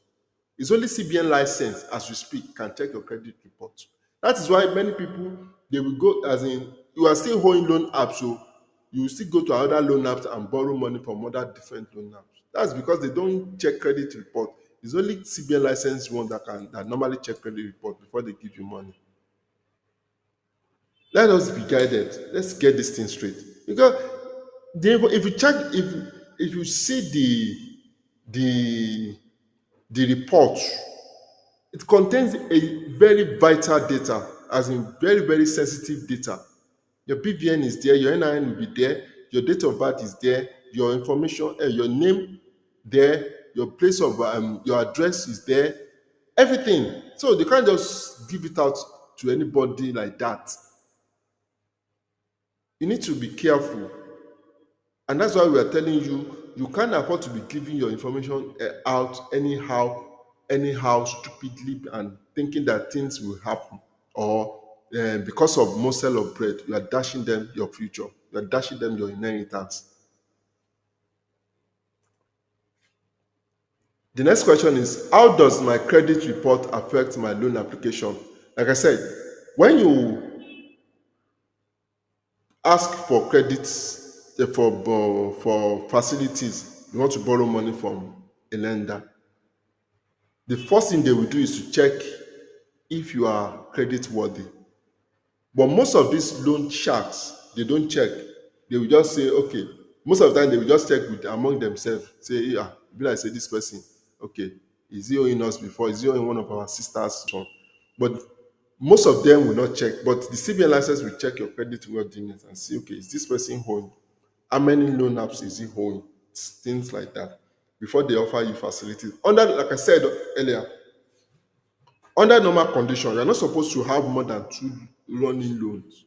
It's only CBN license, as we speak, can check your credit report. That is why many people, they will go, as in, you are still holding loan apps, so you will still go to other loan apps and borrow money from other different loan apps. That's because they don't check credit report. It's only CBN license one that normally check credit report before they give you money. Let us be guided. Let's get this thing straight. Because if you check, if you see the report, it contains a very vital data, as in very, very sensitive data. Your BVN is there, your NIN will be there, your date of birth is there, your information, your name there, your place of your address is there, everything. So they can't just give it out to anybody like that. You need to be careful. And that's why we are telling you, you can't afford to be giving your information out anyhow, stupidly, and thinking that things will happen. Or because of morsel of bread, you are dashing them your future. You are dashing them your inheritance. The next question is, how does my credit report affect my loan application? Like I said, when you ask for credits for facilities, you want to borrow money from a lender, the first thing they will do is to check if you are credit worthy. But most of these loan sharks, they don't check. They will just say, okay, most of the time they will just check with among themselves, say, yeah, be like say this person, okay, is he owing us before? Is he owing one of our sisters? But most of them will not check. But the CBN license will check your credit worthiness and see, okay, is this person owing? How many loan apps is he owing? Things like that before they offer you facilities. Like I said earlier, under normal conditions, you're not supposed to have more than 2 running loans.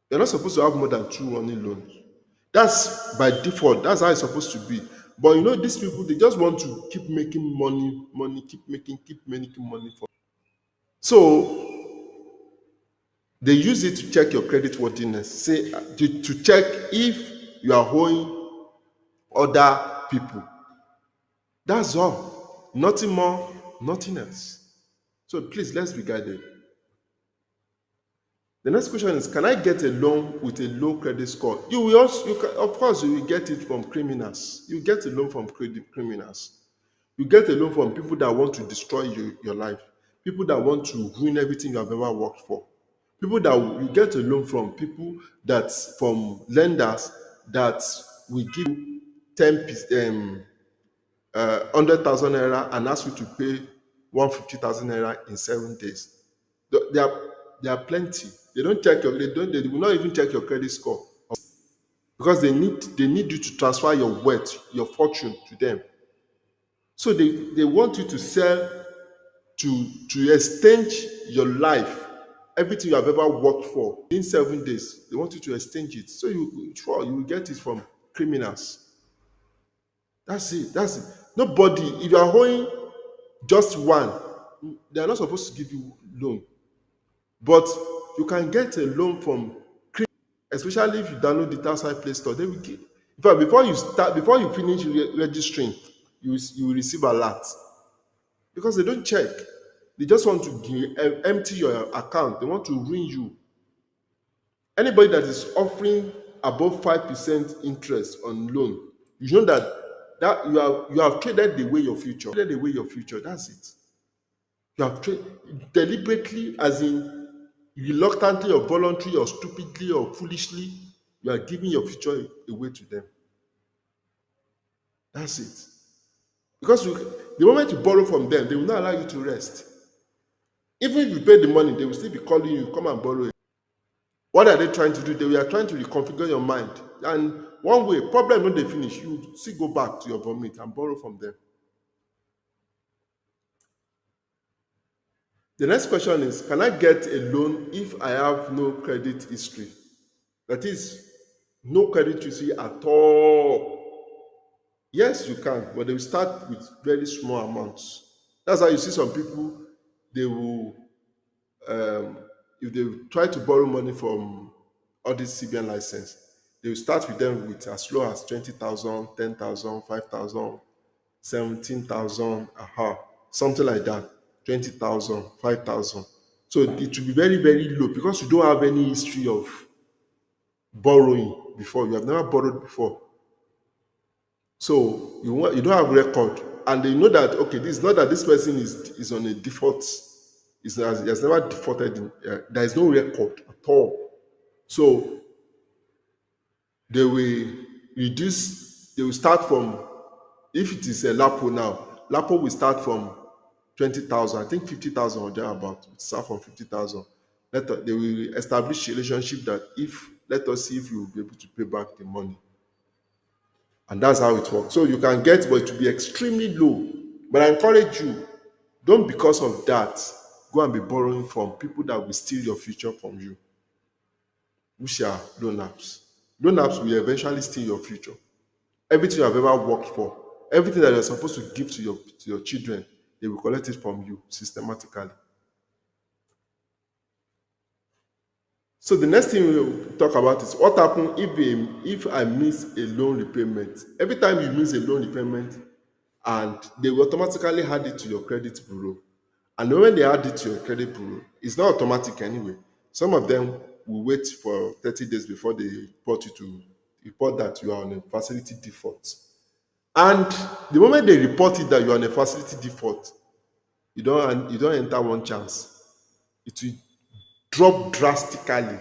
You're not supposed to have more than 2 running loans. That's by default. That's how it's supposed to be. But you know, these people, they just want to keep making money, keep making money. So they use it to check your credit worthiness. Say to check if you are owing other people. That's all. Nothing more, nothing else. So please, let's be guided. The next question is, can I get a loan with a low credit score? Of course, you will get it from criminals. You get a loan from criminals. You get a loan from people that want to destroy your life. People that want to ruin everything you have ever worked for. People that you get a loan from from lenders that will give you 100,000 naira and ask you to pay 150,000 naira in 7 days. There are plenty. They will not even check your credit score because they need you to transfer your wealth, your fortune to them. So they want you to sell to exchange your life, everything you have ever worked for in 7 days. They want you to exchange it. So you will get it from criminals. That's it. Nobody, if you are owing just one, they are not supposed to give you loan. But you can get a loan from criminals, especially if you download it outside Play Store. They will give. In fact, before you finish registering, you will receive a lot because they don't check. They just want to empty your account. They want to ruin you. Anybody that is offering above 5% interest on loan, you know that you have traded away your future. Traded away your future. That's it. You have traded deliberately, as in reluctantly or voluntarily or stupidly or foolishly, you are giving your future away to them. That's it. Because the moment you borrow from them, they will not allow you to rest. Even if you pay the money, they will still be calling you, come and borrow it. What are they trying to do? They are trying to reconfigure your mind. And one way, problem when they finish, you still go back to your vomit and borrow from them. The next question is, can I get a loan if I have no credit history? That is, no credit history at all. Yes, you can, but they will start with very small amounts. That's how you see some people, they will, if they try to borrow money from all this CBN license, they will start with them with as low as 20,000, 10,000, 5,000, 17,000, something like that, 20,000, 5,000. So it will be very, very low because you don't have any history of borrowing before. You have never borrowed before. So you don't have record, and they know that, okay, this is not that this person is on a default. He has never defaulted. There is no record at all. So they will reduce. They will start from, if it is a LAPO now, LAPO will start from 20,000. I think 50,000 or thereabout. It start from 50,000. They will establish a relationship that let us see if you will be able to pay back the money. And that's how it works. So you can get, but it will be extremely low. But I encourage you, Don't, because of that, go and be borrowing from people that will steal your future from you, which are loan apps. Loan apps will eventually steal your future. Everything you have ever worked for, everything that you're supposed to give to your children, they will collect it from you systematically. So the next thing we'll talk about is what happens if I miss a loan repayment. Every time you miss a loan repayment, and they will automatically add it to your credit bureau. And when they add it to your credit bureau, it's not automatic anyway. Some of them will wait for 30 days before they report that you are on a facility default. And the moment they report it that you are on a facility default, you don't enter one chance. It will drop drastically.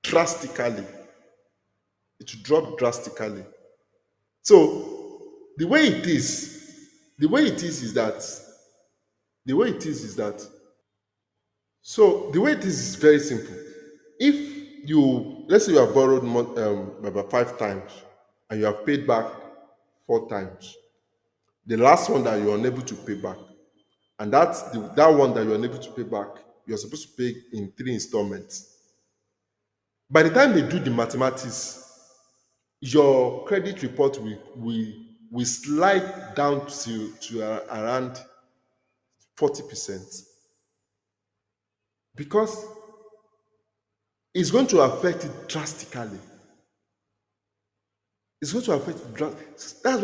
It will drop drastically. So the way it is is that very simple. If you, let's say you have borrowed about 5 times and you have paid back 4 times, the last one that you're unable to pay back, and that one that you're unable to pay back, you're supposed to pay in 3 installments. By the time they do the mathematics, your credit report will slide down to around 40%, because it's going to affect it drastically. That's why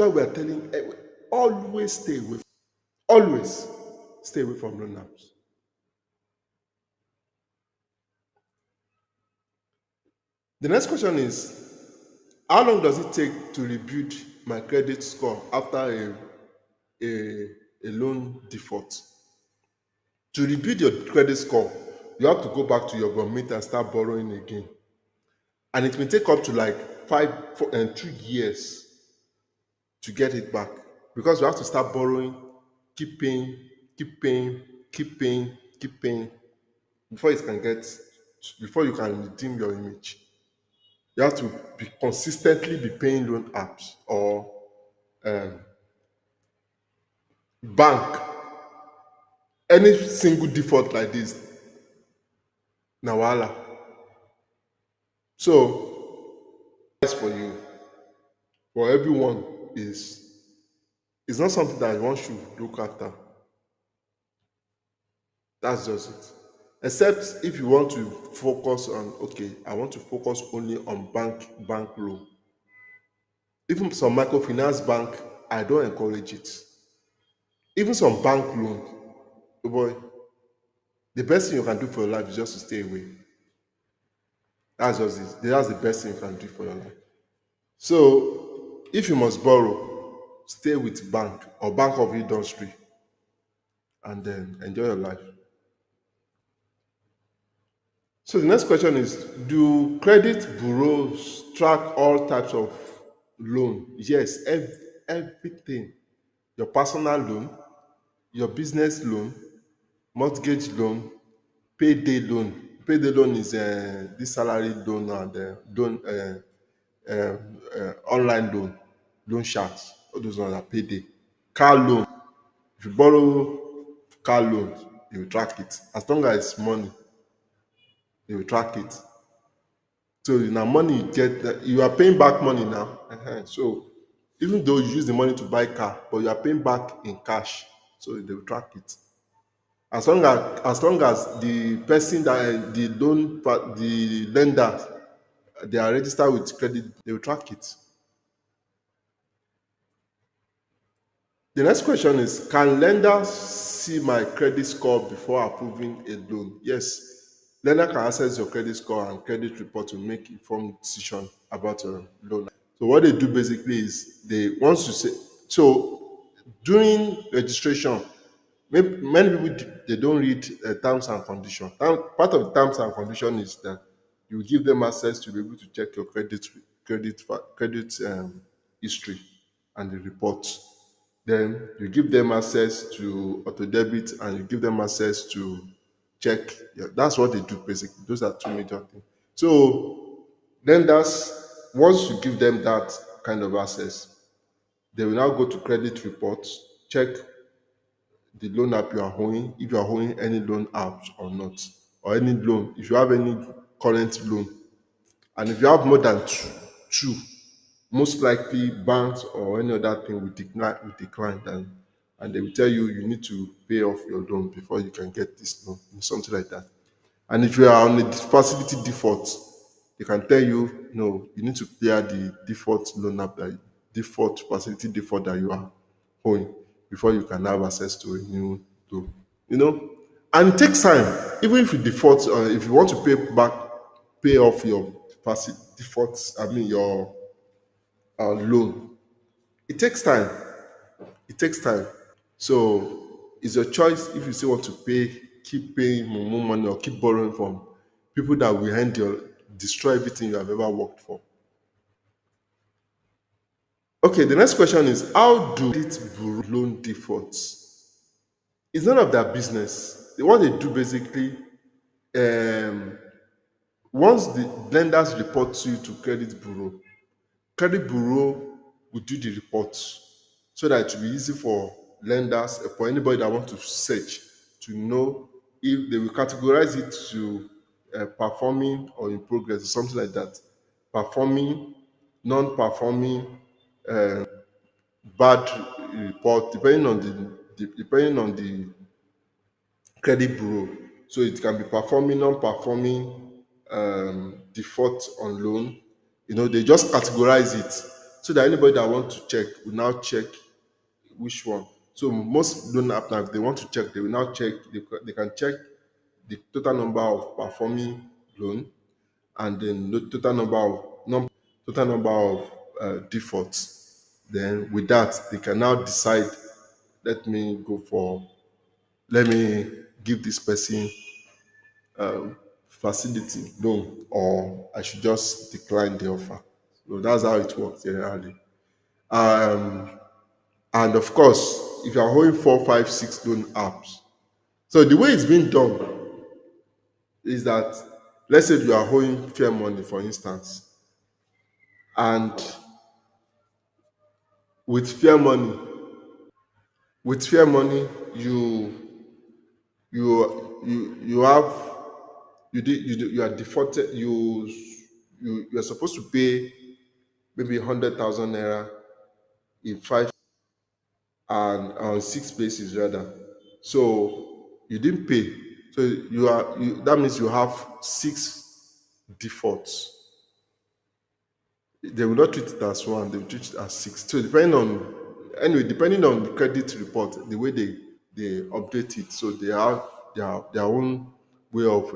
we are telling always stay away from loan apps. The next question is, how long does it take to rebuild my credit score after a loan default? To rebuild your credit score, you have to go back to your government and start borrowing again. And it may take up to like 2 years to get it back, because you have to start borrowing, keep paying before you can redeem your image. You have to consistently be paying loan apps or bank. Any single default like this, na wahala. So, for you, for everyone, is not something that one should look after. That's just it. Except if you want to focus on, okay, I want to focus only on bank loan. Even some microfinance bank, I don't encourage it. Even some bank loan, oh boy, the best thing you can do for your life is just to stay away. That's just it. That's the best thing you can do for your life. So, if you must borrow, stay with bank or bank of industry, and then enjoy your life. So the next question is, do credit bureaus track all types of loan? Yes, everything. Your personal loan, your business loan, mortgage loan, payday loan. Payday loan is this salary loan and online loan sharks. All those ones are payday. Car loan. If you borrow car loan, they will track it. As long as it's money, they will track it. So now money you get, you are paying back money now. So even though you use the money to buy car, but you are paying back in cash, so they will track it. As long as the person that the lender, they are registered with credit, they will track it. The next question is, can lenders see my credit score before approving a loan? Yes. Lender can access your credit score and credit report to make informed decision about a loan. So what they do basically is during registration, many people they don't read terms and conditions. Part of the terms and conditions is that you give them access to be able to check your credit history and the reports. Then you give them access to auto debit and you give them access to check. That's what they do basically. Those are 2 major things. So lenders, once you give them that kind of access, they will now go to credit reports, check the loan app you are owing, if you are owing any loan apps or not, or any loan, if you have any current loan. And if you have more than two, most likely banks or any other thing will decline them, and they will tell you you need to pay off your loan before you can get this loan, something like that. And if you are on a facility default, they can tell you, no, you need to clear the default loan app, that default facility default that you are owing before you can have access to a new loan. And it takes time. Even if you default, if you want to pay off your default, your loan, it takes time. It takes time. So it's your choice if you still want to keep paying more money, or keep borrowing from people that will destroy everything you have ever worked for. Okay, the next question is, how do credit bureau loan defaults? It's none of their business. What they do basically, once the lenders report to you to credit bureau will do the reports, so that it will be easy for lenders, for anybody that wants to search, to know if they will categorize it to performing or in progress, or something like that. Performing, non-performing, bad report, depending on the credit bureau. So it can be performing, non-performing, default on loan. They just categorize it, so that anybody that wants to check will now check which one. So most loan app now, if they want to check, they will now check. They can check the total number of performing loan, and then the total number of defaults. Then with that, they can now decide, let me give this person facility loan, or I should just decline the offer. So that's how it works generally. And of course, if you are holding 4, 5, 6 loan apps, so the way it's being done is that, let's say you are holding fair money, for instance, and with fair money, you are defaulted. You are supposed to pay maybe 100,000 naira in 5 and on 6 places rather. So you didn't pay. So that means you have 6 defaults. They will not treat it as one, they will treat it as 6. So depending on the credit report, the way they update it, so they have their own way of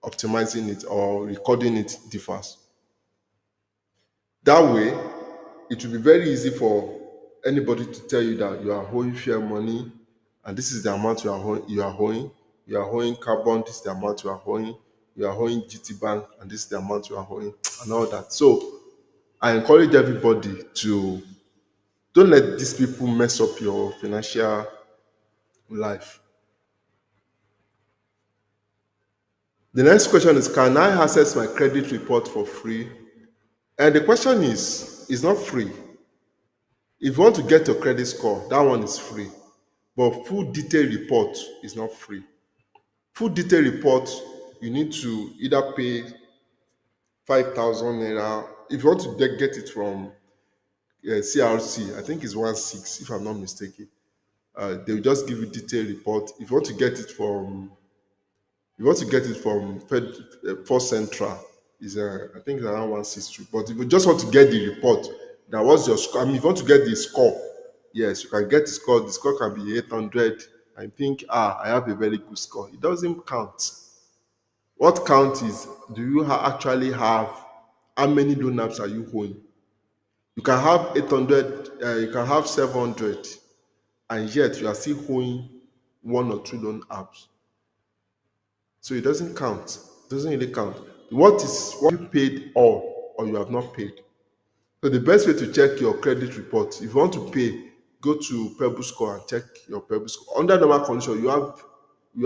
optimizing it, or recording it differs. That way, it will be very easy for anybody to tell you that you are owing fair money, and this is the amount you are owing. You are owing carbon, this is the amount you are owing. You are owing GT Bank, and this is the amount you are owing, and all that. So I encourage everybody to don't let these people mess up your financial life. The next question is, can I access my credit report for free? And the question is, it's not free. If you want to get your credit score, that one is free. But full detailed report is not free. Full detailed report, you need to either pay 5,000 naira. If you want to get it from CRC, I think it's 1.6, if I'm not mistaken. They will just give you detailed report. If you want to get it from First Central, is I think it's around 1.62. But if you just want to get the report, that was your score. If you want to get the score, yes, you can get the score. The score can be 800. I think, I have a very good score. It doesn't count. What counts is, do you actually have, how many loan apps are you owning? You can have 800, you can have 700, and yet you are still owning 1 or 2 loan apps. So it doesn't count. It doesn't really count. What you paid all, or you have not paid? So the best way to check your credit report, if you want to pay, go to Pebble Score and check your Pebble Score. Under normal condition, you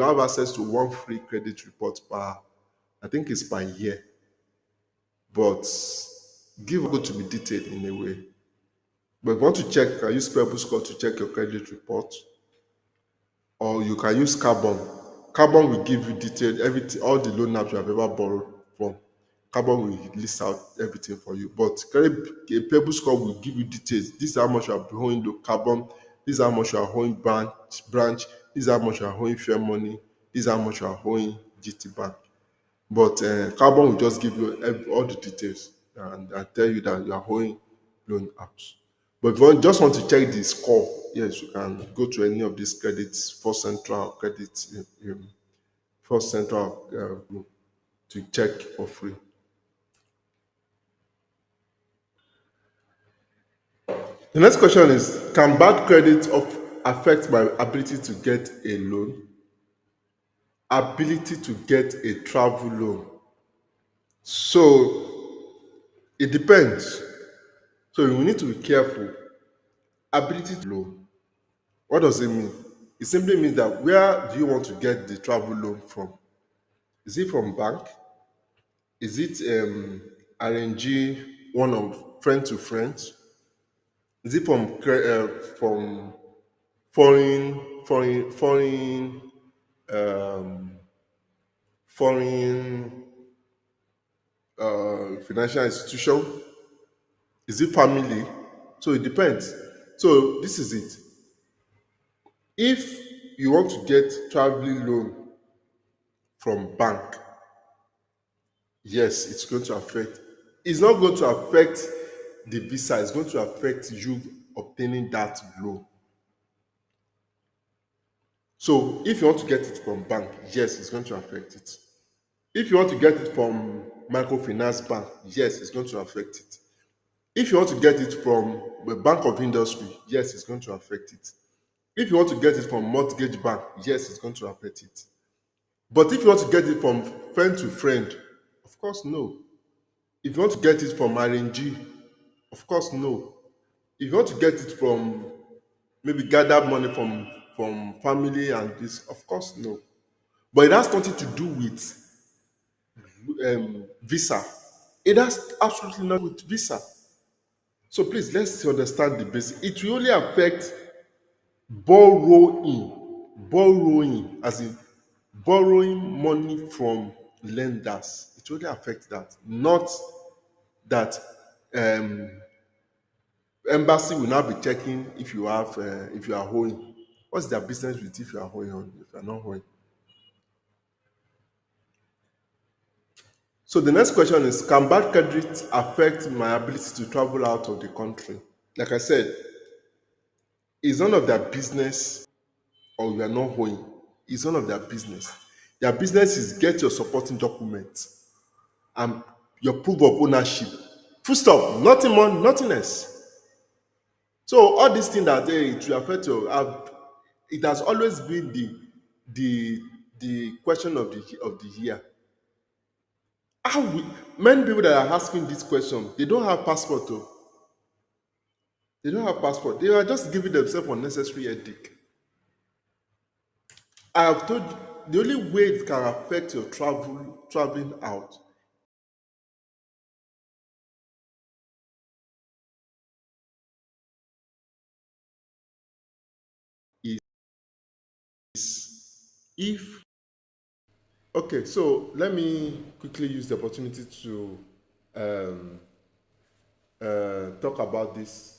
have access to 1 free credit report I think it's per year. But go to be detailed in a way. But if you want to check, you can use Pebble Score to check your credit report. or you can use Carbon. Carbon will give you detail, everything, all the loan apps you have ever borrowed from. Carbon will list out everything for you. But a Pebble Score will give you details. This is how much you are owing to Carbon. This is how much you are owing branch. This is how much you are owing Fair Money. This is how much you are owing GT Bank. But Carbon will just give you all the details and tell you that you are owing loan apps. But if you just want to check the score, yes, you can go to any of these credits, First Central credits, First Central to check for free. The next question is, can bad credit affect my ability to get a loan? Ability to get a travel loan. So it depends. So you need to be careful. Ability to loan. What does it mean? It simply means that where do you want to get the travel loan from? Is it from bank? Is it RNG, one of friend to friend? Is it from foreign financial institution? Is it family? So it depends. So this is it. If you want to get traveling loan from bank, yes, it's going to affect. It's not going to affect the visa. It's going to affect you obtaining that loan. So if you want to get it from bank, yes, it's going to affect it. If you want to get it from Microfinance bank, yes, it's going to affect it. If you want to get it from the Bank of Industry, yes, it's going to affect it. If you want to get it from mortgage bank, yes, it's going to affect it. But if you want to get it from friend to friend, of course, no. If you want to get it from RNG, of course, no. If you want to get it from maybe gather money from family and this, of course, no. But it has nothing to do with visa. It has absolutely nothing with visa. So please, let's understand the basic. It will only affect borrowing, as in borrowing money from lenders. It will only affect that, not that embassy will now be checking if you have if you are owing. What's their business with if you are owing or if you are not owing? So the next question is, can bad credit affect my ability to travel out of the country? Like I said, it's none of their business, or you are not owing. It's none of their business. Their business is get your supporting documents and your proof of ownership. Full stop. Nothing more, nothing else. So all these things that it will affect it has always been the question of the year. Many people that are asking this question, they don't have passport. They don't have passport. They are just giving themselves unnecessary headache. I have told you, the only way it can affect your traveling out is if. Okay, so let me quickly use the opportunity to um, talk about this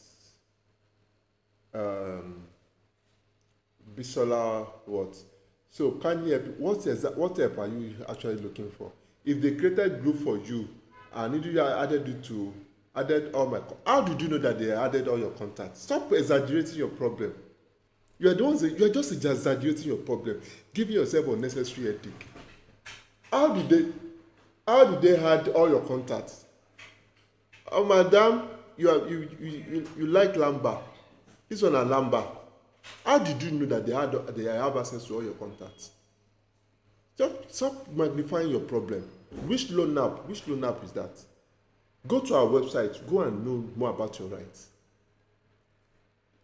Bisola what. So can you help? What help are you actually looking for? If they created group for you and you added all my, how did you know that they added all your contacts? Stop exaggerating your problem. You are just exaggerating your problem, giving yourself unnecessary headache. How did they add all your contacts? Oh, madam, you like Lamba. This one is Lamba. How did you know that they have access to all your contacts? Just stop magnifying your problem. Which loan app is that? Go to our website, go and know more about your rights.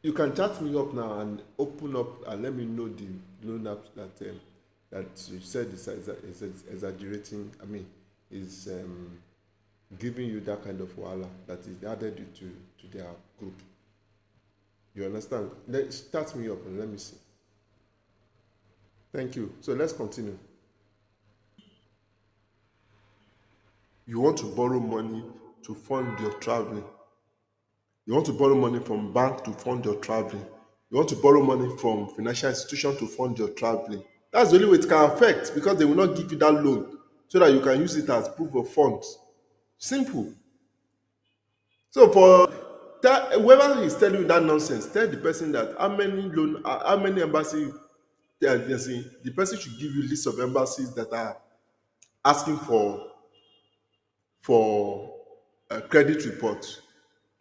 You can chat me up now and open up and let me know the loan app that you said is exaggerating. I mean, is giving you that kind of wahala that is added you to their group. You understand? Start me up and let me see. Thank you. So let's continue. You want to borrow money to fund your traveling. You want to borrow money from bank to fund your traveling. You want to borrow money from financial institution to fund your traveling. That's the only way it can affect, because they will not give you that loan so that you can use it as proof of funds. Simple. So for that, whoever is telling you that nonsense, tell the person that how many embassies the person should give you a list of embassies that are asking for a credit report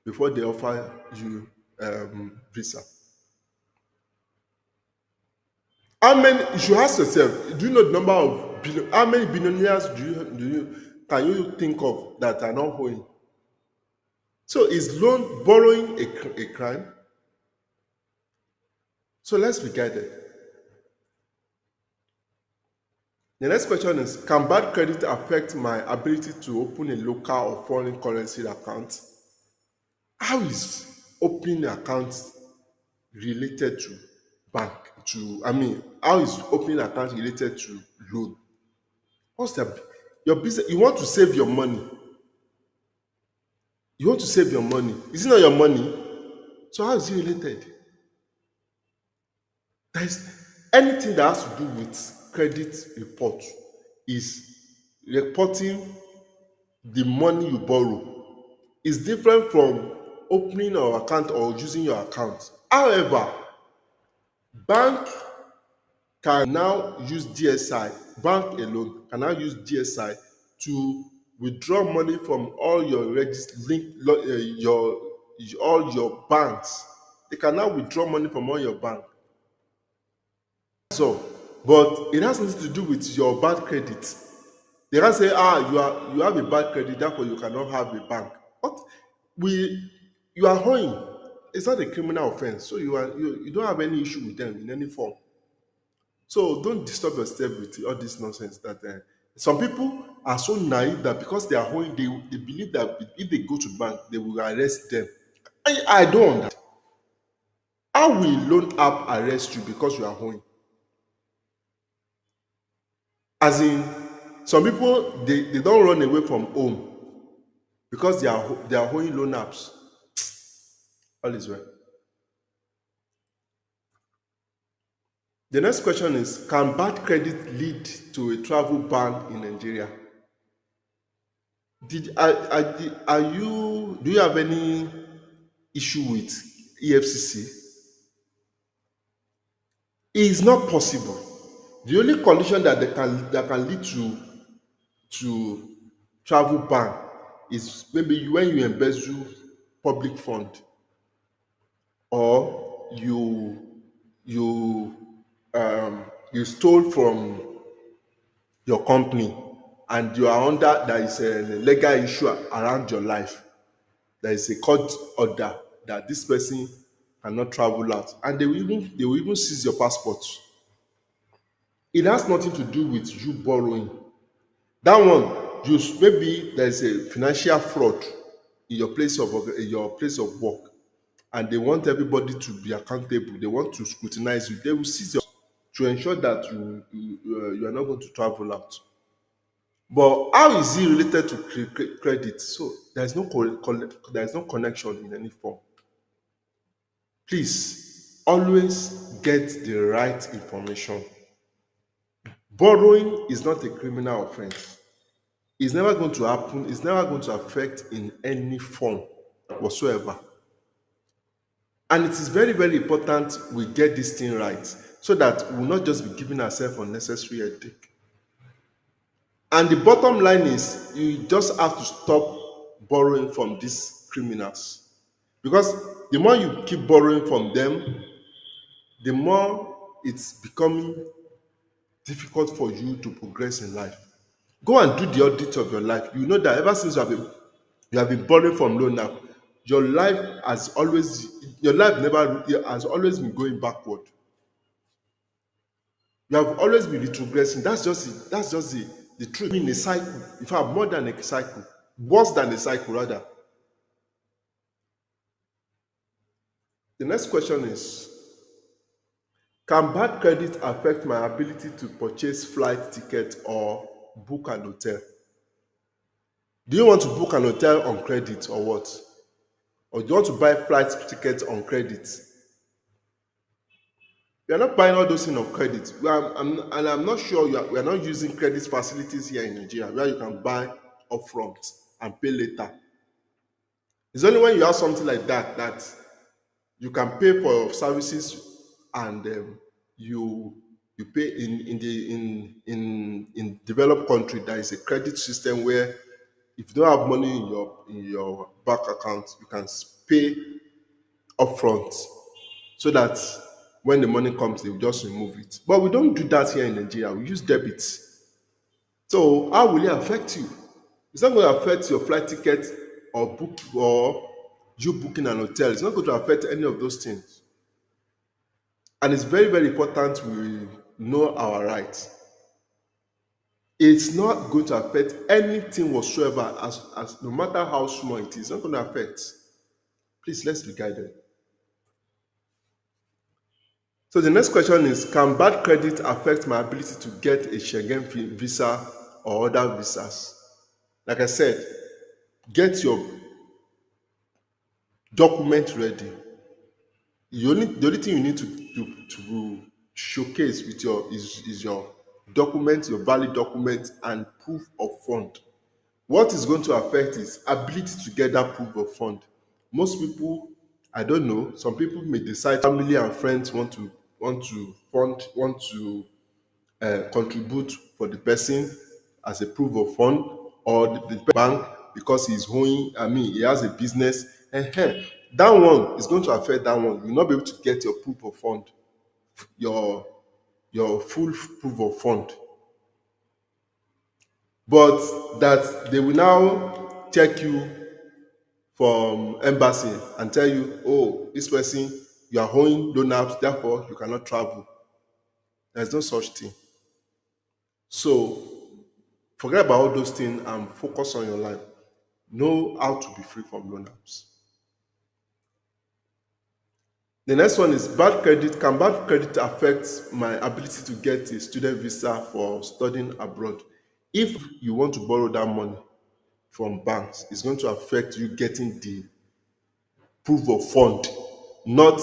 before they offer you visa. How many? You should ask yourself. Do you know the number of how many billionaires can you think of that are not owing? So is loan borrowing a crime? So let's be guided. The next question is: can bad credit affect my ability to open a local or foreign currency account? How is opening an account related to bank? How is opening an account related to loan? What's that? Your business, you want to save your money. You want to save your money. Is it not your money? So how is it related? There is anything that has to do with credit report is reporting the money you borrow. Is different from opening your account or using your account. However, bank can now use DSI, bank alone can now use DSI to withdraw money from all your all your banks. They can now withdraw money from all your bank. So, but it has nothing to do with your bad credit. They can say, you have a bad credit, therefore you cannot have a bank. But you are owing. It's not a criminal offense, so you don't have any issue with them in any form. So don't disturb yourself with all this nonsense that some people are so naive that because they are owing, they believe that if they go to bank, they will arrest them. I don't understand. How will loan app arrest you because you are owing? As in, some people they don't run away from home because they are owing loan apps. All is well. The next question is: can bad credit lead to a travel ban in Nigeria? Do you have any issue with EFCC? It is not possible. The only condition that can lead to travel ban is maybe when you embezzle public fund, or you stole from your company and you are under, there is a legal issue around your life. There is a court order that this person cannot travel out, and they will even seize your passport. It has nothing to do with you borrowing. That one, maybe there is a financial fraud in your place of work, and they want everybody to be accountable. They want to scrutinize you. They will seize your to ensure that you are not going to travel out. But how is it related to credit? So there is no connection in any form. Please always get the right information. Borrowing is not a criminal offense. It's never going to happen. It's never going to affect in any form whatsoever. And it is very, very important we get this thing right so that we will not just be giving ourselves unnecessary headache. And the bottom line is you just have to stop borrowing from these criminals. Because the more you keep borrowing from them, the more it's becoming difficult for you to progress in life. Go and do the audit of your life. You know that ever since you have been borrowing from loan now, your life has always been going backward. You have always been retrogressing. That's just the truth. In a cycle, in fact, more than a cycle, worse than a cycle rather. The next question is: Can bad credit affect my ability to purchase flight ticket or book an hotel? Do you want to book an hotel on credit or what? Or do you want to buy flight tickets on credit? We are not buying all those things on credit. I'm not sure we are not using credit facilities here in Nigeria where you can buy upfront and pay later. It's only when you have something like that you can pay for services and you pay in developed country. There is a credit system where if you don't have money in your bank account, you can pay upfront so that when the money comes, they will just remove it. But we don't do that here in Nigeria. We use debit. So how will it affect you? It's not going to affect your flight ticket or you booking an hotel. It's not going to affect any of those things. And it's very, very important we know our rights. It's not going to affect anything whatsoever, as no matter how small it is. It's not going to affect. Please, let's be guided. So the next question is, can bad credit affect my ability to get a Schengen visa or other visas? Like I said, get your document ready. The only thing you need to showcase with is your document, your valid document, and proof of fund. What is going to affect is ability to get that proof of fund. Most people, I don't know, some people may decide family and friends want to contribute for the person as a proof of fund, or the bank because he's owing, he has a business. That one is going to affect that one. You will not be able to get your proof of fund, your full proof of fund. But that they will now check you from embassy and tell you, oh, this person, you are owing loan apps, therefore you cannot travel. There's no such thing. So forget about all those things and focus on your life. Know how to be free from loan apps. The next one is bad credit. Can bad credit affect my ability to get a student visa for studying abroad? If you want to borrow that money from banks, it's going to affect you getting the proof of fund, not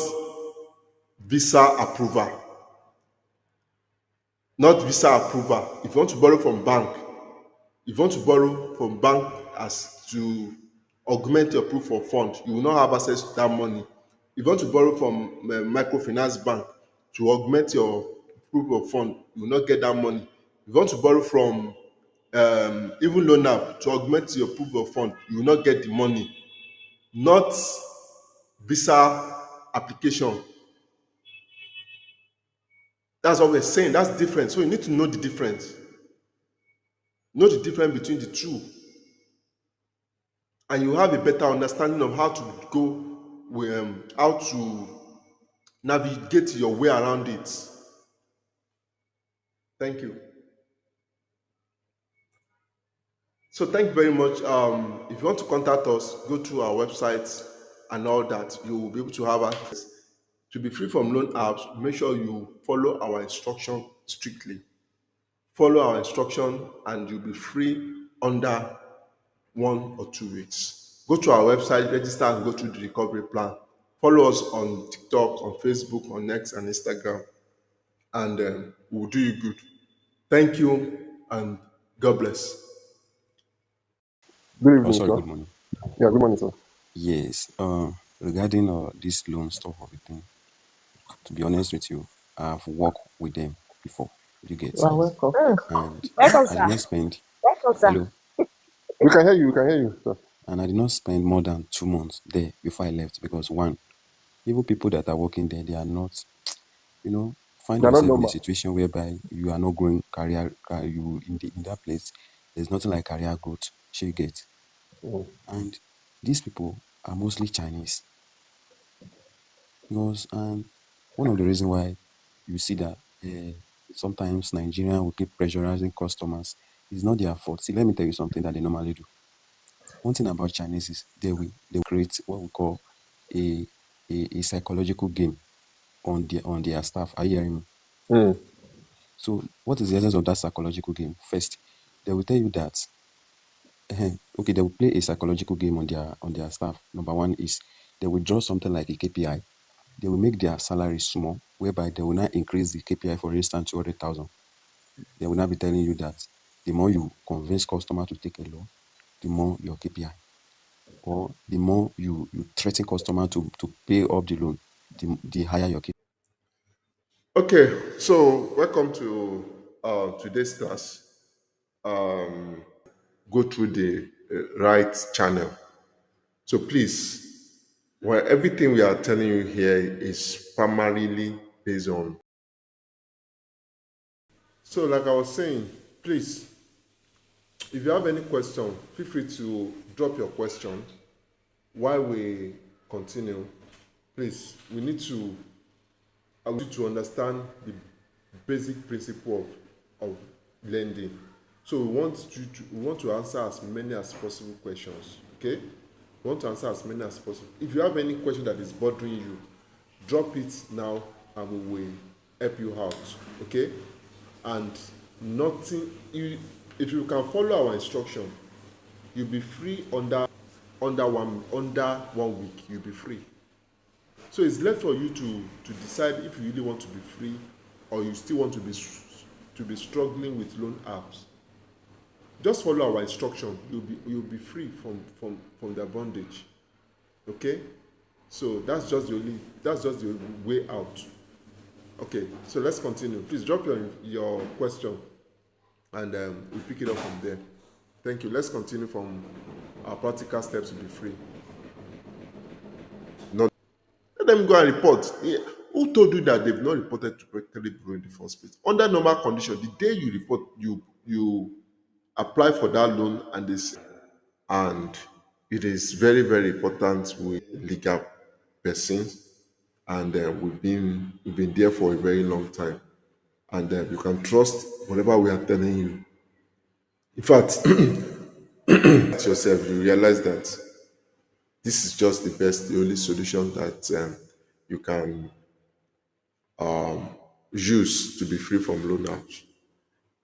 visa approval. Not visa approval. If you want to borrow from bank as to augment your proof of fund, you will not have access to that money. If you want to borrow from Microfinance bank to augment your proof of fund, you will not get that money. If you want to borrow from even loan app to augment your proof of fund, you will not get the money. Not visa application. That's what we're saying. That's different. So you need to know the difference. Know the difference between the two. And you have a better understanding of how to how to navigate your way around it. Thank you. So thank you very much. If you want to contact us, go to our website and all that. You will be able to have access. To be free from loan apps, make sure you follow our instruction strictly. Follow our instruction and you'll be free under 1 or 2 weeks. Go to our website, register, and go through the recovery plan. Follow us on TikTok, on Facebook, on X, and Instagram, and we'll do you good. Thank you, and God bless. Good Oh, evening, sorry, sir. good morning. Yeah, good morning, sir. Yes, regarding this loan stuff of the thing, to be honest with you, I've worked with them before. You get, You are welcome. and Welcome, I did sir. not spend. Welcome, sir. Hello, We can hear you. We can hear you, sir. and I did not spend more than 2 months there before I left because one, even people that are working there, they are not, find They're not yourself in a normal. situation whereby you are not growing you in that place. There's nothing like career growth. Sure you get, Mm. and these people are mostly Chinese because and one of the reasons why you see that sometimes Nigerian will keep pressurizing customers is not their fault. See, let me tell you something that they normally do. One thing about Chinese is they will create what we call a psychological game. on their staff. Are you hearing me? Mm. So what is the essence of that psychological game? First, they will tell you that okay, they will play a psychological game on their staff. Number one is they will draw something like a KPI. They will make their salary small, whereby they will not increase the KPI, for instance, 200,000. They will not be telling you that the more you convince customer to take a loan, the more your KPI, or the more you threaten customer to pay up the loan, the higher your KPI. Okay, so welcome to today's class. Go through the right channel. So please, well, everything we are telling you here is primarily based on. So, like I was saying, please, if you have any question, feel free to drop your question while we continue. Please, we need to understand the basic principle of lending. So we want to answer as many as possible questions. Okay, we want to answer as many as possible. If you have any question that is bothering you, drop it now and we will help you out. Okay, and if you can follow our instruction, you'll be free under 1 week. You'll be free. So it's left for you to decide if you really want to be free or you still want to be struggling with loan apps. Just follow our instruction. You'll be free from their bondage. Okay? So that's just the way out. Okay, so let's continue. Please drop your question and we'll pick it up from there. Thank you. Let's continue from our practical steps to be free. Let them go and report. Yeah. Who told you that they've not reported to credit bureau in the first place? Under normal condition, the day you report, you apply for that loan and it is very, very important with legal persons, and we've been there for a very long time, and you can trust whatever we are telling you. In fact, yourself, you realize that this is just the only solution that you can use to be free from loan apps.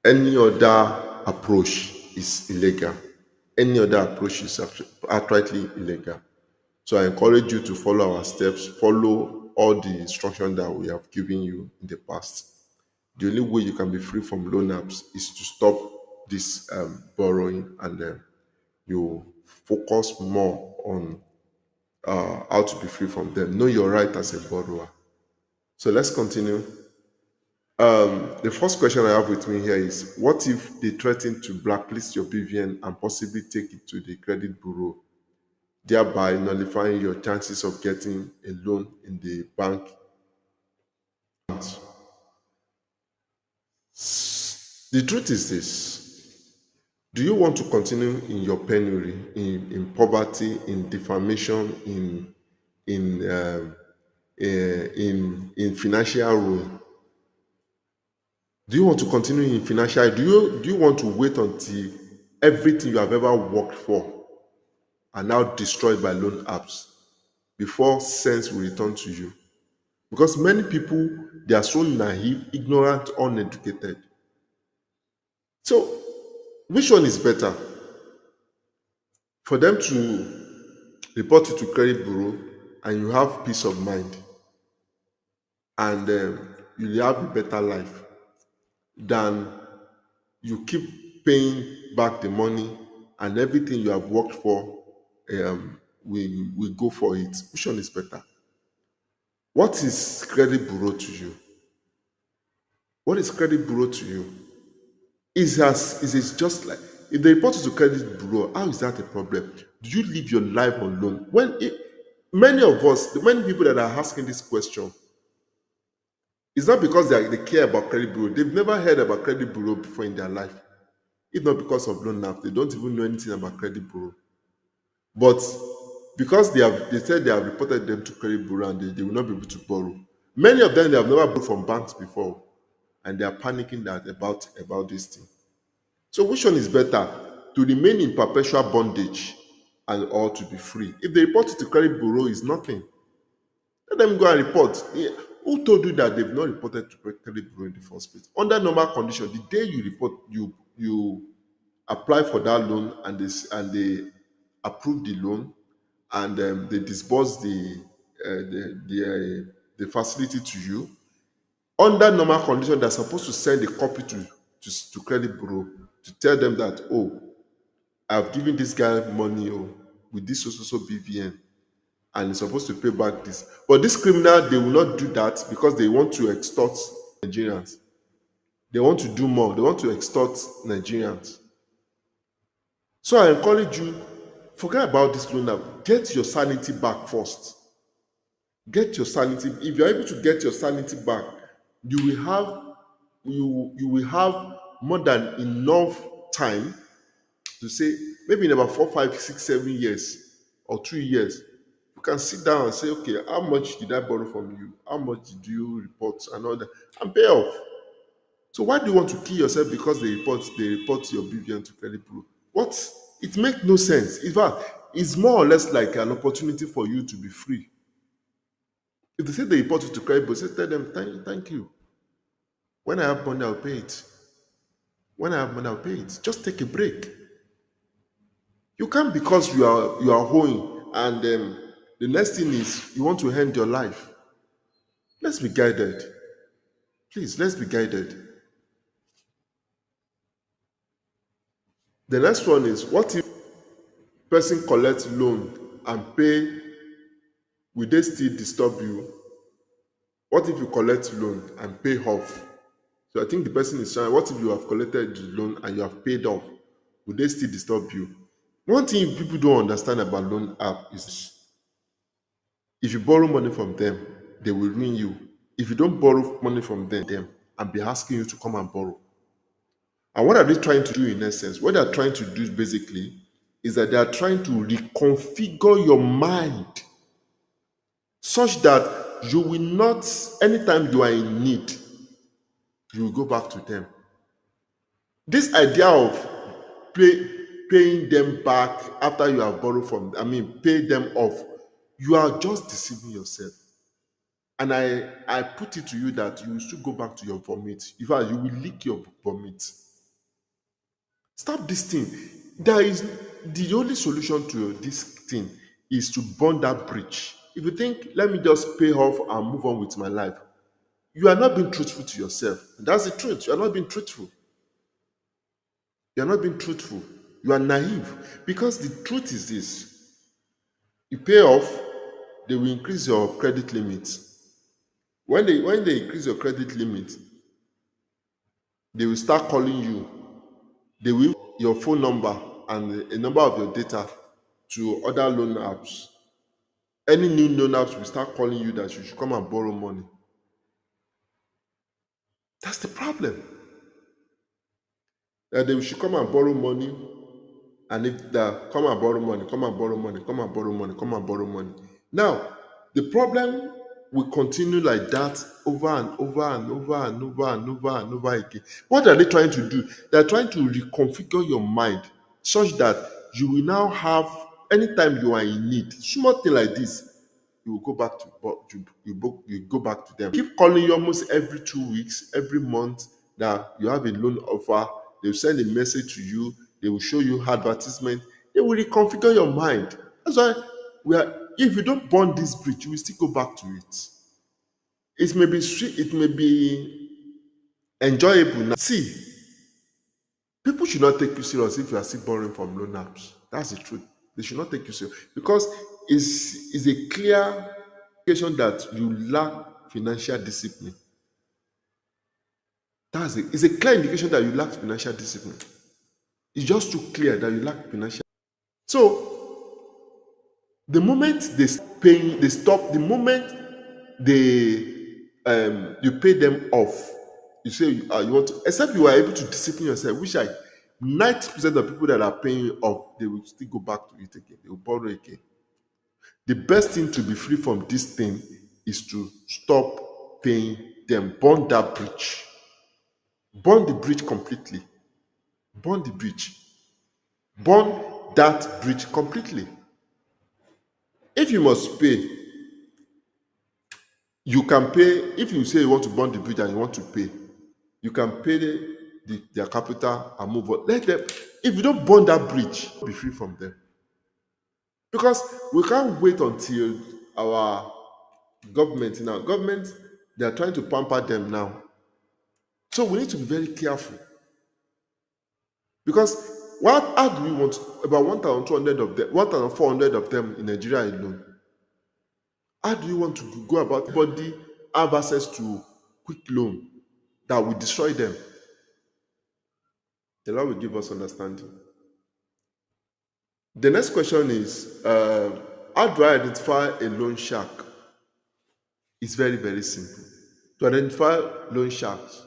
Any other approach is illegal. Any other approach is outrightly illegal. So I encourage you to follow our steps, follow all the instructions that we have given you in the past. The only way you can be free from loan apps is to stop this borrowing, and you focus more on how to be free from them. Know your right as a borrower. So let's continue. The first question I have with me here is, what if they threaten to blacklist your BVN and possibly take it to the credit bureau, thereby nullifying your chances of getting a loan in the bank? The truth is this: do you want to continue in your penury, in poverty, in defamation, in financial ruin? Do you want to continue in financial? Do you want to wait until everything you have ever worked for are now destroyed by loan apps before sense will return to you? Because many people, they are so naive, ignorant, uneducated. So, which one is better? For them to report it to credit bureau and you have peace of mind and you have a better life, than you keep paying back the money and everything you have worked for, we go for it. Which one is better? What is credit bureau to you? What is credit bureau to you? Is it just like, if they report you to credit bureau, how is that a problem? Do you live your life on loan? Many people that are asking this question, it's not because they care about credit bureau. They've never heard about credit bureau before in their life. If not because of loan app, they don't even know anything about credit bureau. But because they said they have reported them to credit bureau and they will not be able to borrow. Many of them, they have never borrowed from banks before, and they are panicking about this thing. So which one is better? To remain in perpetual bondage or to be free? If they report it to credit bureau, it's nothing. Let them go and report. Who told you that they've not reported to credit bureau in the first place? Under normal condition, the day you report, you apply for that loan and they approve the loan and they disburse the facility to you. Under normal condition, they're supposed to send a copy to credit bureau to tell them that, oh, I've given this guy money with this so BVN and he's supposed to pay back this. But this criminal, they will not do that because they want to extort Nigerians. They want to do more. They want to extort Nigerians. So I encourage you, forget about this loan now. Get your sanity back first. Get your sanity. If you're able to get your sanity back, you will have more than enough time to say, maybe in about 4, 5, 6, 7 years or 2 years, you can sit down and say, okay, how much did I borrow from you? How much did you report and all that? And pay off. So why do you want to kill yourself because they report your BVN to credit bureau? What? It makes no sense. In fact, it's more or less like an opportunity for you to be free. If they say they report you to credit bureau, say, tell them, thank you. When I have money, I'll pay it. When I have money, I'll pay it. Just take a break. You can't, because you are owing and the next thing is you want to end your life. Let's be guided. Please, let's be guided. The next one is, what if person collects loan and pay, will they still disturb you? What if you collect loan and pay off? So I think the person is trying, what if you have collected the loan and you have paid off? Will they still disturb you? One thing people don't understand about loan app is if you borrow money from them, they will ruin you. If you don't borrow money from them and be asking you to come and borrow. And what are they trying to do in essence? What they're trying to do basically is that they are trying to reconfigure your mind such that you will not, anytime you are in need, you will go back to them. This idea of paying them back after you have borrowed from, pay them off, you are just deceiving yourself. And I put it to you that you will still go back to your vomit. In fact, you will lick your vomit. Stop this thing. The only solution to this thing is to burn that bridge. If you think, let me just pay off and move on with my life, you are not being truthful to yourself. And that's the truth. You are not being truthful. You are not being truthful. You are naive. Because the truth is this. You pay off, they will increase your credit limit. When they increase your credit limit, they will start calling you. They will your phone number and a number of your data to other loan apps. Any new loan apps will start calling you that you should come and borrow money. That's the problem. That they should come and borrow money, and if they come and borrow money, come and borrow money, come and borrow money, come and borrow money. Now, the problem will continue like that over and over and over and over and over and over again. What are they trying to do? They're trying to reconfigure your mind such that you will now have, anytime you are in need, small thing like this, you will go back to you go back to them. Keep calling you almost every 2 weeks, every month that you have a loan offer. They will send a message to you. They will show you advertisement. They will reconfigure your mind. That's why if you don't burn this bridge, you will still go back to it. It may be sweet, it may be enjoyable now. See, people should not take you serious if you are still borrowing from loan apps. That's the truth. They should not take you serious because it's a clear indication that you lack financial discipline. It's a clear indication that you lack financial discipline. It's just too clear that you lack financial. So the moment they stop paying, the moment you pay them off, you say you want to, except you are able to discipline yourself, which 90% of people that are paying off, they will still go back to it again. They will borrow again. The best thing to be free from this thing is to stop paying them. Burn that bridge. Burn the bridge completely. Burn the bridge. Burn that bridge completely. If you must pay, You can pay, if you say you want to burn the bridge and you want to pay, you can pay their capital and move on. Let them, if you don't burn that bridge, be free from them. Because we can't wait until our government, they are trying to pamper them now. So we need to be very careful. Because how do we want about 1,200 of them, 1,400 of them in Nigeria alone? How do you want to go about everybody have access to quick loan that will destroy them? The Lord will give us understanding. The next question is, how do I identify a loan shark? It's very, very simple. To identify loan sharks,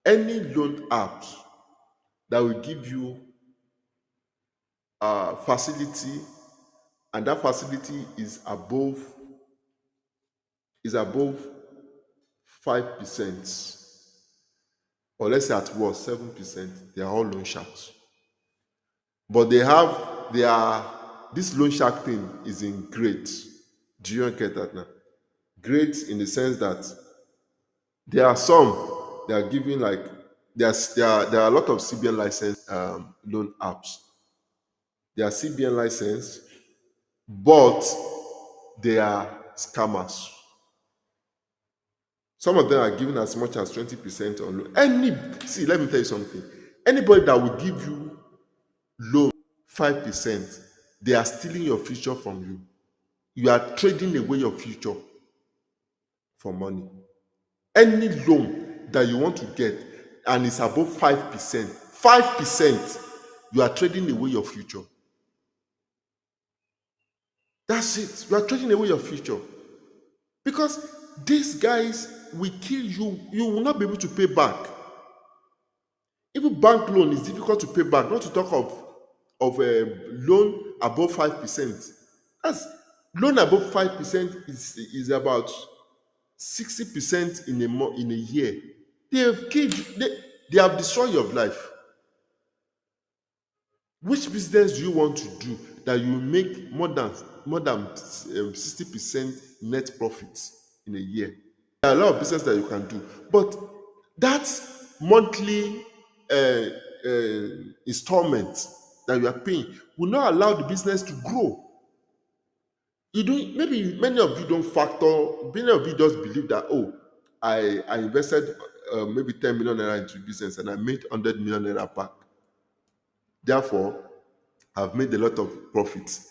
any loan apps that will give you a facility, and that facility is above 5%, or let's say at worst 7%, they are all loan sharks. But this loan shark thing is in grades. Do you get that now? Grades in the sense that there are some that are giving like there are a lot of CBN license loan apps. They are CBN license, but they are scammers. Some of them are giving as much as 20% on loan. See, let me tell you something. Anybody that will give you loan 5%, they are stealing your future from you. You are trading away your future for money. Any loan that you want to get and it's above 5%, you are trading away your future. That's it. You are trading away your future. Because these guys will kill you. You will not be able to pay back. Even bank loan is difficult to pay back, not to talk of a loan above 5%. Loan above 5% is about 60% in a year. They have killed you. They have destroyed your life. Which business do you want to do that you will make more than 60% net profits in a year? There are a lot of business that you can do, but that monthly installment that you are paying will not allow the business to grow. Many of you don't factor. Many of you just believe that I invested maybe 10 million naira into business and I made 100 million naira back. Therefore, I've made a lot of profits.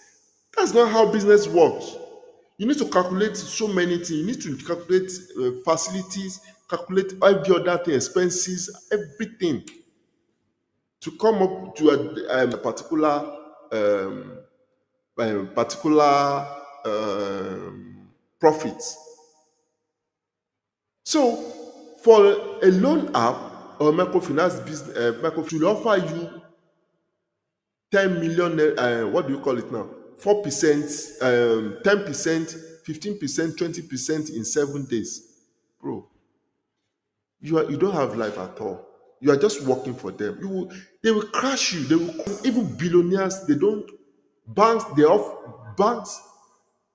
That's not how business works. You need to calculate so many things. You need to calculate facilities, calculate every other thing, expenses, everything to come up to a particular profit. So, for a loan app or microfinance business, will offer you 10 million, what do you call it now? 4%, 10%, 15%, 20% in 7 days. Bro, you don't have life at all. You are just working for them. They will crash you. They will, even billionaires, banks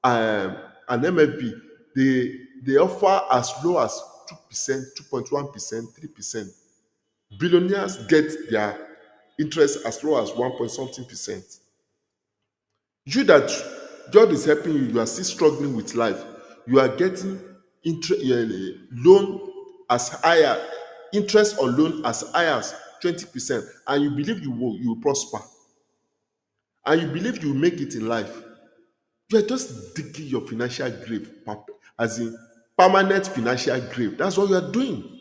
and MFB, they offer as low as 2%, 2.1%, 3%. Billionaires get their interest as low as 1 point something percent. You that God is helping you, you are still struggling with life. You are getting loan as higher, interest on loan as high as 20%, and you believe you will prosper, and you believe you will make it in life. You are just digging your financial grave, as in permanent financial grave. That's what you are doing.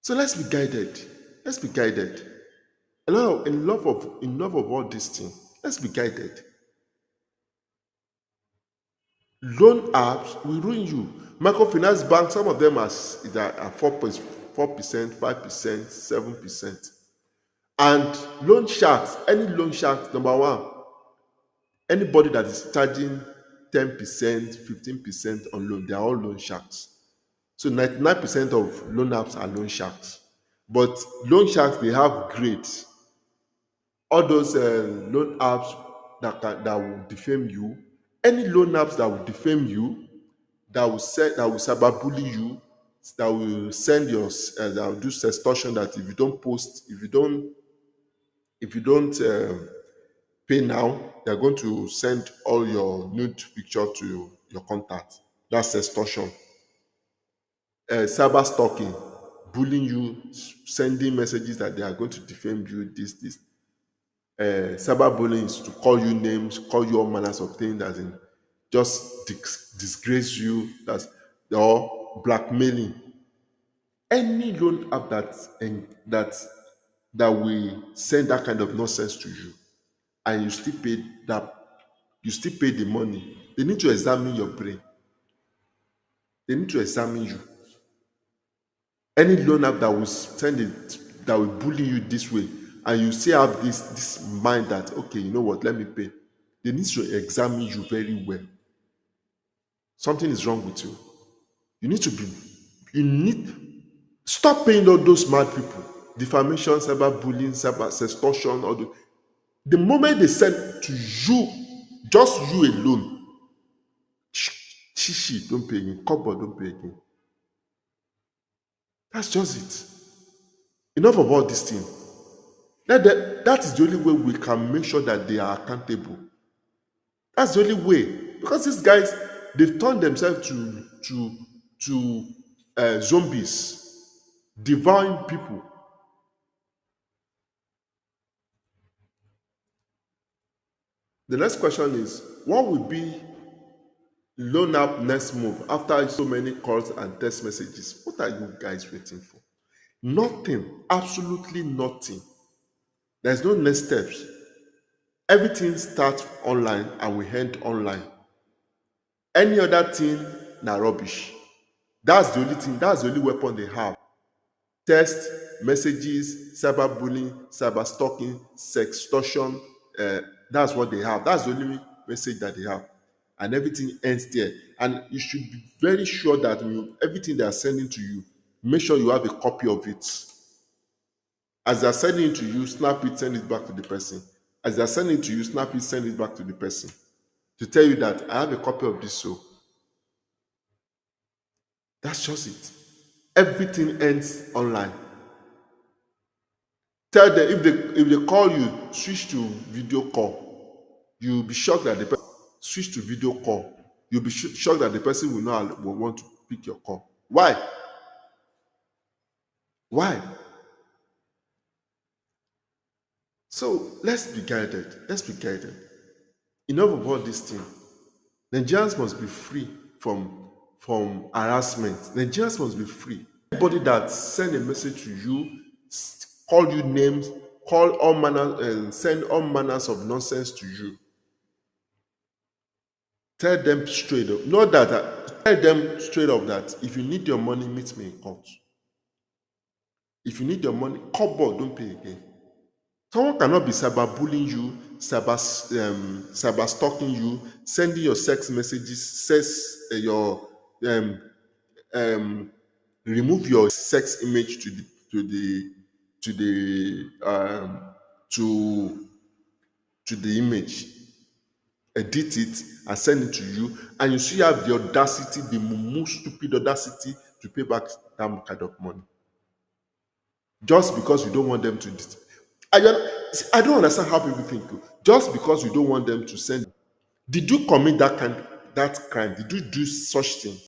So let's be guided. Let's be guided. Enough of all these things. Let's be guided. Loan apps will ruin you. Microfinance banks, some of them are 4%, 5%, 7%. And loan sharks, any loan shark, number one, anybody that is charging 10%, 15% on loan, they are all loan sharks. So 99% of loan apps are loan sharks. But loan sharks, they have grades. All those loan apps that will defame you, any loan apps that will defame you, that will cyberbully you, that will send your that will do extortion, that if you don't post, if you don't pay now, they're going to send all your nude picture to your contact. That's extortion. Cyber stalking, bullying you, sending messages that they are going to defame you, this. Cyberbullying is to call you names, call you all manners of things, as in just disgrace you, or blackmailing. Any loan app that will send that kind of nonsense to you, and you still pay the money, they need to examine your brain. They need to examine you. Any loan app that will that will bully you this way, and you still have this mind that, okay, you know what, let me pay. They need to examine you very well. Something is wrong with you. You need stop paying all those mad people. Defamation, cyberbullying, cyber extortion, all the moment they send to you, just you alone, shishi, don't pay again, copper, don't pay again. That's just it. Enough of all this thing. That is the only way we can make sure that they are accountable. That's the only way. Because these guys, they've turned themselves to zombies, devouring people. The next question is, what will be loan app next move after so many calls and text messages? What are you guys waiting for? Nothing. Absolutely nothing. There's no next steps. Everything starts online and we end online. Any other thing, na rubbish. That's the only thing, that's the only weapon they have. Text, messages, cyberbullying, cyber stalking, sextortion, that's what they have. That's the only message that they have. And everything ends there. And you should be very sure that everything they are sending to you, make sure you have a copy of it. As they're sending it to you, snap it, send it back to the person. As they're sending it to you, snap it, send it back to the person. To tell you that I have a copy of this, so that's just it. Everything ends online. Tell them if they call you, switch to video call. You'll be shocked that the person switch to video call. You'll be shocked that the person will want to pick your call. Why? Why? So let's be guided. Let's be guided. Enough of all this thing. Nigerians must be free from harassment. Nigerians must be free. Anybody that send a message to you, call you names, call all manners, and send all manners of nonsense to you, tell them straight up. Tell them straight up that if you need your money, meet me in court. If you need your money, cobble, don't pay again. Someone cannot be cyberbullying you, cyber stalking you, sending your sex messages, remove your sex image to the image, edit it and send it to you, and you still have the audacity, the mumu stupid audacity, to pay back that kind of money just because you don't want them to. I don't understand how people think. Just because you don't want them to send. Did you commit that crime? Did you do such thing?